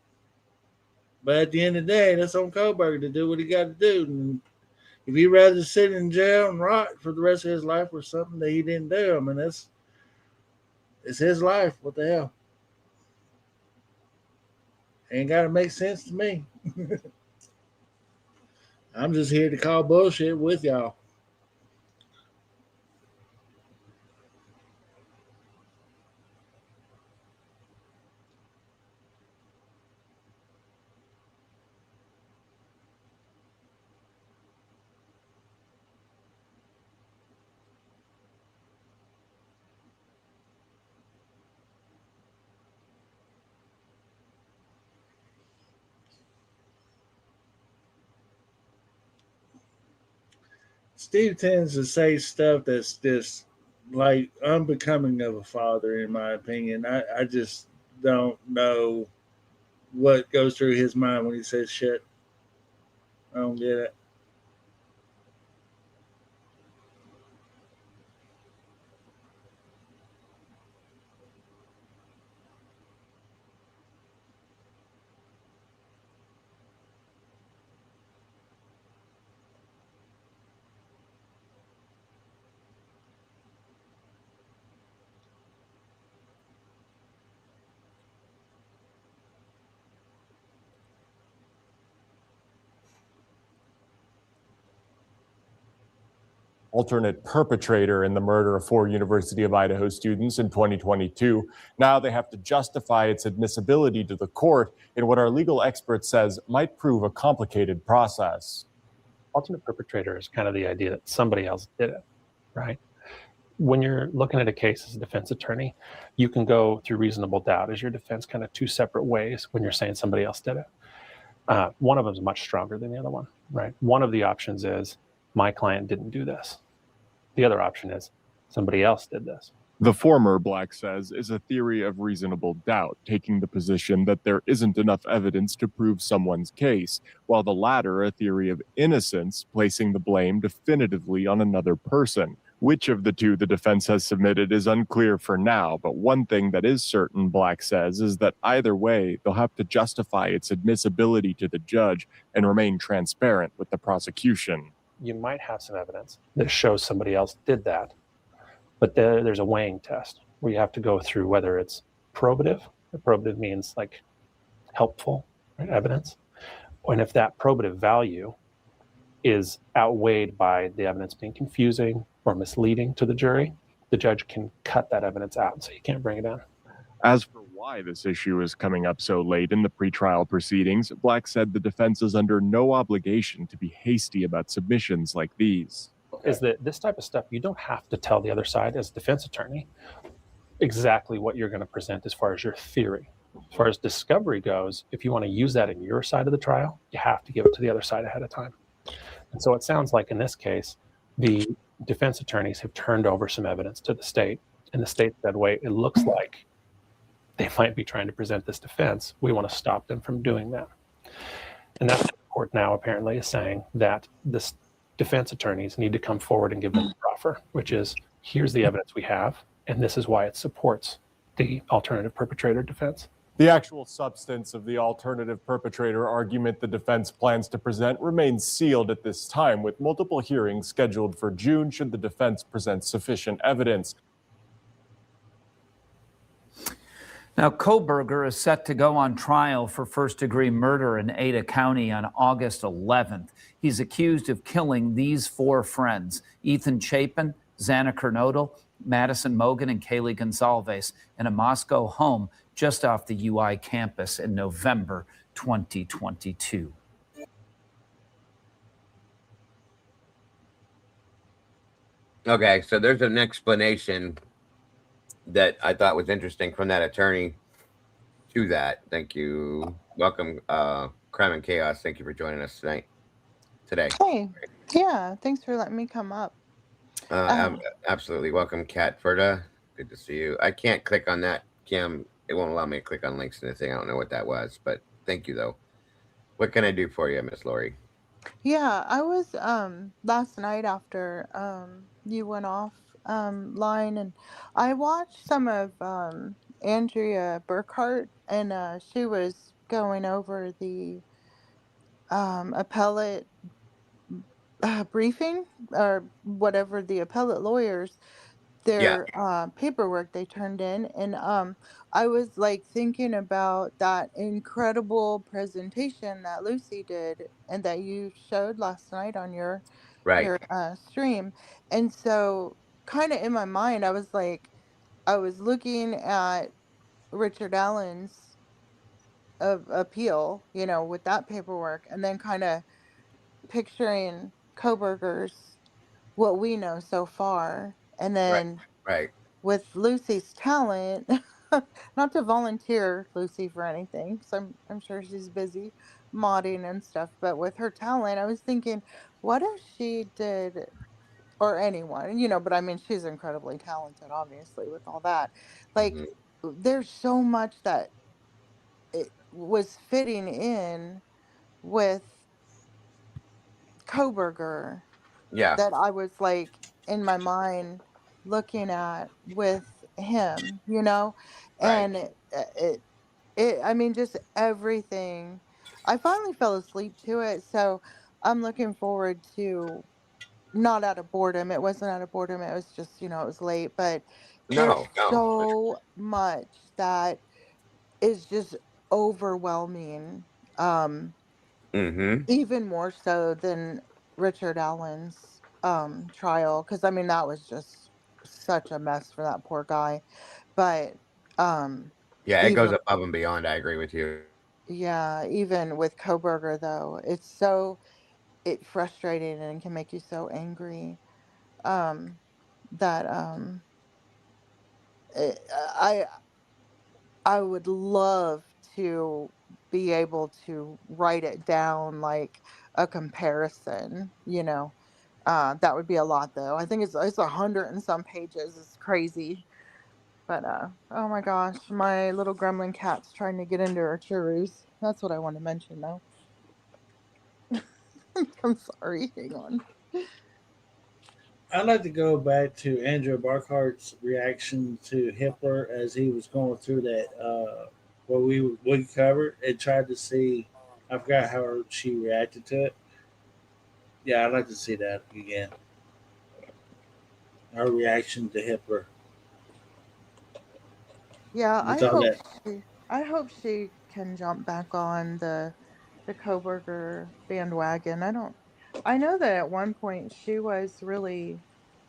But at the end of the day, that's on Koberger to do what he got to do. And if he'd rather sit in jail and rot for the rest of his life for something that he didn't do, I mean, it's his life. What the hell? Ain't got to make sense to me. I'm just here to call bullshit with y'all. Steve tends to say stuff that's just like unbecoming of a father, in my opinion. I just don't know what goes through his mind when he says shit. I don't get it. alternate perpetrator in the murder of 4 University of Idaho students in 2022. Now they have to justify its admissibility to the court in what our legal expert says might prove a complicated process. Alternate perpetrator is kind of the idea that somebody else did it, right? When you're looking at a case as a defense attorney, you can go through reasonable doubt as your defense, kind of 2 separate ways when you're saying somebody else did it. One of them is much stronger than the other one, right? One of the options is my client didn't do this. The other option is somebody else did this. The former, Black says, is a theory of reasonable doubt, taking the position that there isn't enough evidence to prove someone's case, while the latter, a theory of innocence, placing the blame definitively on another person. Which of the two the defense has submitted is unclear for now, but one thing that is certain, Black says, is that either way, they'll have to justify its admissibility to the judge and remain transparent with the prosecution. You might have some evidence that shows somebody else did that, but there's a weighing test where you have to go through whether it's probative. Probative means like helpful, right, evidence. And if that probative value is outweighed by the evidence being confusing or misleading to the jury, the judge can cut that evidence out, so you can't bring it in. As for why this issue is coming up so late in the pretrial proceedings, Black said the defense is under no obligation to be hasty about submissions like these. Is that this type of stuff, you don't have to tell the other side as a defense attorney exactly what you're going to present as far as your theory. As far as discovery goes, if you want to use that in your side of the trial, you have to give it to the other side ahead of time. And so it sounds like in this case, the defense attorneys have turned over some evidence to the state, and the state said, wait, it looks like they might be trying to present this defense. We want to stop them from doing that. And that's what the court now apparently is saying, that this defense attorneys need to come forward and give them a proffer, which is, here's the evidence we have, and this is why it supports the alternative perpetrator defense. The actual substance of the alternative perpetrator argument the defense plans to present remains sealed at this time, with multiple hearings scheduled for June should the defense present sufficient evidence. Now, Koberger is set to go on trial for first-degree murder in Ada County on August 11th. He's accused of killing these 4 friends, Ethan Chapin, Xana Kernodle, Madison Mogan, and Kaylee Gonsalves, in a Moscow home just off the UI campus in November 2022. Okay, so there's an explanation that I thought was interesting from that attorney to that. Thank you. Welcome, Crime and Chaos. Thank you for joining us today. Hey, yeah, thanks for letting me come up. Absolutely. Welcome, Kat Ferda. Good to see you. I can't click on that, Kim. It won't allow me to click on links in the thing. I don't know what that was, but thank you, though. What can I do for you, Miss Lori? Yeah, I was last night after you went off line, and I watched some of Andrea Burkhart, and she was going over the appellate briefing, or whatever, the appellate lawyers, their paperwork they turned in, and I was like thinking about that incredible presentation that Lucy did and that you showed last night on your stream. And so kind of in my mind, I was looking at Richard Allen's appeal, with that paperwork, and then kind of picturing Koberger's, what we know so far, and then with Lucy's talent, not to volunteer Lucy for anything, so I'm sure she's busy modding and stuff, but with her talent, I was thinking, what if she did, or anyone, but I mean, she's incredibly talented, obviously, with all that. Like, there's so much that it was fitting in with Koberger, that I was like in my mind looking at with him, and I mean, just everything. I finally fell asleep to it, so I'm looking forward to, not out of boredom. It wasn't out of boredom. It was just, it was late, but there's so much that is just overwhelming. Even more so than Richard Allen's trial, because I mean that was just such a mess for that poor guy. But Yeah, it goes even above and beyond. I agree with you. yeah, even with Koberger though, it frustrating and can make you so angry um that it, I would love to be able to write it down like a comparison, that would be a lot though. I think it's 100 and some pages. It's crazy. But oh my gosh, my little gremlin cat's trying to get into her churros. That's what I want to mention though. I'm sorry. Hang on. I'd like to go back to Andrew Barkhart's reaction to Hitler as he was going through that what we covered and tried to see. I forgot how she reacted to it. Yeah, I'd like to see that again. Her reaction to Hitler Yeah, with all that. I hope she can jump back on the Koberger bandwagon. I know that at one point she was really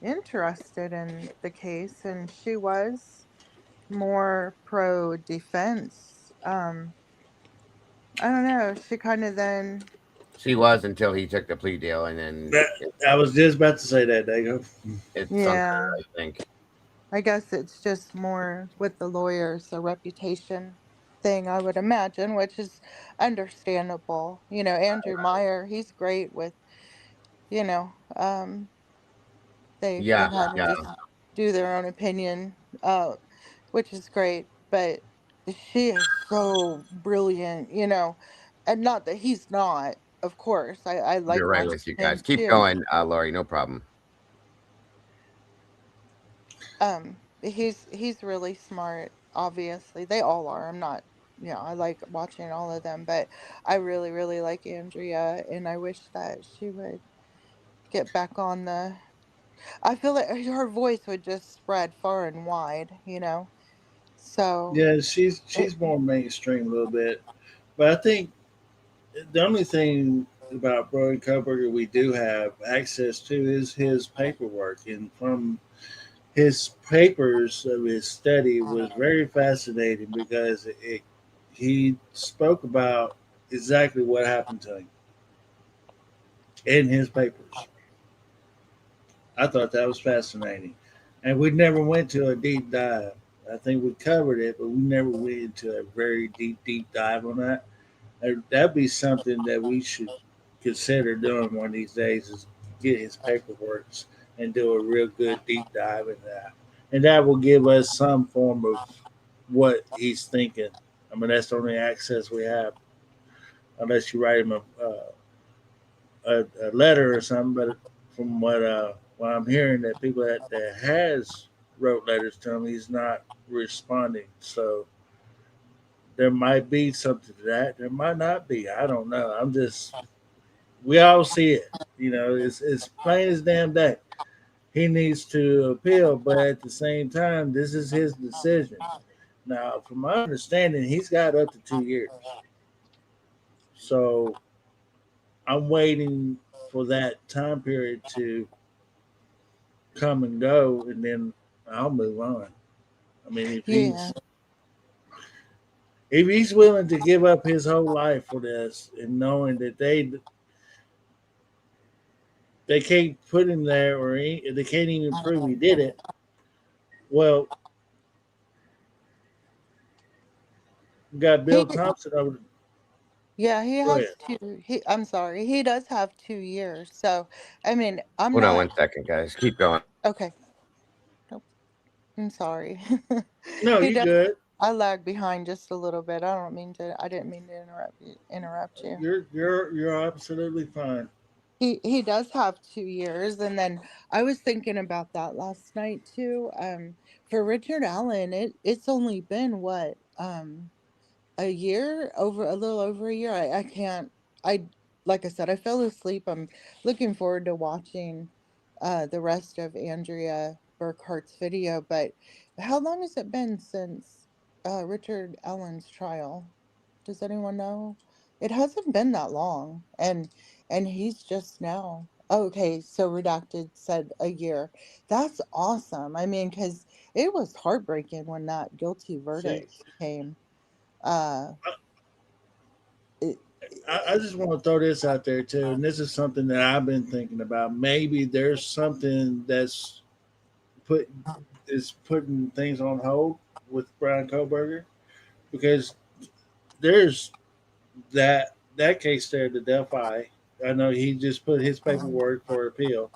interested in the case and she was more pro defense. I don't know. She kind of then She was until he took the plea deal, and then I was just about to say that. Dago. it sunk yeah, her. I think. I guess it's just more with the lawyers, a reputation thing, I would imagine, which is understandable. Andrew Meyer, he's great with, you know, um, they've Yeah, had him yeah. just do their own opinion, which is great. But she is so brilliant, and not that he's not. Of course, I You're like right watching with you guys. him Keep too. going, Lori. No problem. He's really smart. Obviously, they all are. I'm not. I like watching all of them, but I really, really like Andrea, and I wish that she would get back on the. I feel like her voice would just spread far and wide. So, Yeah, it, she's more mainstream a little bit, but I think the only thing about Brian Koberger we do have access to is his paperwork, and from his papers of his study was very fascinating because he spoke about exactly what happened to him in his papers. I thought that was fascinating, and we never went to a deep dive. I think we covered it, but we never went into a very deep dive on that. That'd be something that we should consider doing one of these days is get his paperwork and do a real good deep dive in that. And that will give us some form of what he's thinking. I mean, that's the only access we have, unless you write him a letter or something. But from what I'm hearing, that people that has wrote letters to him, he's not responding. So there might be something to that. There might not be. I don't know. We all see it. It's plain as damn day. He needs to appeal, but at the same time, this is his decision. Now, from my understanding, he's got up to 2 years. So I'm waiting for that time period to come and go, and then I'll move on. I mean, yeah, if he's willing to give up his whole life for this, and knowing that they can't put him there, or they can't even prove he did it. Well, we got he Bill Thompson over. yeah he Go has ahead. two. I'm sorry, he does have 2 years. So, I mean, I'm Hold on not 1 second, guys. Keep going. okay. Nope, I'm sorry. No, He you does. good. I lag behind just a little bit. I didn't mean to interrupt you. You're absolutely fine. He does have 2 years, and then I was thinking about that last night too. For Richard Allen, it's only been what a year, over a little over a year. I can't. I Like I said, I fell asleep. I'm looking forward to watching the rest of Andrea Burkhart's video. But how long has it been since Richard Allen's trial? Does anyone know? It hasn't been that long, and he's just now Okay, so redacted said a year. That's awesome. I mean, because it was heartbreaking when that guilty See, verdict came. Uh, it, I just want to throw this out there too, and this is something that I've been thinking about. Maybe there's something that's put is putting things on hold with Brian Koberger because there's that case there, the Delphi. I know he just put his paperwork for appeal,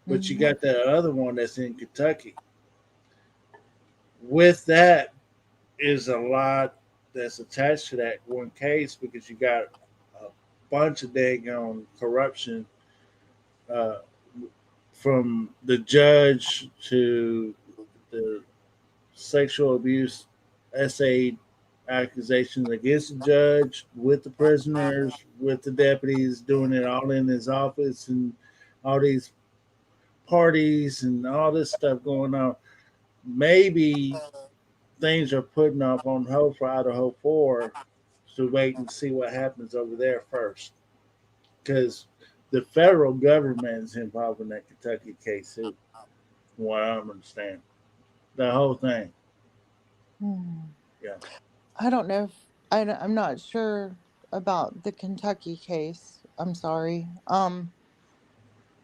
but you mhm. got that other one that's in Kentucky. With that is a lot that's attached to that one case because you got a bunch of daggone corruption uh, from the judge to the sexual abuse essay accusations against the judge, with the prisoners, with the deputies, doing it all in his office, and all these parties and all this stuff going on. Maybe things are putting off on hold for Idaho 4 to wait and see what happens over there first. Because the federal government is involved in that Kentucky case too, from what I understand. The whole thing. Hmm. Yeah. I don't know if I'm not sure about the Kentucky case. I'm sorry. I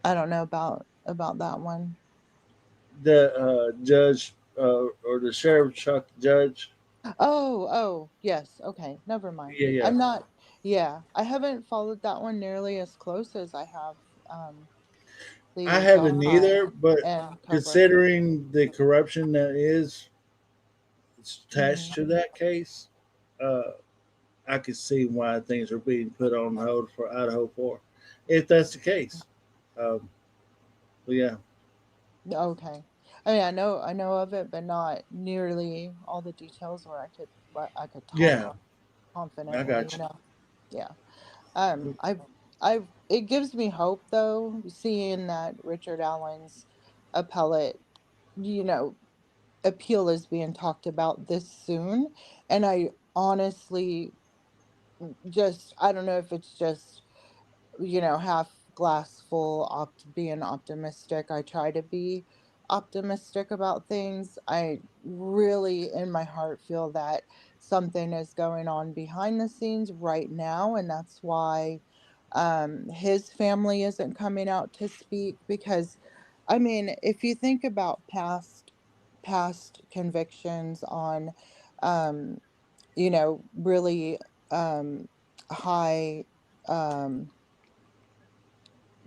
don't know about that one. The judge or the sheriff shot the judge. Oh, yes. Okay, never mind. Yeah, yeah. I'm not. Yeah, I haven't followed that one nearly as close as I have I the haven't Delphi either, but and Coburger. considering the corruption that is attached Mhm. to that case, uh, I could see why things are being put on hold for Idaho 4, if that's the case. Um, but yeah, Okay. I mean, I know of it, but not nearly all the details where I could talk yeah, on I confidently. got Yeah. you. It gives me hope though, seeing that Richard Allen's appellate, you know, appeal is being talked about this soon. And I honestly just, I don't know if it's just, half glass full, being optimistic. I try to be optimistic about things. I really, in my heart, feel that something is going on behind the scenes right now. And that's why his family isn't coming out to speak because, I mean, if you think about past convictions on, um, really um, high um,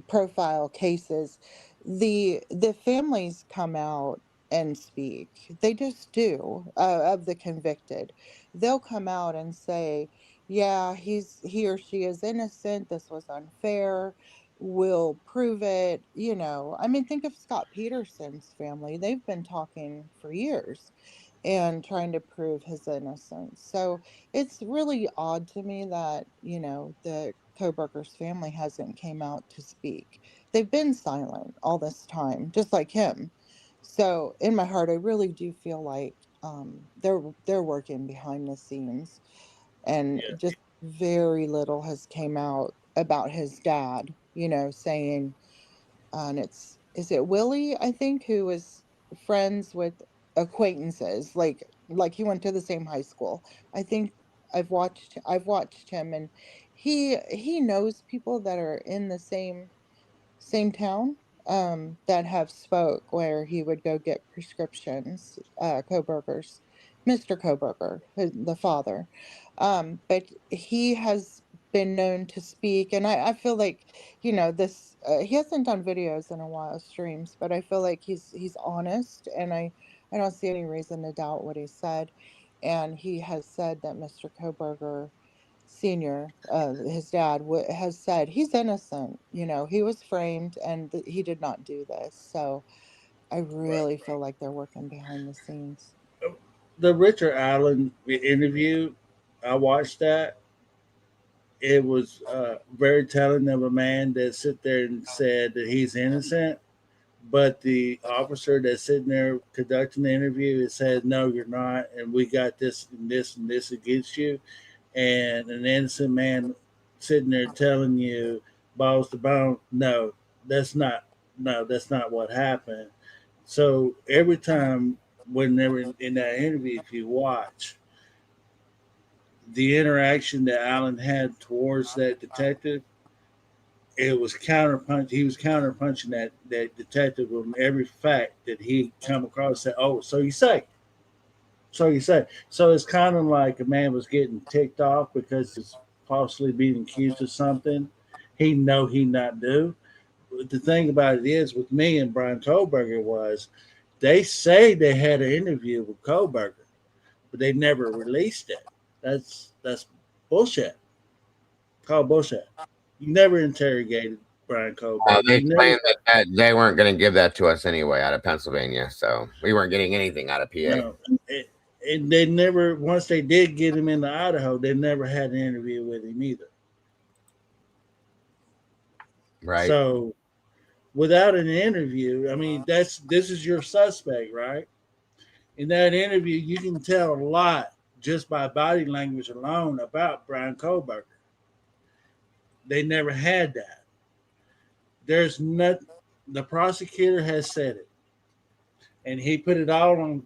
profile cases, the families come out and speak. They just do, of the convicted. They'll come out and say, "Yeah, he or she is innocent. This was unfair. We'll prove it." I mean, think of Scott Peterson's family. They've been talking for years and trying to prove his innocence. So it's really odd to me that, the Koberger's family hasn't came out to speak. They've been silent all this time, just like him. So in my heart, I really do feel like they're working behind the scenes, and Yeah, just very little has came out about his dad. Saying, and is it Willie, I think, who was friends with acquaintances, like he went to the same high school. I think I've watched him, and he knows people that are in the same town, that have spoke where he would go get prescriptions, Koberger's, Mr. Koberger, the father. But he has been known to speak, and I feel like, this, he hasn't done videos in a while, streams, but I feel like he's honest, and I don't see any reason to doubt what he said. And he has said that Mr. Koberger Senior, his dad, has said he's innocent. He was framed, and he did not do this. So I right. really feel like they're working behind the scenes. The Richard Allen interview, I watched that. It was very telling of a man that sit there and said that he's innocent, but the officer that's sitting there conducting the interview said, "No, you're not, and we got this and this and this against you." And an innocent man sitting there telling you balls to bone, "No, that's not that's not what happened. So every time when they were in that interview, if you watch the interaction that Alan had towards that detective, it was counterpunch. He was counterpunching that detective on every fact that he come across. Said, "Oh, so you say." So you say. So it's kind of like a man was getting ticked off because he's falsely being accused of something he know he not do. But the thing about it is, with me and Brian Kohlberger was, they say they had an interview with Kohlberger, but they never released it. That's bullshit. Called bullshit. You never interrogated Brian Kohlberger. They You never. explained that they weren't going to give that to us anyway out of Pennsylvania, so we weren't getting anything out of PA. No, and they never. Once they did get him into Idaho, they never had an interview with him either. Right. So, without an interview, I mean, this is your suspect, right? In that interview, you can tell a lot just by body language alone about Brian Kohlberger. They never had that. There's not. The prosecutor has said it, and he put it all on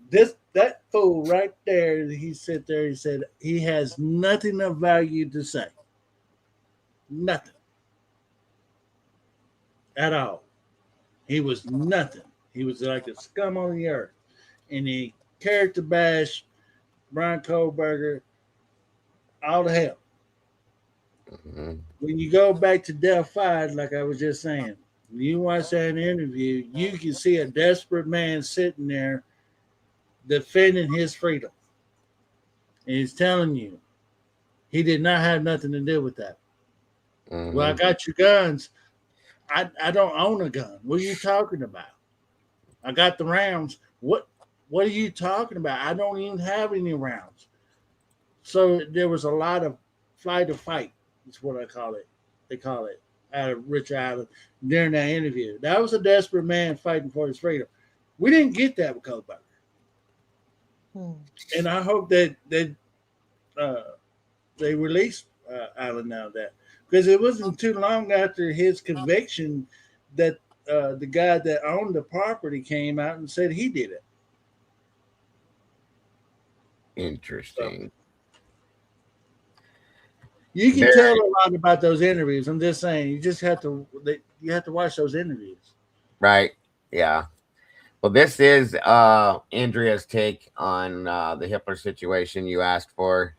that fool right there. He sat there. He said he has nothing of value to say. Nothing at all. He was nothing. He was like a scum on the earth, and he character bashed Brian Kohlberger all to hell. Mm-hmm. When you go back to Delphi, like I was just saying, when you watch that interview, you can see a desperate man sitting there defending his freedom. And he's telling you he did not have nothing to do with that. Mm-hmm. Well, I got your guns. I don't own a gun. What are you talking about? I got the rounds. What are you talking about? I don't even have any rounds. So there was a lot of flight or fight. That's what I call it. They call it out of Rich Island during that interview. That was a desperate man fighting for his freedom. We didn't get that with Kohlberger. And I hope that they release Allen now that, because it wasn't too long after his conviction that the guy that owned the property came out and said he did it. Interesting. You can tell a lot about those interviews. I'm just saying, you just have to watch those interviews. Right. Yeah. Well, this is Andrea's take on the Hitler situation you asked for,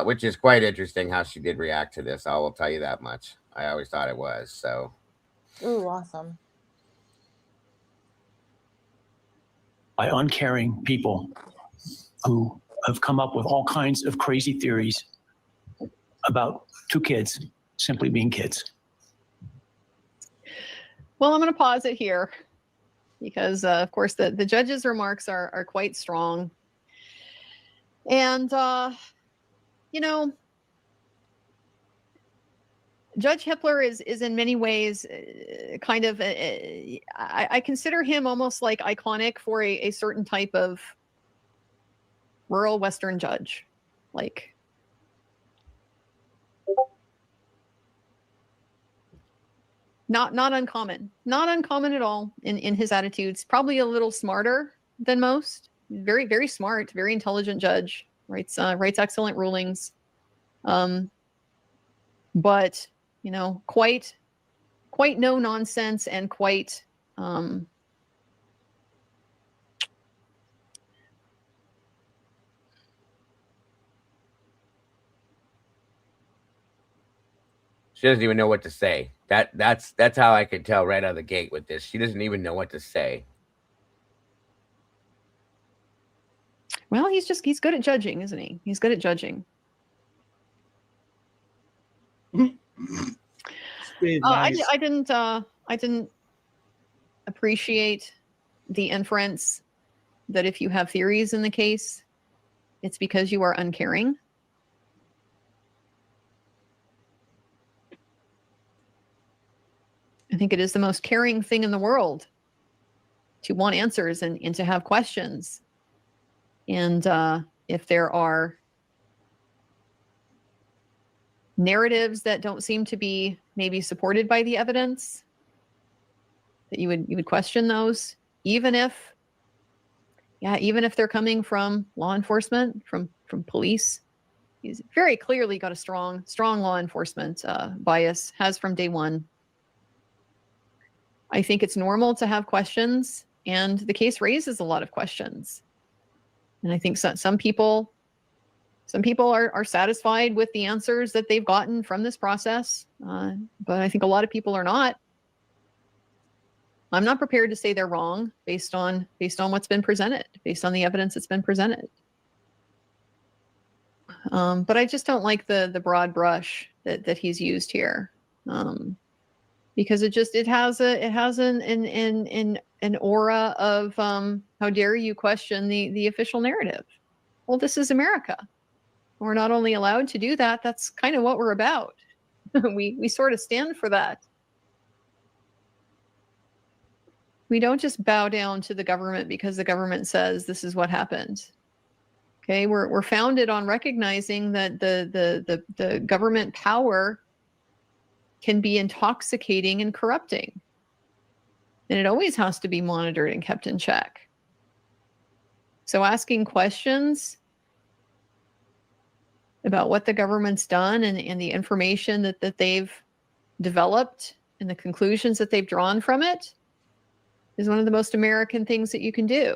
which is quite interesting how she did react to this. I will tell you that much. I always thought it was. So. Ooh, awesome. By uncaring people who have come up with all kinds of crazy theories about two kids simply being kids. Well, I'm going to pause it here because, of course, the judge's remarks are quite strong. And, you know, Judge Hitler is in many ways kind of, I consider him almost like iconic for a certain type of rural Western judge. Like, not uncommon at all in his attitudes. Probably a little smarter than most. Very, very smart, very intelligent judge. Writes excellent rulings. But you know, quite no nonsense and quite She doesn't even know what to say. That's how I could tell right out of the gate with this. She doesn't even know what to say. well, he's good at judging, isn't he? He's good at judging. Nice. I didn't appreciate the inference that if you have theories in the case, it's because you are uncaring. I think it is the most caring thing in the world to want answers and to have questions. And if there are narratives that don't seem to be maybe supported by the evidence, that you would question those, even if they're coming from law enforcement, from police. He's very clearly got a strong law enforcement bias, has from day one. I think it's normal to have questions, and the case raises a lot of questions. And I think some people are satisfied with the answers that they've gotten from this process, but I think a lot of people are not. I'm not prepared to say they're wrong based on what's been presented, based on the evidence that's been presented. But I just don't like the broad brush that he's used here, because it has an aura of how dare you question the official narrative. Well, this is America. We're not only allowed to do that, that's kind of what we're about. we sort of stand for that. We don't just bow down to the government because the government says this is what happened. Okay, we're founded on recognizing that the government power can be intoxicating and corrupting, and it always has to be monitored and kept in check. So asking questions about what the government's done and the information that they've developed and the conclusions that they've drawn from it is one of the most American things that you can do.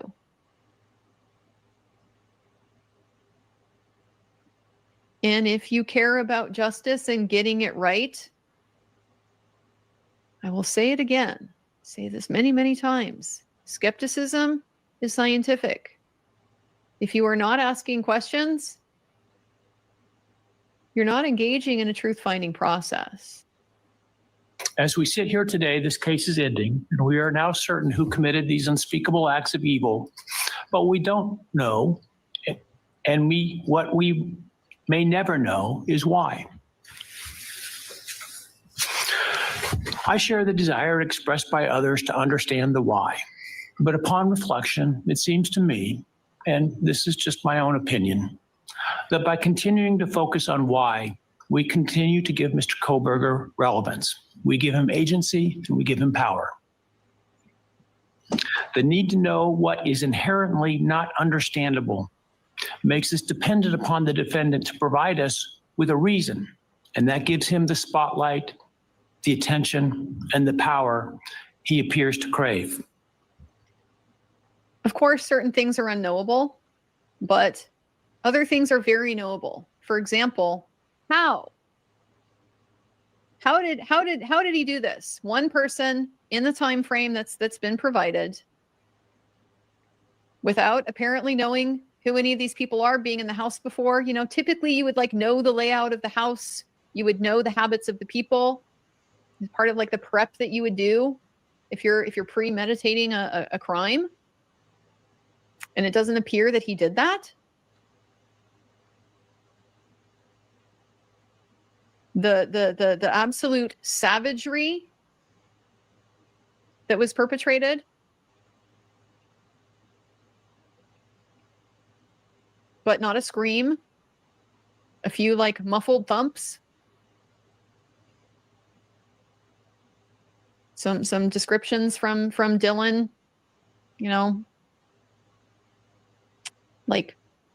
And if you care about justice and getting it right, I will say it again, say this many, many times. Skepticism is scientific. If you are not asking questions, you're not engaging in a truth-finding process. As we sit here today, this case is ending, and we are now certain who committed these unspeakable acts of evil, but we don't know, and what we may never know is why. I share the desire expressed by others to understand the why, but upon reflection, it seems to me, and this is just my own opinion, that by continuing to focus on why, we continue to give Mr. Kohberger relevance. We give him agency and we give him power. The need to know what is inherently not understandable makes us dependent upon the defendant to provide us with a reason, and that gives him the spotlight, the attention, and the power he appears to crave. Of course, certain things are unknowable, but other things are very knowable. For example, how did he do this? One person in the time frame that's been provided, without apparently knowing who any of these people are, being in the house before. You know, typically you would know the layout of the house, you would know the habits of the people. It's part of the prep that you would do if you're premeditating a crime. And it doesn't appear that he did that. The absolute savagery that was perpetrated, but not a scream, a few muffled thumps, some descriptions from Dylan,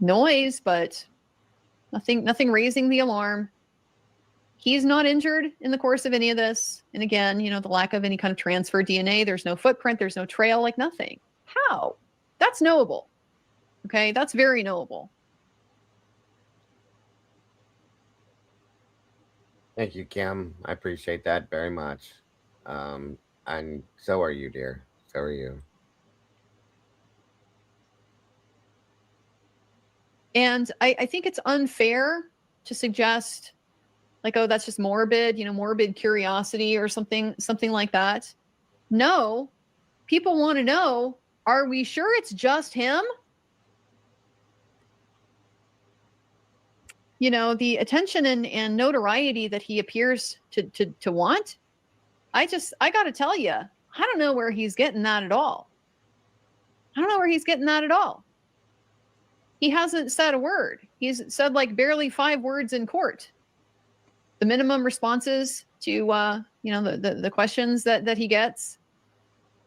noise, but nothing raising the alarm. He's not injured in the course of any of this. And again, the lack of any kind of transfer DNA, there's no footprint, there's no trail, nothing. How? That's knowable. Okay, that's very knowable. Thank you, Kim. I appreciate that very much. And so are you, dear. So are you. And I think it's unfair to suggest oh, that's just morbid, morbid curiosity or something like that. No, people want to know, are we sure it's just him? The attention and notoriety that he appears to want. I got to tell you, I don't know where he's getting that at all. He hasn't said a word. He's said barely 5 words in court. The minimum responses to the questions that he gets.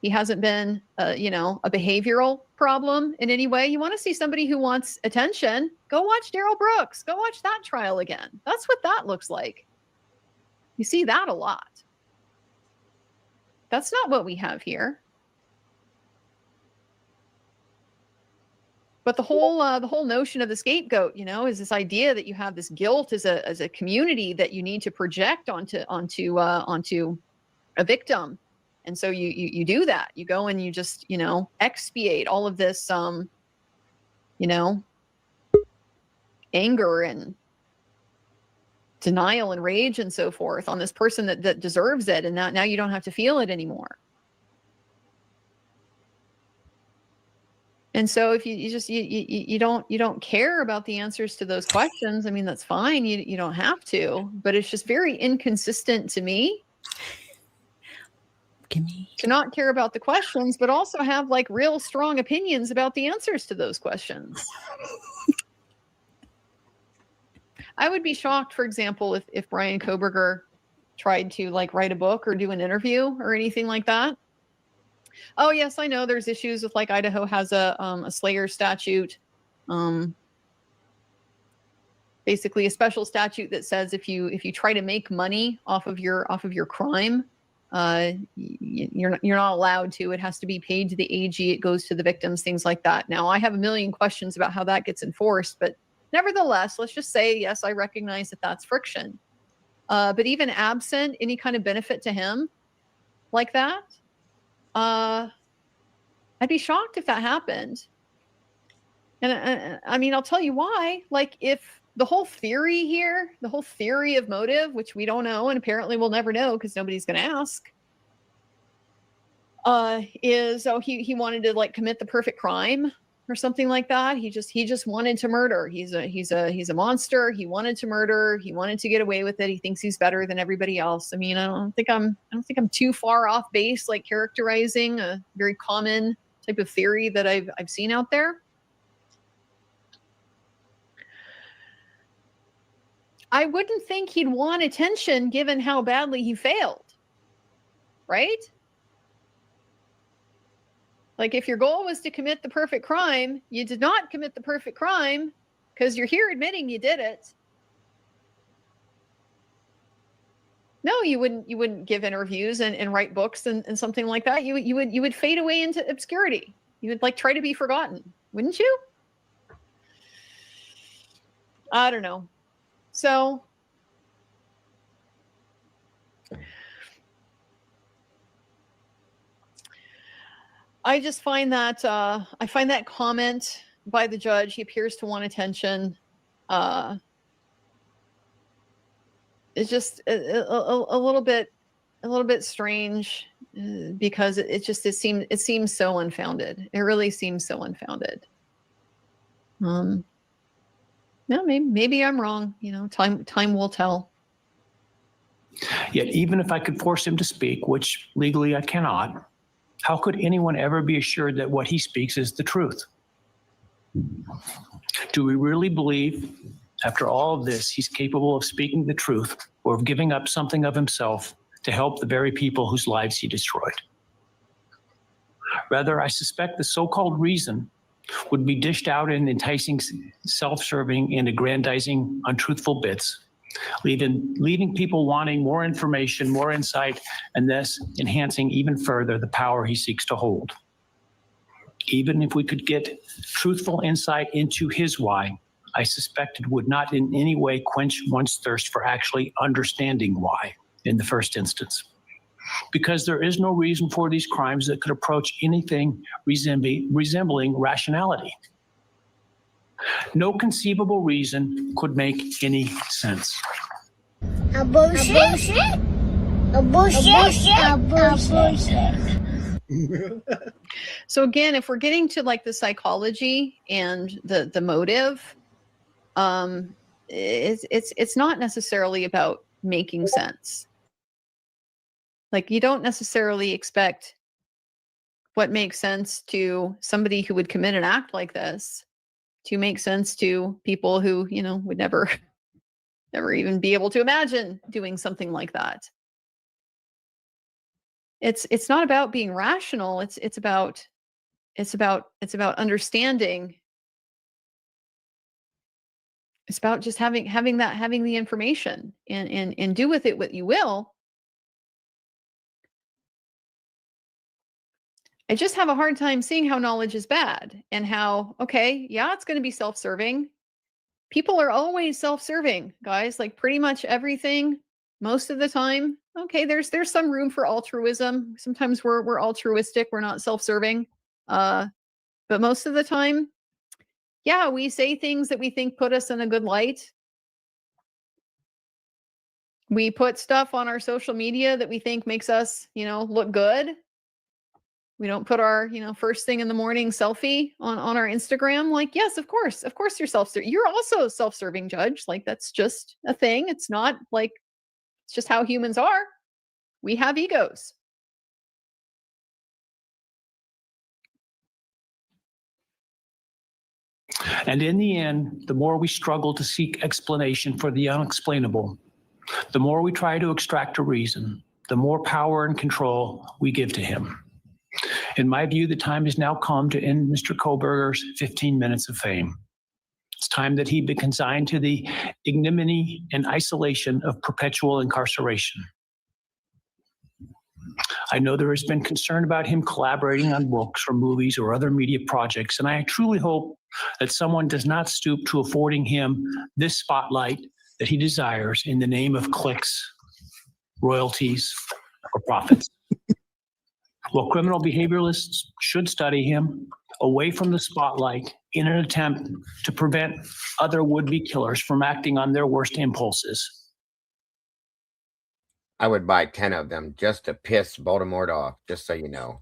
He hasn't been, a behavioral problem in any way. You want to see somebody who wants attention? Go watch Daryl Brooks. Go watch that trial again. That's what that looks like. You see that a lot. That's not what we have here. But the whole notion of the scapegoat, is this idea that you have this guilt as a community that you need to project onto a victim, and so you do that. You go and you just expiate all of this anger and denial and rage and so forth on this person that deserves it, and now you don't have to feel it anymore. And so if you don't care about the answers to those questions, I mean, that's fine. You don't have to, but it's just very inconsistent to me to not care about the questions, but also have like real strong opinions about the answers to those questions. I would be shocked, for example, if Brian Koberger tried to like write a book or do an interview or anything like that. Oh yes, I know there's issues with like Idaho has a Slayer statute, basically a special statute that says if you try to make money off of your crime, you're not allowed to. It has to be paid to the AG. It goes to the victims, things like that. Now I have a million questions about how that gets enforced, but nevertheless, let's just say yes, I recognize that that's friction. But even absent any kind of benefit to him like that. I'd be shocked if that happened. And I mean, I'll tell you why. Like, if the whole theory here, the whole theory of motive, which we don't know, and apparently we'll never know because nobody's going to ask, is he wanted to like commit the perfect crime or something like that. He just wanted to murder. He's a monster. He wanted to murder. He wanted to get away with it. He thinks he's better than everybody else. I mean, I don't think I'm too far off base, like characterizing a very common type of theory that I've seen out there. I wouldn't think he'd want attention given how badly he failed, right? Like, if your goal was to commit the perfect crime, you did not commit the perfect crime because you're here admitting you did it. No, you wouldn't give interviews and write books and something like that. You would fade away into obscurity. You would like try to be forgotten, wouldn't you? I don't know. So I just find that I find that comment by the judge, he appears to want attention, it's just a little bit strange, because it seems so unfounded. It really seems so unfounded. No, maybe I'm wrong. Time will tell. Yet, even if I could force him to speak, which legally I cannot, how could anyone ever be assured that what he speaks is the truth? Do we really believe, after all of this, he's capable of speaking the truth or of giving up something of himself to help the very people whose lives he destroyed? Rather, I suspect the so-called reason would be dished out in enticing, self-serving, and aggrandizing, untruthful bits, leaving people wanting more information, more insight, and thus enhancing even further the power he seeks to hold. Even if we could get truthful insight into his why, I suspect it would not in any way quench one's thirst for actually understanding why in the first instance. Because there is no reason for these crimes that could approach anything resembling rationality. No conceivable reason could make any sense. A bullshit. A bullshit. A bullshit. So again, if we're getting to like the psychology and the motive, it's not necessarily about making sense. Like, you don't necessarily expect what makes sense to somebody who would commit an act like this to make sense to people who, would never even be able to imagine doing something like that. it's not about being rational. It's about understanding. It's about just having the information and do with it what you will. I just have a hard time seeing how knowledge is bad and how, okay, yeah, it's going to be self-serving. People are always self-serving, guys, like pretty much everything, most of the time. Okay, there's some room for altruism. Sometimes we're altruistic, we're not self-serving. But most of the time, yeah, we say things that we think put us in a good light. We put stuff on our social media that we think makes us, look good. We don't put our, first thing in the morning selfie on our Instagram. Like, yes, of course you're self-serving. You're also a self-serving, Judge. Like, that's just a thing. It's not like, it's just how humans are. We have egos. And in the end, the more we struggle to seek explanation for the unexplainable, the more we try to extract a reason, the more power and control we give to him. In my view, the time has now come to end Mr. Kohberger's 15 minutes of fame. It's time that he be consigned to the ignominy and isolation of perpetual incarceration. I know there has been concern about him collaborating on books or movies or other media projects, and I truly hope that someone does not stoop to affording him this spotlight that he desires in the name of clicks, royalties, or profits. Well, criminal behavioralists should study him away from the spotlight in an attempt to prevent other would-be killers from acting on their worst impulses. I would buy 10 of them just to piss Baltimore off, just so you know.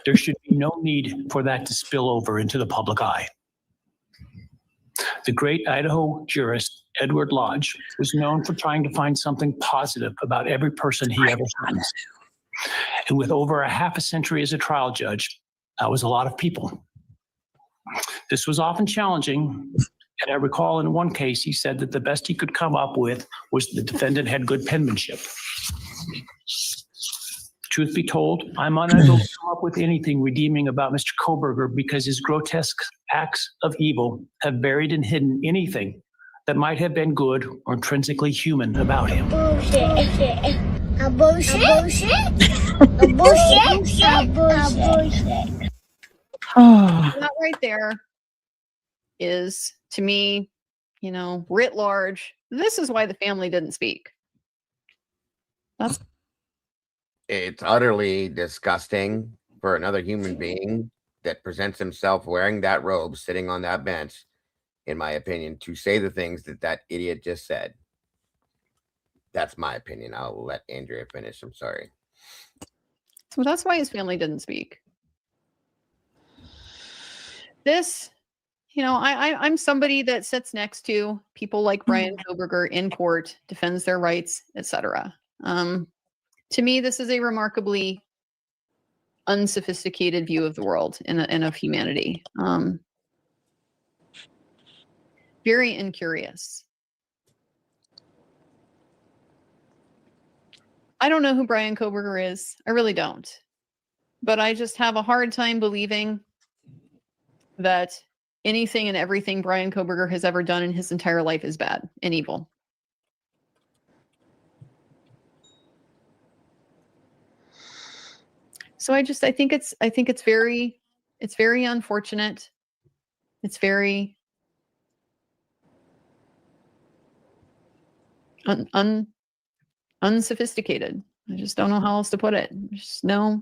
There should be no need for that to spill over into the public eye. The great Idaho jurist Edward Lodge was known for trying to find something positive about every person he ever sentenced. And with over a half a century as a trial judge, that was a lot of people. This was often challenging, and I recall in one case he said that the best he could come up with was the defendant had good penmanship. Truth be told, I'm unable to come up with anything redeeming about Mr. Kohberger because his grotesque acts of evil have buried and hidden anything that might have been good or intrinsically human about him. Bullshit. A bullshit. A bullshit. A bullshit. A bullshit. That right there is, to me, writ large, this is why the family didn't speak. It's utterly disgusting for another human being that presents himself wearing that robe, sitting on that bench, in my opinion, to say the things that idiot just said. That's my opinion. I'll let Andrea finish. I'm sorry. So that's why his family didn't speak. This, I'm somebody that sits next to people like Brian Kohberger in court, defends their rights, etc. To me, this is a remarkably unsophisticated view of the world and of humanity. Very incurious. I don't know who Brian Kohberger is. I really don't. But I just have a hard time believing that anything and everything Brian Kohberger has ever done in his entire life is bad and evil. So I think it's very unfortunate. It's very unsophisticated. I just don't know how else to put it. Just no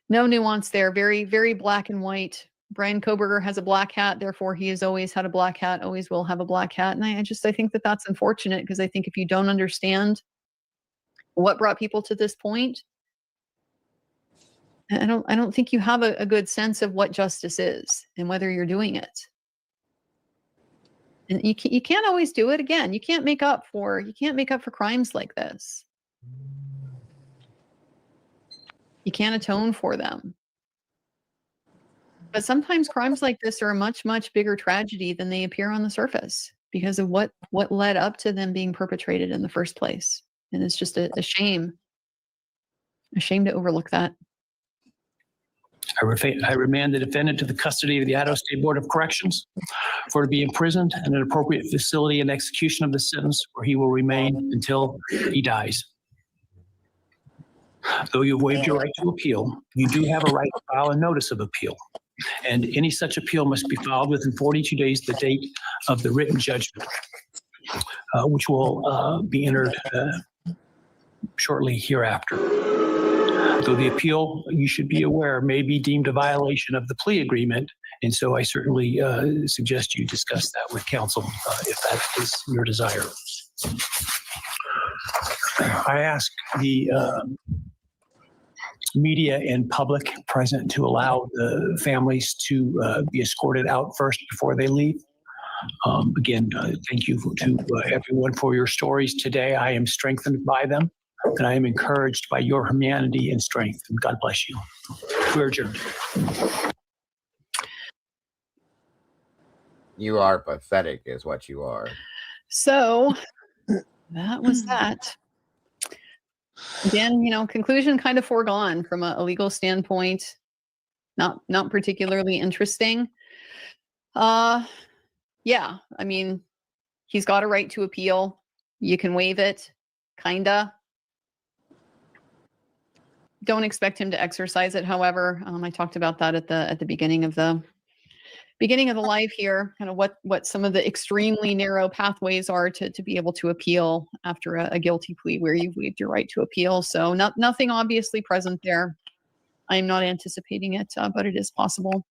nuance there. Very, very black and white. Brian Kohberger has a black hat, therefore he has always had a black hat, always will have a black hat. And I think that that's unfortunate, because I think if you don't understand what brought people to this point, I don't think you have a good sense of what justice is and whether you're doing it. And you can't always do it again. You can't make up for crimes like this. You can't atone for them. But sometimes crimes like this are a much, much bigger tragedy than they appear on the surface because of what led up to them being perpetrated in the first place. And it's just a shame. Ashamed to overlook that. I remand the defendant to the custody of the Idaho State Board of Corrections for to be imprisoned in an appropriate facility and execution of the sentence where he will remain until he dies. Though you've waived your right to appeal, you do have a right to file a notice of appeal. And any such appeal must be filed within 42 days the date of the written judgment, which will be entered shortly hereafter. Though the appeal, you should be aware, may be deemed a violation of the plea agreement. And so I certainly suggest you discuss that with counsel if that is your desire. I ask the media and public present to allow the families to be escorted out first before they leave. Again, thank you to everyone for your stories today. I am strengthened by them, and I am encouraged by your humanity and strength. And God bless you. We're adjourned. You are pathetic, is what you are. So that was that. Again, conclusion kind of foregone from a legal standpoint. Not particularly interesting. Yeah, I mean, he's got a right to appeal. You can waive it, kinda. Don't expect him to exercise it. However, I talked about that at the beginning of the live here, kind of what some of the extremely narrow pathways are to be able to appeal after a guilty plea where you've waived your right to appeal. So nothing obviously present there. I'm not anticipating it, but it is possible.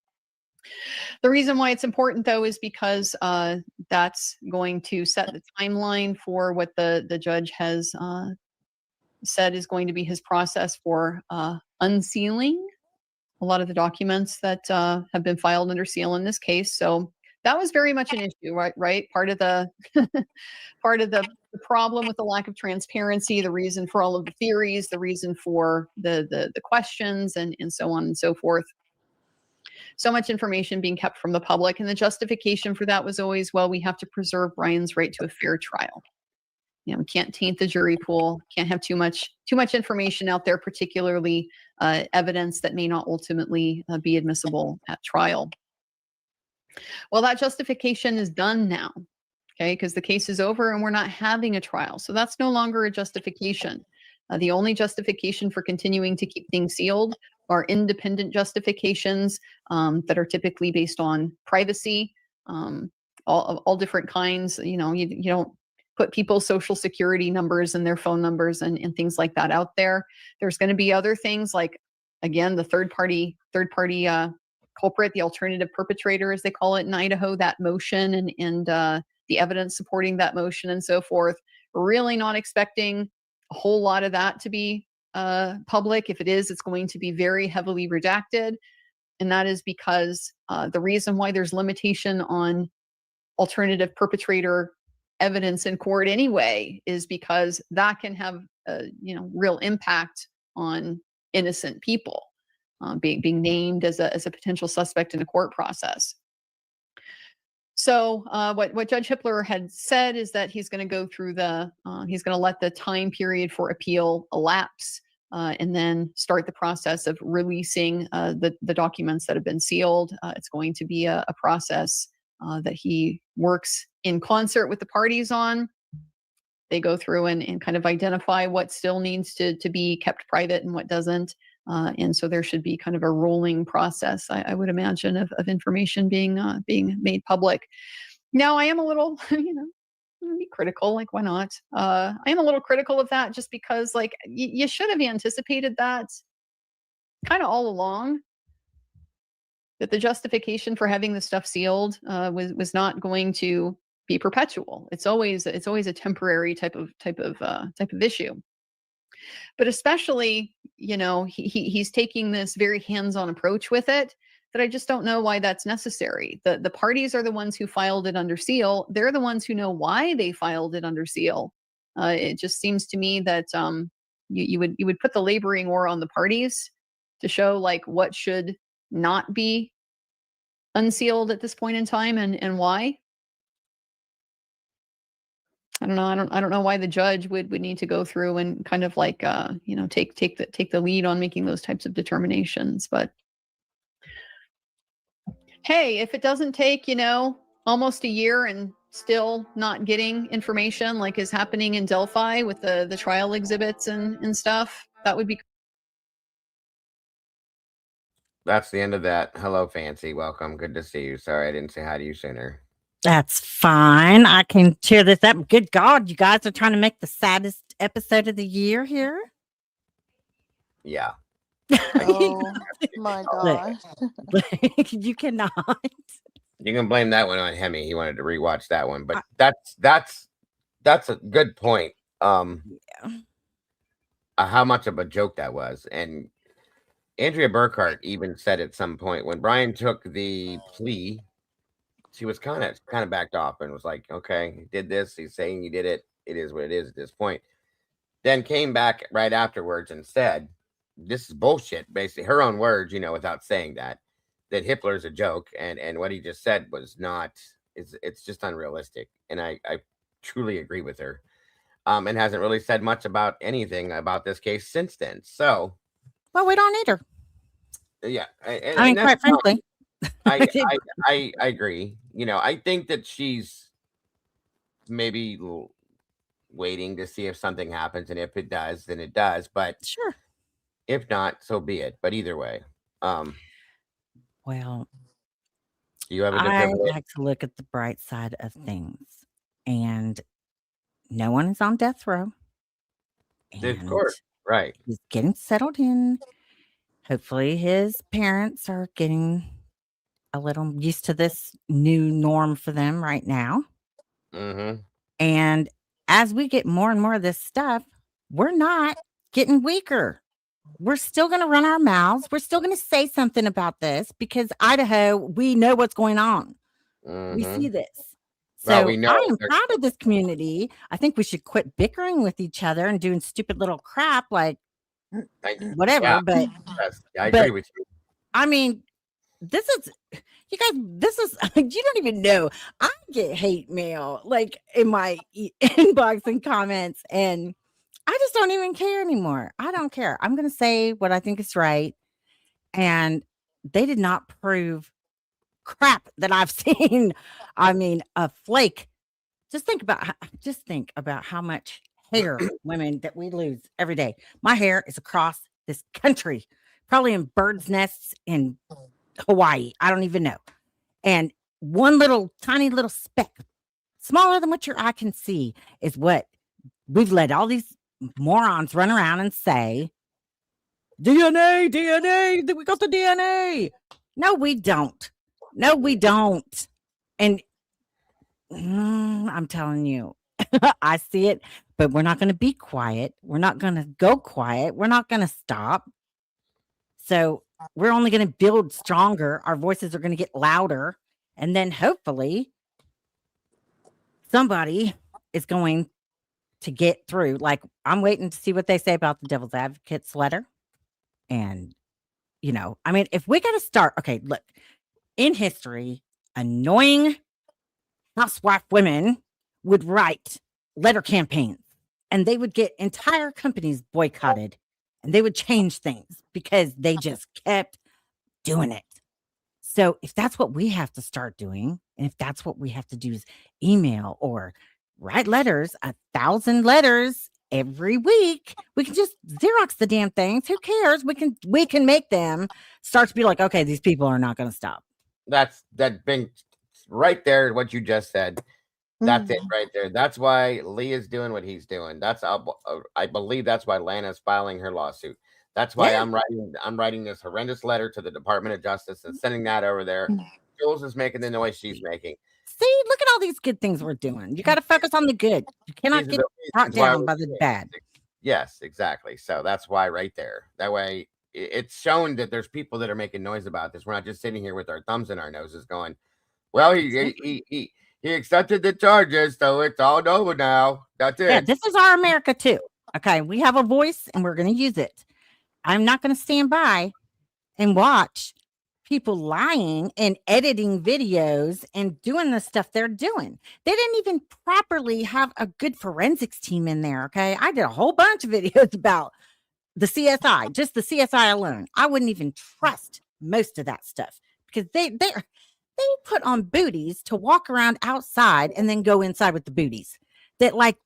The reason why it's important, though, is because that's going to set the timeline for what the judge has said is going to be his process for unsealing a lot of the documents that have been filed under seal in this case. So that was very much an issue, right? Part of the the problem with the lack of transparency, the reason for all of the theories, the reason for the questions, and so on and so forth. So much information being kept from the public, and the justification for that was always, well, we have to preserve Brian's right to a fair trial. We can't taint the jury pool, can't have too much information out there, particularly evidence that may not ultimately be admissible at trial. Well, that justification is done now, okay, because the case is over and we're not having a trial. So that's no longer a justification. The only justification for continuing to keep things sealed are independent justifications that are typically based on privacy, all different kinds. You don't put people's social security numbers and their phone numbers and things like that out there. There's going to be other things like, again, the third party culprit, the alternative perpetrator, as they call it in Idaho, that motion and the evidence supporting that motion and so forth. We're really not expecting a whole lot of that to be public. If it is, it's going to be very heavily redacted. And that is because the reason why there's limitation on alternative perpetrator evidence in court anyway is because that can have real impact on innocent people being named as a potential suspect in a court process. So what Judge Hippler had said is that he's going to go through he's going to let the time period for appeal elapse and then start the process of releasing the documents that have been sealed. It's going to be a process that he works in concert with the parties on. They go through and kind of identify what still needs to be kept private and what doesn't. And so there should be kind of a rolling process, I would imagine, of information being made public. Now, I am a little, be critical, like, why not? I am a little critical of that just because, like, you should have anticipated that kind of all along, that the justification for having the stuff sealed was not going to be perpetual. It's always a temporary type of issue. But especially, he's taking this very hands-on approach with it that I just don't know why that's necessary. The parties are the ones who filed it under seal. They're the ones who know why they filed it under seal. It just seems to me that you would put the laboring oar on the parties to show like what should not be unsealed at this point in time and why. I don't know. I don't know why the judge would need to go through and kind of like take the lead on making those types of determinations. But hey, if it doesn't take, almost a year and still not getting information like is happening in Delphi with the trial exhibits and stuff, that would be. That's the end of that. Hello, Fancy. Welcome. Good to see you. Sorry I didn't say hi to you sooner. That's fine. I can cheer this up. Good God, you guys are trying to make the saddest episode of the year here. Yeah. Oh my gosh. You cannot. You can blame that one on Hemi. He wanted to rewatch that one, but that's a good point. How much of a joke that was. And Andrea Burkhart even said at some point when Brian took the plea, she was kind of backed off and was like, okay, he did this. He's saying he did it. It is what it is at this point. Then came back right afterwards and said, this is bullshit. Basically, her own words, without saying that Hitler's a joke. And what he just said was not, it's just unrealistic. And I truly agree with her. And hasn't really said much about anything about this case since then. So, well, we don't need her. Yeah. I mean, quite frankly. I agree. I think that she's maybe waiting to see if something happens, and if it does, then it does. But sure, if not, so be it. But either way, well, you have a I different like to look at the bright side of things, and no one is on death row. Of course, right? He's getting settled in. Hopefully, his parents are getting a little used to this new norm for them right now. Mm-hmm. And as we get more and more of this stuff, we're not getting weaker. We're still going to run our mouths. We're still going to say something about this because Idaho, we know what's going on. Mm-hmm. We see this. So well, we know I am proud of this community. I think we should quit bickering with each other and doing stupid little crap like whatever. Yeah. But I agree with you. I mean, this is, you guys, this is, you don't even know. I get hate mail like in my inbox and comments, and I just don't even care anymore. I don't care. I'm going to say what I think is right. And they did not prove crap that I've seen. I mean, a flake. Just think about how much hair women that we lose every day. My hair is across this country, probably in birds' nests in Hawaii. I don't even know. And one little tiny little speck, smaller than what your eye can see, is what we've let all these morons run around and say, DNA, we got the DNA. No, we don't. And I'm telling you, I see it, but we're not going to be quiet. We're not going to go quiet. We're not going to stop. So we're only going to build stronger. Our voices are going to get louder. And then hopefully somebody is going to get through. Like, I'm waiting to see what they say about the Devil's Advocate's letter. And, I mean, if we got to start, okay, look, in history, annoying housewife women would write letter campaigns and they would get entire companies boycotted and they would change things because they just kept doing it. So if that's what we have to start doing, and if that's what we have to do is email or write letters, 1,000 letters every week, we can just Xerox the damn things. Who cares? We can make them start to be like, okay, these people are not going to stop. That being right there, what you just said. That's it right there. That's why Lee is doing what he's doing. I believe that's why Lana's filing her lawsuit. That's why I'm writing this horrendous letter to the Department of Justice and sending that over there. Jules is making the noise she's making. See, look at all these good things we're doing. You got to focus on the good. You cannot get brought down by the bad. Yes, exactly. So that's why right there. That way it's shown that there's people that are making noise about this. We're not just sitting here with our thumbs in our noses going, well, he accepted the charges, so it's all over now. That's it. Yeah, this is our America too. Okay, we have a voice and we're going to use it. I'm not going to stand by and watch people lying and editing videos and doing the stuff they're doing. They didn't even properly have a good forensics team in there. Okay. I did a whole bunch of videos about the CSI, just the CSI alone. I wouldn't even trust most of that stuff because they put on booties to walk around outside and then go inside with the booties. That like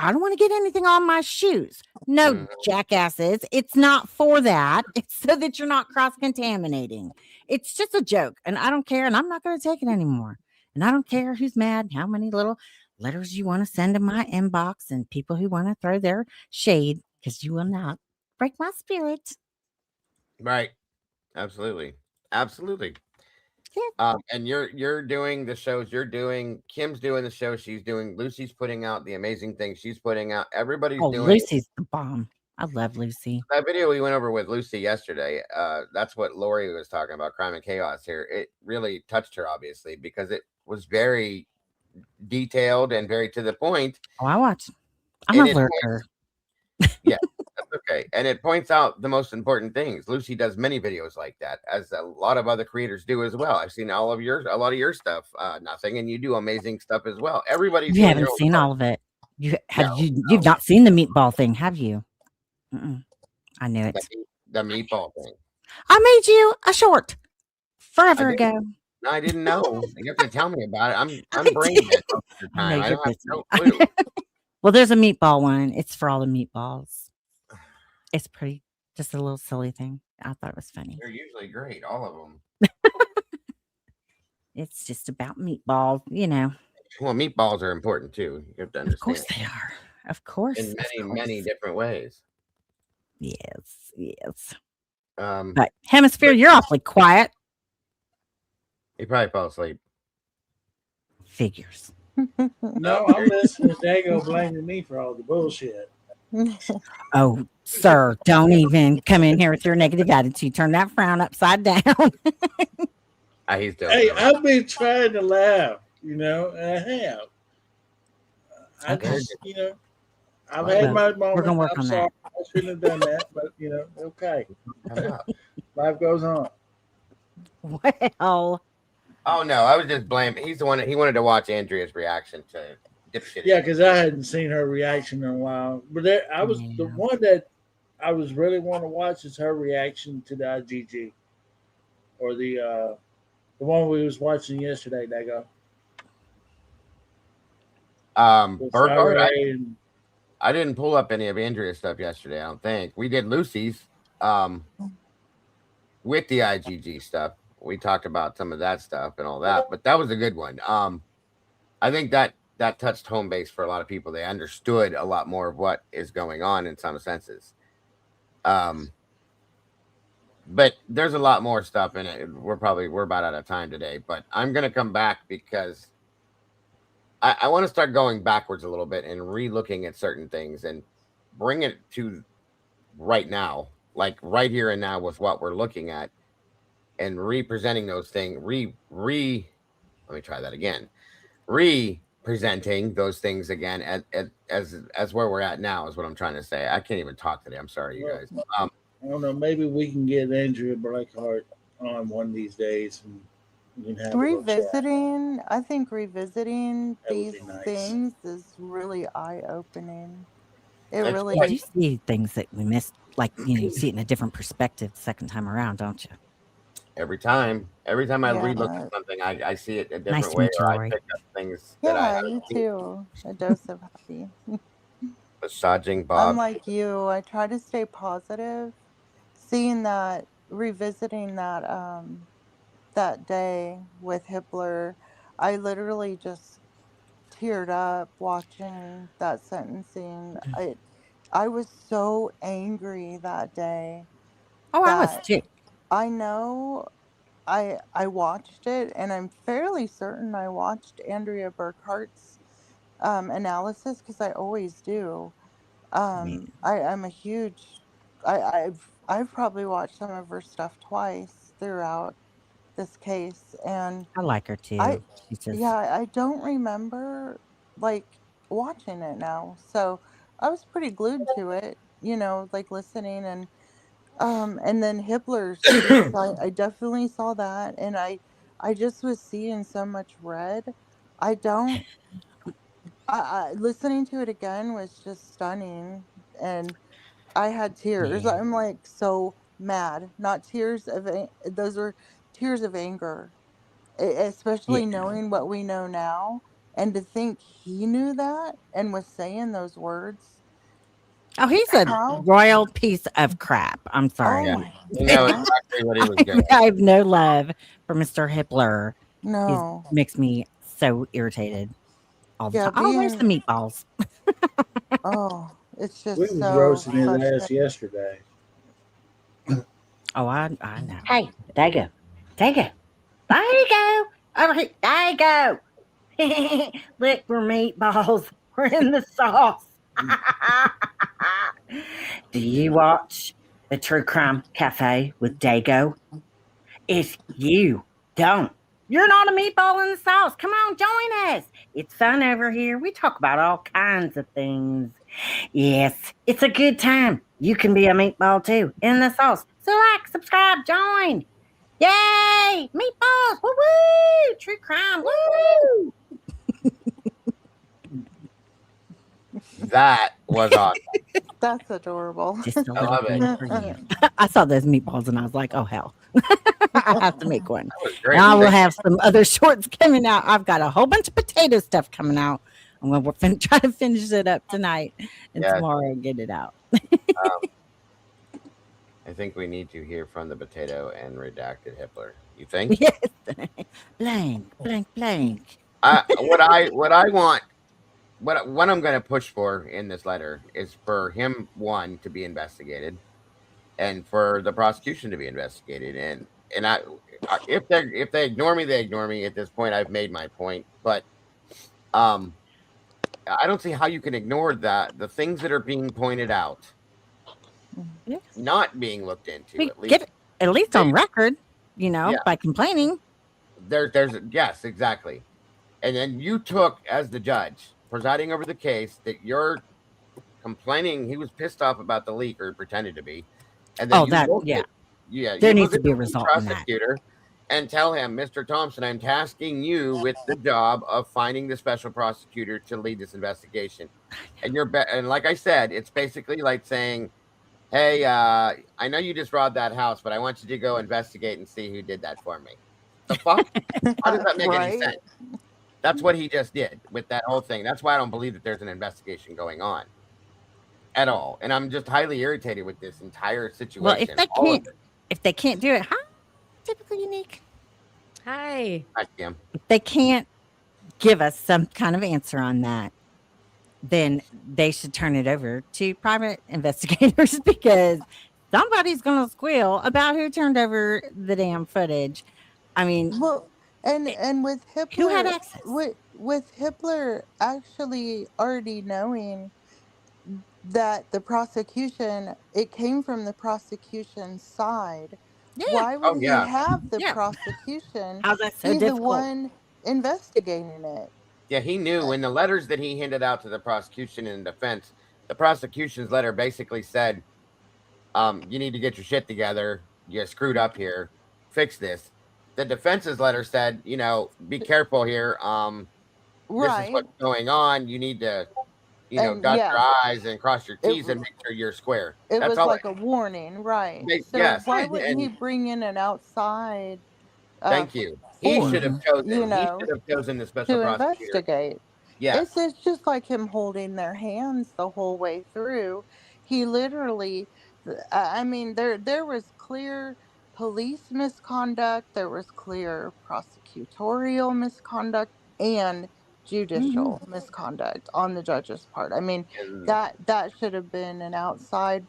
I don't want to get anything on my shoes. No, jackasses. It's not for that. It's so that you're not cross-contaminating. It's just a joke. And I don't care. And I'm not going to take it anymore. And I don't care who's mad, how many little letters you want to send in my inbox, and people who want to throw their shade, because you will not break my spirit. Right. Absolutely. Absolutely. And you're doing the shows you're doing. Kim's doing the show she's doing. Lucy's putting out the amazing things she's putting out. Everybody's doing. Lucy's the bomb. I love Lucy. That video we went over with Lucy yesterday. That's what Lori was talking about. Crime and Chaos here. It really touched her, obviously, because it was very detailed and very to the point. Oh, I watch. I'm a lurker. Yeah, that's okay. And it points out the most important things. Lucy does many videos like that, as a lot of other creators do as well. I've seen a lot of your stuff, nothing, and you do amazing stuff as well. Everybody's You haven't seen all of it. You've not seen the meatball thing, have you? I knew it. The meatball thing. I made you a short forever ago. No, I didn't know. You have to tell me about it. I'm brain dead most of the time. I don't have no clue. Well, there's a meatball one. It's for all the meatballs. It's pretty, just a little silly thing. I thought it was funny. They're usually great, all of them. It's just about meatballs, you know. Well, meatballs are important too. You have to understand. Of course they are. Of course. In many different ways. Yes. But But Hemisphere, you're awfully quiet. He probably fell asleep. Figures. No, I'm listening to Dago blaming me for all the bullshit. Oh, sir, don't even come in here with your negative attitude. Turn that frown upside down. He's doing Hey, I've been trying to laugh, and I have. I just, I've had my moment. We're gonna work I'm on sorry. that. I shouldn't have done that, but okay. Life goes on. Well. Oh no, I was just blaming. He's the one. He wanted to watch Andrea's reaction to dipshit. Yeah, because I hadn't seen her reaction in a while. But I was the one that I was really want to watch is her reaction to the IGG, or the one we was watching yesterday. Dago. Burkhardt, I didn't pull up any of Andrea's stuff yesterday. I don't think we did Lucy's with the IGG stuff. We talked about some of that stuff and all that, but that was a good one. I think that touched home base for a lot of people. They understood a lot more of what is going on in some senses. But there's a lot more stuff in it. We're about out of time today, but I'm going to come back because I want to start going backwards a little bit and re-looking at certain things and bring it to right now, like right here and now with what we're looking at, and representing those things. Let me try that again. Representing those things again as where we're at now is what I'm trying to say. I can't even talk today. I'm sorry, you guys. I don't know. Maybe we can get Andrea Blackheart on one of these days and we can have revisiting. I think revisiting That would these be nice. things is really eye-opening. It That's really good. You see things that we missed, like you see it in a different perspective the second time around, don't you? Every time I Yeah. re-look at something, I see it a different Nice to way, meet you, or I Lori. pick up things that I Yeah, haven't you seen. too. A dose of happy. Massaging I'm Bob. like you. I try to stay positive. Seeing that, revisiting that day with Hitler, I literally just teared up watching that sentencing. I was so angry that day. Oh, I was that too. I know I watched it, and I'm fairly certain I watched Andrea Burkhart's analysis because I always do. I'm a huge. I've probably watched some of her stuff twice throughout this case, and I like her too. I She's just I don't remember like watching it now, so I was pretty glued to it, like listening, and And then Hitler's I definitely saw that, and I just was seeing so much red. I don't listening to it again was just stunning, and I had tears. Yeah. I'm like so mad. Not tears of those were tears of anger, Yeah. especially knowing what we know now, and to think he knew that and was saying those words. Oh, he's a How? royal piece of crap. I'm Oh sorry. Yeah, my you know god. exactly what he was doing. I have no love for Mr. Hitler. He No. makes me so irritated all the Yeah, time. Oh, where's the being meatballs? oh, it's We just was so roasting his ass frustrating. yesterday. Oh, I know. Hey, there you go. There you go. There you go. Over here. There you go. Look, we're meatballs. We're in the sauce. Do you watch the True Crime Cafe with Dago? If you don't, you're not a meatball in the sauce. Come on, join us. It's fun over here. We talk about all kinds of things. Yes, it's a good time. You can be a meatball too in the sauce. So like, subscribe, join. Yay! Meatballs! Woo woo! True crime! Woo woo! That was awesome. That's adorable. Just a I little love it. thing for you. I saw those meatballs and I was like, oh hell. I have to make one. That was great. And I will have some other shorts coming out. I've got a whole bunch of potato stuff coming out. I'm going to try to finish it up tonight and Yeah. tomorrow get it out. I think we need to hear from the potato and redacted Hitler. You think? Yes. Blank, blank, blank. What I want, what I'm going to push for in this letter is for him, one, to be investigated, and for the prosecution to be investigated. And if they ignore me, they ignore me. At this point, I've made my point. But I don't see how you can ignore the things that are being pointed out, Yes. not being looked into. We At least, get it, at least on record, Yeah. by complaining. there's yes, exactly. And then you took, as the judge presiding over the case, that you're complaining he was pissed off about the leak, or pretended to be, and then Oh, that, look yeah. at, yeah, There you needs look to at be a the result in that. prosecutor and tell him, Mr. Thompson, I'm tasking you with the job of finding the special prosecutor to lead this investigation. And and like I said, it's basically like saying, hey, I know you just robbed that house, but I want you to go investigate and see who did that for me. The fuck? How does that make any Right? sense? That's what he just did with that whole thing. That's why I don't believe that there's an investigation going on at all. And I'm just highly irritated with this entire situation. Well, if they can't do it, huh? Typically unique. Hi. Hi, Kim. If they can't give us some kind of answer on that, then they should turn it over to private investigators because somebody's going to squeal about who turned over the damn footage. I mean, Well, and with Hitler, who had access? With Hitler actually already knowing that the prosecution, it came from the prosecution side. Yeah. Why would Oh, yeah. he have the Yeah. prosecution How's that so be the difficult? one investigating it? Yeah, he knew in the letters that he handed out to the prosecution and defense, the prosecution's letter basically said, you need to get your shit together. You screwed up here. Fix this. The defense's letter said, be careful here. This is Right. what's going on. You need to, And dot yeah, your I's and cross your T's and make sure you're square. it That's was all. like a warning, right? So Yes. why wouldn't he And bring in an outside thank you. He should have chosen. you He know, should have chosen the special to prosecutor. investigate? Yes. It's just like him holding their hands the whole way through. He literally, I mean, there was clear police misconduct, there was clear prosecutorial misconduct, and judicial misconduct on the judge's part. I mean, And that should have been an outside.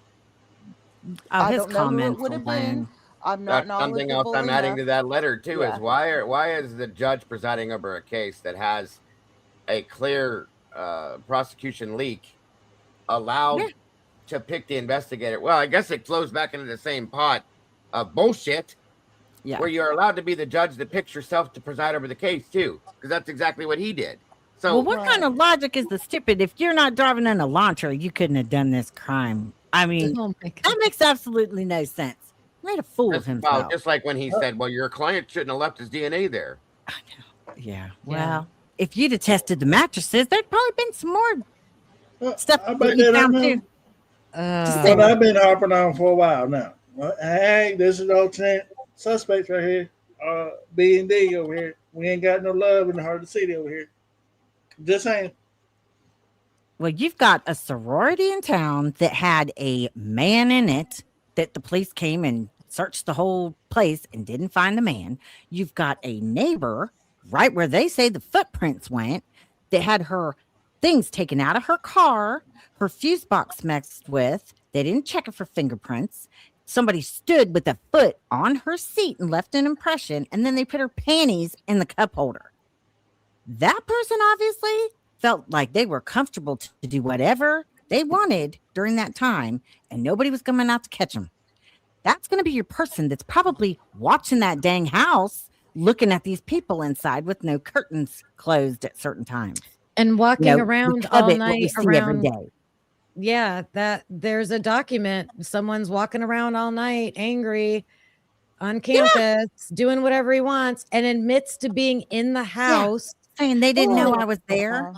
Oh, I his don't know who it comments would have been. alone. I'm not that's something else knowledgeable I'm adding to enough. that letter too. Yeah. Is why is the judge presiding over a case that has a clear prosecution leak allowed to pick the investigator? Well, I guess it flows back into the same pot of bullshit. Yeah. Where you're allowed to be the judge that picks yourself to preside over the case too, because that's exactly what he did. So Well, what kind of logic is the stupid? If you're not driving an Elantra, you couldn't have done this crime I mean, Oh my that makes absolutely no sense. Made a fool of Well, himself. just like when he said, "Well, your client shouldn't have left his DNA there." Yeah. Well, if you'd have tested the mattresses, there'd probably been some more stuff I that bet he that I found know. too. Just What saying. I've been harping on for a while now. Well, hey, this is alternate suspects right here. B and D over here. We ain't got no love in the heart of the city over here. Just saying. Well, you've got a sorority in town that had a man in it that the police came and searched the whole place and didn't find the man. You've got a neighbor right where they say the footprints went that had her things taken out of her car, her fuse box messed with. They didn't check it for fingerprints. Somebody stood with a foot on her seat and left an impression, and then they put her panties in the cup holder. That person obviously felt like they were comfortable to do whatever they wanted during that time, and nobody was coming out to catch them. That's going to be your person that's probably watching that dang house, looking at these people inside with no curtains closed at certain times. And walking You know, around we all covet what we night see every around. day. Yeah, that there's a document. Someone's walking around all night angry on campus, doing whatever he wants, and admits to being in the house. Saying they didn't know I was there.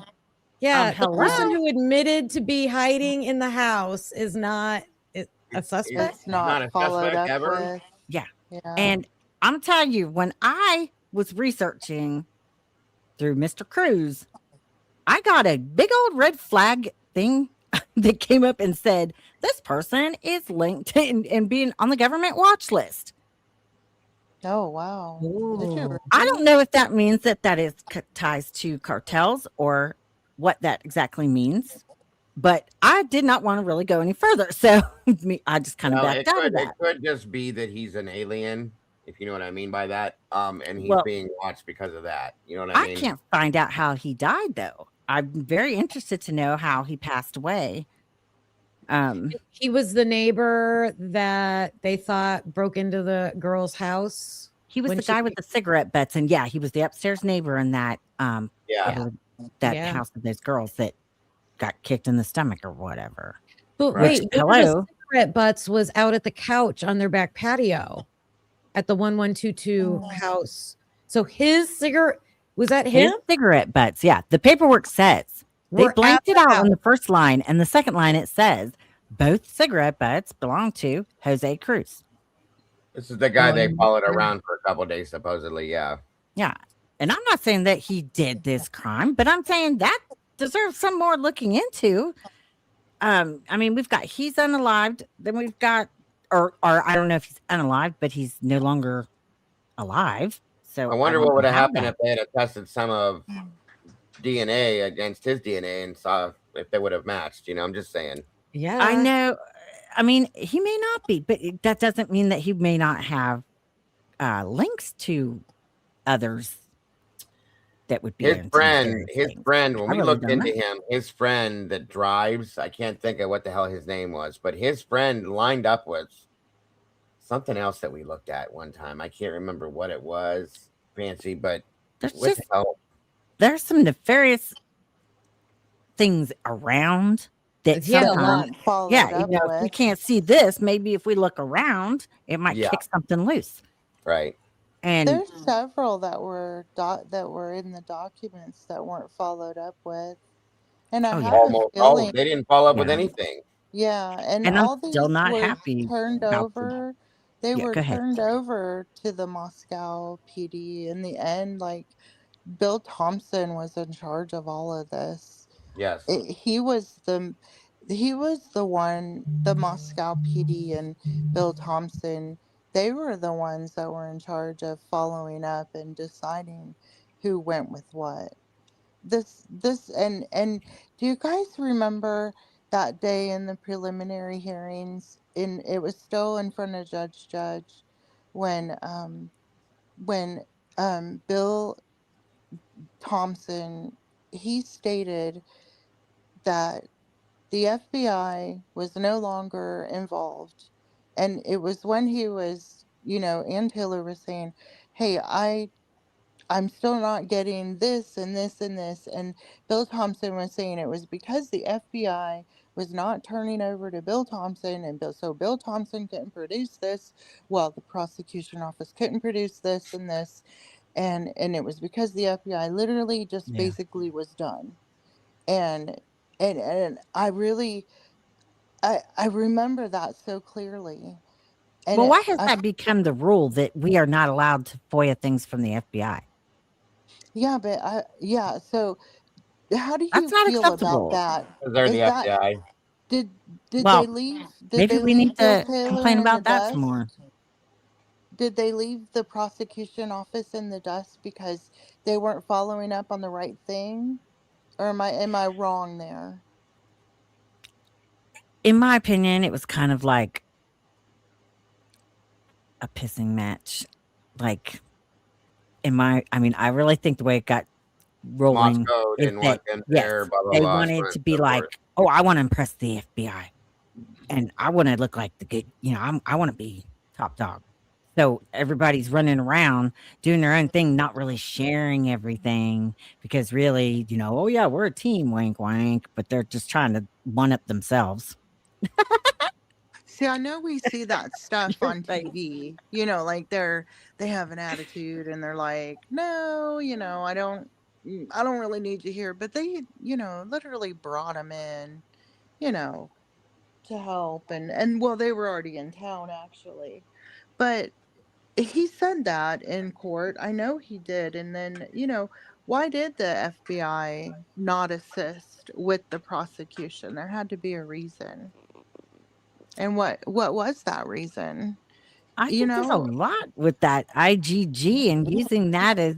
Yeah, the person Hello? who admitted to be hiding in the house is not a suspect. It's not followed up ever. with. Yeah. Yeah. And I'm telling you, when I was researching through Mr. Cruz, I got a big old red flag thing that came up and said, this person is linked and being on the government watch list. Oh, wow. Did you I don't know if that means that is ties to cartels or what that exactly means, but I did not want to really go any further. So I just kind of backed out of that. It could just be that he's an alien, if you know what I mean by that. And he's Well, being watched because of that. You know what I mean? I can't find out how he died, though. I'm very interested to know how he passed away. He was the neighbor that they thought broke into the girl's house. He was the guy with the cigarette butts, and yeah, he was the upstairs neighbor in that house of those girls that got kicked in the stomach or whatever. But wait, one of the cigarette butts was out at the couch on their back patio at the 1122 house. So his cigarette was that him? His cigarette butts, yeah. The paperwork says they Were blanked at it the out house. on the first line, and the second line it says both cigarette butts belong to Jose Cruz. This is the guy they followed around for a couple of days, supposedly. Yeah. Yeah. And I'm not saying that he did this crime, but I'm saying that deserves some more looking into. I mean, we've got he's unalived, then we've got or I don't know if he's unalived, but he's no longer alive. So I wonder what would have happened if they had tested some of DNA against his DNA and saw if they would have matched. You know, I'm just saying. Yeah, I know. I mean, he may not be, but that doesn't mean that he may not have links to others that would be His friend. When we looked into him, his friend that drives, I can't think of what the hell his name was, but his friend lined up with something else that we looked at one time. I can't remember what it was. Fancy, but there's some nefarious things around that sometimes, if we can't see this, maybe if we look around, it might kick something loose. Right. And there's several that were in the documents that weren't followed up with, and I have a feeling they didn't follow up with anything. Yeah, and I'm all these still not were happy turned about over. They Yeah, were go ahead. turned over to the Moscow PD in the end. Like Bill Thompson was in charge of all of this. Yes. He was the one, the Moscow PD and Bill Thompson. They were the ones that were in charge of following up and deciding who went with what. And do you guys remember that day in the preliminary hearings? It was still in front of Judge when Bill Thompson, he stated that the FBI was no longer involved, and it was when he was, and Taylor was saying, hey, I I'm still not getting this and this and this. And Bill Thompson was saying it was because the FBI was not turning over to Bill Thompson, and so Bill Thompson couldn't produce this. Well, the prosecution office couldn't produce this and this, and it was because the FBI literally just basically was done. And I really I remember that so clearly. And Well, why has that become the rule that we are not allowed to FOIA things from the FBI? Yeah, but so how do That's you not feel about acceptable. that? They're Is the that FBI. did Well, they leave maybe we need Bill to Taylor complain in the about that some dust? more. Did they leave the prosecution office in the dust because they weren't following up on the right thing? Or am I wrong there? In my opinion, it was kind of like a pissing match. Like, I mean, I really think the way it got rolling Moscow is didn't that, want them yes, there, blah, blah, they blah, so on wanted and to be so forth. like, oh, I want to impress the FBI. And I want to look like the good, I want to be top dog. So everybody's running around doing their own thing, not really sharing everything because really, oh yeah, we're a team, wink, wink, but they're just trying to one up themselves. See, I know we see that stuff on TV, like they have an attitude and they're like, no, I don't really need you here. But they, literally brought him in, to help. And well, they were already in town actually. But he said that in court. I know he did. And then, why did the FBI not assist with the prosecution? There had to be a reason. And what was that reason? I think there's a lot with that IGG and using that as,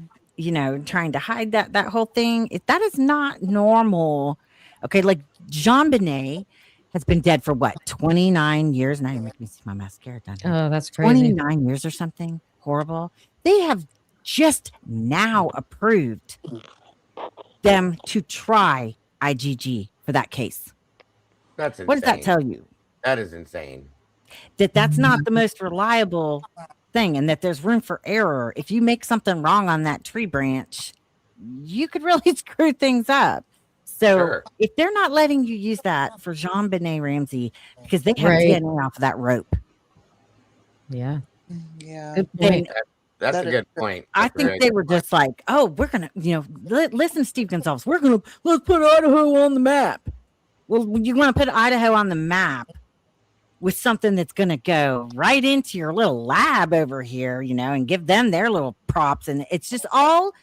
trying to hide that whole thing. That is not normal. Okay, like Jean Benet has been dead for what, 29 years? Now you make me see my mascara down here. Oh, that's crazy. 29 years or something. Horrible. They have just now approved them to try IGG for that case. That's insane. What does that tell you? That is insane. That's not the most reliable thing and that there's room for error. If you make something wrong on that tree branch, you could really screw things up. So if they're not letting you use that for Jean Benet Ramsey because they have DNA off of that rope. Yeah. Yeah. Good point. That's a good point. I think they were just like, oh, we're going to, listen, Steve Gonzalez, let's put Idaho on the map. Well, you want to put Idaho on the map with something that's going to go right into your little lab over here, and give them their little props. And it's just all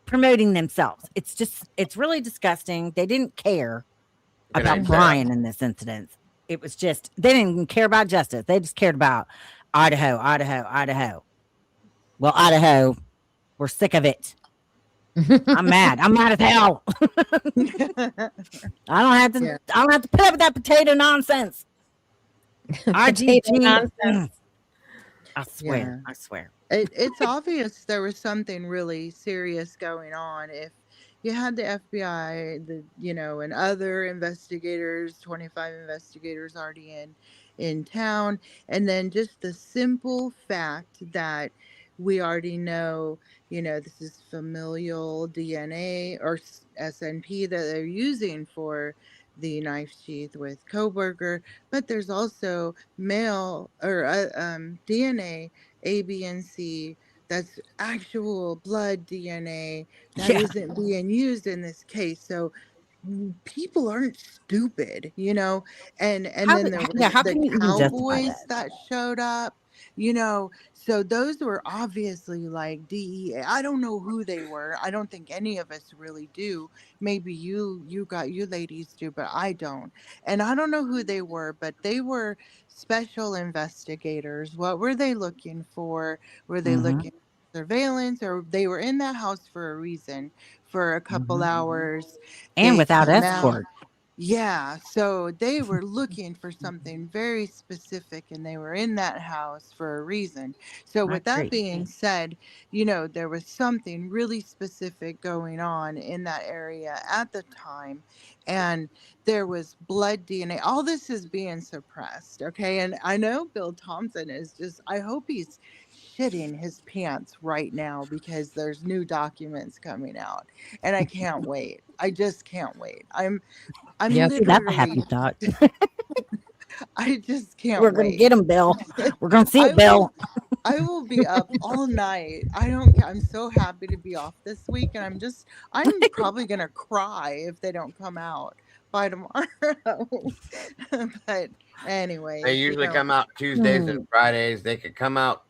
promoting themselves. It's really disgusting. They didn't care about Brian in this incident. It was just, they didn't even care about justice. They just cared about Idaho. Well, Idaho, we're sick of it. I'm mad. I'm mad as hell. I don't have to put up with that potato nonsense. IGG. I swear. I swear. It's obvious there was something really serious going on. If you had the FBI, and other investigators, 25 investigators already in town, and then just the simple fact that we already know, this is familial DNA or SNP that they're using for the knife sheath with Koberger, but there's also male or DNA A, B, and C. That's actual blood DNA that isn't being used in this case. So people aren't stupid, and then there was the cowboys that showed up, so those were obviously like DEA. I don't know who they were. I don't think any of us really do. Maybe you ladies do, but I don't. And I don't know who they were, but they were special investigators. What were they looking for? Were they looking for surveillance, or they were in that house for a reason, for a couple hours And they without came escort. Yeah, so they were looking for something very specific, and they were in that house for a reason. So with that being said, there was something really specific going on in that area at the time, and there was blood DNA. All this is being suppressed, okay? And I know Bill Thompson is just, I hope he's shitting his pants right now because there's new documents coming out, and I can't wait. I just can't wait. I'm Yeah, see, that's a literally. happy thought. I just can't We're gonna wait. get him, Bill. We're gonna see it, Bill. I will be up all night. I don't care. I'm so happy to be off this week, and I'm probably gonna cry if they don't come out by tomorrow. But anyways, They usually come out Tuesdays Hmm. and Fridays. They could come out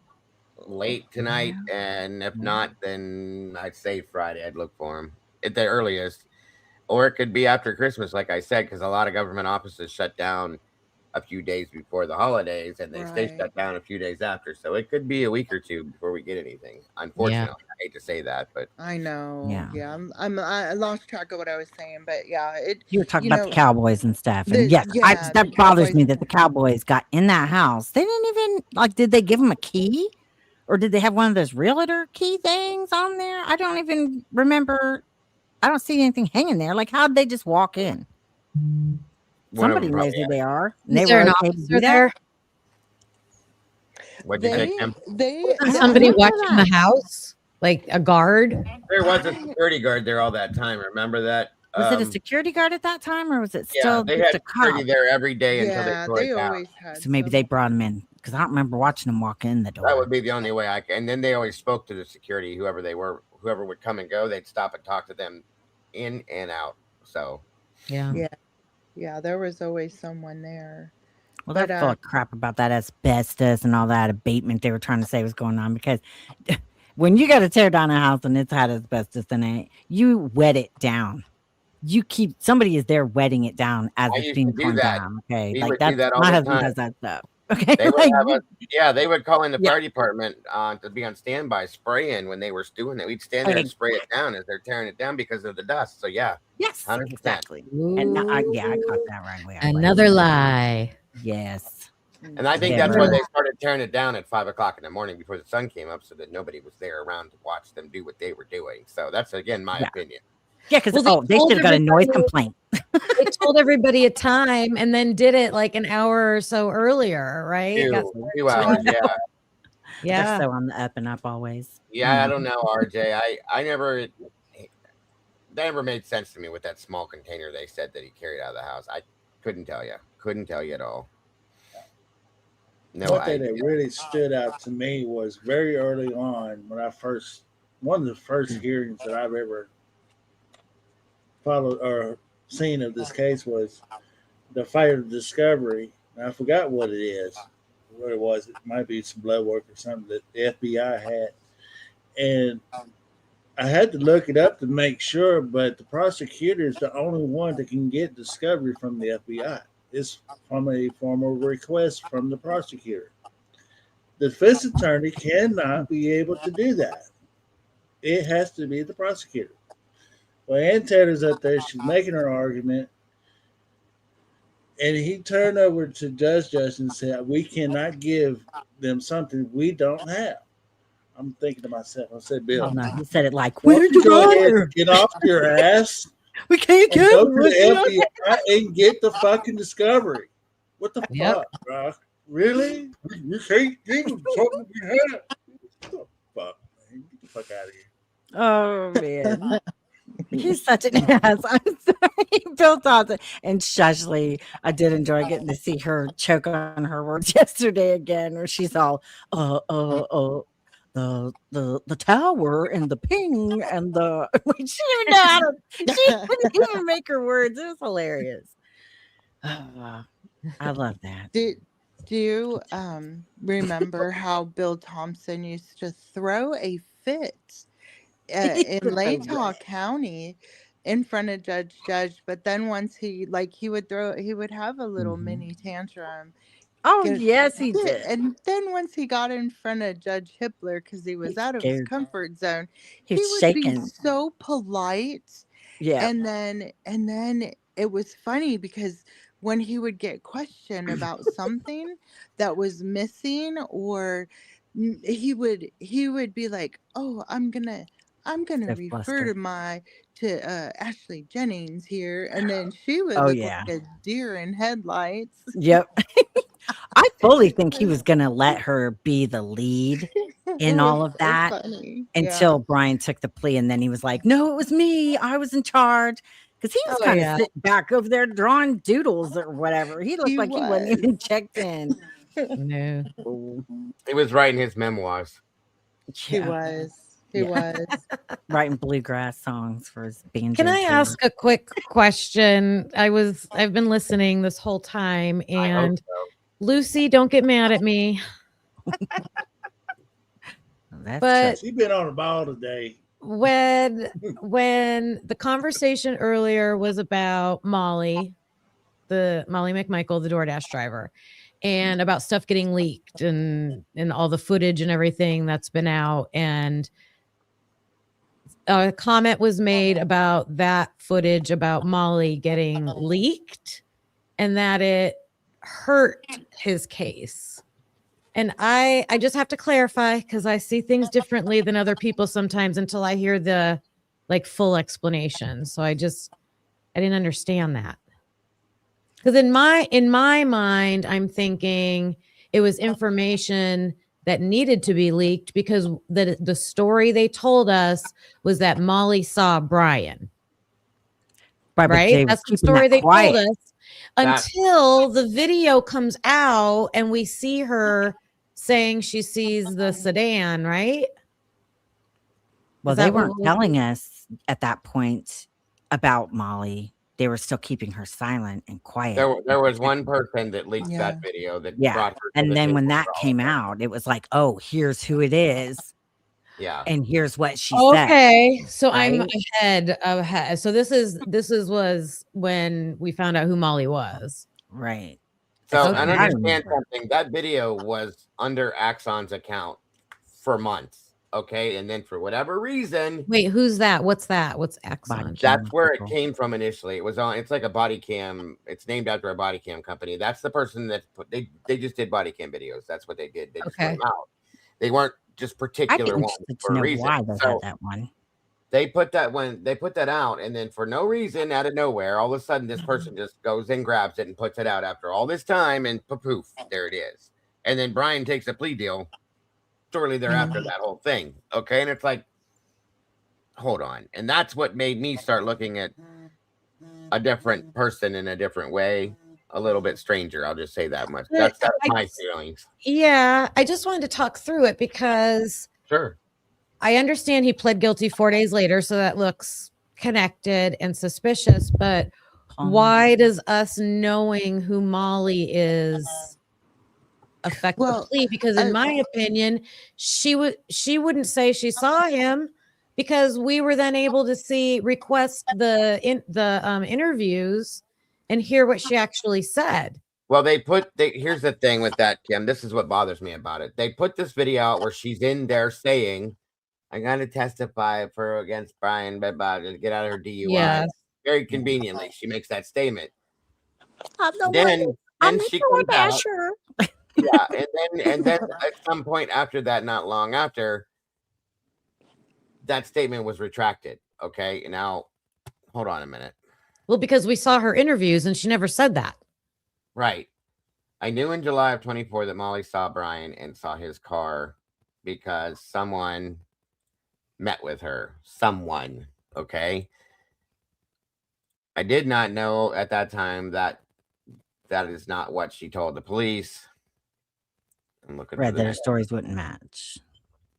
late tonight, and if not, then I'd say Friday. I'd look for them at the earliest, or it could be after Christmas, like I said, because a lot of government offices shut down a few days before the holidays, and they stay shut down a few days after. So it could be a week or two before we get anything. Unfortunately, I hate to say that, but I know. Yeah. Yeah, I lost track of what I was saying, but yeah, You were talking about the Cowboys and stuff, and yes, yeah, that the bothers Cowboys. me that the Cowboys got in that house. They didn't even did they give them a key, or did they have one of those realtor key things on there? I don't even remember. I don't see anything hanging there. Like, how'd they just walk in? Somebody knows who they are. And Is they there were an okay to officer do that? there? What'd you say, Kim? Was somebody watching the house, like a guard? There was a security guard there all that time. Remember that? Was it a security guard at that time, or was it Yeah, still they just had a security cop? there every day until they Yeah, tore they it down. always had. So maybe they brought him in, because I don't remember watching them walk in the door. That would be the only way I can. And then they always spoke to the security, whoever they were, whoever would come and go. They'd stop and talk to them in and out. So Yeah, there was always someone there. Well, they're full of crap about that asbestos and all that abatement they were trying to say was going on, because when you got to tear down a house and it's had asbestos in it, you wet it down. Somebody is there wetting it down as I it's used being to do torn that. down. Okay, We like would do that all my the husband time. does that stuff. Okay, They would like, they would call in the fire department to be on standby spraying when they were doing it. We'd stand there and spray it down as they're tearing it down because of the dust. So yeah, yes, 100%. exactly. And I caught that right away. Another lie. Yes. And I think that's why they started tearing it down at 5 o'clock in the morning before the sun came up, so that nobody was there around to watch them do what they were doing. So that's again my opinion. Yeah, because they told should have got a noise everybody- complaint. They told everybody a time and then did it like an hour or so earlier, right? Two hours, yeah. Yeah. They're so on the up and up always. Yeah, I don't know, RJ. I never, that never made sense to me with that small container they said that he carried out of the house. I couldn't tell you at all. No One thing idea. that really stood out to me was very early on when one of the first hearings that I've ever followed or seen of this case was the fire discovery. And I forgot what it is, what it was. It might be some blood work or something that the FBI had. And I had to look it up to make sure, but the prosecutor is the only one that can get discovery from the FBI. It's from a formal request from the prosecutor. The defense attorney cannot be able to do that. It has to be the prosecutor. Well, Ann Taylor's up there. She's making her argument. And he turned over to Judge and said, we cannot give them something we don't have. I'm thinking to myself, I said, Bill. Oh, no, he said it like, why don't you go ahead brother? and get off your ass? We can't and get go to it. the FBI and get the fucking discovery. What the Yep. fuck, bro? Really? You can't give them something we have? What the fuck, man? Get the fuck out of here. Oh man. He's such an ass. I'm sorry. Bill Thompson and Shushley. I did enjoy getting to see her choke on her words yesterday again, where she's all the tower and the ping and the she didn't even know how to she didn't even make her words. It was hilarious. I love that. Do you remember how Bill Thompson used to throw a fit in Latah County in front of Judge? But then once he would have a little mini tantrum. Oh, yes, he did. And then once he got in front of Judge Hippler, because he was out of his comfort zone, He was would shaking. be so polite. Yeah. And then it was funny because when he would get questioned about something that was missing, or he would be like, oh, I'm gonna refer to Ashley Jennings here, and then she would look like a deer in headlights. Yep. I fully think he was gonna let her be the lead in all of so that funny. until Brian took the plea, and then he was like, "No, it was me. I was in charge." Because he was Oh, kind of yeah. sitting back over there drawing doodles or whatever. He looked He like he wasn't was. even checked in. No. He was writing his memoirs. He was. He was. Writing bluegrass songs for his banjo. Can I tour. ask a quick question? I've been listening this whole time, and Lucy, don't get mad at me. But She's been on the ball today. when the conversation earlier was about Molly McMichael, the DoorDash driver, and about stuff getting leaked and all the footage and everything that's been out, and a comment was made about that footage about Molly getting leaked and that it hurt his case. And I just have to clarify, because I see things differently than other people sometimes until I hear the full explanation. So I didn't understand that. Because in my mind, I'm thinking it was information that needed to be leaked because the story they told us was that Molly saw Brian. Right? That's the story they told us until the video comes out and we see her saying she sees the sedan, right? Well, they weren't telling us at that point about Molly. They were still keeping her silent and quiet. There was one person that leaked that video that brought her to and the then when table that for all came of us. out, it was like, oh, here's who it is. Yeah. And here's what she said. Okay, so I'm right? ahead. So this was when we found out who Molly was. Right. So Okay. and understand something. That video was under Axon's account for months. Okay. And then for whatever reason. Wait, who's that? What's that? What's Axon? That's where it came from initially. It was on, it's like a body cam. It's named after a body cam company. That's the person that they just did body cam videos. That's what they did. They just put them out. They weren't just particular ones for a reason. Why they had that one. They put that out, and then for no reason, out of nowhere, all of a sudden this person just goes and grabs it and puts it out after all this time, and poof, there it is. And then Brian takes a plea deal shortly thereafter, that whole thing. Okay, and it's like, hold on. And that's what made me start looking at a different person in a different way, a little bit stranger. I'll just say that much. That's my feelings. Yeah, I just wanted to talk through it because Sure. I understand he pled guilty 4 days later, so that looks connected and suspicious, but why does us knowing who Molly is affect the plea? Because in my opinion, she wouldn't say she saw him, because we were then able to request the interviews and hear what she actually said. Well, here's the thing with that, Kim. This is what bothers me about it. They put this video out where she's in there saying, "I'm going to testify against Brian, blah, blah, to get out of her DUI." Yes. Very conveniently, she makes that statement. Then she comes out. Yeah, and then at some point after that, not long after, that statement was retracted. Okay, now hold on a minute. Well, because we saw her interviews and she never said that. Right. I knew in July of 24 that Molly saw Brian and saw his car because someone met with her. Someone. Okay. I did not know at that time that is not what she told the police. I'm looking Right, for the their next. stories wouldn't match.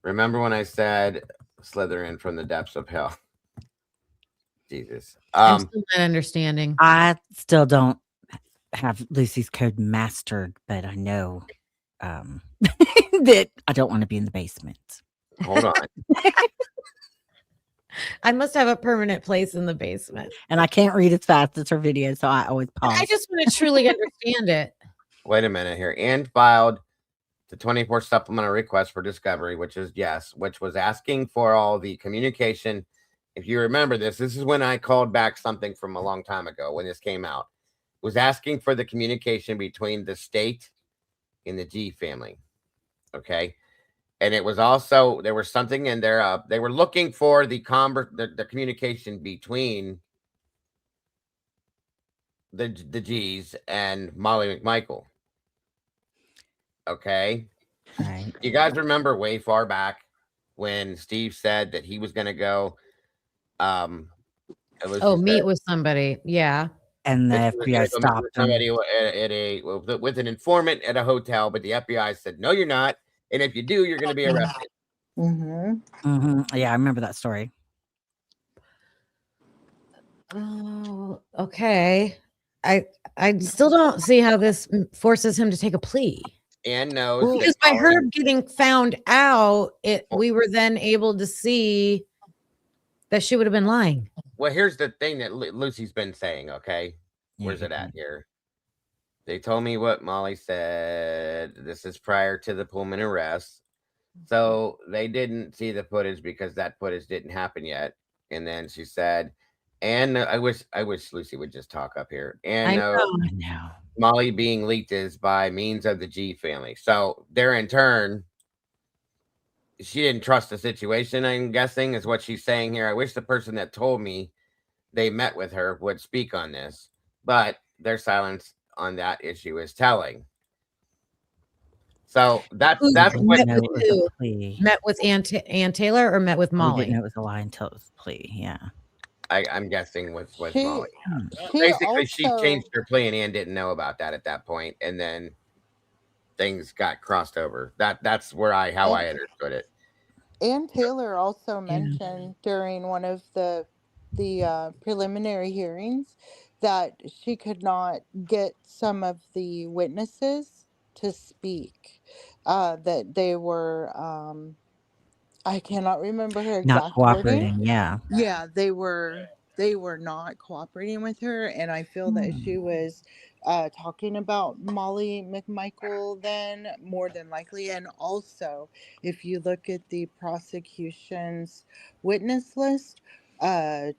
Remember when I said slither in from the depths of hell? Jesus. I'm still not understanding. I still don't have Lucy's code mastered, but I know that I don't want to be in the basement. Hold on. I must have a permanent place in the basement. And I can't read as fast as her video, so I always pause. I just want to truly understand it. Wait a minute here. And filed the 24 supplemental request for discovery, which was asking for all the communication. If you remember this is when I called back something from a long time ago when this came out. It was asking for the communication between the state and the G family. Okay. And it was also, there was something in there. They were looking for the communication between the G's and Molly McMichael. Okay. Right. You guys remember way far back when Steve said that he was going to go Meet with somebody. Yeah. And that the she was gonna FBI go meet with stopped him. somebody with an informant at a hotel, but the FBI said, no, you're not. And if you do, you're going to be arrested. Yeah, I remember that story. Oh, okay. I still don't see how this forces him to take a plea. And knows Because by her getting found out, we were then able to see that she would have been lying. Well, here's the thing that Lucy's been saying, okay? Where's it at here? They told me what Molly said. This is prior to the Pullman arrest. So they didn't see the footage because that footage didn't happen yet. And then she said, and I wish Lucy would just talk up here. And I know. Molly being leaked is by means of the G family. So there in turn, she didn't trust the situation, I'm guessing, is what she's saying here. I wish the person that told me they met with her would speak on this, but their silence on that issue is telling. So that's what met with Ann Taylor or met with Molly. We didn't know it was a lie until it was a plea. Yeah. I'm guessing with Molly. Basically, she changed her plea, and Ann didn't know about that at that point, and then things got crossed over. That's where how I understood it. Ann Taylor also mentioned during one of the preliminary hearings that she could not get some of the witnesses to speak. That they were, I cannot remember her exact not cooperating. wording. Yeah. Yeah, they were not cooperating with her, and I feel that she was talking about Molly McMichael then, more than likely. And also, if you look at the prosecution's witness list, I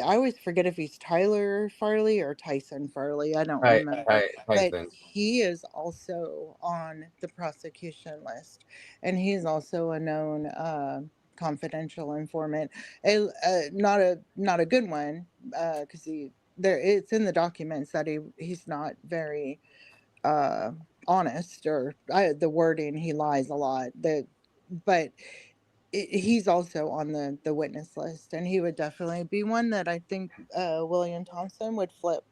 always forget if he's Tyler Farley or Tyson Farley. I don't remember. But he is also on the prosecution list, and he's also a known confidential informant. Not a good one, because it's in the documents that he's not very honest, or the wording, he lies a lot. But he's also on the witness list, and he would definitely be one that I think William Thompson would flip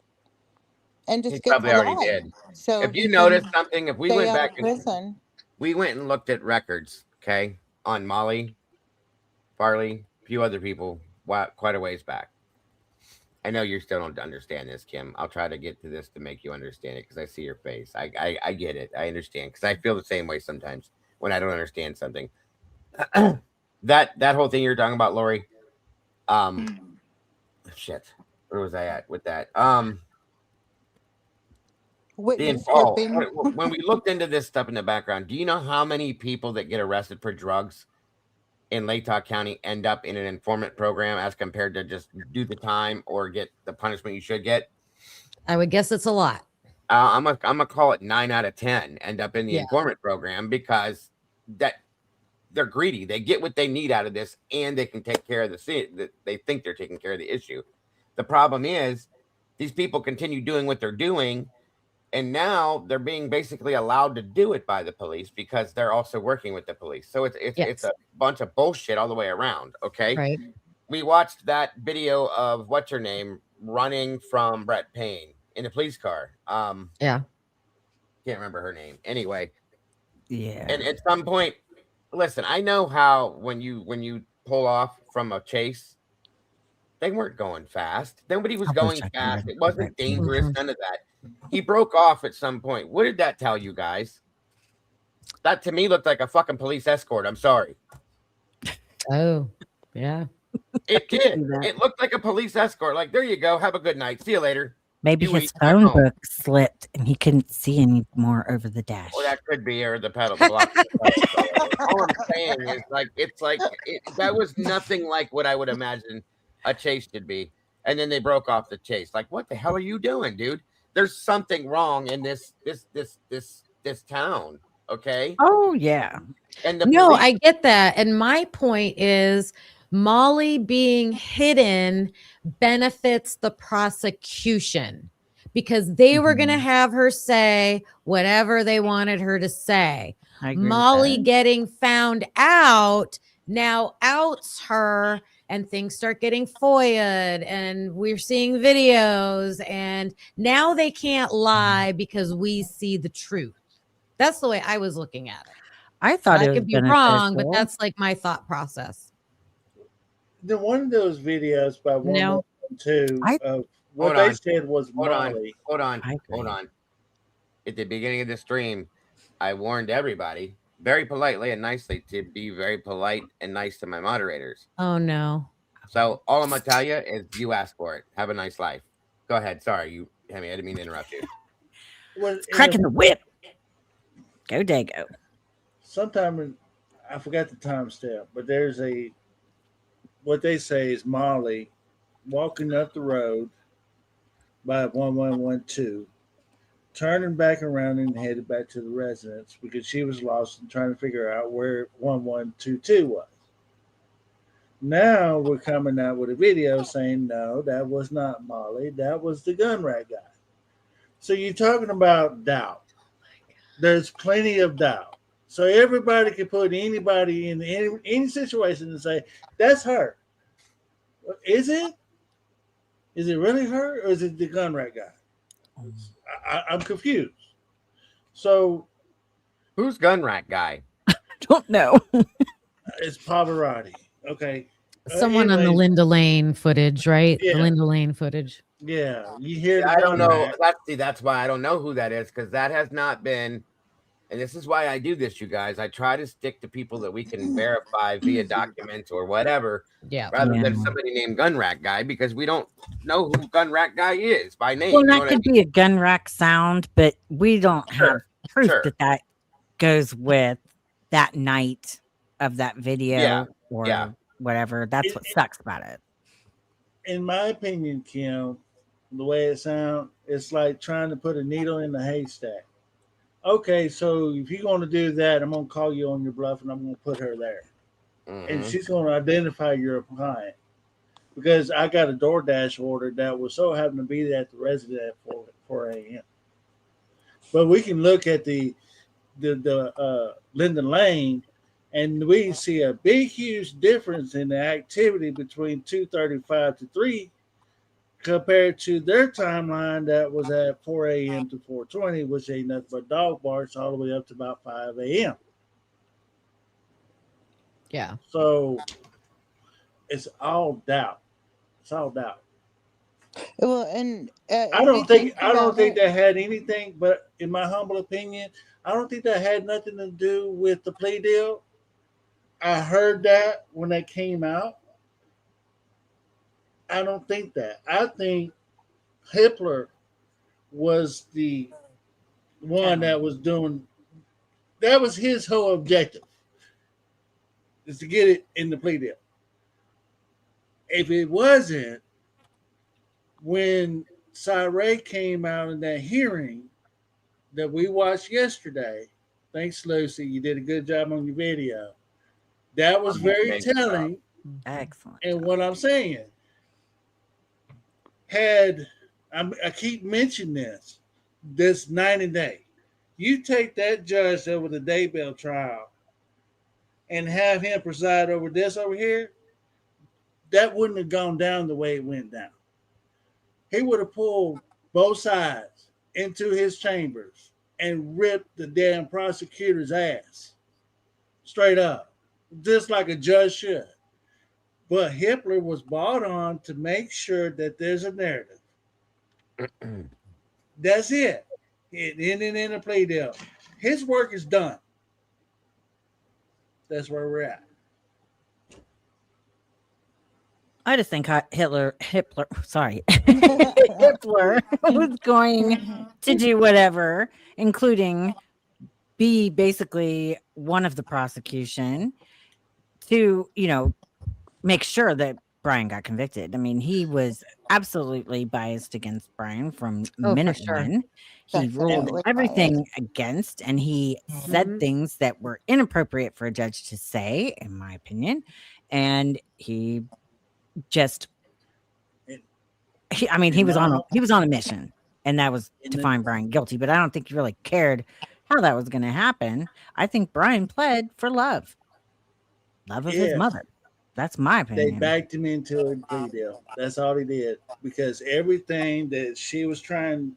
and just He get probably to already lie. did. So if you he notice can something, if we stay went out back of prison. We went and looked at records, okay, on Molly, Farley, a few other people, quite a ways back. I know you still don't understand this, Kim. I'll try to get to this to make you understand it because I see your face. I get it. I understand because I feel the same way sometimes when I don't understand something. that whole thing you're talking about, Lori. Shit. Where was I at with that? Witness when we looked into this stuff in the background, do you know how many people that get arrested for drugs in Latah County end up in an informant program as compared to just do the time or get the punishment you should get? I would guess it's a lot. I'm gonna call it 9 out of 10 end up in the informant program because they're greedy. They get what they need out of this, and they can take care of they think they're taking care of the issue. The problem is these people continue doing what they're doing. And now they're being basically allowed to do it by the police because they're also working with the police. So it's a bunch of bullshit all the way around. Okay. Right. We watched that video of what's her name running from Brett Payne in a police car. Yeah. Can't remember her name. Anyway. Yeah. And at some point, listen, I know how when you pull off from a chase, they weren't going fast. Nobody was going fast. It wasn't dangerous. None of that. He broke off at some point. What did that tell you guys? That to me looked like a fucking police escort. I'm sorry. Oh, yeah. It did. It looked like a police escort. Like, there you go. Have a good night. See you later. Maybe his phone book slipped and he couldn't see anymore over the dash. Or that could be, or the pedal block. All I'm saying is, that was nothing like what I would imagine a chase should be. And then they broke off the chase. Like, what the hell are you doing, dude? There's something wrong in this town. Okay. Oh yeah. And no, I get that. And my point is Molly being hidden benefits the prosecution because they were going to have her say whatever they wanted her to say. I agree with Molly that. getting found out now outs her, and things start getting FOIA'd, and we're seeing videos, and now they can't lie because we see the truth. That's the way I was looking at it. I thought I it was could be wrong, but beneficial. that's like my thought process. The one of those videos by No. 112 of what Hold they on. said was Molly. Hold on. At the beginning of the stream, I warned everybody very politely and nicely to be very polite and nice to my moderators. Oh no. So all I'm gonna tell you is you ask for it. Have a nice life. Go ahead. Sorry, Hemi, I didn't mean to interrupt you. Cracking the whip. Go Dago. Sometime I forgot the timestamp, but there's what they say is Molly walking up the road by 1112, turning back around and headed back to the residence because she was lost and trying to figure out where 1122 was. Now we're coming out with a video saying, no, that was not Molly. That was the gun rack guy. So you're talking about doubt. There's plenty of doubt. So everybody can put anybody in any situation and say, that's her. Is it? Is it really her or is it the gun rack guy? I'm confused. So who's gun rack guy? Don't know. It's Pavarotti. Okay. Someone on the Anyways, Linda Lane footage, right? Yeah. The Linda Lane footage. Yeah, you hear. I don't know. That's why I don't know who that is, because that has not been. And this is why I do this, you guys. I try to stick to people that we can verify via documents or whatever, rather than somebody named Gun Rack Guy, because we don't know who Gun Rack Guy is by name. Well, you know that what I could mean? be a gun rack sound, but we don't have proof Sure. that goes with that night of that video or whatever. That's what sucks about it. In my opinion, Kim, the way it sounds, it's like trying to put a needle in the haystack. Okay, so if you're going to do that, I'm going to call you on your bluff and I'm going to put her there. And she's going to identify your client. Because I got a DoorDash order that was so happened to be at the resident at 4 a.m. But we can look at the Linda Lane and we see a big, huge difference in the activity between 2:35 to 3 compared to their timeline that was at 4 a.m. to 4:20, which ain't nothing but dog barks all the way up to about 5 a.m. Yeah. So it's all doubt. It's all doubt. Well, and I don't think that had anything, but in my humble opinion, I don't think that had nothing to do with the plea deal. I heard that when they came out. I don't think that. I think Hitler was the one that was doing. That was his whole objective, is to get it in the plea deal. If it wasn't, when Cyree came out in that hearing that we watched yesterday, thanks, Lucy. You did a good job on your video. That was very telling. Excellent. And what I'm saying, I keep mentioning this 90-day. You take that judge over the Daybell trial and have him preside over this over here, that wouldn't have gone down the way it went down. He would have pulled both sides into his chambers and ripped the damn prosecutor's ass straight up, just like a judge should. But Hitler was brought on to make sure that there's a narrative. That's it. It ended in a plea deal. His work is done. That's where we're at. I just think Hitler was going to do whatever, including be basically one of the prosecution to, make sure that Brian got convicted. I mean, he was absolutely biased against Brian from minute one. He ruled everything against, and he said things that were inappropriate for a judge to say, in my opinion. And he just, he was on a mission. and that was to find Brian guilty. But I don't think he really cared how that was going to happen. I think Brian pled for love of his Yeah. mother. That's my They opinion. backed him into a plea deal. That's all he did. Because everything that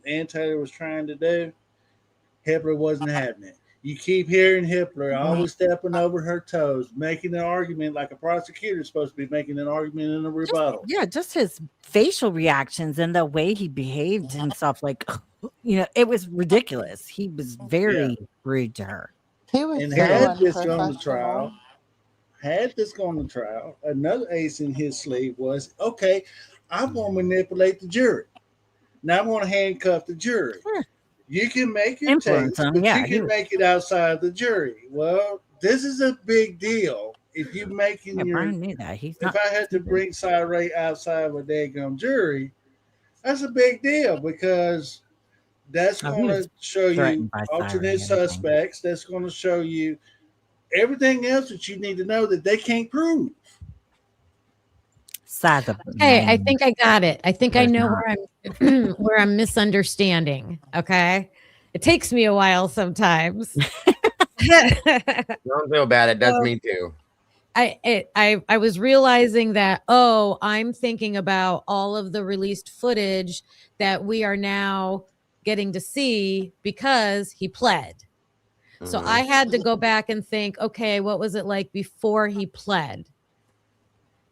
Ann Taylor was trying to do, Hitler wasn't having it. You keep hearing Hitler always stepping over her toes, making an argument like a prosecutor is supposed to be making an argument in a rebuttal. Just his facial reactions and the way he behaved himself, like, it was ridiculous. He was very rude to her. He was And so had this gone unprofessional. to trial, another ace in his sleeve was, okay, I'm going to manipulate the jury. Now I'm going to handcuff the jury. You can make your Influence case, him, but yeah, you he can was- make it outside the jury. Well, this is a big deal. If you're making Yeah, your, Brian knew that. He's if not I had to bring Cyrate outside of a daggum jury, that's a big deal because that's Oh, he going was to show you threatened by Cyrate alternate and everything. suspects. That's going to show you everything else that you need to know that they can't prove. size of Okay, I man. think I got it. I think I There's know not. where I'm where I'm misunderstanding. Okay. It takes me a while sometimes. Don't feel bad. It does So- me too. I was realizing that, I'm thinking about all of the released footage that we are now getting to see because he pled. So I had to go back and think, okay, what was it like before he pled?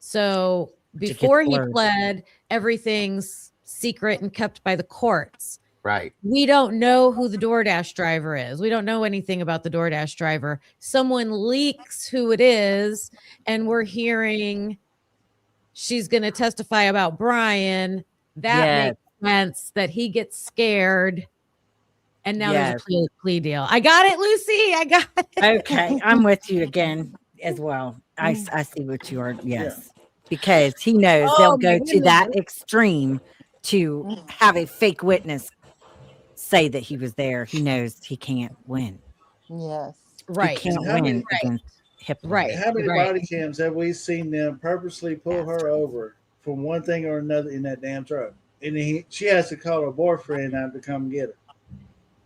So get before he blurred. pled, everything's secret and kept by the courts. Right. We don't know who the DoorDash driver is. We don't know anything about the DoorDash driver. Someone leaks who it is, and we're hearing she's going to testify about Brian. That Yes. makes sense that he gets scared. And now Yes. there's a plea deal. I got it, Lucy. I got it. Okay, I'm with you again as well. I see what you are. Yes, because he knows Oh, they'll my go to goodness. that extreme to have a fake witness say that he was there. He knows he can't win. Yes. Right. He can't How many- win against Hitler. Right. How many right. body cams have we seen them purposely pull her over for one thing or another in that damn truck? And she has to call her boyfriend out to come get her.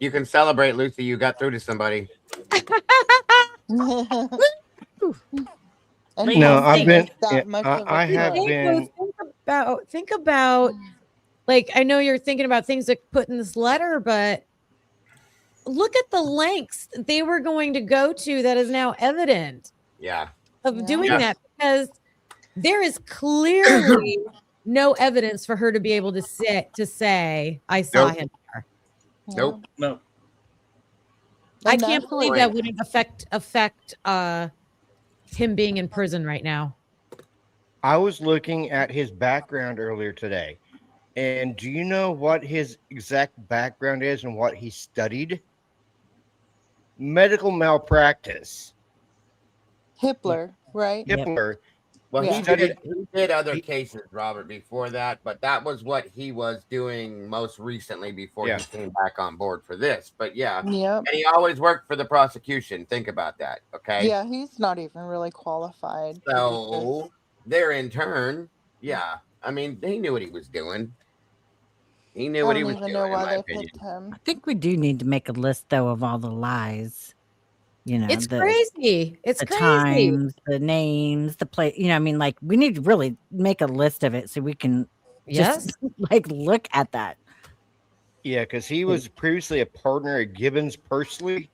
You can celebrate, Lucy. You got through to somebody. No, I've been. that much of a I have truck. been. Think about like I know you're thinking about things that put in this letter, but look at the lengths they were going to go to that is now evident Yeah. of doing Yeah. that because there is clearly no evidence for her to be able to say I saw Nope. him there. Nope. No. I And can't that's believe what- that wouldn't affect him being in prison right now. I was looking at his background earlier today, and do you know what his exact background is and what he studied? Medical malpractice. Hitler, right? Hitler. Well, Yeah. he did other cases, Robert, before that, but that was what he was doing most recently before Yeah. he came back on board for this. But yeah, Yep. and he always worked for the prosecution. Think about that, okay? Yeah, he's not even really qualified. to do So there, in turn, yeah, I mean, he knew what he was doing. He knew this. what I he don't was even doing, know in why my they opinion. picked him. I think we do need to make a list though of all the lies. It's crazy. It's the crazy. times, the names, the place. I mean, like we need to really make a list of it so we can just like look at that. Yeah, because he was previously a partner at Gibbons Pursley.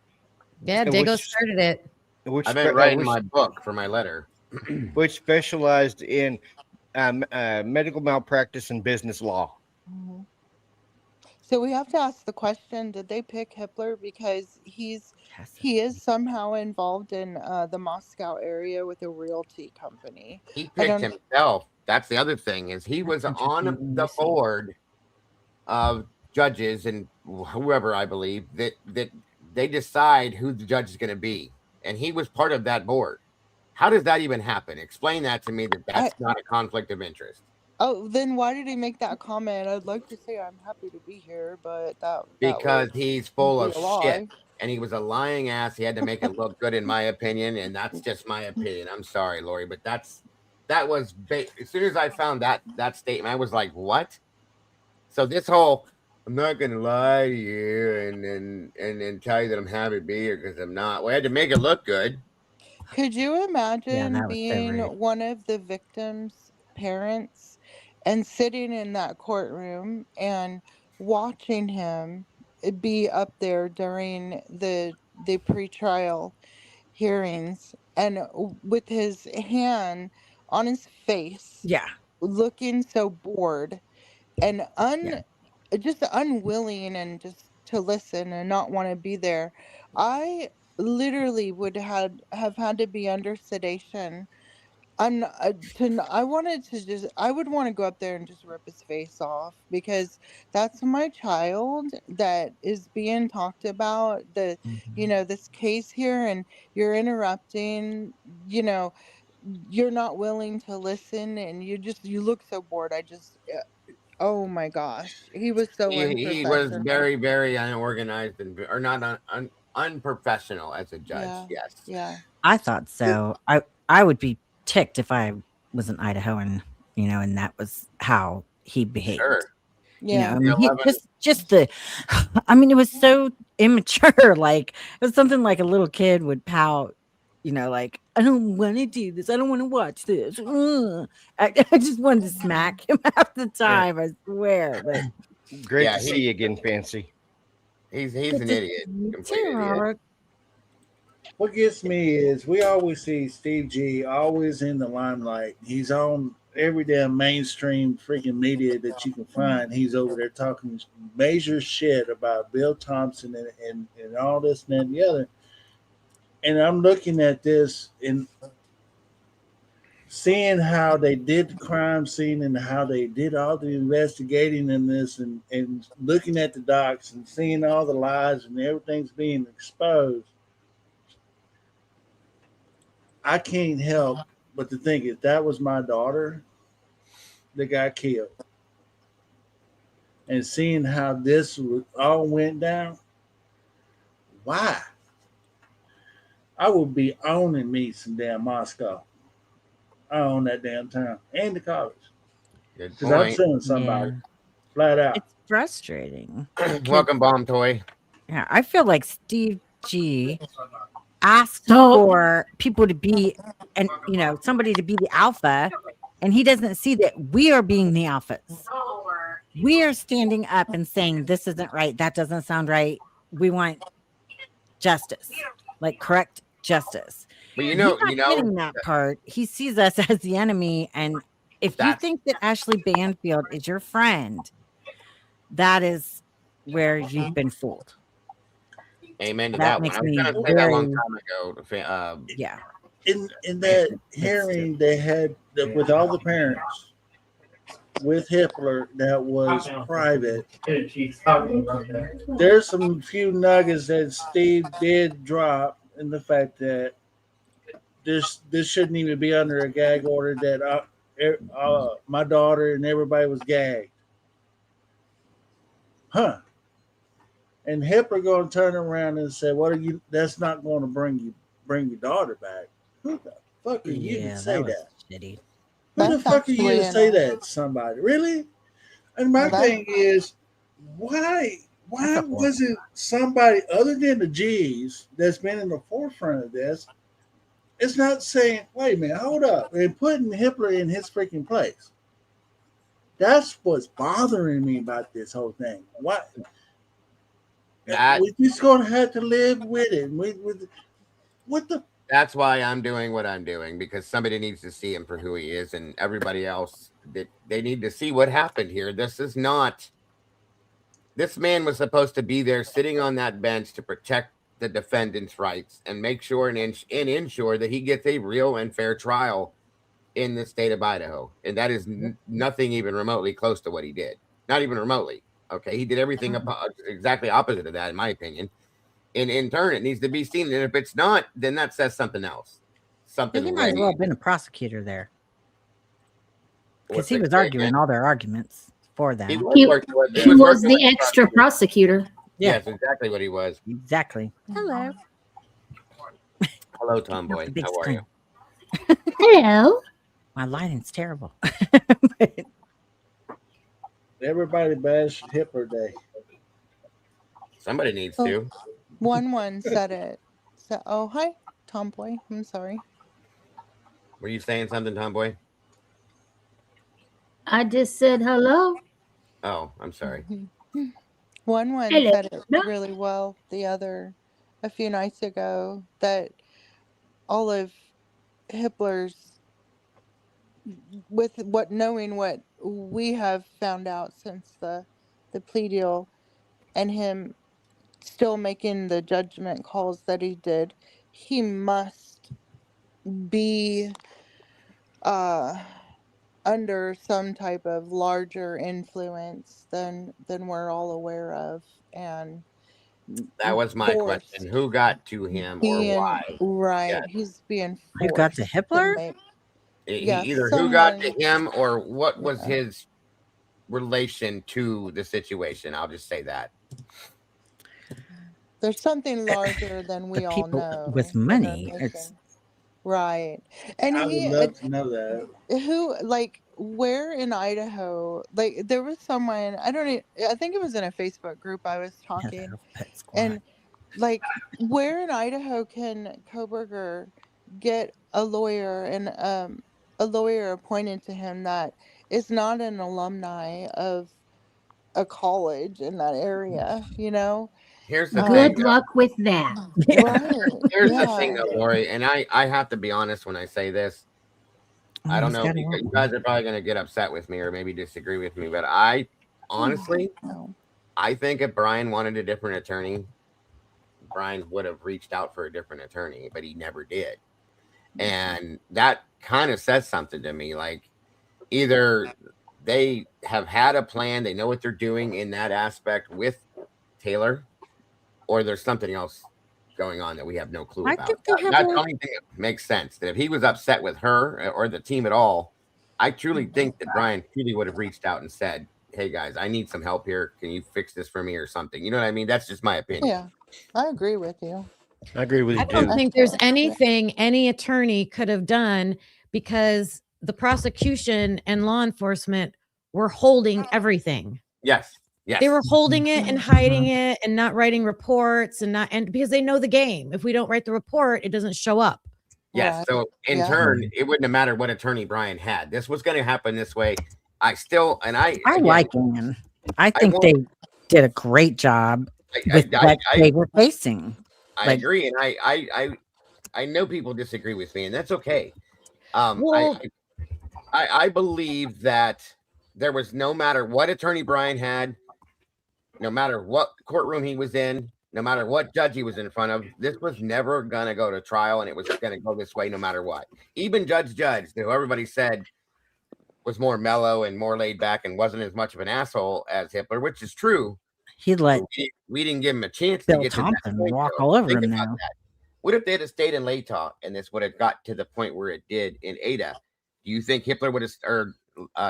Yeah, and Dago which- started it. Which I've been writing my book for my letter. which specialized in medical malpractice and business law. Mhm. So we have to ask the question: did they pick Hitler because he is somehow involved in the Moscow area with a realty company? He I picked don't- himself. That's the other thing is he was on the board of judges and whoever I believe that they decide who the judge is going to be, and he was part of that board. How does that even happen? Explain that to me. That's not a conflict of interest. Oh, then why did he make that comment? I'd like to say I'm happy to be here, but that Because would he's full be of a lie. shit, and he was a lying ass. He had to make it look good, in my opinion, and that's just my opinion. I'm sorry, Lori, but that was as soon as I found that statement, I was like, what? So this whole I'm not gonna lie to you and then tell you that I'm happy to be here because I'm not. We had to make it look good. Could you imagine that was so being rude. one of the victims' parents and sitting in that courtroom and watching him be up there during the pretrial hearings and with his hand on his face, Yeah. looking so bored and just unwilling and just to listen and not want to be there. I literally would have had to be under sedation. I wanted to just I would want to go up there and just rip his face off because that's my child that is being talked about, this case here, and you're interrupting, you know you're not willing to listen, and you look so bored. Oh my gosh, he was so He was unprofessional. very, very unorganized or not unprofessional as a judge. Yeah, Yes. yeah. I thought so. I would be ticked if I was an Idahoan, and that was how he behaved. Sure. Yeah. I mean, just the, I mean, it was so immature. Like it was something like a little kid would pout, like I don't want to do this. I don't want to watch this. I just wanted to smack him half the time. I swear, but Great to see you again, Fancy. He's an idiot. Complete idiot. Robert. What gets me is we always see Steve G always in the limelight. He's on every damn mainstream freaking media that you can find. He's over there talking major shit about Bill Thompson and all this and the other. And I'm looking at this and seeing how they did the crime scene and how they did all the investigating in this and looking at the docs and seeing all the lies and everything's being exposed. I can't help but to think if that was my daughter that got killed and seeing how this all went down, why? I would be owning me some damn Moscow. I own that damn town and the college. Because I'm suing somebody flat out. It's frustrating. Welcome, Bomb Toy. Yeah, I feel like Steve G asked for people to be, and somebody to be the alpha, and he doesn't see that we are being the alphas. We are standing up and saying this isn't right, that doesn't sound right. We want justice, like correct justice. But He's not getting that part. He sees us as the enemy, and if you think that Ashley Banfield is your friend, that is where you've been fooled. Amen to that one. I was going to say that a long time ago. Yeah. In that hearing they had with all the parents with Hitler that was private, there's some few nuggets that Steve did drop in the fact that this shouldn't even be under a gag order that my daughter and everybody was gagged. Huh. And Hitler going to turn around and say, "What are you? That's not going to bring your daughter back." Who the fuck are you to say that? Shitty. Who the fuck are you to say that to somebody? Really? And my thing is, why was it somebody other than the G's that's been in the forefront of this? It's not saying, "Wait a minute, hold up," and putting Hitler in his freaking place. That's what's bothering me about this whole thing. What? We're just gonna have to live with it. What the? That's why I'm doing what I'm doing, because somebody needs to see him for who he is, and everybody else that they need to see what happened here. This is not. This man was supposed to be there, sitting on that bench to protect the defendant's rights and make sure and ensure that he gets a real and fair trial in the state of Idaho, and that is nothing even remotely close to what he did. Not even remotely. Okay, he did everything exactly opposite of that, in my opinion. And in turn, it needs to be seen. And if it's not, then that says something else. Something. He might as well have been a prosecutor there, because he was arguing all their arguments for them. He was the extra prosecutor. Yeah. Yes, exactly what he was. Exactly. Hello. Hello, Tomboy. How are you? Hello. My lighting's terrible. Everybody bashed Hitler Day. Somebody needs Oh, to. one said it. So, oh, hi, Tomboy. I'm sorry. Were you saying something, Tomboy? I just said hello. Oh, I'm sorry. One Hello. said it No. really well a few nights ago, that all of Hitler's, with knowing what we have found out since the plea deal, and him still making the judgment calls that he did, he must be under some type of larger influence than we're all aware of, and That was my question. Who got to him or being why? right, Yes. he's being Who got to forced to Hitler? make Either who got to him or what was his relation to the situation. I'll just say that. There's something larger than we all People know with that are money. It's missing. Right. And I would he love to know that. who, like, where in Idaho, like, there was someone, I think it was in a Facebook group I was talking, and like, where in Idaho can Koberger get a lawyer, and a lawyer appointed to him that is not an alumni of a college in that area, you know? Here's the Good thing. luck with that. Right. Here's the Yeah. thing, though, Lori, and I have to be honest when I say this. I don't know if you guys are probably going to get upset with me or maybe disagree with me, but I honestly, I think if Brian wanted a different attorney, Brian would have reached out for a different attorney, but he never did. And that kind of says something to me. Like, either they have had a plan, they know what they're doing in that aspect with Taylor, or there's something else going on that we have no clue about. That's the only thing that makes sense. That if he was upset with her or the team at all, I truly think that Brian truly would have reached out and said, "Hey guys, I need some help here. Can you fix this for me or something?" You know what I mean? That's just my opinion. Yeah, I agree with you. I agree with you I don't too. think there's anything any attorney could have done, because the prosecution and law enforcement were holding everything. Yes. Yes. They were holding it and hiding it and not writing reports and because they know the game. If we don't write the report, it doesn't show up. Yes. So in turn, it wouldn't have mattered what attorney Brian had. This was going to happen this way. I like him. I think they did a great job with what they were facing. I agree, and I know people disagree with me, and that's okay. I believe that there was, no matter what attorney Brian had, no matter what courtroom he was in, no matter what judge he was in front of, this was never going to go to trial, and it was going to go this way no matter what. Even Judge, who everybody said was more mellow and more laid back and wasn't as much of an asshole as Hitler, which is true. He let we didn't give him a chance Bill to get Thompson to that point, walk though. all over Think him about now. that. What if they had stayed in Latah and this would have got to the point where it did in Ada? Do you think Hitler would have, or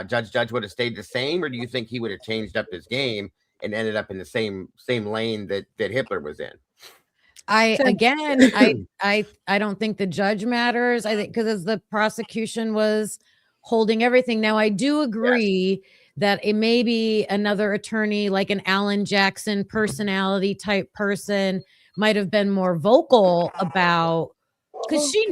Judge would have stayed the same, or do you think he would have changed up his game and ended up in the same lane that Hitler was in? I don't think the judge matters. I think because as the prosecution was holding everything. Now, I do agree that it may be another attorney, like an Alan Jackson personality type person, might have been more vocal about, because she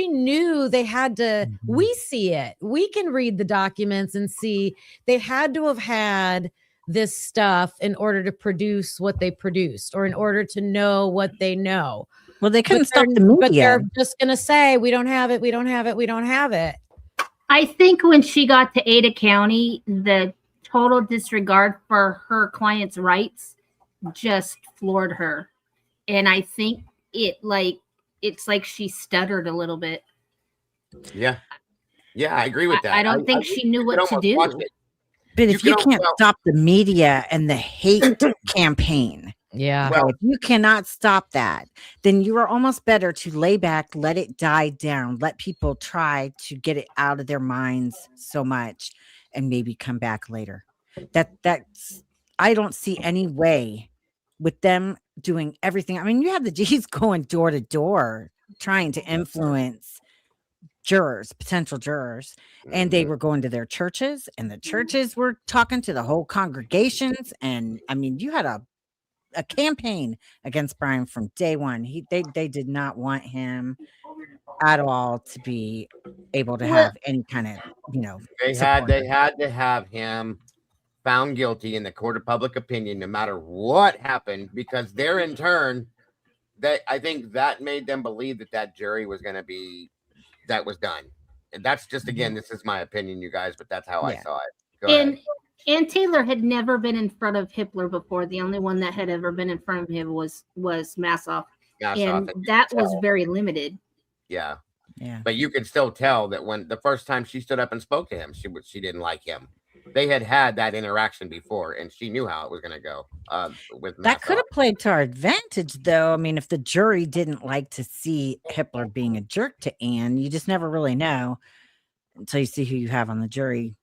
knew they had to. We see it. We can read the documents and see they had to have had this stuff in order to produce what they produced, or in order to know what they know. Well, they couldn't stop the media. But they're just going to say, we don't have it. We don't have it. We don't have it. I think when she got to Ada County, the total disregard for her client's rights just floored her. And I think it's like she stuttered a little bit. Yeah. Yeah, I agree with that. I don't think she knew what to do. But if you can't stop the media and the hate campaign, well, if you cannot stop that, then you are almost better to lay back, let it die down, let people try to get it out of their minds so much, and maybe come back later. That's I don't see any way with them doing everything. I mean, you have the G's going door to door trying to influence potential jurors, and they were going to their churches, and the churches were talking to the whole congregations. And I mean, you had a a campaign against Brian from day one. They did not want him at all to be able to have any kind of, They support. had to have him found guilty in the court of public opinion, no matter what happened, because they're in turn that I think that made them believe that jury was going to be that was done. And that's just, again, this is my opinion, you guys, but that's how I saw it. Go ahead. And Taylor had never been in front of Hitler before. The only one that had ever been in front of him was Massoff, and that was very limited. Yeah. Yeah. But you could still tell that when the first time she stood up and spoke to him, she didn't like him. They had that interaction before, and she knew how it was going to go. With That could have played to our advantage, though. I mean, if the jury didn't like to see Hitler being a jerk to Anne, you just never really know until you see who you have on the jury.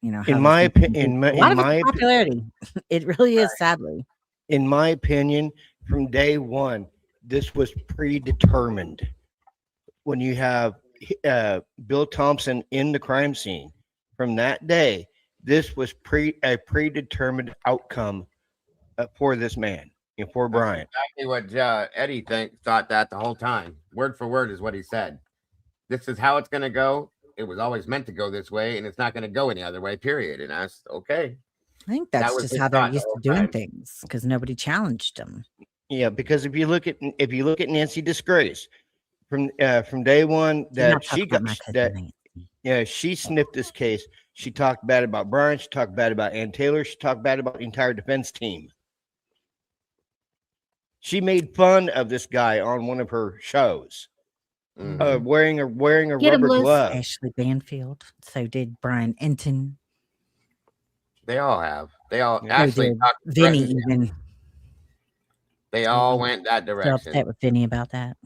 In my opinion, a lot of it's popularity. It really is, sadly. In my opinion, from day one, this was predetermined. When you have Bill Thompson in the crime scene, from that day, this was a predetermined outcome for this man, for Brian. Exactly what Eddie thought that the whole time. Word for word is what he said. This is how it's going to go. It was always meant to go this way, and it's not going to go any other way, period. And I said, okay. I think that's just how they're used to doing things, because nobody challenged them. Yeah, because if you look at Nancy Disgrace, from day one that she sniffed this case. She talked bad about Brian. She talked bad about Ann Taylor. She talked bad about the entire defense team. She made fun of this guy on one of her shows, wearing a rubber glove. Ashley Banfield. So did Brian Enton. They all have. They all actually talked. Vinny even. They all went that direction. Upset with Vinny about that.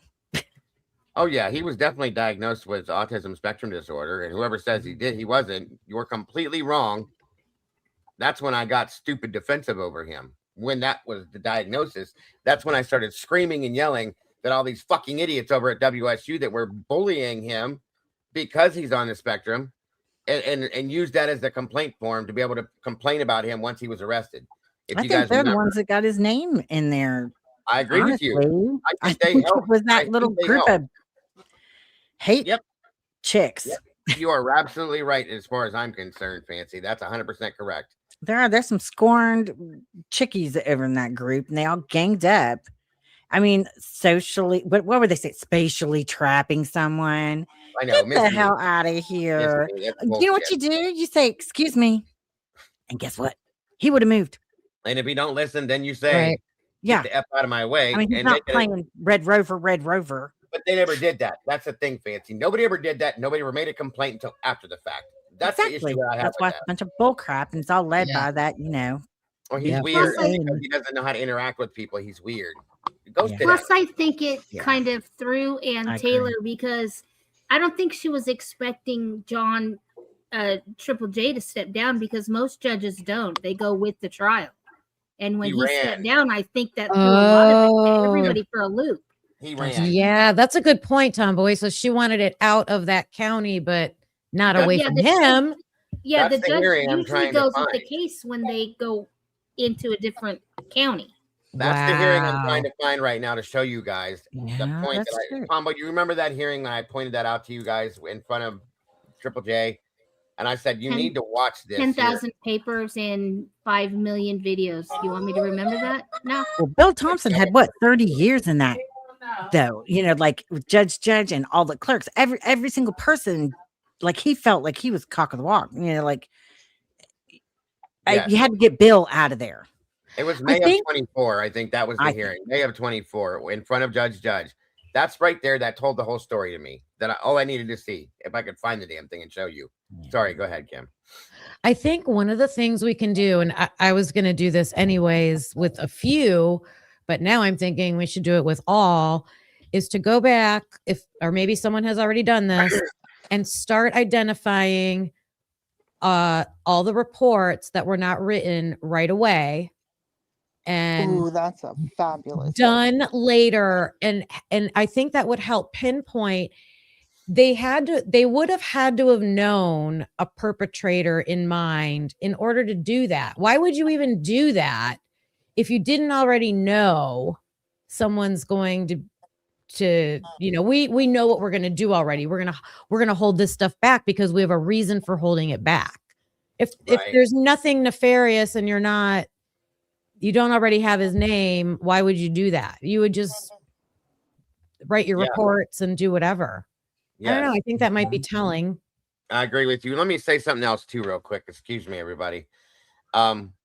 Oh yeah, he was definitely diagnosed with autism spectrum disorder, and whoever says he wasn't, you're completely wrong. That's when I got stupid defensive over him. When that was the diagnosis, that's when I started screaming and yelling that all these fucking idiots over at WSU that were bullying him because he's on the spectrum, and used that as the complaint form to be able to complain about him once he was arrested. I think they're the ones that got his name in there. I agree with you. I think it was that little group of hate chicks. Yep. You are absolutely right as far as I'm concerned, Fancy. That's 100% correct. There's some scorned chickies over in that group, and they all ganged up. I mean, socially, what would they say? Spatially trapping someone. I know. Get the hell out of here. You know what you do? You say, "Excuse me," and guess what? He would have moved. And if you don't listen, then you say, "Get the F out of my way." I mean, he's not playing Red Rover. But they never did that. That's the thing, Fancy. Nobody ever did that. Nobody ever made a complaint until after the fact. That's the issue that I have. That's why it's a bunch of bull crap, and it's all led by that, Well, he's weird because he doesn't know how to interact with people. He's weird. Plus, I think it kind of threw Ann Taylor because I don't think she was expecting John Triple J to step down, because most judges don't. They go with the trial. And when he stepped down, I think that threw a lot of everybody for a loop. He ran. Yeah, that's a good point, Tomboy. So she wanted it out of that county, but not away from him. Yeah, the judge usually goes with the case when they go into a different county. That's the hearing I'm trying to find right now to show you guys the point that Tombo, you remember that hearing when I pointed that out to you guys in front of Triple J? And I said, you need to watch this. 10,000 papers and 5 million videos. You want me to remember that? No. Well, Bill Thompson had 30 years in that, though. Like with Judge and all the clerks, every single person, like he felt like he was cock of the walk. You had to get Bill out of there. It was May of 24. I think that was the hearing. May of 24 in front of Judge. That's right there. That told the whole story to me. All I needed to see, if I could find the damn thing and show you. Sorry, go ahead, Kim. I think one of the things we can do, and I was going to do this anyways with a few, but now I'm thinking we should do it with all, is to go back, or maybe someone has already done this, and start identifying all the reports that were not written right away. And that's a fabulous done later. And I think that would help pinpoint. They would have had to have known a perpetrator in mind in order to do that. Why would you even do that if you didn't already know someone's going to we know what we're going to do already. We're going to hold this stuff back because we have a reason for holding it back. If there's nothing nefarious and you don't already have his name, why would you do that? You would just write your reports and do whatever. I don't know. I think that might be telling. I agree with you. Let me say something else too, real quick. Excuse me, everybody.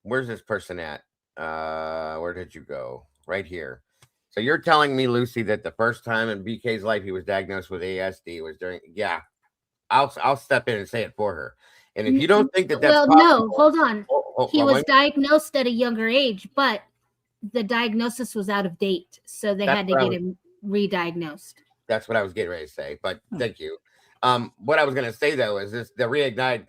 Where's this person at? Where did you go? Right here. So you're telling me, Lucy, that the first time in BK's life he was diagnosed with ASD was during. Yeah, I'll step in and say it for her. And if you don't think that that's possible, no, hold on. He was diagnosed at a younger age, but the diagnosis was out of date, so they had to get him re-diagnosed. That's what I was getting ready to say, but thank you. What I was going to say though is this: the re-diagnosis.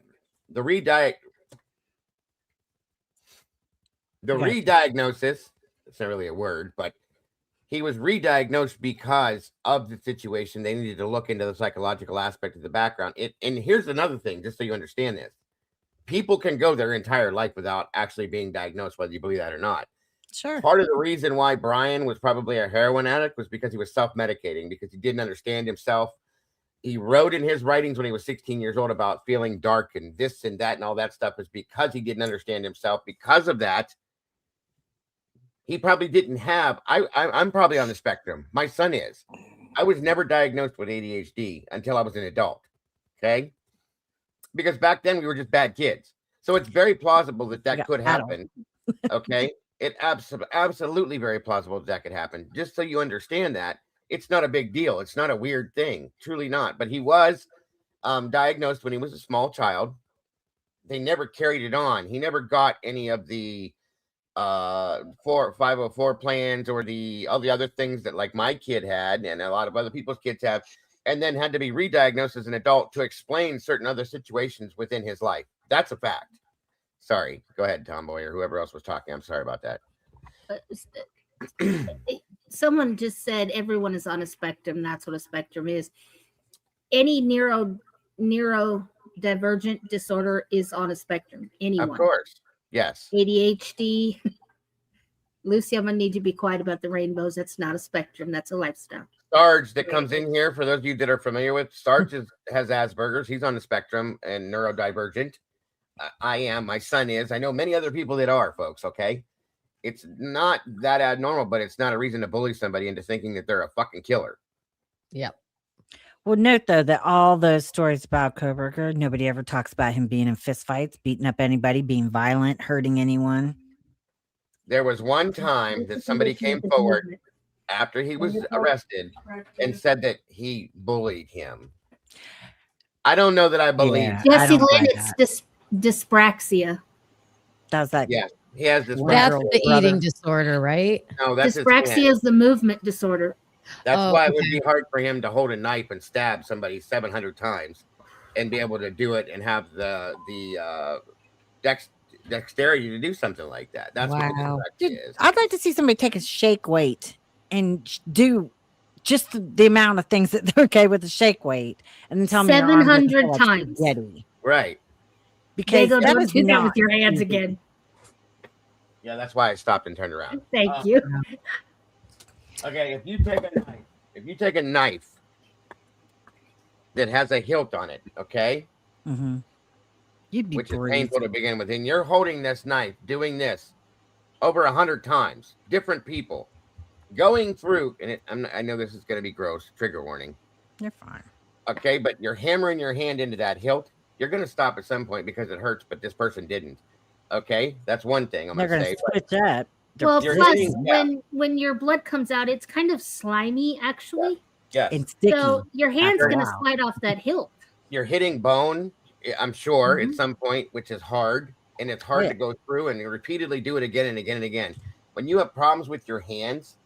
It's not really a word, but he was re-diagnosed because of the situation. They needed to look into the psychological aspect of the background. And here's another thing, just so you understand this: people can go their entire life without actually being diagnosed, whether you believe that or not. Sure. Part of the reason why Brian was probably a heroin addict was because he was self-medicating, because he didn't understand himself. He wrote in his writings when he was 16 years old about feeling dark and this and that and all that stuff is because he didn't understand himself. Because of that, he probably didn't have. I'm probably on the spectrum. My son is. I was never diagnosed with ADHD until I was an adult. Okay, because back then we were just bad kids. So it's very plausible that could happen. Okay. It absolutely very plausible that could happen. Just so you understand that it's not a big deal. It's not a weird thing. Truly not. But he was diagnosed when he was a small child. They never carried it on. He never got any of the 504 plans or all the other things that like my kid had and a lot of other people's kids have, and then had to be re-diagnosed as an adult to explain certain other situations within his life. That's a fact. Sorry, go ahead, Tomboy, or whoever else was talking. I'm sorry about that. Someone just said everyone is on a spectrum. That's what a spectrum is. Any neurodivergent disorder is on a spectrum. Anyone. Of course. Yes. ADHD. Lucy, I'm going to need you to be quiet about the rainbows. That's not a spectrum. That's a lifestyle. Sarge that comes in here, for those of you that are familiar with, Sarge has Asperger's. He's on the spectrum and neurodivergent. I am. My son is. I know many other people that are, folks. Okay. It's not that abnormal, but it's not a reason to bully somebody into thinking that they're a fucking killer. Yep. Well, note though that all those stories about Koberger, nobody ever talks about him being in fistfights, beating up anybody, being violent, hurting anyone. There was one time that somebody came forward after he was arrested and said that he bullied him. I don't know that I believe. Jesse Lynn, it's dyspraxia. Does that? Yeah, he has dyspraxia. That's the eating disorder, right? No, that's dyspraxia is the movement disorder. That's why it would be hard for him to hold a knife and stab somebody 700 times and be able to do it and have the dexterity to do something like that. That's what dyspraxia is. I'd like to see somebody take a shake weight and do just the amount of things that they're okay with the shake weight, and then tell me 700 times. Right. Because that don't do that with your hands again. Yeah, that's why I stopped and turned around. Thank you. Okay, if you take a knife that has a hilt on it, okay, you'd be which is painful to begin with, and you're holding this knife, doing this over 100 times, different people going through, and I know this is going to be gross. Trigger warning. You're fine. Okay, but you're hammering your hand into that hilt. You're going to stop at some point because it hurts, but this person didn't. Okay, that's one thing I'm going to say. Switch up. Well, plus, when your blood comes out, it's kind of slimy, actually. Yes. It's sticky. So your hand's going to slide off that hilt. You're hitting bone, I'm sure, at some point, which is hard, and it's hard to go through, and you repeatedly do it again and again and again. When you have problems with your hands,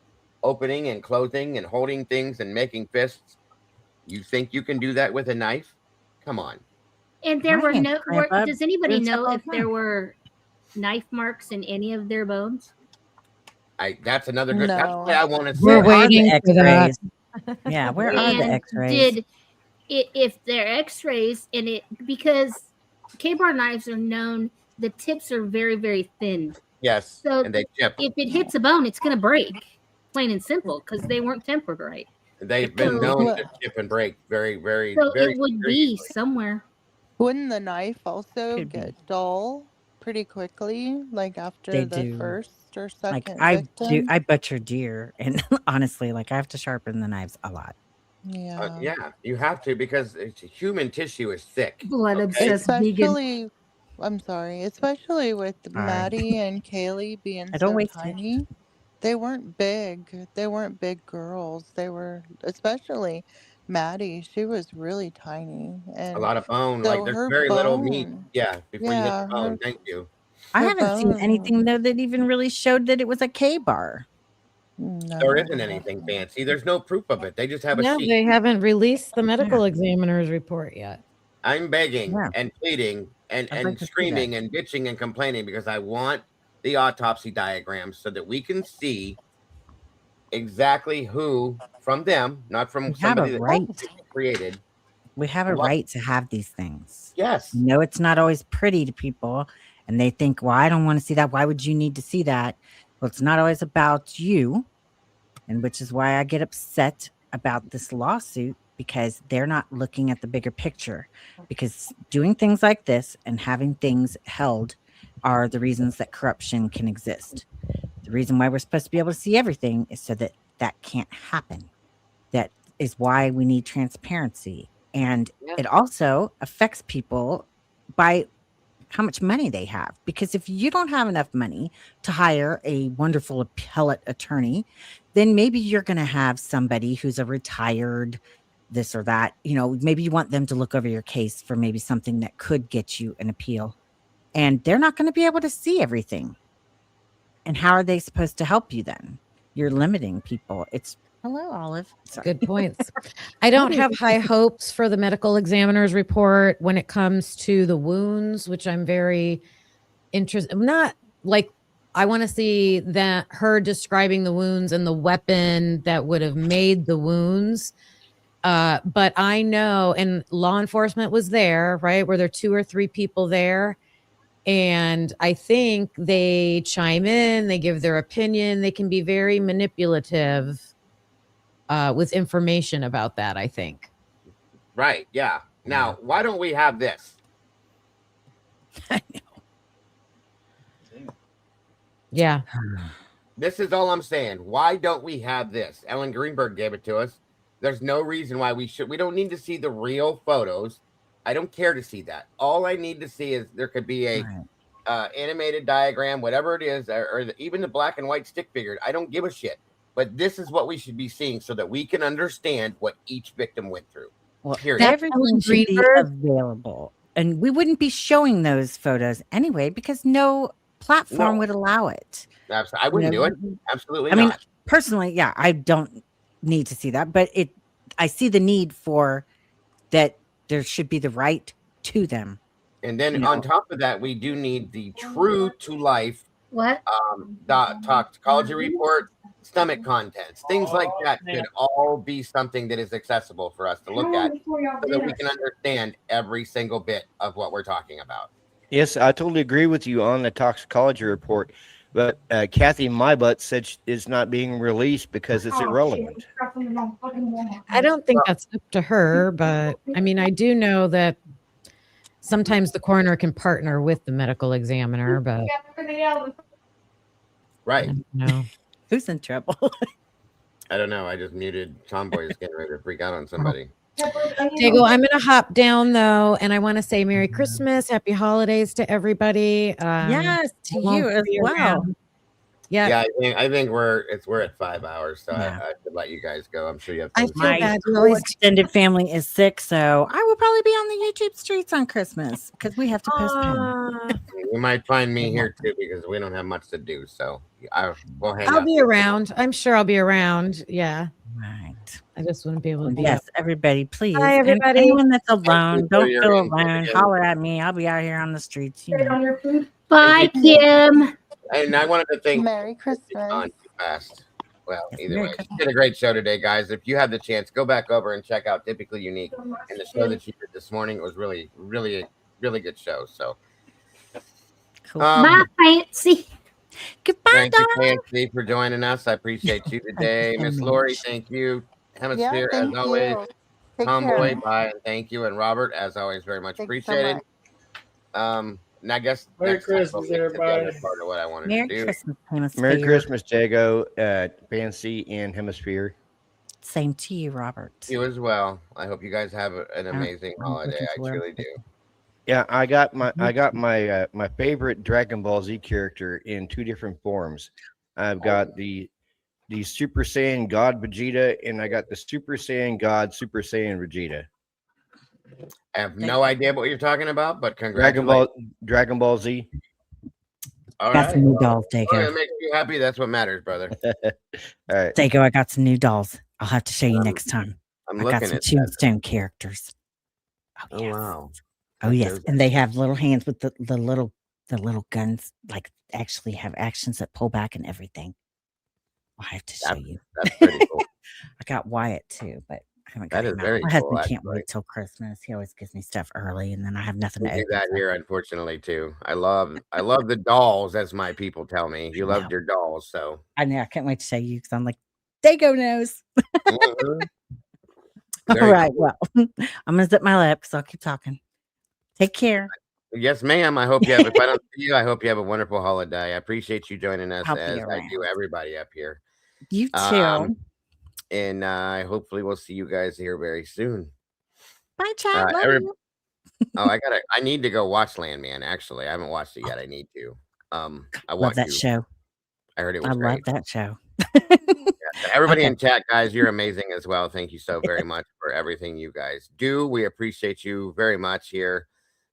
opening and closing and holding things and making fists, you think you can do that with a knife? Come on. And there were does anybody know if there were knife marks in any of their bones? That's another good. That's why I want to see. We're waiting for that. Yeah, where are the X-rays? If they're X-rays because K-bar knives are known, the tips are very, very thin. Yes, So and they chip. if it hits a bone, it's going to break, plain and simple, because they weren't tempered right. They've been So- known to chip and break very, very, So very. it would be somewhere. Wouldn't the knife also get dull pretty quickly, like after They the do. first or Like second I victim? I butcher deer, and honestly, like I have to sharpen the knives a lot. Yeah, you have to because human tissue is thick. Blood obsessed vegan. Especially, I'm sorry, especially with Sorry. Maddie and Kaylee being I don't so waste it. tiny. They weren't big. They weren't big girls. They were, especially Maddie. She was really tiny, A and lot of bone. so Like there's her very little meat. bone. Yeah, before you hit Yeah, the bone. her Thank you. I her haven't seen bone. anything though that even really showed that it was a K bar. There isn't anything fancy. There's no proof of it. They just have a No, sheet. they haven't released the medical examiner's report yet. I'm begging Yeah. and pleading and, I'd like and to see screaming that. and bitching and complaining because I want the autopsy diagrams so that we can see exactly who from them, not from We have somebody a that right. created. We have a What? right to have these things. Yes. No, it's not always pretty to people, and they think, well, I don't want to see that. Why would you need to see that? Well, it's not always about you, and which is why I get upset about this lawsuit, because they're not looking at the bigger picture. Because doing things like this and having things held are the reasons that corruption can exist. The reason why we're supposed to be able to see everything is so that that can't happen. That is why we need transparency. And it also affects people by how much money they have. Because if you don't have enough money to hire a wonderful appellate attorney, then maybe you're going to have somebody who's a retired this or that. You know, maybe you want them to look over your case for maybe something that could get you an appeal. And they're not going to be able to see everything. And how are they supposed to help you then? You're limiting people. It's hello, Olive. Sorry. Good points. I don't have high hopes for the medical examiner's report when it comes to the wounds, which I'm very interested. I'm not like, I want to see that her describing the wounds and the weapon that would have made the wounds. But I know, and law enforcement was there, right? Were there 2 or 3 people there? And I think they chime in, they give their opinion, they can be very manipulative with information about that, I think. Right. Yeah. Now, why don't we have this? Yeah. This is all I'm saying. Why don't we have this? Ellen Greenberg gave it to us. There's no reason why we should. We don't need to see the real photos. I don't care to see that. All I need to see is there could be a animated diagram, whatever it is, or even the black and white stick figure. I don't give a shit. But this is what we should be seeing so that we can understand what each victim went through. Well, period. everything should be available. And we wouldn't be showing those photos anyway because no platform would allow it. Absolutely. I wouldn't do it. Absolutely I mean, not. personally, yeah, I don't need to see that, but I see the need for that. There should be the right to them. And then on top of that, we do need the true to life toxicology report, stomach contents, things like that could all be something that is accessible for us to look at so that we can understand every single bit of what we're talking about. Yes, I totally agree with you on the toxicology report, but Kathy Mybutt said it's not being released because it's irrelevant. I don't think that's up to her, but I mean, I do know that sometimes the coroner can partner with the medical examiner, but right. No. Who's in trouble? I don't know. I just muted Tomboy is getting ready to freak out on somebody. Diego, I'm going to hop down though, and I want to say Merry Christmas, Happy Holidays to everybody. Yes, to you as well. Yeah, I think we're at 5 hours, so I could let you guys go. I'm sure you have. I feel bad. My extended family is sick, so I will probably be on the YouTube streets on Christmas because we have to postpone. You might find me here too because we don't have much to do. So we'll hang I'll out. be around. I'm sure I'll be around. Yeah. Right. I just wouldn't be able to be Yes, up. everybody, please. Hi, And everybody. anyone that's alone, don't your feel input alone. again. Holler at me. I'll be out here on the streets. You know. Bye, Kim. And I wanted to thank Merry Christmas. on too fast. Well, either Merry way, you did a great show today, guys. If you have the chance, go back over and check out Typically Unique and the show that you did this morning. It was really, really, really good show. So, cool. Bye, Fancy. Goodbye, Thank you, darling. KNC, for joining us. I appreciate you today. so Miss Lori, much. thank you. Yeah, Hemisphere, as thank always. you. Take Tomboy, care. bye, and thank you. And Robert, as always, very much Thank you so appreciated. much. And I guess Merry next time we'll Christmas, get to the everybody. other part of what I wanted Merry to do. Christmas, Hemisphere. Merry Christmas, Jago, Fancy, and Hemisphere. Same to you, Robert. You as well. I hope you guys have an amazing holiday. I truly do. Yeah, I got my my favorite Dragon Ball Z character in 2 different forms. I've got the Super Saiyan God Vegeta, and I got the Super Saiyan God Super Saiyan Vegeta. I have no idea what you're talking about, but congratulations. Dragon Ball Z. All Got right. some new dolls, Dago. Well, it makes you happy. That's what matters, brother. All right. Dago, I got some new dolls. I'll have to show you next time. I'm I got looking some at that. Tombstone characters. Oh, wow. Oh yes, and they have little hands with the little guns, like actually have actions that pull back and everything. I'll have to show you. That's pretty cool. I got Wyatt too, but I haven't got That is him out. very My cool, husband can't actually. wait till Christmas. He always gives me stuff early, and then I have nothing We to do open. that here, unfortunately, too. I love the dolls, as my people tell me. You loved your dolls, so. I know. I can't wait to show you because I'm like, Dago knows. Mhm. All Very right. cool. Well, I'm gonna zip my lip because I'll keep talking. Take care. Yes, ma'am. I hope you have. If I don't see you, I hope you have a wonderful holiday. I appreciate you joining us, I'll be as I around. do everybody up here. You too. And hopefully we'll see you guys here very soon. Bye, chat. Love you. I need to go watch Landman. Actually, I haven't watched it yet. I need to. I Love want that to. show. I heard it was I great. love that show. Everybody Okay. in chat, guys, you're amazing as well. Thank you so very much for everything you guys do. We appreciate you very much here.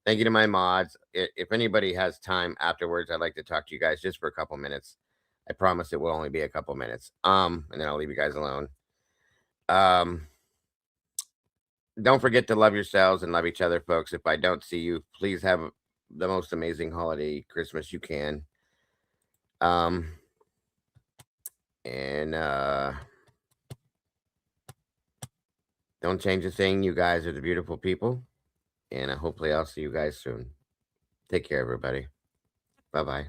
Thank you to my mods. If anybody has time afterwards, I'd like to talk to you guys just for a couple minutes. I promise it will only be a couple minutes. And then I'll leave you guys alone. Don't forget to love yourselves and love each other, folks. If I don't see you, please have the most amazing holiday Christmas you can. And don't change a thing. You guys are the beautiful people. And hopefully I'll see you guys soon. Take care, everybody. Bye-bye.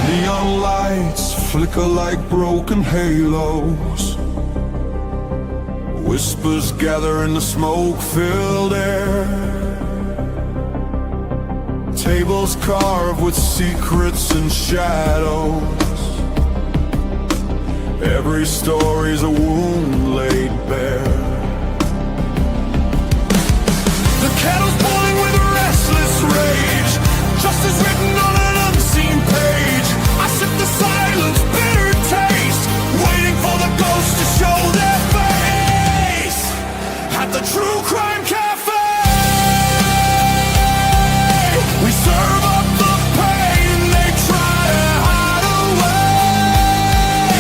Neon lights flicker like broken halos. Whispers gather in the smoke-filled air. Tables carved with secrets and shadows. Every story's a wound laid bare. The kettle's boiling with restless rage. Justice written on an unseen page. I sip the silence, bitter taste, waiting for the ghosts to show their face. At the True Crime Cafe, we serve up the pain they try to hide away.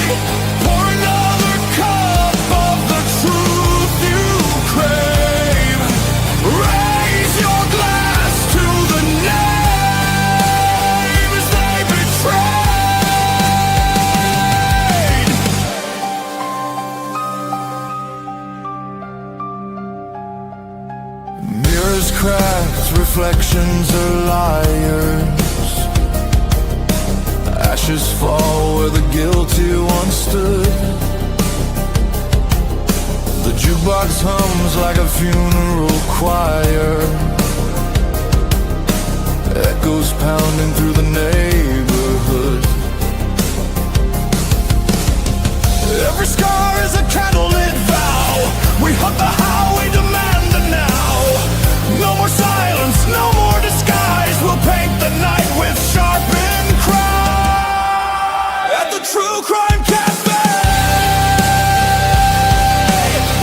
Pour another cup of the truth you crave. Raise your glass to the names they betrayed. Mirrors cracked, reflections are liars. Ashes fall where the guilty once stood. The jukebox hums like a funeral choir. Echoes pounding through the neighborhood. Every scar is a candlelit vow. We hunt the highway, demand the now. No more silence, no more disguise. We'll paint the night with sharpened cry. At the True Crime Cafe,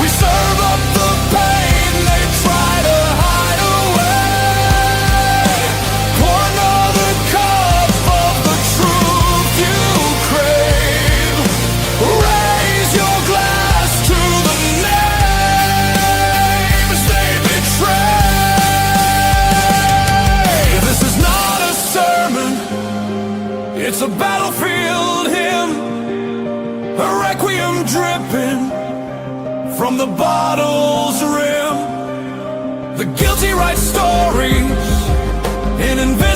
we serve up the pain they try to hide away. Pour another cup from the bottle's rim. The guilty write stories in invention.